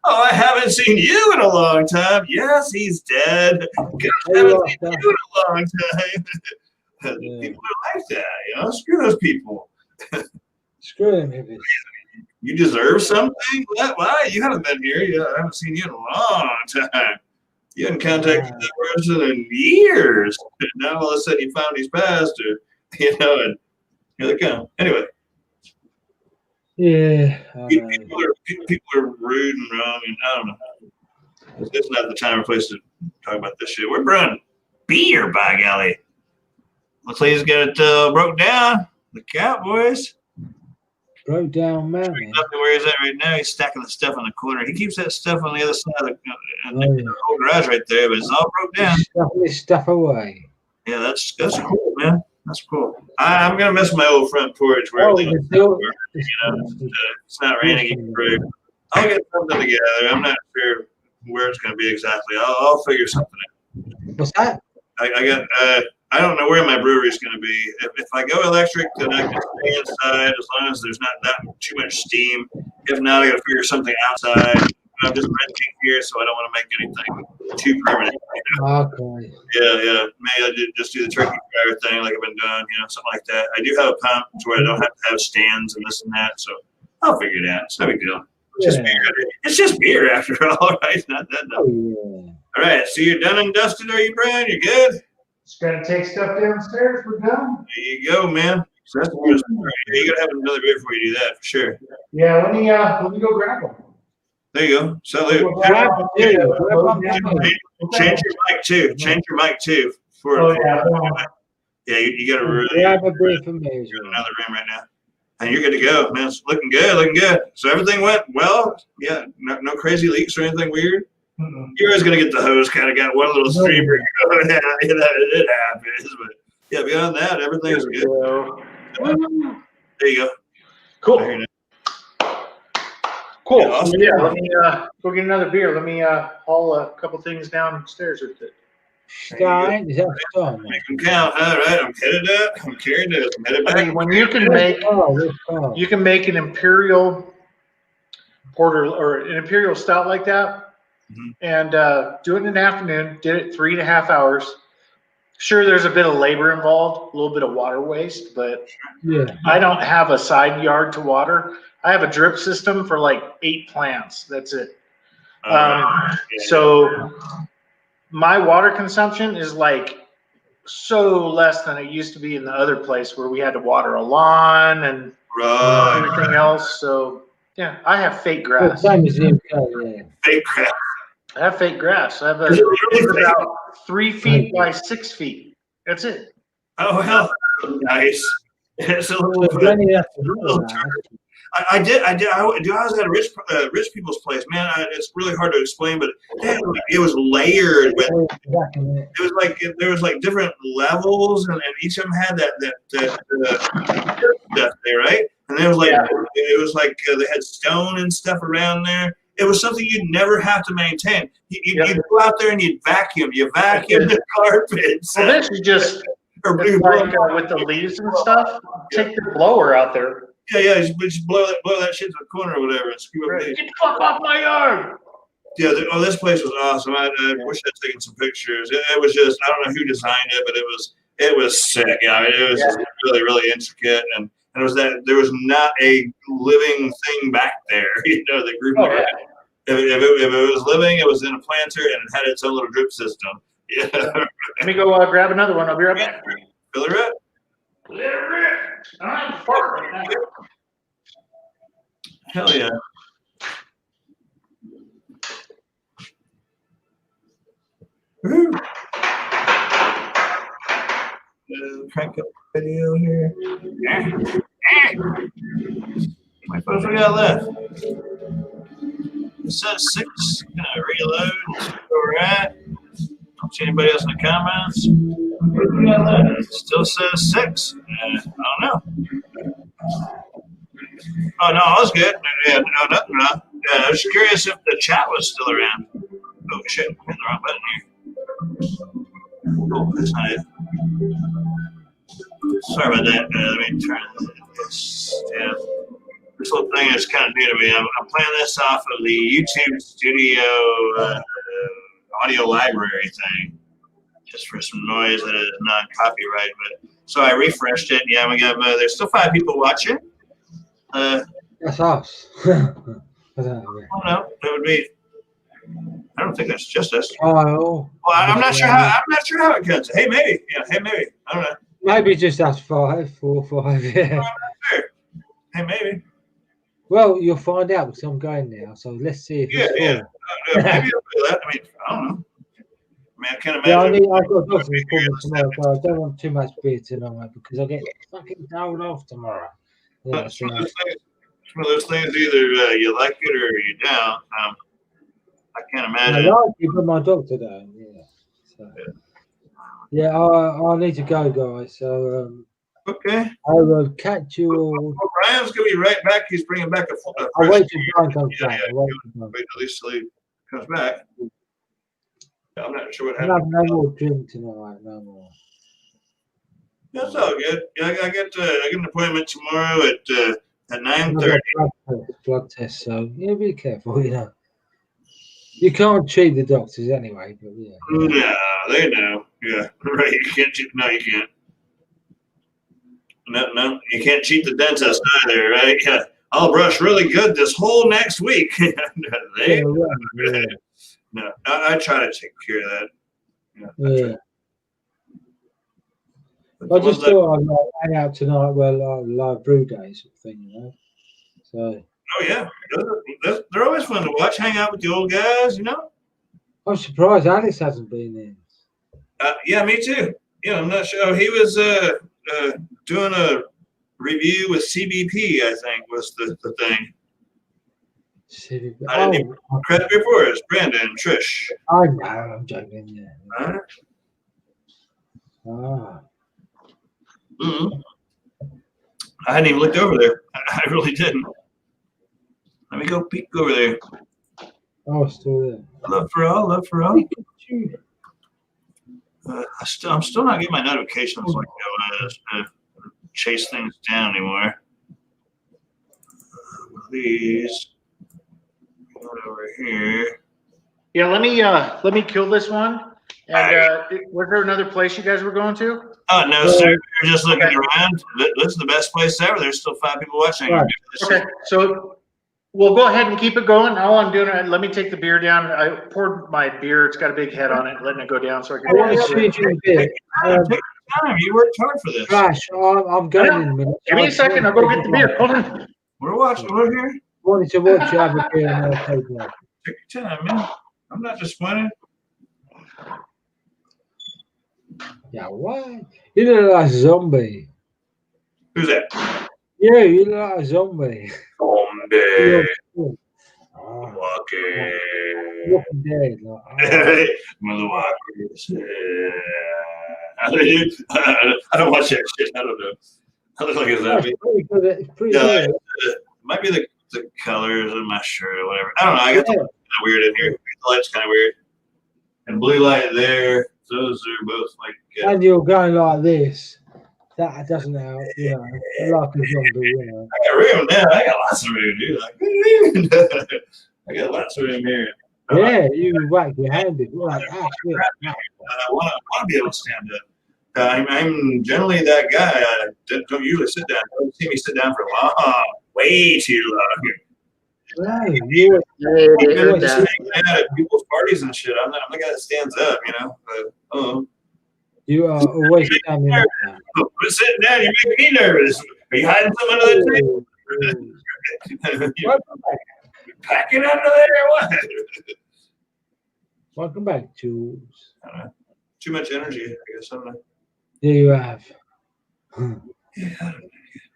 Oh, I haven't seen you in a long time. Yes, he's dead. I haven't seen you in a long time. People are like that, Screw those people. Screw them. You deserve something? Why? You haven't been here. I haven't seen you in a long time. You haven't contacted that person in years. And now all of a sudden you found he's passed, or and here they come. Anyway. Yeah. People are rude and wrong, and I don't know. It's not the time or place to talk about this shit. We're brewing beer, by golly. Looks like he's got it broke down. The Cowboys. Broke down, man. Where he's at right now, he's stacking the stuff on the corner. He keeps that stuff on the other side of the whole garage right there, but it's all broke down. Stuffing this stuff away. Yeah, that's cool, man. That's cool. I'm gonna miss my old front porch where it's not raining. I'll get something together. I'm not sure where it's gonna be exactly. I'll figure something out. What's that? I don't know where my brewery is going to be. If I go electric, then I can stay inside as long as there's not that too much steam. If not, I got to figure something outside. I'm just renting here, so I don't want to make anything too permanent. Okay. Yeah. Maybe I just do the turkey fryer thing like I've been doing, something like that. I do have a pump to where I don't have to have stands and this and that, so I'll figure it out. It's no big deal. It's just beer after all, right? It's not that dumb. Yeah. All right, so you're done and dusted, are you, Brian? You're good? Just gotta take stuff downstairs. We're done. There you go, man. So that's the first part. You gotta have another beer before you do that, for sure. Yeah, let me go grab them. There you go. Salute. Grab Change one for me. your mic too. Change your mic too. Yeah, you got to really Grab a beer for me as well. another room right now. And you're good to go, man. It's looking good. So everything went well. Yeah, no crazy leaks or anything weird. You're always gonna get the hose kind of got one little streamer going out. It happens, but yeah, beyond that, everything is good. There you go. Cool. Cool. Yeah, awesome. So, yeah, let me go get another beer. Let me haul a couple things downstairs with it. Stein, is that Stein? Make them count. All right, I'm headed up. I'm carrying it. I'm headed back. I mean, when you can make an imperial porter or an imperial stout like that, and do it in an afternoon. Did it 3.5 hours. Sure, there's a bit of labor involved, a little bit of water waste, but I don't have a side yard to water. I have a drip system for like 8 plants. That's it. So my water consumption is like so less than it used to be in the other place where we had to water a lawn and everything else. So yeah, I have fake grass. Fake grass. I have fake grass. I have about 3 feet by 6 feet. That's it. Oh hell, nice. It's a little. I was at a rich people's place, man. It's really hard to explain, but it was layered with. It was like there was like different levels, and each of them had that stuff there, right? And there was like it was like they had stone and stuff around there. It was something you'd never have to maintain. You'd go out there and you'd vacuum. You vacuum the carpets. Well, this is just like, with the leaves and stuff. Take the blower out there. Yeah, just blow that shit to the corner or whatever and screw up. Get the fuck off my yard. Yeah, this place was awesome. I wish I'd taken some pictures. It was just, I don't know who designed it, but it was sick. Yeah, I mean, it was just really, really intricate, and it was that there was not a living thing back there. You know, the group. If it was living, it was in a planter and it had its own little drip system. Yeah. Let me go grab another one. I'll be right back. Fill it up. I'm farting right now. Hell yeah. Woo. Crank up the video here. My folks, we got left. It says 6. Gonna reload. See where we're at. Don't see anybody else in the comments. What we got left? It still says 6. I don't know. Oh no, I was good. Yeah, no, nothing wrong. Yeah, I was curious if the chat was still around. Oh shit, I'm hitting the wrong button here. Oh, that's not it. Sorry about that. Let me turn this. Yeah, this little thing is kind of new to me. I'm playing this off of the YouTube Studio audio library thing, just for some noise that is non-copyright. But so I refreshed it. Yeah, we got. There's still 5 people watching. That's us. Oh no, that would be. I don't think that's just us. Oh. Well, I'm not sure how it cuts. Hey, maybe. Yeah. Hey, maybe. I don't know. Maybe just us 5, 4, 5. Yeah. I'm not sure. Hey, maybe. Well, you'll find out because I'm going now. So let's see if yeah. Maybe I'll do that. I mean, I don't know. I mean, I can't imagine. Yeah, I've got a doctor's appointment tomorrow, so I don't want too much beer tonight because I get fucking told off tomorrow. Yeah, it's one of those things. Either you like it or you don't. I can't imagine. I like it, but my doctor don't. Yeah. So, yeah, I need to go, guys. So okay. I will catch you all. Well, Brian's gonna be right back. He's bringing back a I'll wait till Brian comes back. Wait at least till he comes back. I'm not sure what happened. No more drink tonight. No more. That's all good. Yeah, I get an appointment tomorrow at 9:30. Blood test. So yeah, be careful. You know, you can't cheat the doctors anyway. But yeah. No, they know. Yeah, right. You can't cheat. No, you can't. No, you can't cheat the dentist either, right? Yeah, I'll brush really good this whole next week. No, I try to take care of that. Yeah. I just thought I'd hang out tonight. Well, live brew day sort of thing, you know. So Oh yeah, they're always fun to watch. Hang out with the old guys, you know. I'm surprised Alex hasn't been in. Yeah, me too. Yeah, I'm not sure. Oh, he was doing a review with CBP. I think was the thing. I didn't even credit before us. Brandon, Trish. I know. I'm joking. Yeah. I hadn't even looked over there. I really didn't. Let me go peek over there. Oh, still there. Love for all. Love for all. I'm still not getting my notifications like I chase things down anymore. Please go over here. Yeah, let me kill this one. And was there another place you guys were going to? Oh no, sir. You're just looking around. This is the best place ever. There's still 5 people watching. Right. Okay, so we'll go ahead and keep it going. All I'm doing, let me take the beer down. I poured my beer. It's got a big head on it. Letting it go down so I can. I want to change a bit. You worked hard for this. Gosh, I'm going in a minute. Give me a second. I'll go get the beer. Hold on. We're watching. We're here. Wanted to watch you have a beer and I'll take that. Take your time, man. I'm not disappointed. Yeah, what? You look like a zombie. Who's that? Yeah, you look like a zombie. Zombie. Walking dead. Motherfuckers. I don't watch that shit. I don't know. I look like a zombie. It's pretty good. It might be the colors of my shirt or whatever. I don't know. I got something kind of weird in here. The light's kind of weird. And blue light there. Those are both like. And you're going like this. That doesn't help, you know. Like a zombie, you know. I got room now. I got lots of room, dude. Like, I got lots of room here. Yeah, you whack your hand in. Like, shit. I want to be able to stand up. I'm generally that guy. I don't usually sit down. You don't see me sit down for long, way too long. Right, Even just hanging out at people's parties and shit. I'm the guy that stands up, you know. But, you are always standing up. But sitting down, you make me nervous. Are you hiding something under the table? Packing under there or what? Welcome back, Jules. Too much energy, I guess. I don't know. Yeah, you have. Yeah.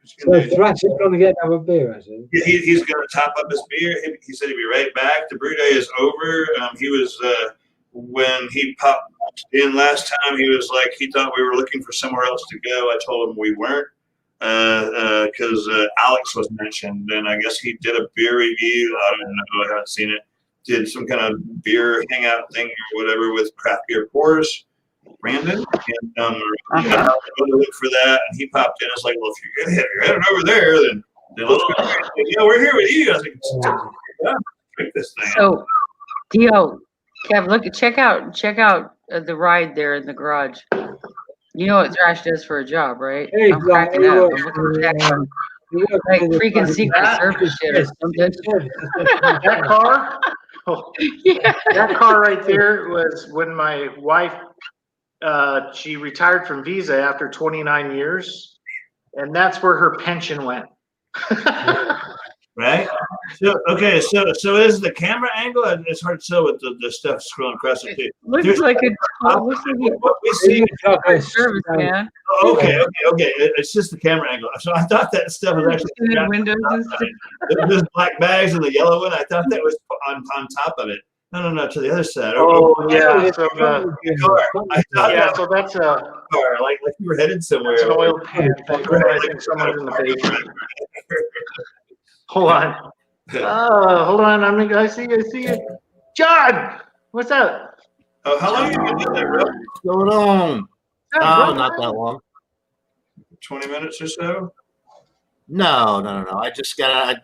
So Thrash is going to get another beer, I think. Yeah, he's going to top up his beer. He said he'd be right back. The brew day is over. He was when he popped in last time. He was like he thought we were looking for somewhere else to go. I told him we weren't because Alex was mentioned, and I guess he did a beer review. I don't know. I haven't seen it. Did some kind of beer hangout thing or whatever with craft beer pours. Brandon, and I go to look for that, and he popped in. I was like, well, if you're heading over there, then let's go. Yeah, we're here with you. I was like, drink this thing. So, Dio, Kev, check out the ride there in the garage. You know what Thrash does for a job, right? Hey, I'm cracking up. I'm looking for that like freaking Secret Service shit or something. That car? Yeah. That car right there was when my wife. She retired from Visa after 29 years, and that's where her pension went. Right? So is the camera angle? It's hard to tell with the stuff scrolling across the tape. Looks like what we see. Service, man. Okay. It's just the camera angle. So I thought that stuff was actually windows and stuff. Those black bags and the yellow one. I thought that was on top of it. No, to the other side. Oh, yeah. So so that's a car, like you were headed somewhere. It's an oil can. I think someone's in the basement. Hold on. Hold on. I see you. John, what's up? Oh, how long have you been doing that, bro? What's going on? Oh, not that long. 20 minutes or so? No. I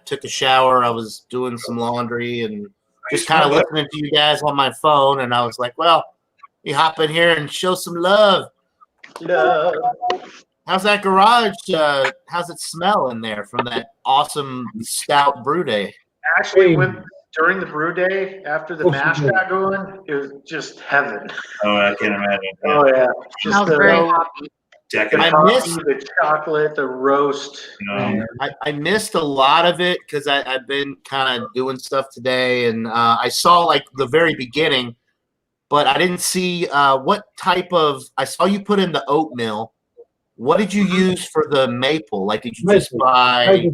took a shower. I was doing some laundry and just kind of listening to you guys on my phone, and I was like, well, you hop in here and show some love. How's that garage? How's it smell in there from that awesome Stout brew day? Actually, during the brew day, after the mash got going, it was just heaven. Oh, I can't imagine. Oh, yeah. I was very happy. The I coffee, missed the chocolate, the roast. I missed a lot of it because I've been kind of doing stuff today, and I saw like the very beginning, but I didn't see what type of. I saw you put in the oatmeal. What did you use for the maple? Like, did you just buy?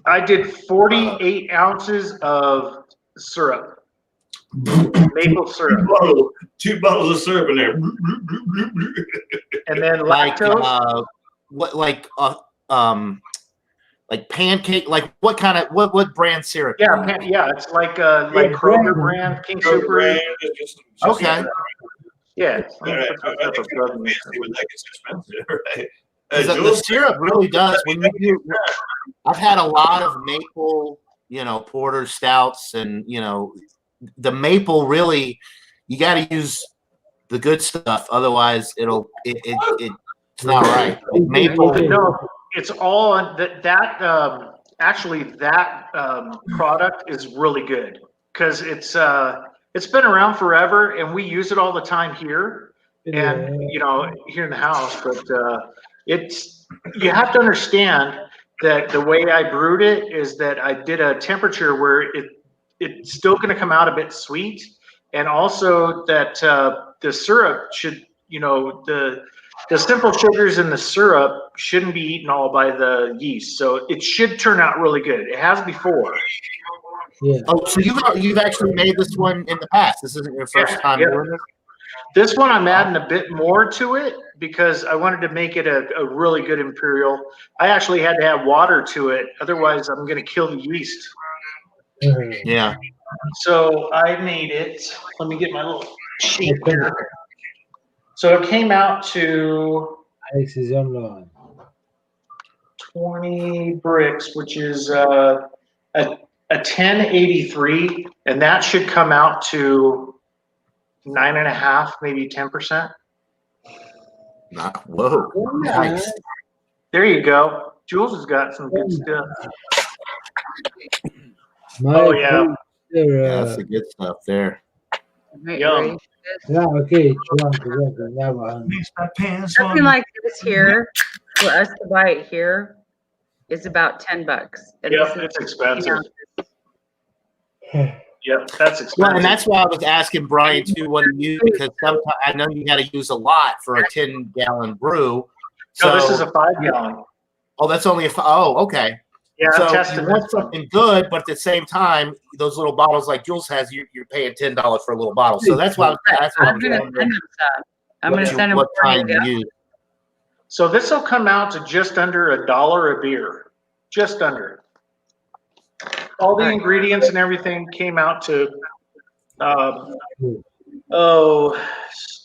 I did 48 ounces of syrup, maple syrup, 2 bottles of syrup in there. and then Like lactose. like pancake, like what brand syrup? Yeah, it's like Kroger brand, King Super. Okay. Yeah. That gets expensive, right? The syrup really does. When you do, I've had a lot of maple, porter stouts, and the maple really, you got to use the good stuff. Otherwise, it's not right. Maple. No, it's all on that. Actually, that product is really good because it's been around forever, and we use it all the time here, and here in the house. But you have to understand that the way I brewed it is that I did a temperature where it's still going to come out a bit sweet, and also that the syrup should, the simple sugars in the syrup shouldn't be eaten all by the yeast, so it should turn out really good. It has before. Yeah. Oh, so you've actually made this one in the past. This isn't your first time doing this? This one I'm adding a bit more to it because I wanted to make it a really good imperial. I actually had to add water to it, otherwise I'm going to kill the yeast. Yeah. So I made it. Let me get my little sheet here. So it came out to Alex is online. 20 bricks, which is a 1083, and that should come out to 9.5, maybe 10%. Whoa. Nice. There you go. Jules has got some good stuff. Oh yeah. That's the good stuff there. Yum. Okay. Something like this here, for us to buy it here, is about $10. And Yeah, this is it's expensive. ounces. Yep, that's expensive. Well, and that's why I was asking Brian too, what do you use? Because sometimes I know you got to use a lot for a 10-gallon brew. So this is a 5-gallon. Oh, that's only okay. Yeah, so I'm testing you want something good, but at the same time, those little bottles like Jules has, you're paying $10 for a little bottle. So that's why I'm going to send him some. I'm going to send him what kind you use. So this will come out to just under $1 a beer. Just under. All the ingredients and everything came out to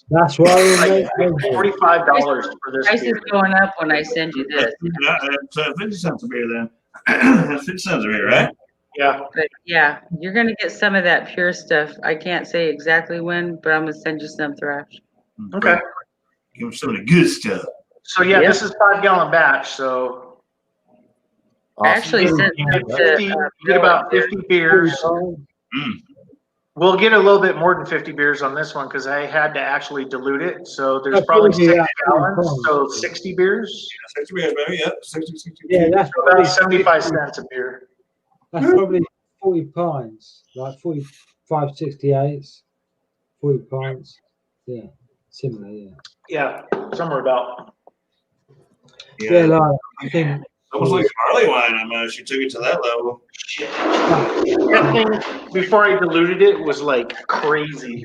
that's why like $45 for this Price beer. is going up when I send you this. Yeah, it's 50 cents a beer then. That's 50 cents a beer, right? Yeah. But yeah, you're going to get some of that pure stuff. I can't say exactly when, but I'm going to send you some, Thrash. Okay. Give them some of the good stuff. So yeah, this is 5-gallon batch. So I actually sent you them get about 50 beers. We'll get a little bit more than 50 beers on this one because I had to actually dilute it. So there's probably 6 gallons, so 60 beers. Yeah, 60 beers, maybe. Yeah, 60. Yeah, that's about 75 cents a beer. That's probably 40 pints, like 45, 68s, 40 pints. Yeah, similar, yeah. Yeah, somewhere about. Yeah, like, I think. Almost like barley wine. I mean, she took it to that level. That thing, before I diluted it, was like crazy.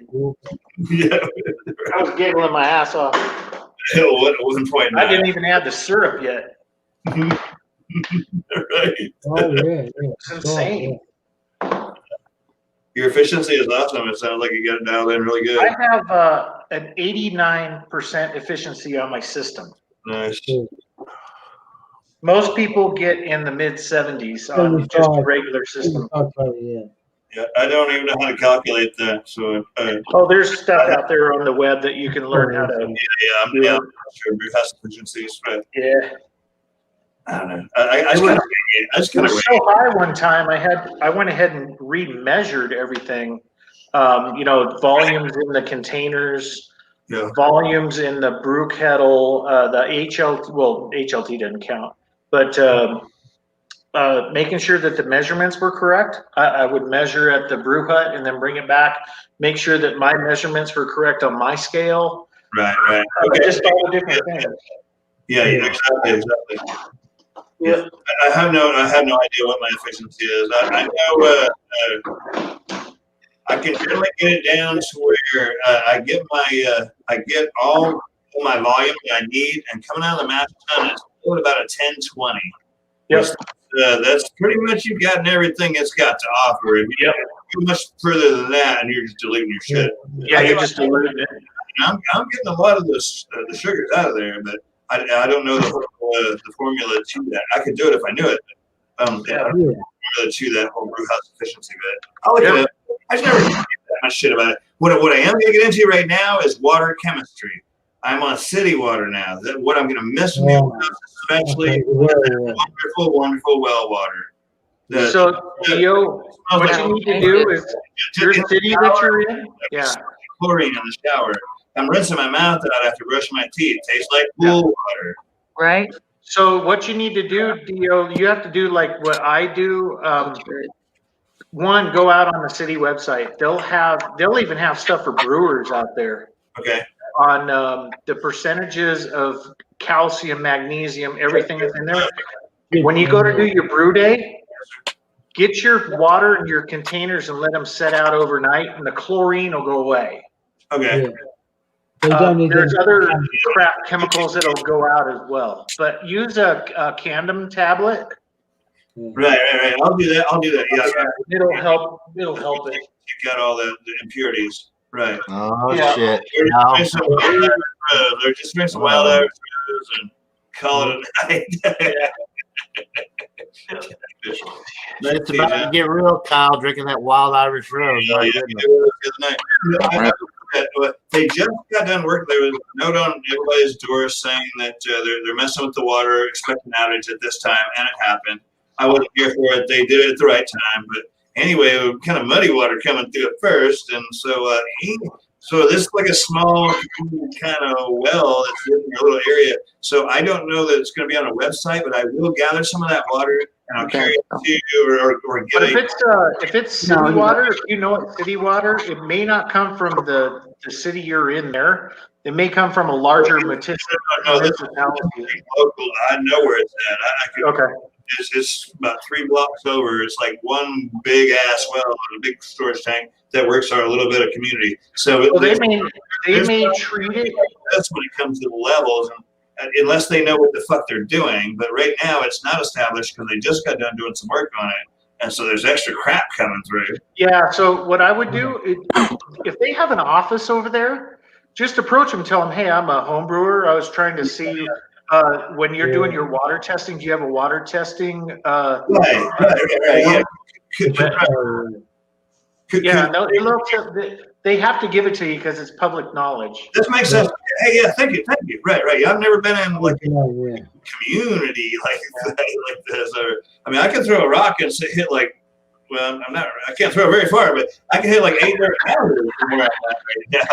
Yeah. I was giggling my ass off. At 1.9. I didn't even add the syrup yet. Right. Oh, yeah. It's insane. Your efficiency is awesome. It sounds like you got it dialed in really good. I have an 89% efficiency on my system. Nice. Most people get in the mid 70s on just a regular system. Yeah, I don't even know how to calculate that. So, there's stuff out there on the web that you can learn how to. I'm not sure Brew has efficiencies, but yeah, I don't know. I just kind of so high one time. I went ahead and remeasured everything. Volumes in the containers, volumes in the brew kettle, the HLT doesn't count, but making sure that the measurements were correct. I would measure at the brew hut and then bring it back, make sure that my measurements were correct on my scale. Right. Okay. Just all the different things. Yeah, exactly. Yeah, I have no idea what my efficiency is. I know I can generally get it down to where I get all my volume that I need, and coming out of the master tun is about a 10-20. Yes. That's pretty much you've gotten everything it's got to offer. If you go much further than that, and you're just diluting your shit. Yeah, you're just diluting it. I'm getting a lot of the sugars out of there, but I don't know the formula to that. I could do it if I knew it. But, I don't know the formula to that whole brew house efficiency. But I'll look at it. I just never get that much shit about it. What I am going to get into right now is water chemistry. I'm on city water now. What I'm going to miss from the especially wonderful well water. So, Theo, what you need to do is your city that you're in. Yeah. Chlorine in the shower. I'm rinsing my mouth out after brushing my teeth. Tastes like pool water. Right. So what you need to do, Dio, you have to do like what I do. One, go out on the city website. They'll even have stuff for brewers out there. Okay. On the percentages of calcium, magnesium, everything that's in there. When you go to do your brew day, get your water in your containers and let them set out overnight, and the chlorine will go away. Okay. There's other crap chemicals that'll go out as well, but use a Candom tablet. Right. I'll do that. Yeah. It'll help it. You got all the impurities. Right. Oh shit! They're just drinking some wild Irish and call it a night. It's about to get real, Kyle, drinking that wild Irish rose. They just got done work. There was a note on everybody's door saying that they're messing with the water, expecting outage at this time, and it happened. I wasn't here for it. They did it at the right time, but anyway, it was kind of muddy water coming through at first, and so this is like a small kind of well that's in a little area. So I don't know that it's going to be on a website, but I will gather some of that water and I'll carry it to you or get it. If it's city water, if you know it's city water, it may not come from the city you're in there. It may come from a larger municipality. No, this is local. I know where it's at. Okay. It's about 3 blocks over. It's like one big ass well and a big storage tank that works on a little bit of community. So they may treat it. That's when it comes to the levels, and unless they know what the fuck they're doing. But right now, it's not established because they just got done doing some work on it, and so there's extra crap coming through. Yeah. So what I would do if they have an office over there, just approach them, tell them, "Hey, I'm a home brewer. I was trying to see." When you're doing your water testing, do you have a water testing? Right. They have to give it to you because it's public knowledge. This makes sense. Hey, yeah, thank you. Right. I've never been in like a community like this. Or I mean, I can throw a rock and hit like. Well, I can't throw it very far, but I can hit like 8 different houses from where I'm at right now.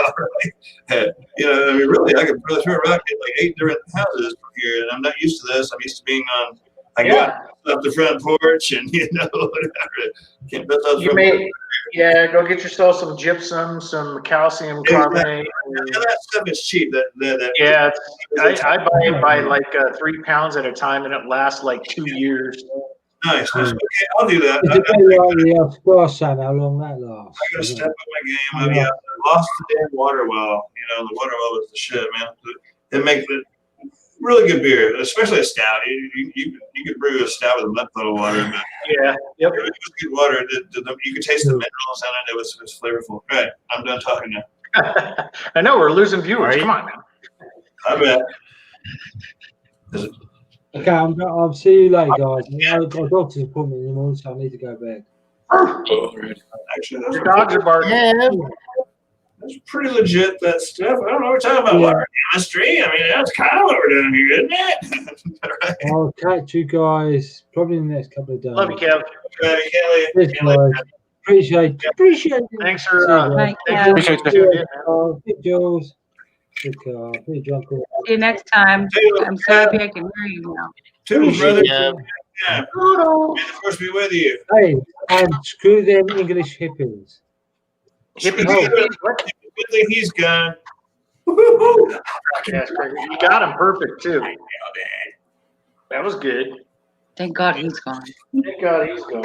Right? I mean, really, I can throw a rock at like 8 different houses from here, and I'm not used to this. I'm used to being on. I go up the front porch, and whatever. Can't build those. Go get yourself some gypsum, some calcium carbonate. That stuff is cheap. I buy it by like 3 pounds at a time, and it lasts like 2 years. Nice. Okay, I'll do that. It's a bit like the squash how long that lasts. I gotta step up my game. I lost the damn water well. The water well was the shit, man. It makes it really good beer, especially a stout. You could brew a stout with a mud puddle water. But yeah. Yep. It was good water. You could taste the minerals in it. It was flavorful. All right, I'm done talking now. I know we're losing viewers. Come on, man. I bet. Okay, I'll see you later, guys. I've got a doctor's appointment in the morning, so I need to go back. Actually, your dogs are barking. Yeah. That's pretty legit, that stuff. I don't know what we're talking about. Water chemistry. I mean, that's kind of what we're doing here, isn't it? Right. I'll catch you guys probably in the next couple of days. Love you, Kev. Kelly. Appreciate it. Thanks for Thank you. appreciate it. Jules. Pretty drunk. See you next time. I'm so happy I can hear you now. Toodles, brother. Yeah. Yeah. May the force be with you. Hey, and screw them English hippies. Hippie, Oh. Good thing he's gone. Yes, you got him perfect too. That was good. Thank God he's gone. Thank God he's gone.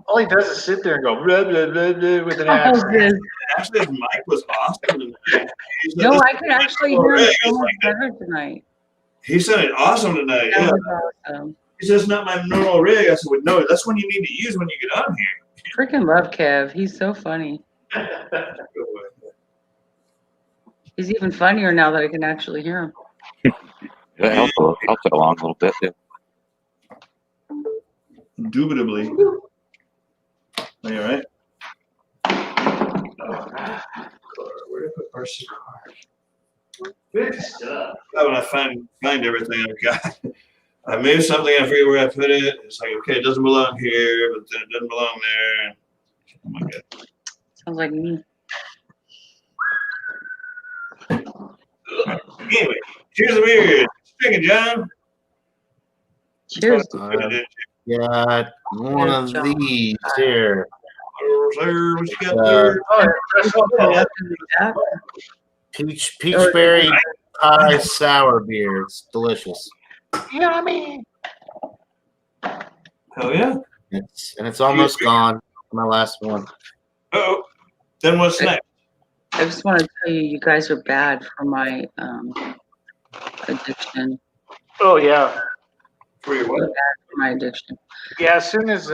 All he does is sit there and go blah, blah, blah, blah, with an Oh, accent. good. Actually, his mic was awesome tonight. No, I could actually hear him so much better tonight. He sounded awesome tonight. That Yeah. was awesome. He says, not my normal rig. I said, well, no, that's one you need to use when you get on here. Freaking love Kev. He's so funny. He's even funnier now that I can actually hear him. That helps it along a little bit. Yeah. Indubitably. Are you all right? Where did I put our cigar? Good stuff. When I find everything I've got. I moved something, I forget where I put it. It's like, okay, it doesn't belong here, but then it doesn't belong there. Oh my God. Sounds like me. Anyway, cheers the beer. Drinking, John. Cheers. Got one of these here. Sir, what you got there? Peachberry pie sour beer. It's delicious. Yummy. Hell yeah. It's almost gone. My last one. Oh, then what's next? I just want to tell you, you guys are bad for my addiction. Oh yeah. For your what? Bad for my addiction. Yeah. As soon as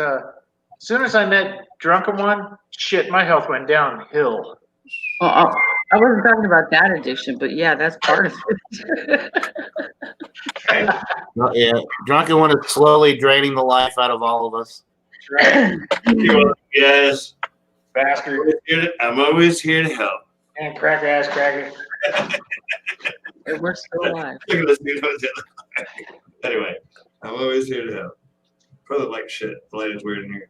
I met Drunken One, shit, my health went downhill. Well, I wasn't talking about that addiction, but yeah, that's part of it. Well, yeah, Drunken One is slowly draining the life out of all of us. Yes. Bastard. I'm always here to help. And cracker ass cracker. We're still alive. Look at this dude. Anyway, I'm always here to help. Probably like shit. The light is weird in here.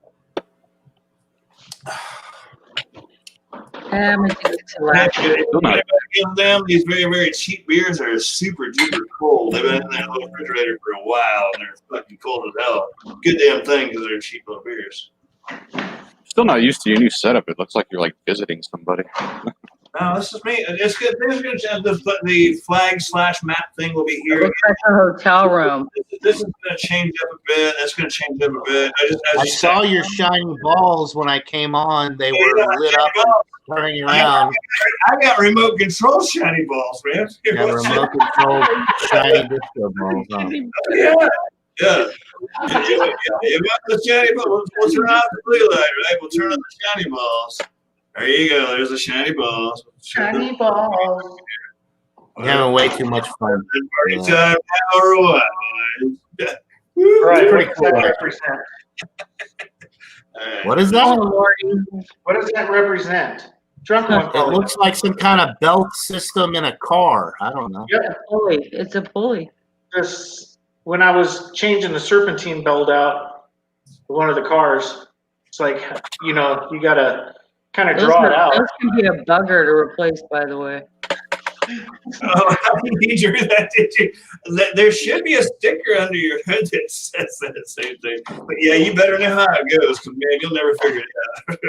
I'm addicted to life. Them, these very, very cheap beers are super duper cold. They've been in their little refrigerator for a while and they're fucking cold as hell. Good damn thing because they're cheap little beers. Still not used to your new setup. It looks like you're like visiting somebody. No, this is me. It's good. Things are going to change. The flag/map thing will be It here. looks like a hotel room. This is going to change up a bit. That's going to change up a bit. I saw your shiny balls when I came on. They were lit up and turning around. I got remote control shiny balls, man. Yeah, remote control shiny disco balls. Huh? Yeah. Yeah. You want the shiny balls? We'll turn off the blue light, right? We'll turn on the shiny balls. There you go. There's the shiny balls. Shiny balls. You're having way too much fun. Party time now or what? Right. Pretty What does cool. that represent? What is that? Oh, Lordy. What does that represent? Drunken One. It looks like some kind of belt system in a car. I don't know. Yep. Pulley. It's a pulley. This, when I was changing the serpentine belt out, one of the cars, it's like, you know, you got to kind of draw it out. Those can be a bugger to replace, by the way. Oh, you drew that, did you? There should be a sticker under your hood that says that same thing. But yeah, you better know how it goes, because man, you'll never figure it out.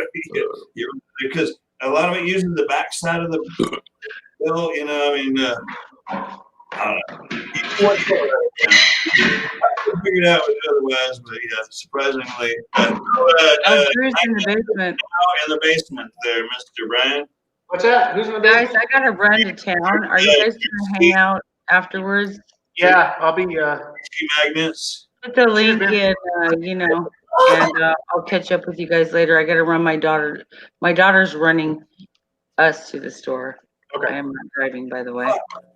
Because a lot of it uses the back side of the bill, you know, I mean, I don't know. I figured out otherwise, but yeah, surprisingly. Drew's in the basement. In the basement there, Mr. Brian. What's that? Who's in the Guys, basement? I gotta run to town. Are you guys gonna hang out afterwards? Yeah, I'll be. Ski magnets. Put the link in, and I'll catch up with you guys later. I gotta run my daughter. My daughter's running us to the store. Okay. I am not driving, by the way.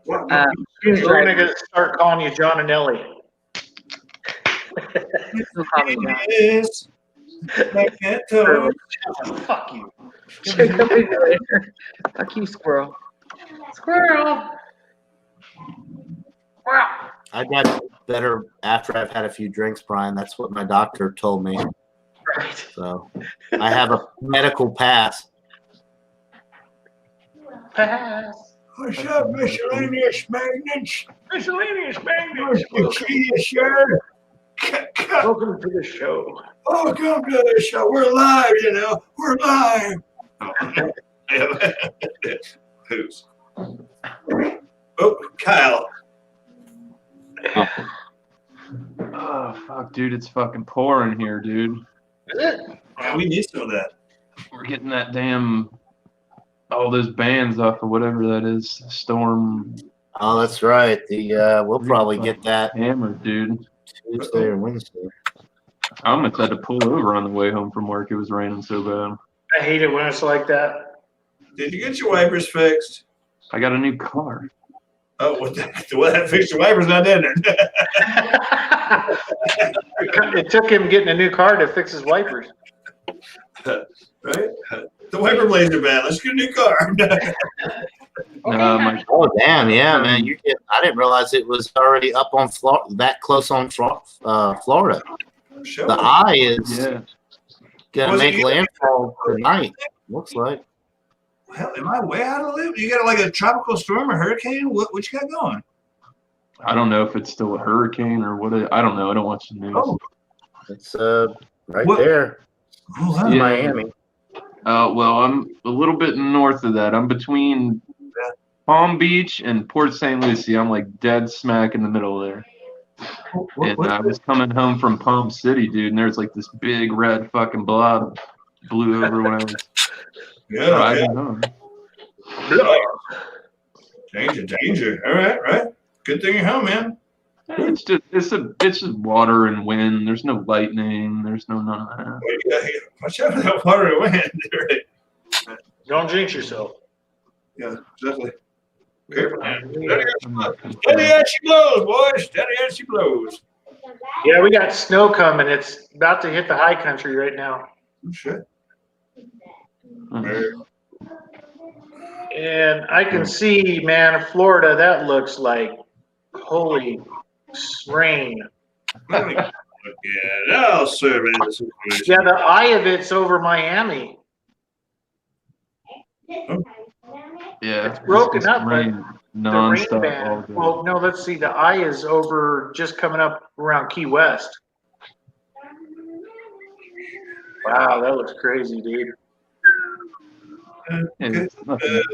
We're gonna start calling you John and Ellie. Don't call me John. Yes. Fuck you. Check up with you later. Fuck you, squirrel. Squirrel. Wow. I got better after I've had a few drinks, Brian. That's what my doctor told me. Right. So I have a medical pass. Pass. What's up, miscellaneous magnets? Miscellaneous magnets. Good to see you, sir. Welcome to the show. Welcome to the show. We're live, you know. We're live. Who's? Oh, Kyle. Oh fuck, dude, it's fucking pouring here, dude. Is it? Yeah, we need some of that. We're getting that damn all those bands off of whatever that is. Storm Oh, that's right. The we'll probably get that hammered, dude. Tuesday or Wednesday. I almost had to pull over on the way home from work. It was raining so bad. I hate it when it's like that. Did you get your wipers fixed? I got a new car. Oh, what that fixed your wipers not in there. It took him getting a new car to fix his wipers. Right? The wiper blades are bad. Let's get a new car. Oh damn, yeah, man! I didn't realize it was already up on that close on Florida. Sure. The eye is gonna Was it make you? landfall tonight. Looks like. Hell, am I way out of the loop? You got like a tropical storm or hurricane? What you got going? I don't know if it's still a hurricane or what. I don't know. I don't watch the news. Oh, It's right there, wow. Yeah. Miami. Well, I'm a little bit north of that. I'm between Palm Beach and Port St. Lucie. I'm like dead smack in the middle there. And I was coming home from Palm City, dude, and there's like this big red fucking blob blew over when I was driving home. Danger. All right. Good thing you're home, man. It's just water and wind. There's no lightning. There's none of that. Watch out for that water and wind. Right. Don't jinx yourself. Yeah, exactly. I'm not Steady as she blows, boys. Steady as she blows. Yeah, we got snow coming. It's about to hit the high country right now. Oh, shit. And I can see, man, Florida, that looks like holy rain. Yeah, that'll serve in the situation. Yeah, the eye of it's over Miami. Yeah, It's broken up, but rain the rain nonstop all band. day. Well, no, let's see. The eye is over, just coming up around Key West. Wow, that looks crazy, dude. It's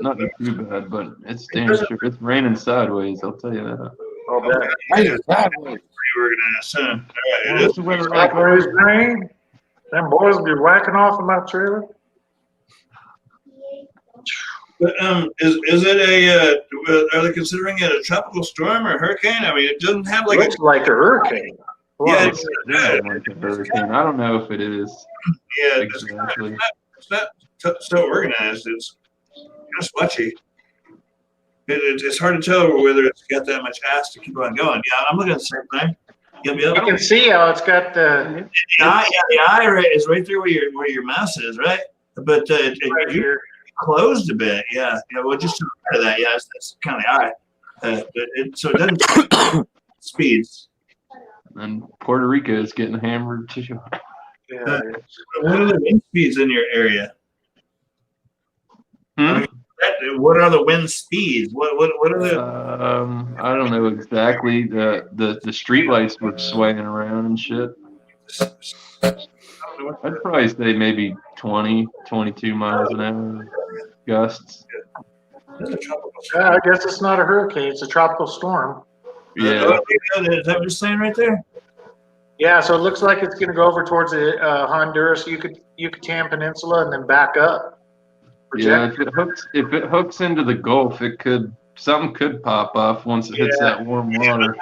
nothing too bad, but it's damn sure. It's raining sideways, I'll tell you that. I'll bet. Pretty organized, huh? All right, it is. What's the weather like? Sideways rain. Them boys will be whacking off in my trailer. But, is it a? Are they considering it a tropical storm or hurricane? I mean, it doesn't have like Looks like a hurricane. Yeah, It's like a hurricane. I don't know if it is. Yeah, Exactly. it's not so organized. It's kind of splotchy. It's hard to tell whether it's got that much ass to keep on going. Yeah, I'm looking at the same thing. Yep. You can see how it's got the The eye is right there where your mouse is, right? But right here. closed a bit. Yeah. Well, just to the right of that, that's kind of the eye. So it doesn't speeds. And Puerto Rico is getting hammered too. Yeah. What are the wind speeds in your area? Hmm? What are the wind speeds? What are the? I don't know exactly. The street lights were swaying around and shit. I'd probably say maybe 20, 22 miles an hour gusts. I guess it's not a hurricane. It's a tropical storm. Yeah. Is that what you're saying right there? Yeah, so it looks like it's going to go over towards the Honduras, Yucatan Peninsula, and then back up. Yeah, if it hooks into the Gulf, something could pop off once it hits that warm water.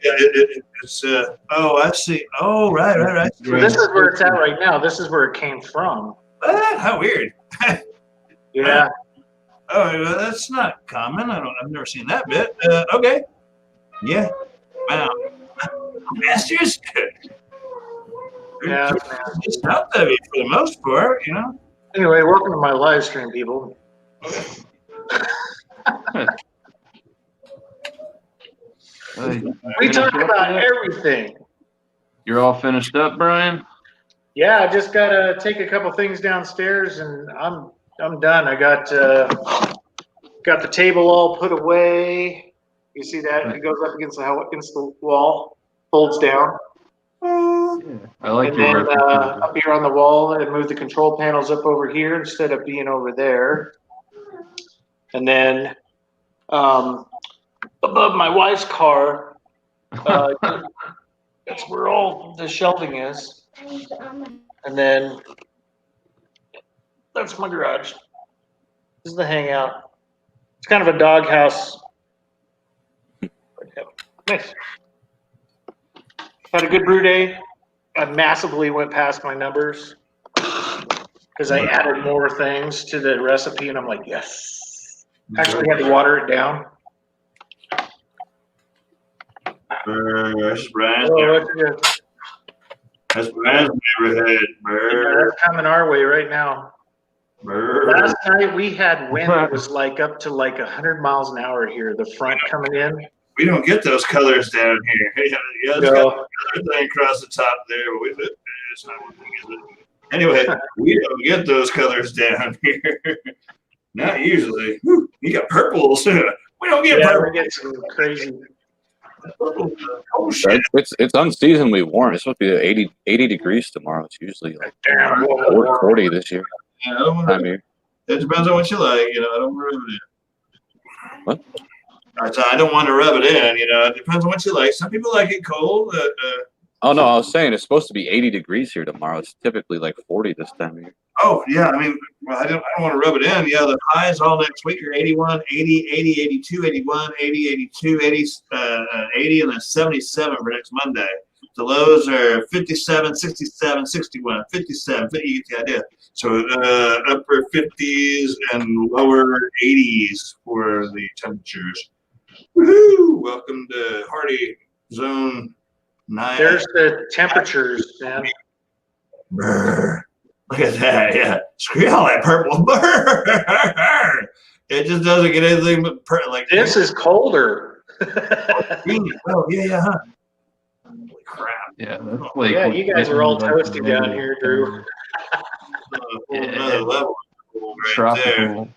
It's I see. Oh, right. So this is where it's at right now. This is where it came from. How weird. Yeah. Oh, well, that's not common. I've never seen that bit. Okay. Yeah. Wow. Masters. Yeah. It's not heavy for the most part, Anyway, welcome to my live stream, people. We talk about everything. You're all finished up, Brian? Yeah, I just gotta take a couple things downstairs, and I'm I'm done. I got the table all put away. You see that? It goes up against the wall, folds down. I like And your then up here on the wall, and move the control panels up over here instead of being over there. And then above my wife's car, that's where all the shelving is. And then that's my garage. This is the hangout. It's kind of a doghouse. Nice. Had a good brew day. I massively went past my numbers because I added more things to the recipe, and I'm like, yes. Actually had to water it down. That's Brian's. That's Brian's neighborhood. That's coming our way right now. Last night we had wind that was like up to like 100 miles an hour here, the front coming in. We don't get those colors down here. Yeah, it's got another thing across the top there, but it's not one thing, is it? Anyway, we don't get those colors down here. Not usually. Whew, you got purples. We don't get purple. We get some crazy. Oh shit! It's unseasonably warm. It's supposed to be 80 degrees tomorrow. It's usually like 40 this year. Yeah, I don't want to. It depends on what you like. You know, I don't want to rub it in. What? I don't want to rub it in. You know, it depends on what you like. Some people like it cold. Oh no, I was saying it's supposed to be 80 degrees here tomorrow. It's typically like 40 this time of year. Oh yeah, I mean, well, I don't want to rub it in. Yeah, the highs all next week are 81, 80, 80, 82, 81, 80, 82, 80, 80, and then 77 for next Monday. The lows are 57, 67, 61, 57. You get the idea. So upper 50s and lower 80s for the temperatures. Woohoo! Welcome to Hardy Zone 9. There's the temperatures, man. Brr. Look at that, yeah. Screw all that purple. Brr. It just doesn't get anything but like this is colder. Oh yeah, huh? Holy crap! Yeah, that's like yeah, you guys are all toasty down here, Drew. Another level. Right tropical. there.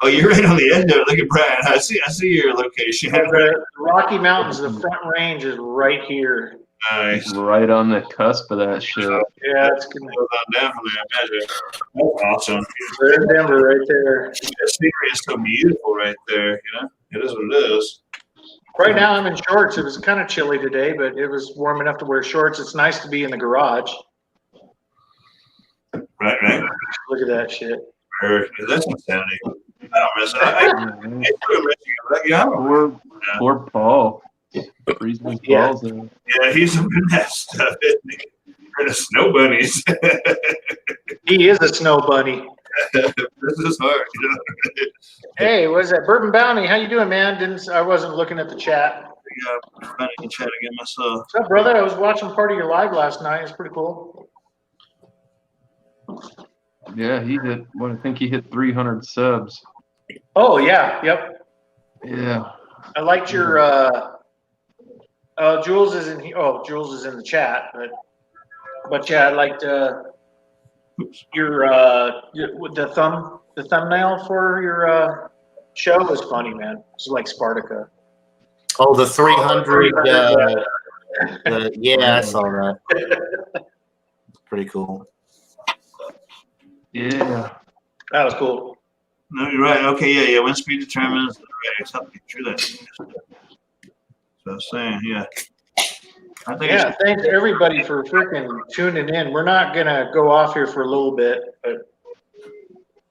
Oh, you're right on the edge of it. Look at Brian. I see your location. The Rocky Mountains, the Front Range is right here. Nice. Right on the cusp of that shit. Yeah, it's good. Goes on down from there, I imagine. That's awesome. There's Denver right there. The scenery is so beautiful right there. You know, it is what it is. Right now I'm in shorts. It was kind of chilly today, but it was warm enough to wear shorts. It's nice to be in the garage. Right. Look at that shit. That's insanity. I don't miss it. Poor Paul. Freezing balls in. Yeah, he's a mess stuff, isn't he? For the snow bunnies. He is a snow bunny. This is hard, you know. Hey, what is that? Bourbon Bounty, how you doing, man? I wasn't looking at the chat. Yeah, I'm trying to chat again myself. What's up, brother? I was watching part of your live last night. It's pretty cool. Yeah, he hit. Well, I think he hit 300 subs. Oh yeah, yep. Yeah. I liked your. Jules is in. Jules is in the chat, but yeah, I liked your the thumbnail for your show was funny, man. It's like Spartica. Oh, the 300. Yeah, I saw that. Pretty cool. Yeah. That was cool. No, you're right. Okay, yeah. When speed determines the rate, it's helping get through that. So I was saying, yeah. Thanks everybody for freaking tuning in. We're not gonna go off here for a little bit, but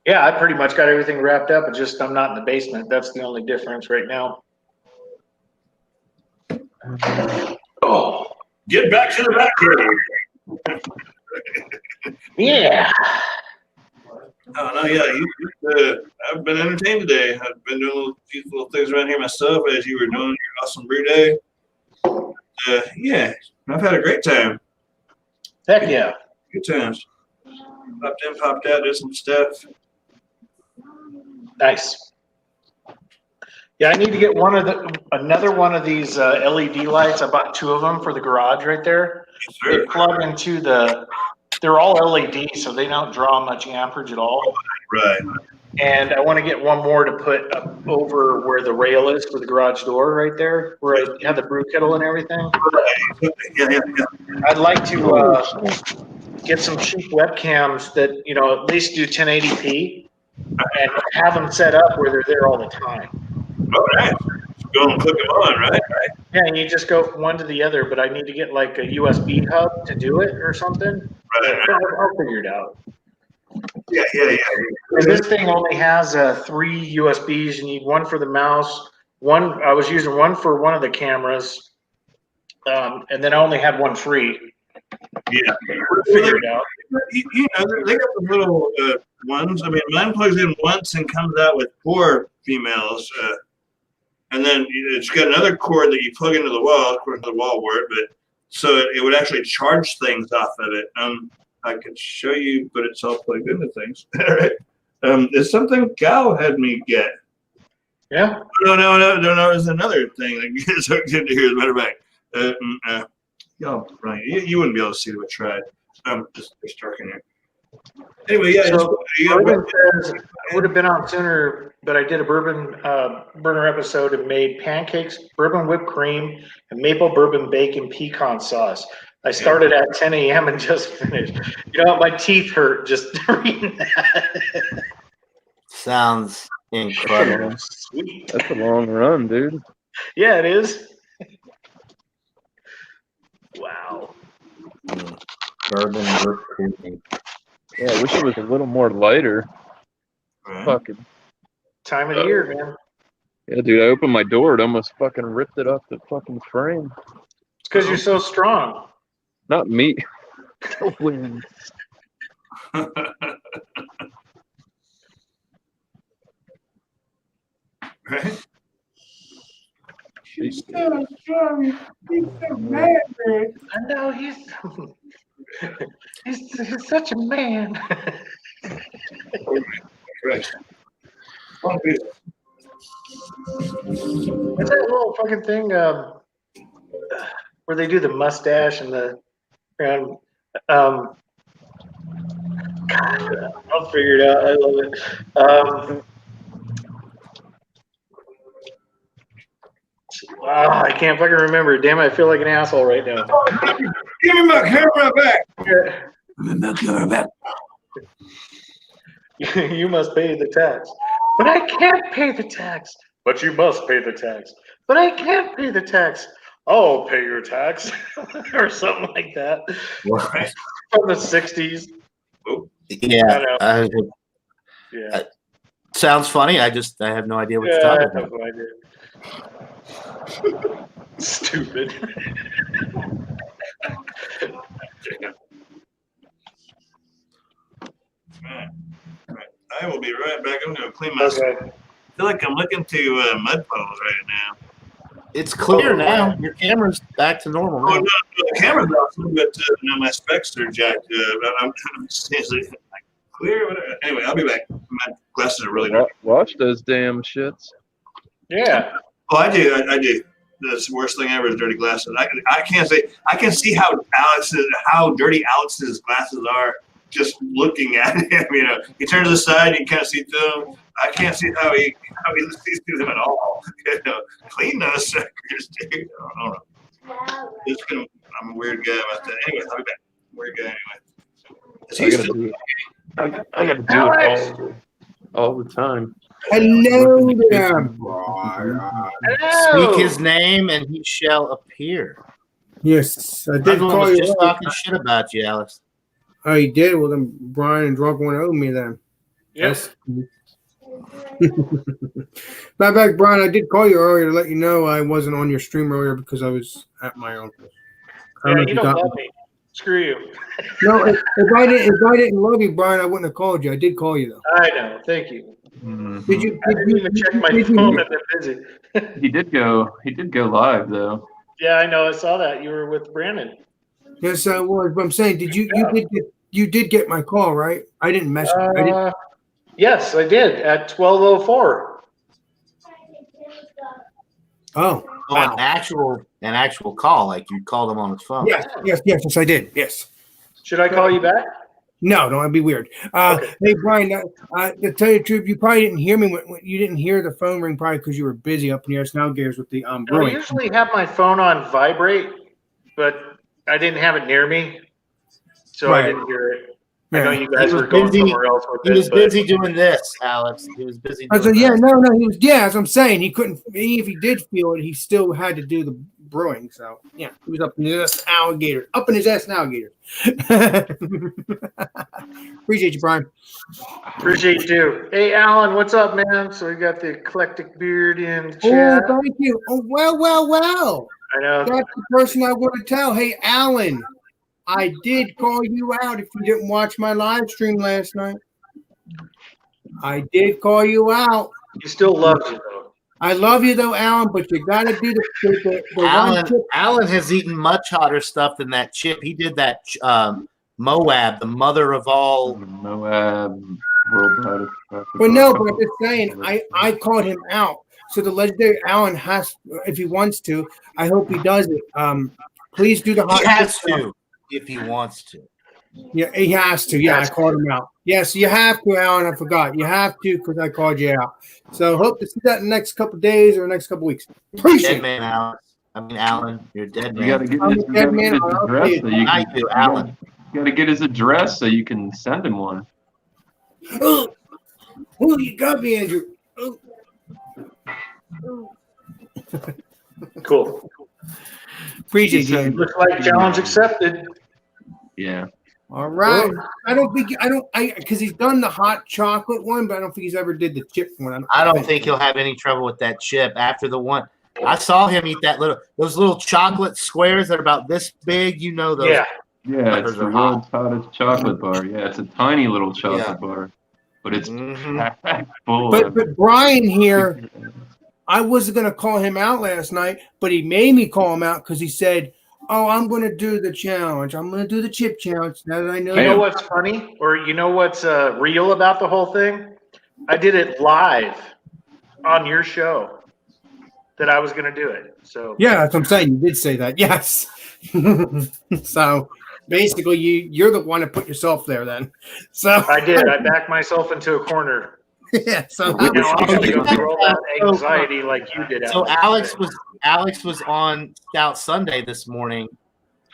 yeah, I pretty much got everything wrapped up. It's just I'm not in the basement. That's the only difference right now. Oh, get back to the back here. Yeah. Oh no, yeah. I've been entertained today. I've been doing a few little things around here myself as you were doing your awesome brew day. Yeah, I've had a great time. Heck yeah. Good times. Popped in, popped out, did some stuff. Nice. Yeah, I need to get another one of these LED lights. I bought 2 of them for the garage right there. Yes, sir. They plug into they're all LED, so they don't draw much amperage at all. Right. And I want to get one more to put up over where the rail is for the garage door right there, where I have the brew kettle and everything. Right. Yeah. I'd like to get some cheap webcams that, at least do 1080p and have them set up where they're there all the time. All right. Go and click them on, right? Yeah, and you just go from one to the other, but I need to get like a USB hub to do it or something. Right. I'll figure it out. Yeah. And this thing only has 3 USBs. You need one for the mouse. I was using one for one of the cameras, and then I only had one free. Yeah. Figure it out. They got the little ones. I mean, mine plugs in once and comes out with 4 females. And then it's got another cord that you plug into the wall, of course, the wall word, but so it would actually charge things off of it. I could show you, but it's all plugged into things. All right. It's something Gal had me get. Yeah. No. There's another thing that gets hooked into here. As a matter of fact, Brian, you wouldn't be able to see what I tried. Just it's dark in here. Anyway, yeah. So bourbon says I would have been on sooner, but I did a bourbon burner episode and made pancakes, bourbon whipped cream, and maple bourbon bacon pecan sauce. I started at 10 a.m. and just finished. My teeth hurt just reading that. Sounds incredible. Sweet. That's a long run, dude. Yeah, it is. Wow. Bourbon whipped cream. Yeah, I wish it was a little more lighter. Right. Fucking. Time of the year, man. Yeah, dude, I opened my door. It almost fucking ripped it off the fucking frame. It's because you're so strong. Not me. The wind. Right? She's so strong. He's so mad, man. I know he's such a man. Right. What's that little fucking thing where they do the mustache and the God, I'll figure it out. I love it. I can't fucking remember. Damn it, I feel like an asshole right now. Give me my camera back. Give me my camera back. You must pay the tax. But I can't pay the tax. But you must pay the tax. But I can't pay the tax. I'll pay your tax. Or something like that. What? From the 60s. Yeah. Yeah. Sounds funny. I have no idea what you're Yeah, talking I have about. no idea. Stupid. Right. I will be right back. I'm going to clean my. Okay. I feel like I'm looking to mud puddles right now. It's clear now. Your camera's back to normal. Oh, Now. no, the camera's awesome, but my specs are jacked. I'm seriously clear. Whatever. Anyway, I'll be back. My glasses are really dark. Wash those damn shits. Yeah. Oh, I do. That's the worst thing ever is dirty glasses. I can't say. I can see how dirty Alex's glasses are just looking at him. He turns aside, you can't see through them. I can't see how he sees through them at all. Clean those suckers, dude. I don't know. I'm a weird guy about that. Anyway, I'll be back. Weird guy anyway. I gotta do it all the time. Hello there. Speak his name and he shall appear. Yes, I did Everyone call was you. just talking shit about you, Alex. Oh, you did? Well, then Brian and Drunk one owe me then. Yes. Matter of fact, Brian, I did call you earlier to let you know I wasn't on your stream earlier because I was at my uncle's. Yeah, you don't love me. Screw you. No, if I didn't love you, Brian, I wouldn't have called you. I did call you though. I know. Thank you. Mm-hmm. Did you? I didn't even check my phone. I've been busy. He did go live though. Yeah, I know. I saw that. You were with Brandon. Yes, I was. But I'm saying, you did get my call, right? I didn't mess. Yes, I did at 12:04. Oh, wow. An actual call, like you called him on his phone. Yes, I did. Yes. Should I call you back? No, don't be weird. Okay. Hey, Brian, to tell you the truth, you probably didn't hear me. When you didn't hear the phone ring probably because you were busy up in the Now Gears with the I brewing. usually have my phone on vibrate, but I didn't have it near me, so I didn't hear it. I know you guys were going somewhere else with He was busy doing this, Alex. He was busy I doing said, yeah, this. no, he was, yeah, as I'm saying, he couldn't, if he did feel it, he still had to do the brewing. So, yeah, he was up in his alligator, up in his ass and alligator. Appreciate you, Brian. Appreciate you too. Hey, Alan, what's up, man? So we got the eclectic beard in the Oh, chat. thank you. Oh, well. I know. That's the person I want to tell. Hey, Alan, I did call you out if you didn't watch my live stream last night. I did call you out. He still loves you, though. I love you, though, Alan, but you got to do the one chip. Alan has eaten much hotter stuff than that chip. He did that Moab, the mother of all. Moab, world hottest stuff. Well, no, but I'm just saying, I called him out. So the legendary Alan has, if he wants to, I hope he does it. Please do the hot He has chip to stuff. if he wants to. Yeah, he has to. Yeah, I called him out. Yes, you have to, Alan. I forgot. You have to because I called you out. So hope to see that in the next couple of days or next couple of weeks. Appreciate Dead man, Alan. I mean, Alan, you're a dead man. You got to get I'm his, a dead man. address so you I can. do, Alan. You got to get his address so you can send him one. Oh, you got me, Andrew. Oh. Cool. Appreciate you. Looks like challenge accepted. Yeah. All right. Because he's done the hot chocolate one, but I don't think he's ever did the chip one. I don't think he'll have any trouble with that chip after the one. I saw him eat those little chocolate squares that are about this big. You know those. Yeah. Yeah, it's the world's hottest chocolate bar. Yeah, it's a tiny little chocolate bar, but it's packed full. But Brian here, I wasn't going to call him out last night, but he made me call him out because he said, "Oh, I'm going to do the challenge. I'm going to do the chip challenge." Now that I know. You know what's funny, or you know what's real about the whole thing? I did it live on your show that I was going to do it. So yeah, that's what I'm saying. You did say that, yes. So basically, you're the one that put yourself there. Then, so I did. I backed myself into a corner. Yeah. So now I'm going to go through all that anxiety like you did. So Alex was on Stout Sunday this morning,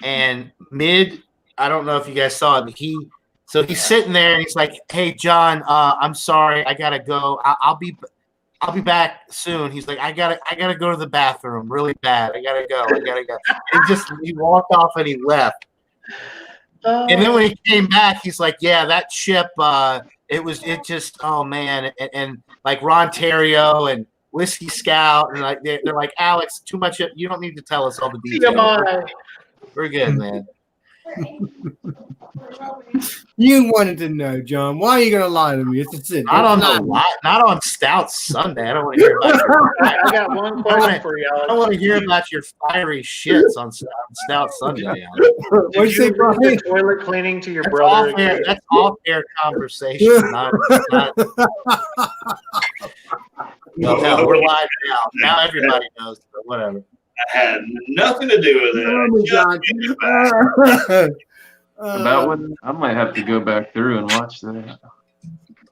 and I don't know if you guys saw it, but he's sitting there and he's like, "Hey John, I'm sorry, I gotta go. I'll be back soon." He's like, I gotta go to the bathroom really bad. I gotta go. He walked off and he left. And then when he came back, he's like, "Yeah, that chip, oh man," and like Ron Terrio and Whiskey Scout, and like they're like, "Alex, too much. You don't need to tell us all the details. We're good, man." You wanted to know, John. Why are you going to lie to me? It's it. Not on Stout Sunday. I don't want to hear about I got one question for you, Alex. I don't want to hear about your fiery shits on Stout Sunday, Alex. Did you leave the toilet cleaning to your brother? That's off-air conversation. No, we're live now. Now everybody knows, but whatever. I had nothing to do with it. That one, I might have to go back through and watch that.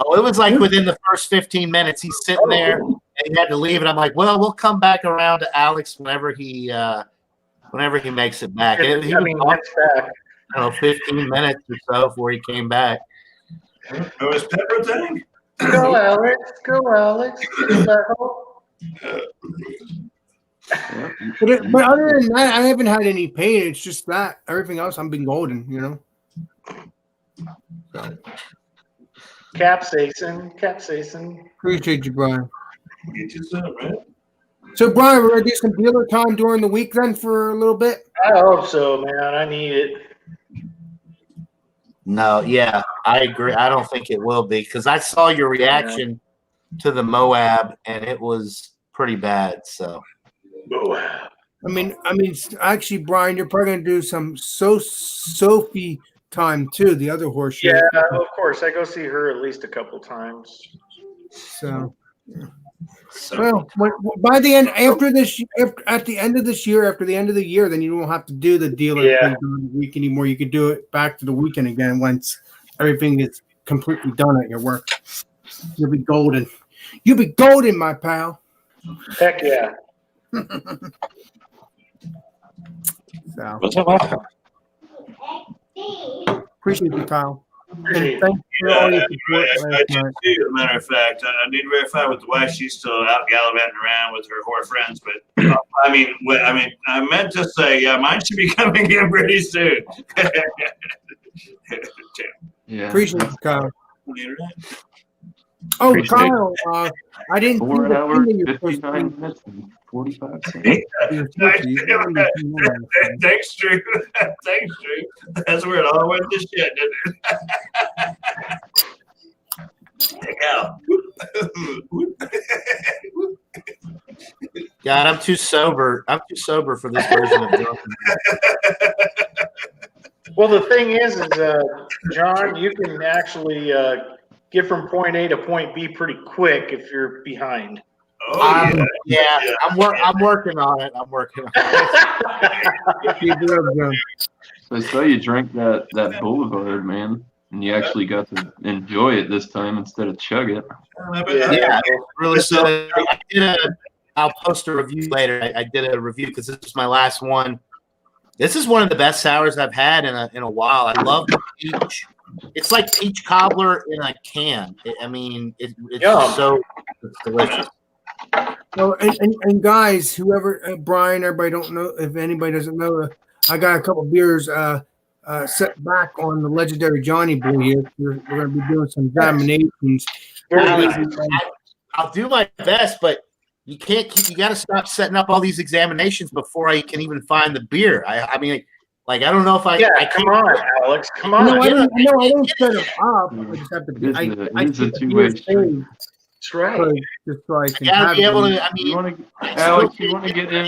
Oh, it was like within the first 15 minutes. He's sitting there and he had to leave, and I'm like, "Well, we'll come back around to Alex whenever he makes it back." He was back. I don't know, 15 minutes or so before he came back. It was pepper thing. Go, Alex. Go, Alex. But other than that, I haven't had any pain. It's just that everything else, I've been golden, you know. Capsaicin. Appreciate you, Brian. Get you some, man. So, Brian, we're gonna do some dealer time during the week then for a little bit. I hope so, man. I need it. No, yeah, I agree. I don't think it will be because I saw your reaction to the Moab, and it was pretty bad. So. I mean, actually, Brian, you're probably gonna do some Sophie time too. The other horse. Yeah, of course. I go see her at least a couple times. So, well, by the end, after the end of the year, then you won't have to do the dealer thing during the week anymore. You could do it back to the weekend again once everything is completely done at your work. You'll be golden. You'll be golden, my pal. Heck yeah. So, What's that last one? appreciate you, Kyle. And Appreciate thanks for all your support I last did night. too, as a matter of fact. I need to verify with the wife. She's still out gallivanting around with her whore friends. But I meant to say, yeah, mine should be coming in pretty soon. Yeah. Appreciate you, Kyle. Oh, Appreciate Kyle, I didn't see 4 the hours, thing that you're 59 minutes, and 45 seconds. Thanks, Drew. Thanks, Drew. That's where it all went to shit, didn't it? Heck out. God, I'm too sober. I'm too sober for this version of drunken. Well, the thing is John, you can actually get from point A to point B pretty quick if you're behind. Oh, Yeah, I'm working on it. I'm working on it. So I saw you drink that Boulevard, man, and you actually got to enjoy it this time instead of chug it. Yeah, really good. I'll post a review later. I did a review because this is my last one. This is one of the best sours I've had in a while. I love the peach. It's like peach cobbler in a can. It's so delicious. So, and guys, whoever, Brian, everybody don't know, if anybody doesn't know, I got a couple beers set back on the legendary Johnny Boy here. We're going to be doing some examinations. I'll do my best, but you got to stop setting up all these examinations before I can even find the beer. I don't know if I. Yeah, I come on, Alex. Come on. No, I don't set them up. I just have to be. It's a two-way street. That's right. Just so I can gotta be able to. Alex, you want to get in?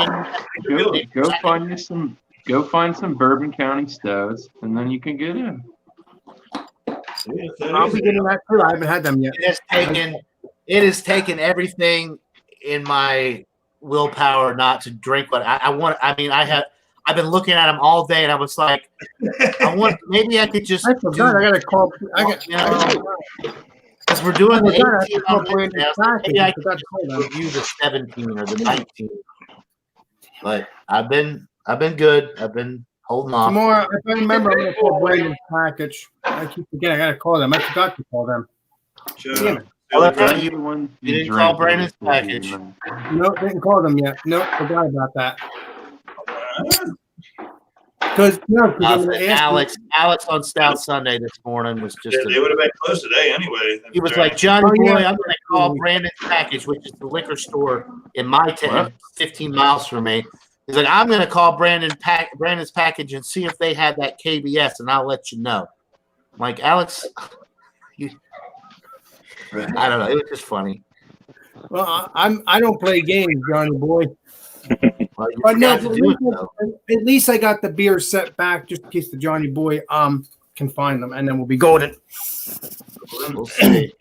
Go find some Bourbon County stouts, and then you can get in. I'll be getting that too. I haven't had them yet. It has taken everything in my willpower not to drink what I want. I've been looking at them all day, and I was like, maybe I could just. I forgot. I got to call. Because we're doing the 18 on maybe I could just review the 17 or the 19. But I've been good. I've been holding off. Tomorrow, if I remember, I'm going to call Brandon's package. I keep forgetting. I got to call them. I forgot to call them. Sure. You didn't call Brandon's package. Nope, didn't call them yet. Nope, forgot about that. Because Alex on Stout Sunday this morning was just. They would have been close today anyway. He was like, Johnny boy, I'm going to call Brandon's package, which is the liquor store in my town, 15 miles from me. He's like, I'm going to call Brandon's package and see if they had that KBS, and I'll let you know. I'm like, Alex, I don't know. It was just funny. Well, I don't play games, Johnny boy. But no, at least I got the beer set back just in case the Johnny boy can find them, and then we'll be golden. We'll see.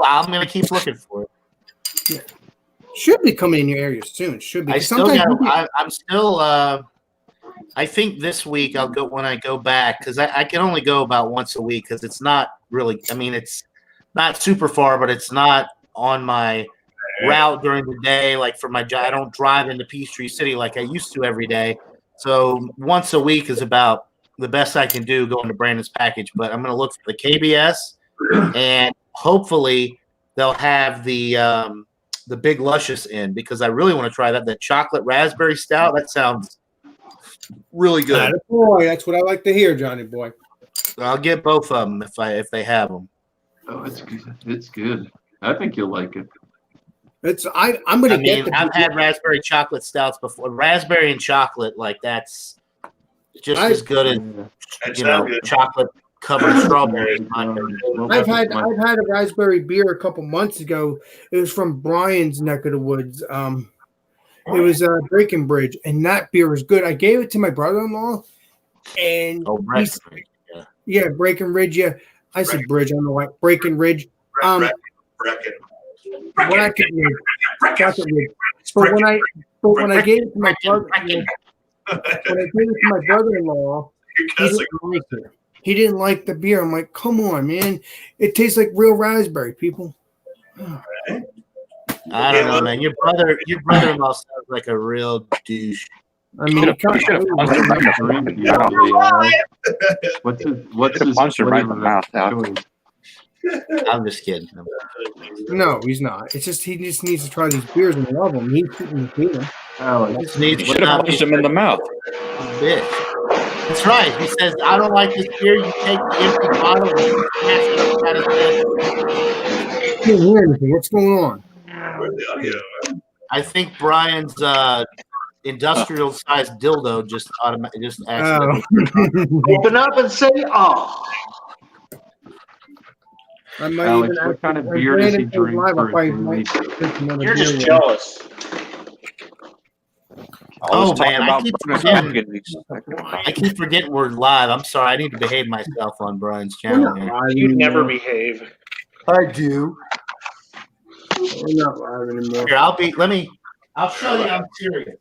I'm going to keep looking for it. Yeah. Should be coming in your area soon. Should be. I'm still. I think this week I'll go when I go back because I can only go about once a week because it's not really. It's not super far, but it's not on my route during the day. Like for my job, I don't drive into Peachtree City like I used to every day. So once a week is about the best I can do going to Brandon's package. But I'm going to look for the KBS, and hopefully they'll have the Big Luscious in because I really want to try that. The chocolate raspberry stout. That sounds really good. Boy, that's what I like to hear, Johnny boy. I'll get both of them if they have them. Oh, it's good. It's good. I think you'll like it. I'm going to get. I've had raspberry chocolate stouts before. Raspberry and chocolate, like that's just as good as chocolate covered strawberries. I've had a raspberry beer a couple months ago. It was from Brian's neck of the woods. It was Breckenridge, and that beer was good. I gave it to my brother-in-law, and Breckenridge. Yeah, Breckenridge. Yeah, I said Bridge. I don't know why. Breckenridge. But when I gave it to my brother-in-law, he didn't like it. he didn't like the beer. I'm like, come on, man. It tastes like real raspberry, people. I don't know, man. Your brother-in-law sounds like a real douche. I mean, you should have punched him right in the mouth. What's his punched him right in the mouth. I'm just kidding. No, he's not. It's just he just needs to try these beers and love them. He's shooting the beer. You should have punched him in the mouth. Bitch. That's right. He says, "I don't like this beer." You take the empty bottle and smash it out his head. I can't hear anything. What's going on? Where's the audio? I think Brian's industrial-sized dildo just accidentally. Open up and say, "Oh." Alex, what kind of beer does he drink for his daily? You're just jealous. Oh man, I keep forgetting we're live. I'm sorry. I need to behave myself on Brian's channel. You never behave. I do. We're not live anymore. Here, I'll show you I'm serious.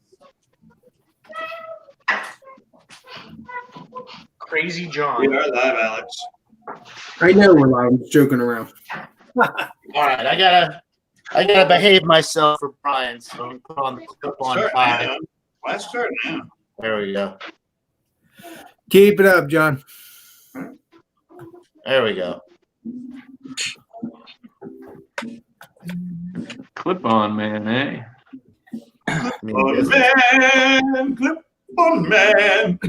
Crazy John. We are live, Alex. I know we're live. I'm just joking around. All right, I gotta behave myself for Brian, so I'm put on the clip on 5. Let's start now. There we go. Keep it up, John. There we go. Clip on, man, eh? Clip on, man.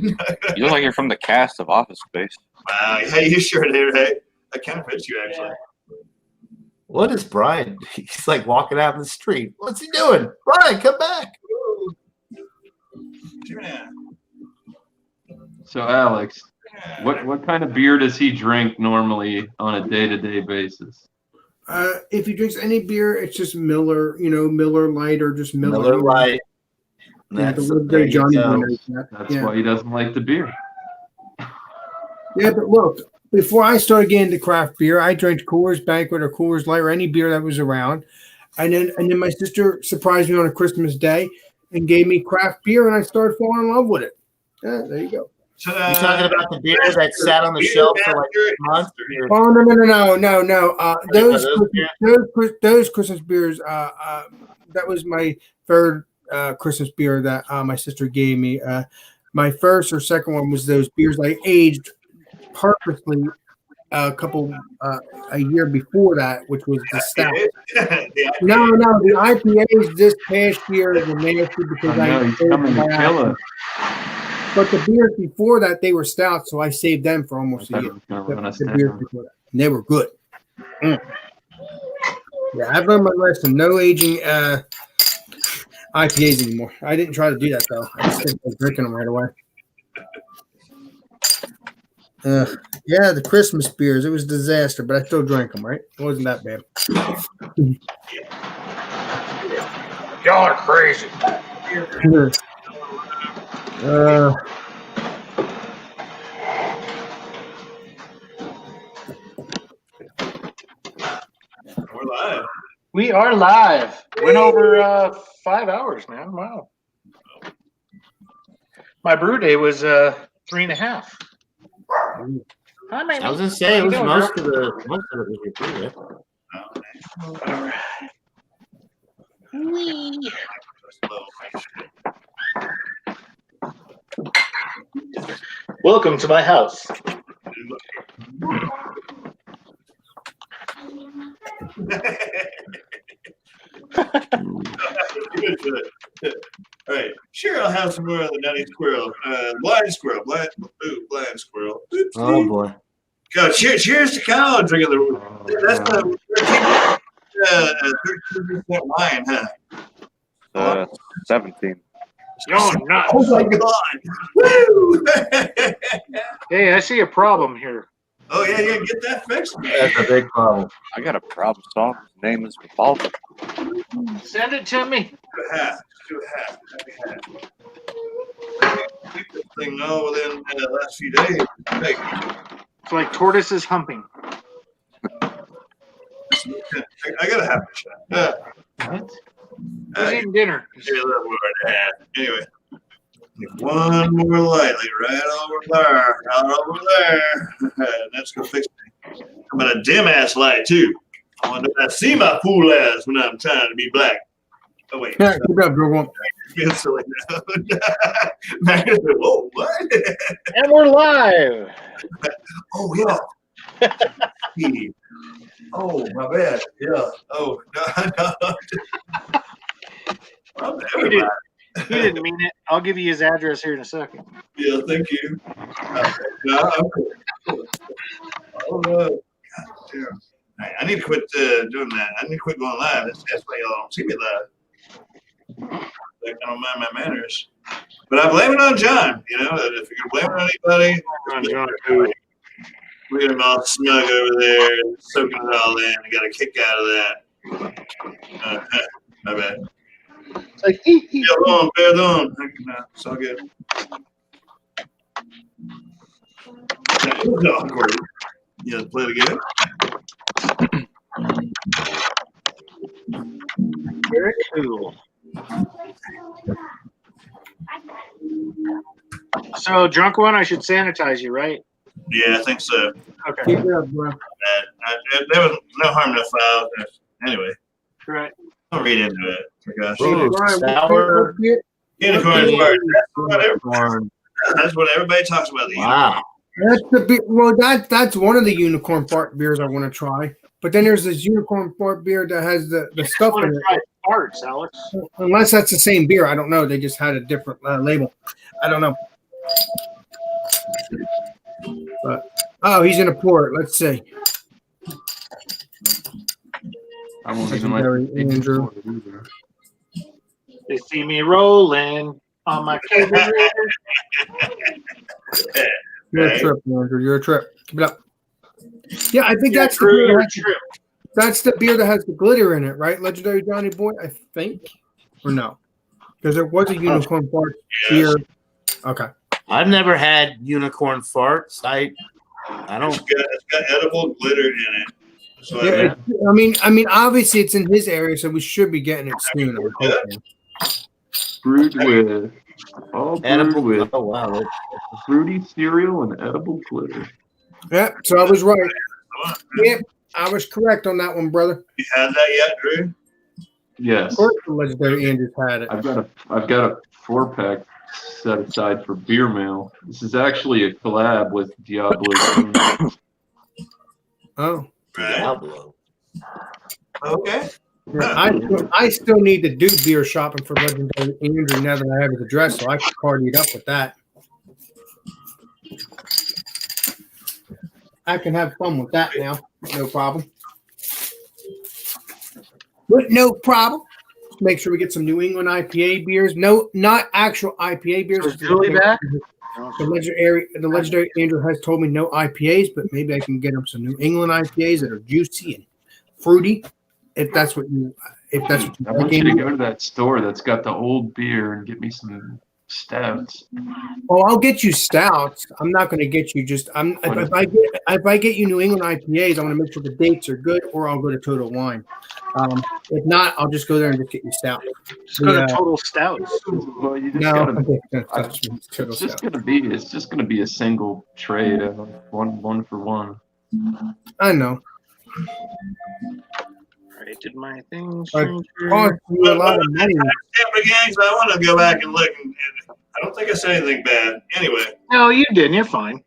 You look like you're from the cast of Office Space. Wow, hey, you sure do, hey? That kind of fits you, actually. What is Brian? He's like walking out in the street. What's he doing? Brian, come back. So, Alex, what kind of beer does he drink normally on a day-to-day basis? If he drinks any beer, it's just Miller, Miller Light or just Miller. Miller Light. That's why he doesn't like the beer. Yeah, but look, before I started getting into craft beer, I drank Coors Banquet or Coors Light or any beer that was around. And then my sister surprised me on a Christmas day and gave me craft beer, and I started falling in love with it. Yeah, there you go. You're talking about the beer that sat on the shelf for like a month? Oh, no. Those Christmas beers, that was my third Christmas beer that my sister gave me. My first or second one was those beers I aged purposely a year before that, which was the Stout. No, the IPAs this past year were nasty because he's coming to kill us. But the beers before that, they were stout, so I saved them for almost a year. The beers before that. And they were good. Yeah, I've learned my lesson. No aging IPAs anymore. I didn't try to do that, though. I just was drinking them right away. Yeah, the Christmas beers. It was a disaster, but I still drank them, right? It wasn't that bad. Y'all are crazy. We're live. We are live. Went over 5 hours, man. Wow. My brew day was 3.5. Hi, my I was gonna say it was most of it was your brew. All right. Wee. Welcome to my house. All right, sure, I'll have some more of the nutty squirrel. Blind squirrel. Blind squirrel. Oh boy. God, cheers to Kyle drinking the. That's the 13% wine, huh? 17. You're nuts. Oh my God! Woo! Hey, I see a problem here. Oh yeah, get that fixed. That's a big problem. I got a problem solved. His name is Revolver. Send it to me. Do a half. Keep this thing within the last few days. Hey. It's like tortoises humping. I gotta have a shot. What? Who's eating dinner? Anyway, Take one more lightly, right over there, right over there. That's gonna fix me. I'm gonna a dim ass light too. I want to see my cool ass when I'm trying to be black. Oh wait. Yeah, keep it up, Drew. Feel silly now. Whoa, what? And we're live. Oh yeah. Oh my bad. Yeah. Oh no. Well, everybody. He didn't mean it. I'll give you his address here in a second. Yeah, thank you. No, I'm cool. Oh no. God damn. I need to quit doing that. I need to quit going live. That's why y'all don't see me live. Like, I don't mind my manners. But I blame it on John. You know, if you're going to blame it on anybody, on John too. Look at him all smug over there, soaking it all in. I got a kick out of that. My bad. It's like, Perdón. No, it's all good. Awkward. You know, play it again. very cool. So, drunk one, I should sanitize you, right? Yeah, I think so. Okay. Keep it up, bro. There was no harm, no foul. Anyway, Correct. don't read into it. For gosh Ooh, sakes. sour. Unicorn fart. That's what everybody talks about. The Wow. That's the beer. Well, that's one of the unicorn fart beers I want to try. But then there's this unicorn fart beer that has the stuff in it. Farts, Alex. Unless that's the same beer, I don't know. They just had a different label. I don't know. But oh, he's in a port. Let's see. I won't even like Andrew. They see me rolling on my favorite. You're a trip, Andrew. You're a trip. Keep it up. Yeah, I think that's the Drew, beer. you're a trip. That's the beer that has the glitter in it, right? Legendary Johnny Boy, I think, or no? Because there was a unicorn fart beer. Okay. I've never had unicorn farts. I don't. It's got edible glitter in it. So Yeah, I mean, obviously it's in his area, so we should be getting it soon. I'm hoping. Brewed with Edible. with Oh wow. fruity cereal and edible glitter. Yeah, so I was right. Yep, I was correct on that one, brother. You had that yet, Drew? Yes, Of course, the legendary Andrews had it. I've got a 4-pack set aside for beer mail. This is actually a collab with Diablo. Oh, Right. Diablo. Okay. I still need to do beer shopping for legendary Andrew now that I have his address, so I can party it up with that. I can have fun with that now. No problem. But no problem. Make sure we get some New England IPA beers. No, not actual IPA beers. Is Julie back? The legendary Andrew has told me no IPAs, but maybe I can get him some New England IPAs that are juicy and fruity. If that's what you I want you to go to that store that's got the old beer and get me some stouts. Well, I'll get you stouts. I'm not going to get you just. If I get you New England IPAs, I want to make sure the dates are good, or I'll go to Total Wine. If not, I'll just go there and just get you stout. Just go to Total Stouts. Well, you just No, gotta, it's just gonna be a single trade, one for one. I know. I did my thing. Cost you a lot of money. Gangs, I want to go back and look. And I don't think I said anything bad. Anyway. No, you didn't. You're fine.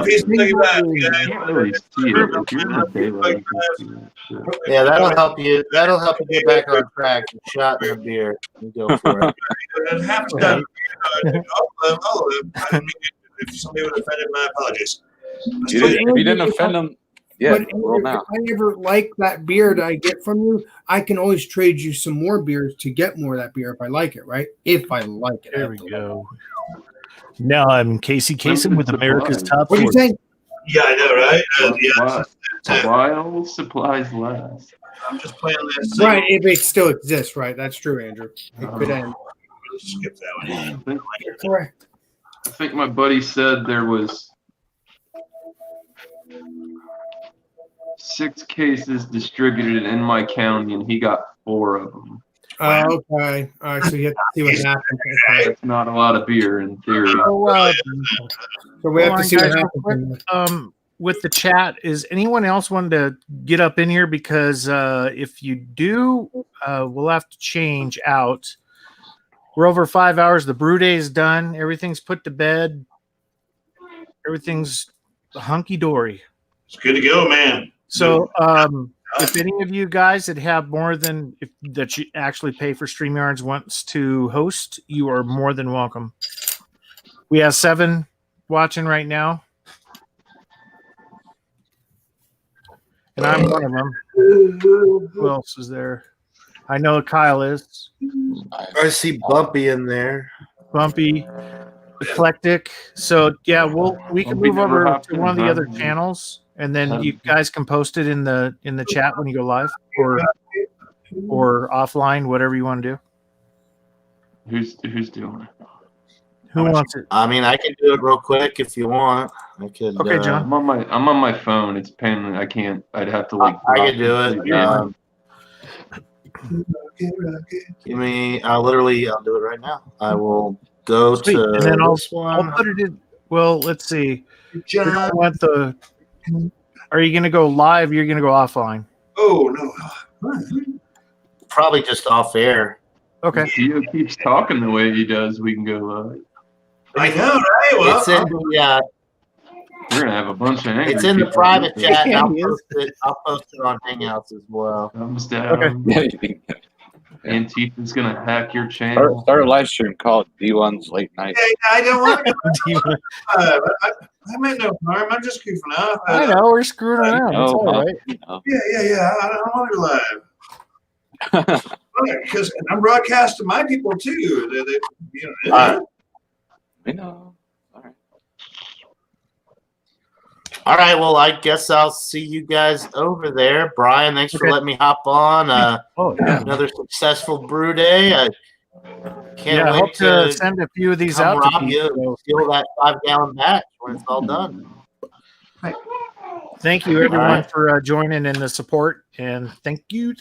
Peace and take it back. You can't really see it. If you're in the daylight, you can see that shit. Yeah, that'll help you. That'll help you get back on track. Shot in a beer. You go for it. If somebody would have offended, my apologies. If you didn't offend them, yeah. But if I ever like that beer that I get from you, I can always trade you some more beers to get more of that beer if I like it, right? If I like it. There we go. Now I'm Casey Kasem with America's Top. What do you think? Yeah, I know, right? While supplies last. I'm just playing this. Right, if it still exists, right? That's true, Andrew. It could end. Skip that one. Correct. I think my buddy said there was 6 cases distributed in my county, and he got 4 of them. Oh, okay. All right. So you have to see what happens. Okay. That's not a lot of beer in theory. So we have to see what guys, real happens. quick, with the chat, is anyone else wanting to get up in here? Because if you do, we'll have to change out. We're over 5 hours. The brew day is done. Everything's put to bed. Everything's hunky dory. It's good to go, man. So, if any of you guys that have more than that you actually pay for StreamYards wants to host, you are more than welcome. We have 7 watching right now, and I'm one of them. Who else is there? I know Kyle is. I see Bumpy in there. Bumpy, Eclectic. So yeah, we can move over to one of the other channels, and then you guys can post it in the chat when you go live or offline, whatever you want to do. Who's doing it? Who wants it? I mean, I can do it real quick if you want. I could. Okay, John. I'm on my phone. It's pain. I can't. I'd have to like. I can do it. Give me. I'll do it right now. I will go Sweet. to And then this one. I'll put it in. Well, let's see. John. We don't want the. Are you going to go live? Or you're going to go offline. Oh no. Probably just off air. Okay. If Theo keeps talking the way he does, we can go live. I know, right? Well, It's in the. We're gonna have a bunch of angry It's in the people. private chat. And I'll post it on Hangouts as well. Thumbs down. Okay. Antifa's gonna hack your channel. Start a live stream called D1's Late Night. hey, I don't want to. I meant no harm. I'm just goofing off. I know we're screwing around. It's all right. Yeah. I don't want to go live. Because I'm broadcasting my people too. I know. All right. Well, I guess I'll see you guys over there. Brian, thanks for letting me hop on. Another successful brew day. I can't I wait hope to send a few of these come out to rob you people. and steal that 5-gallon batch when it's all done. Thank you, everyone, right. for joining in the support, and thank you.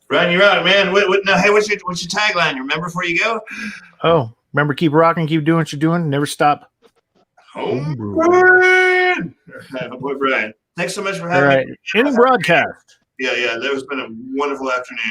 Brian, you're out, man. Hey, what's your tagline? You remember before you go? Oh, remember, keep rocking, keep doing what you're doing, never stop. Homebrew. Boy, Brian, thanks so much for having me. In broadcast. Yeah. That has been a wonderful afternoon.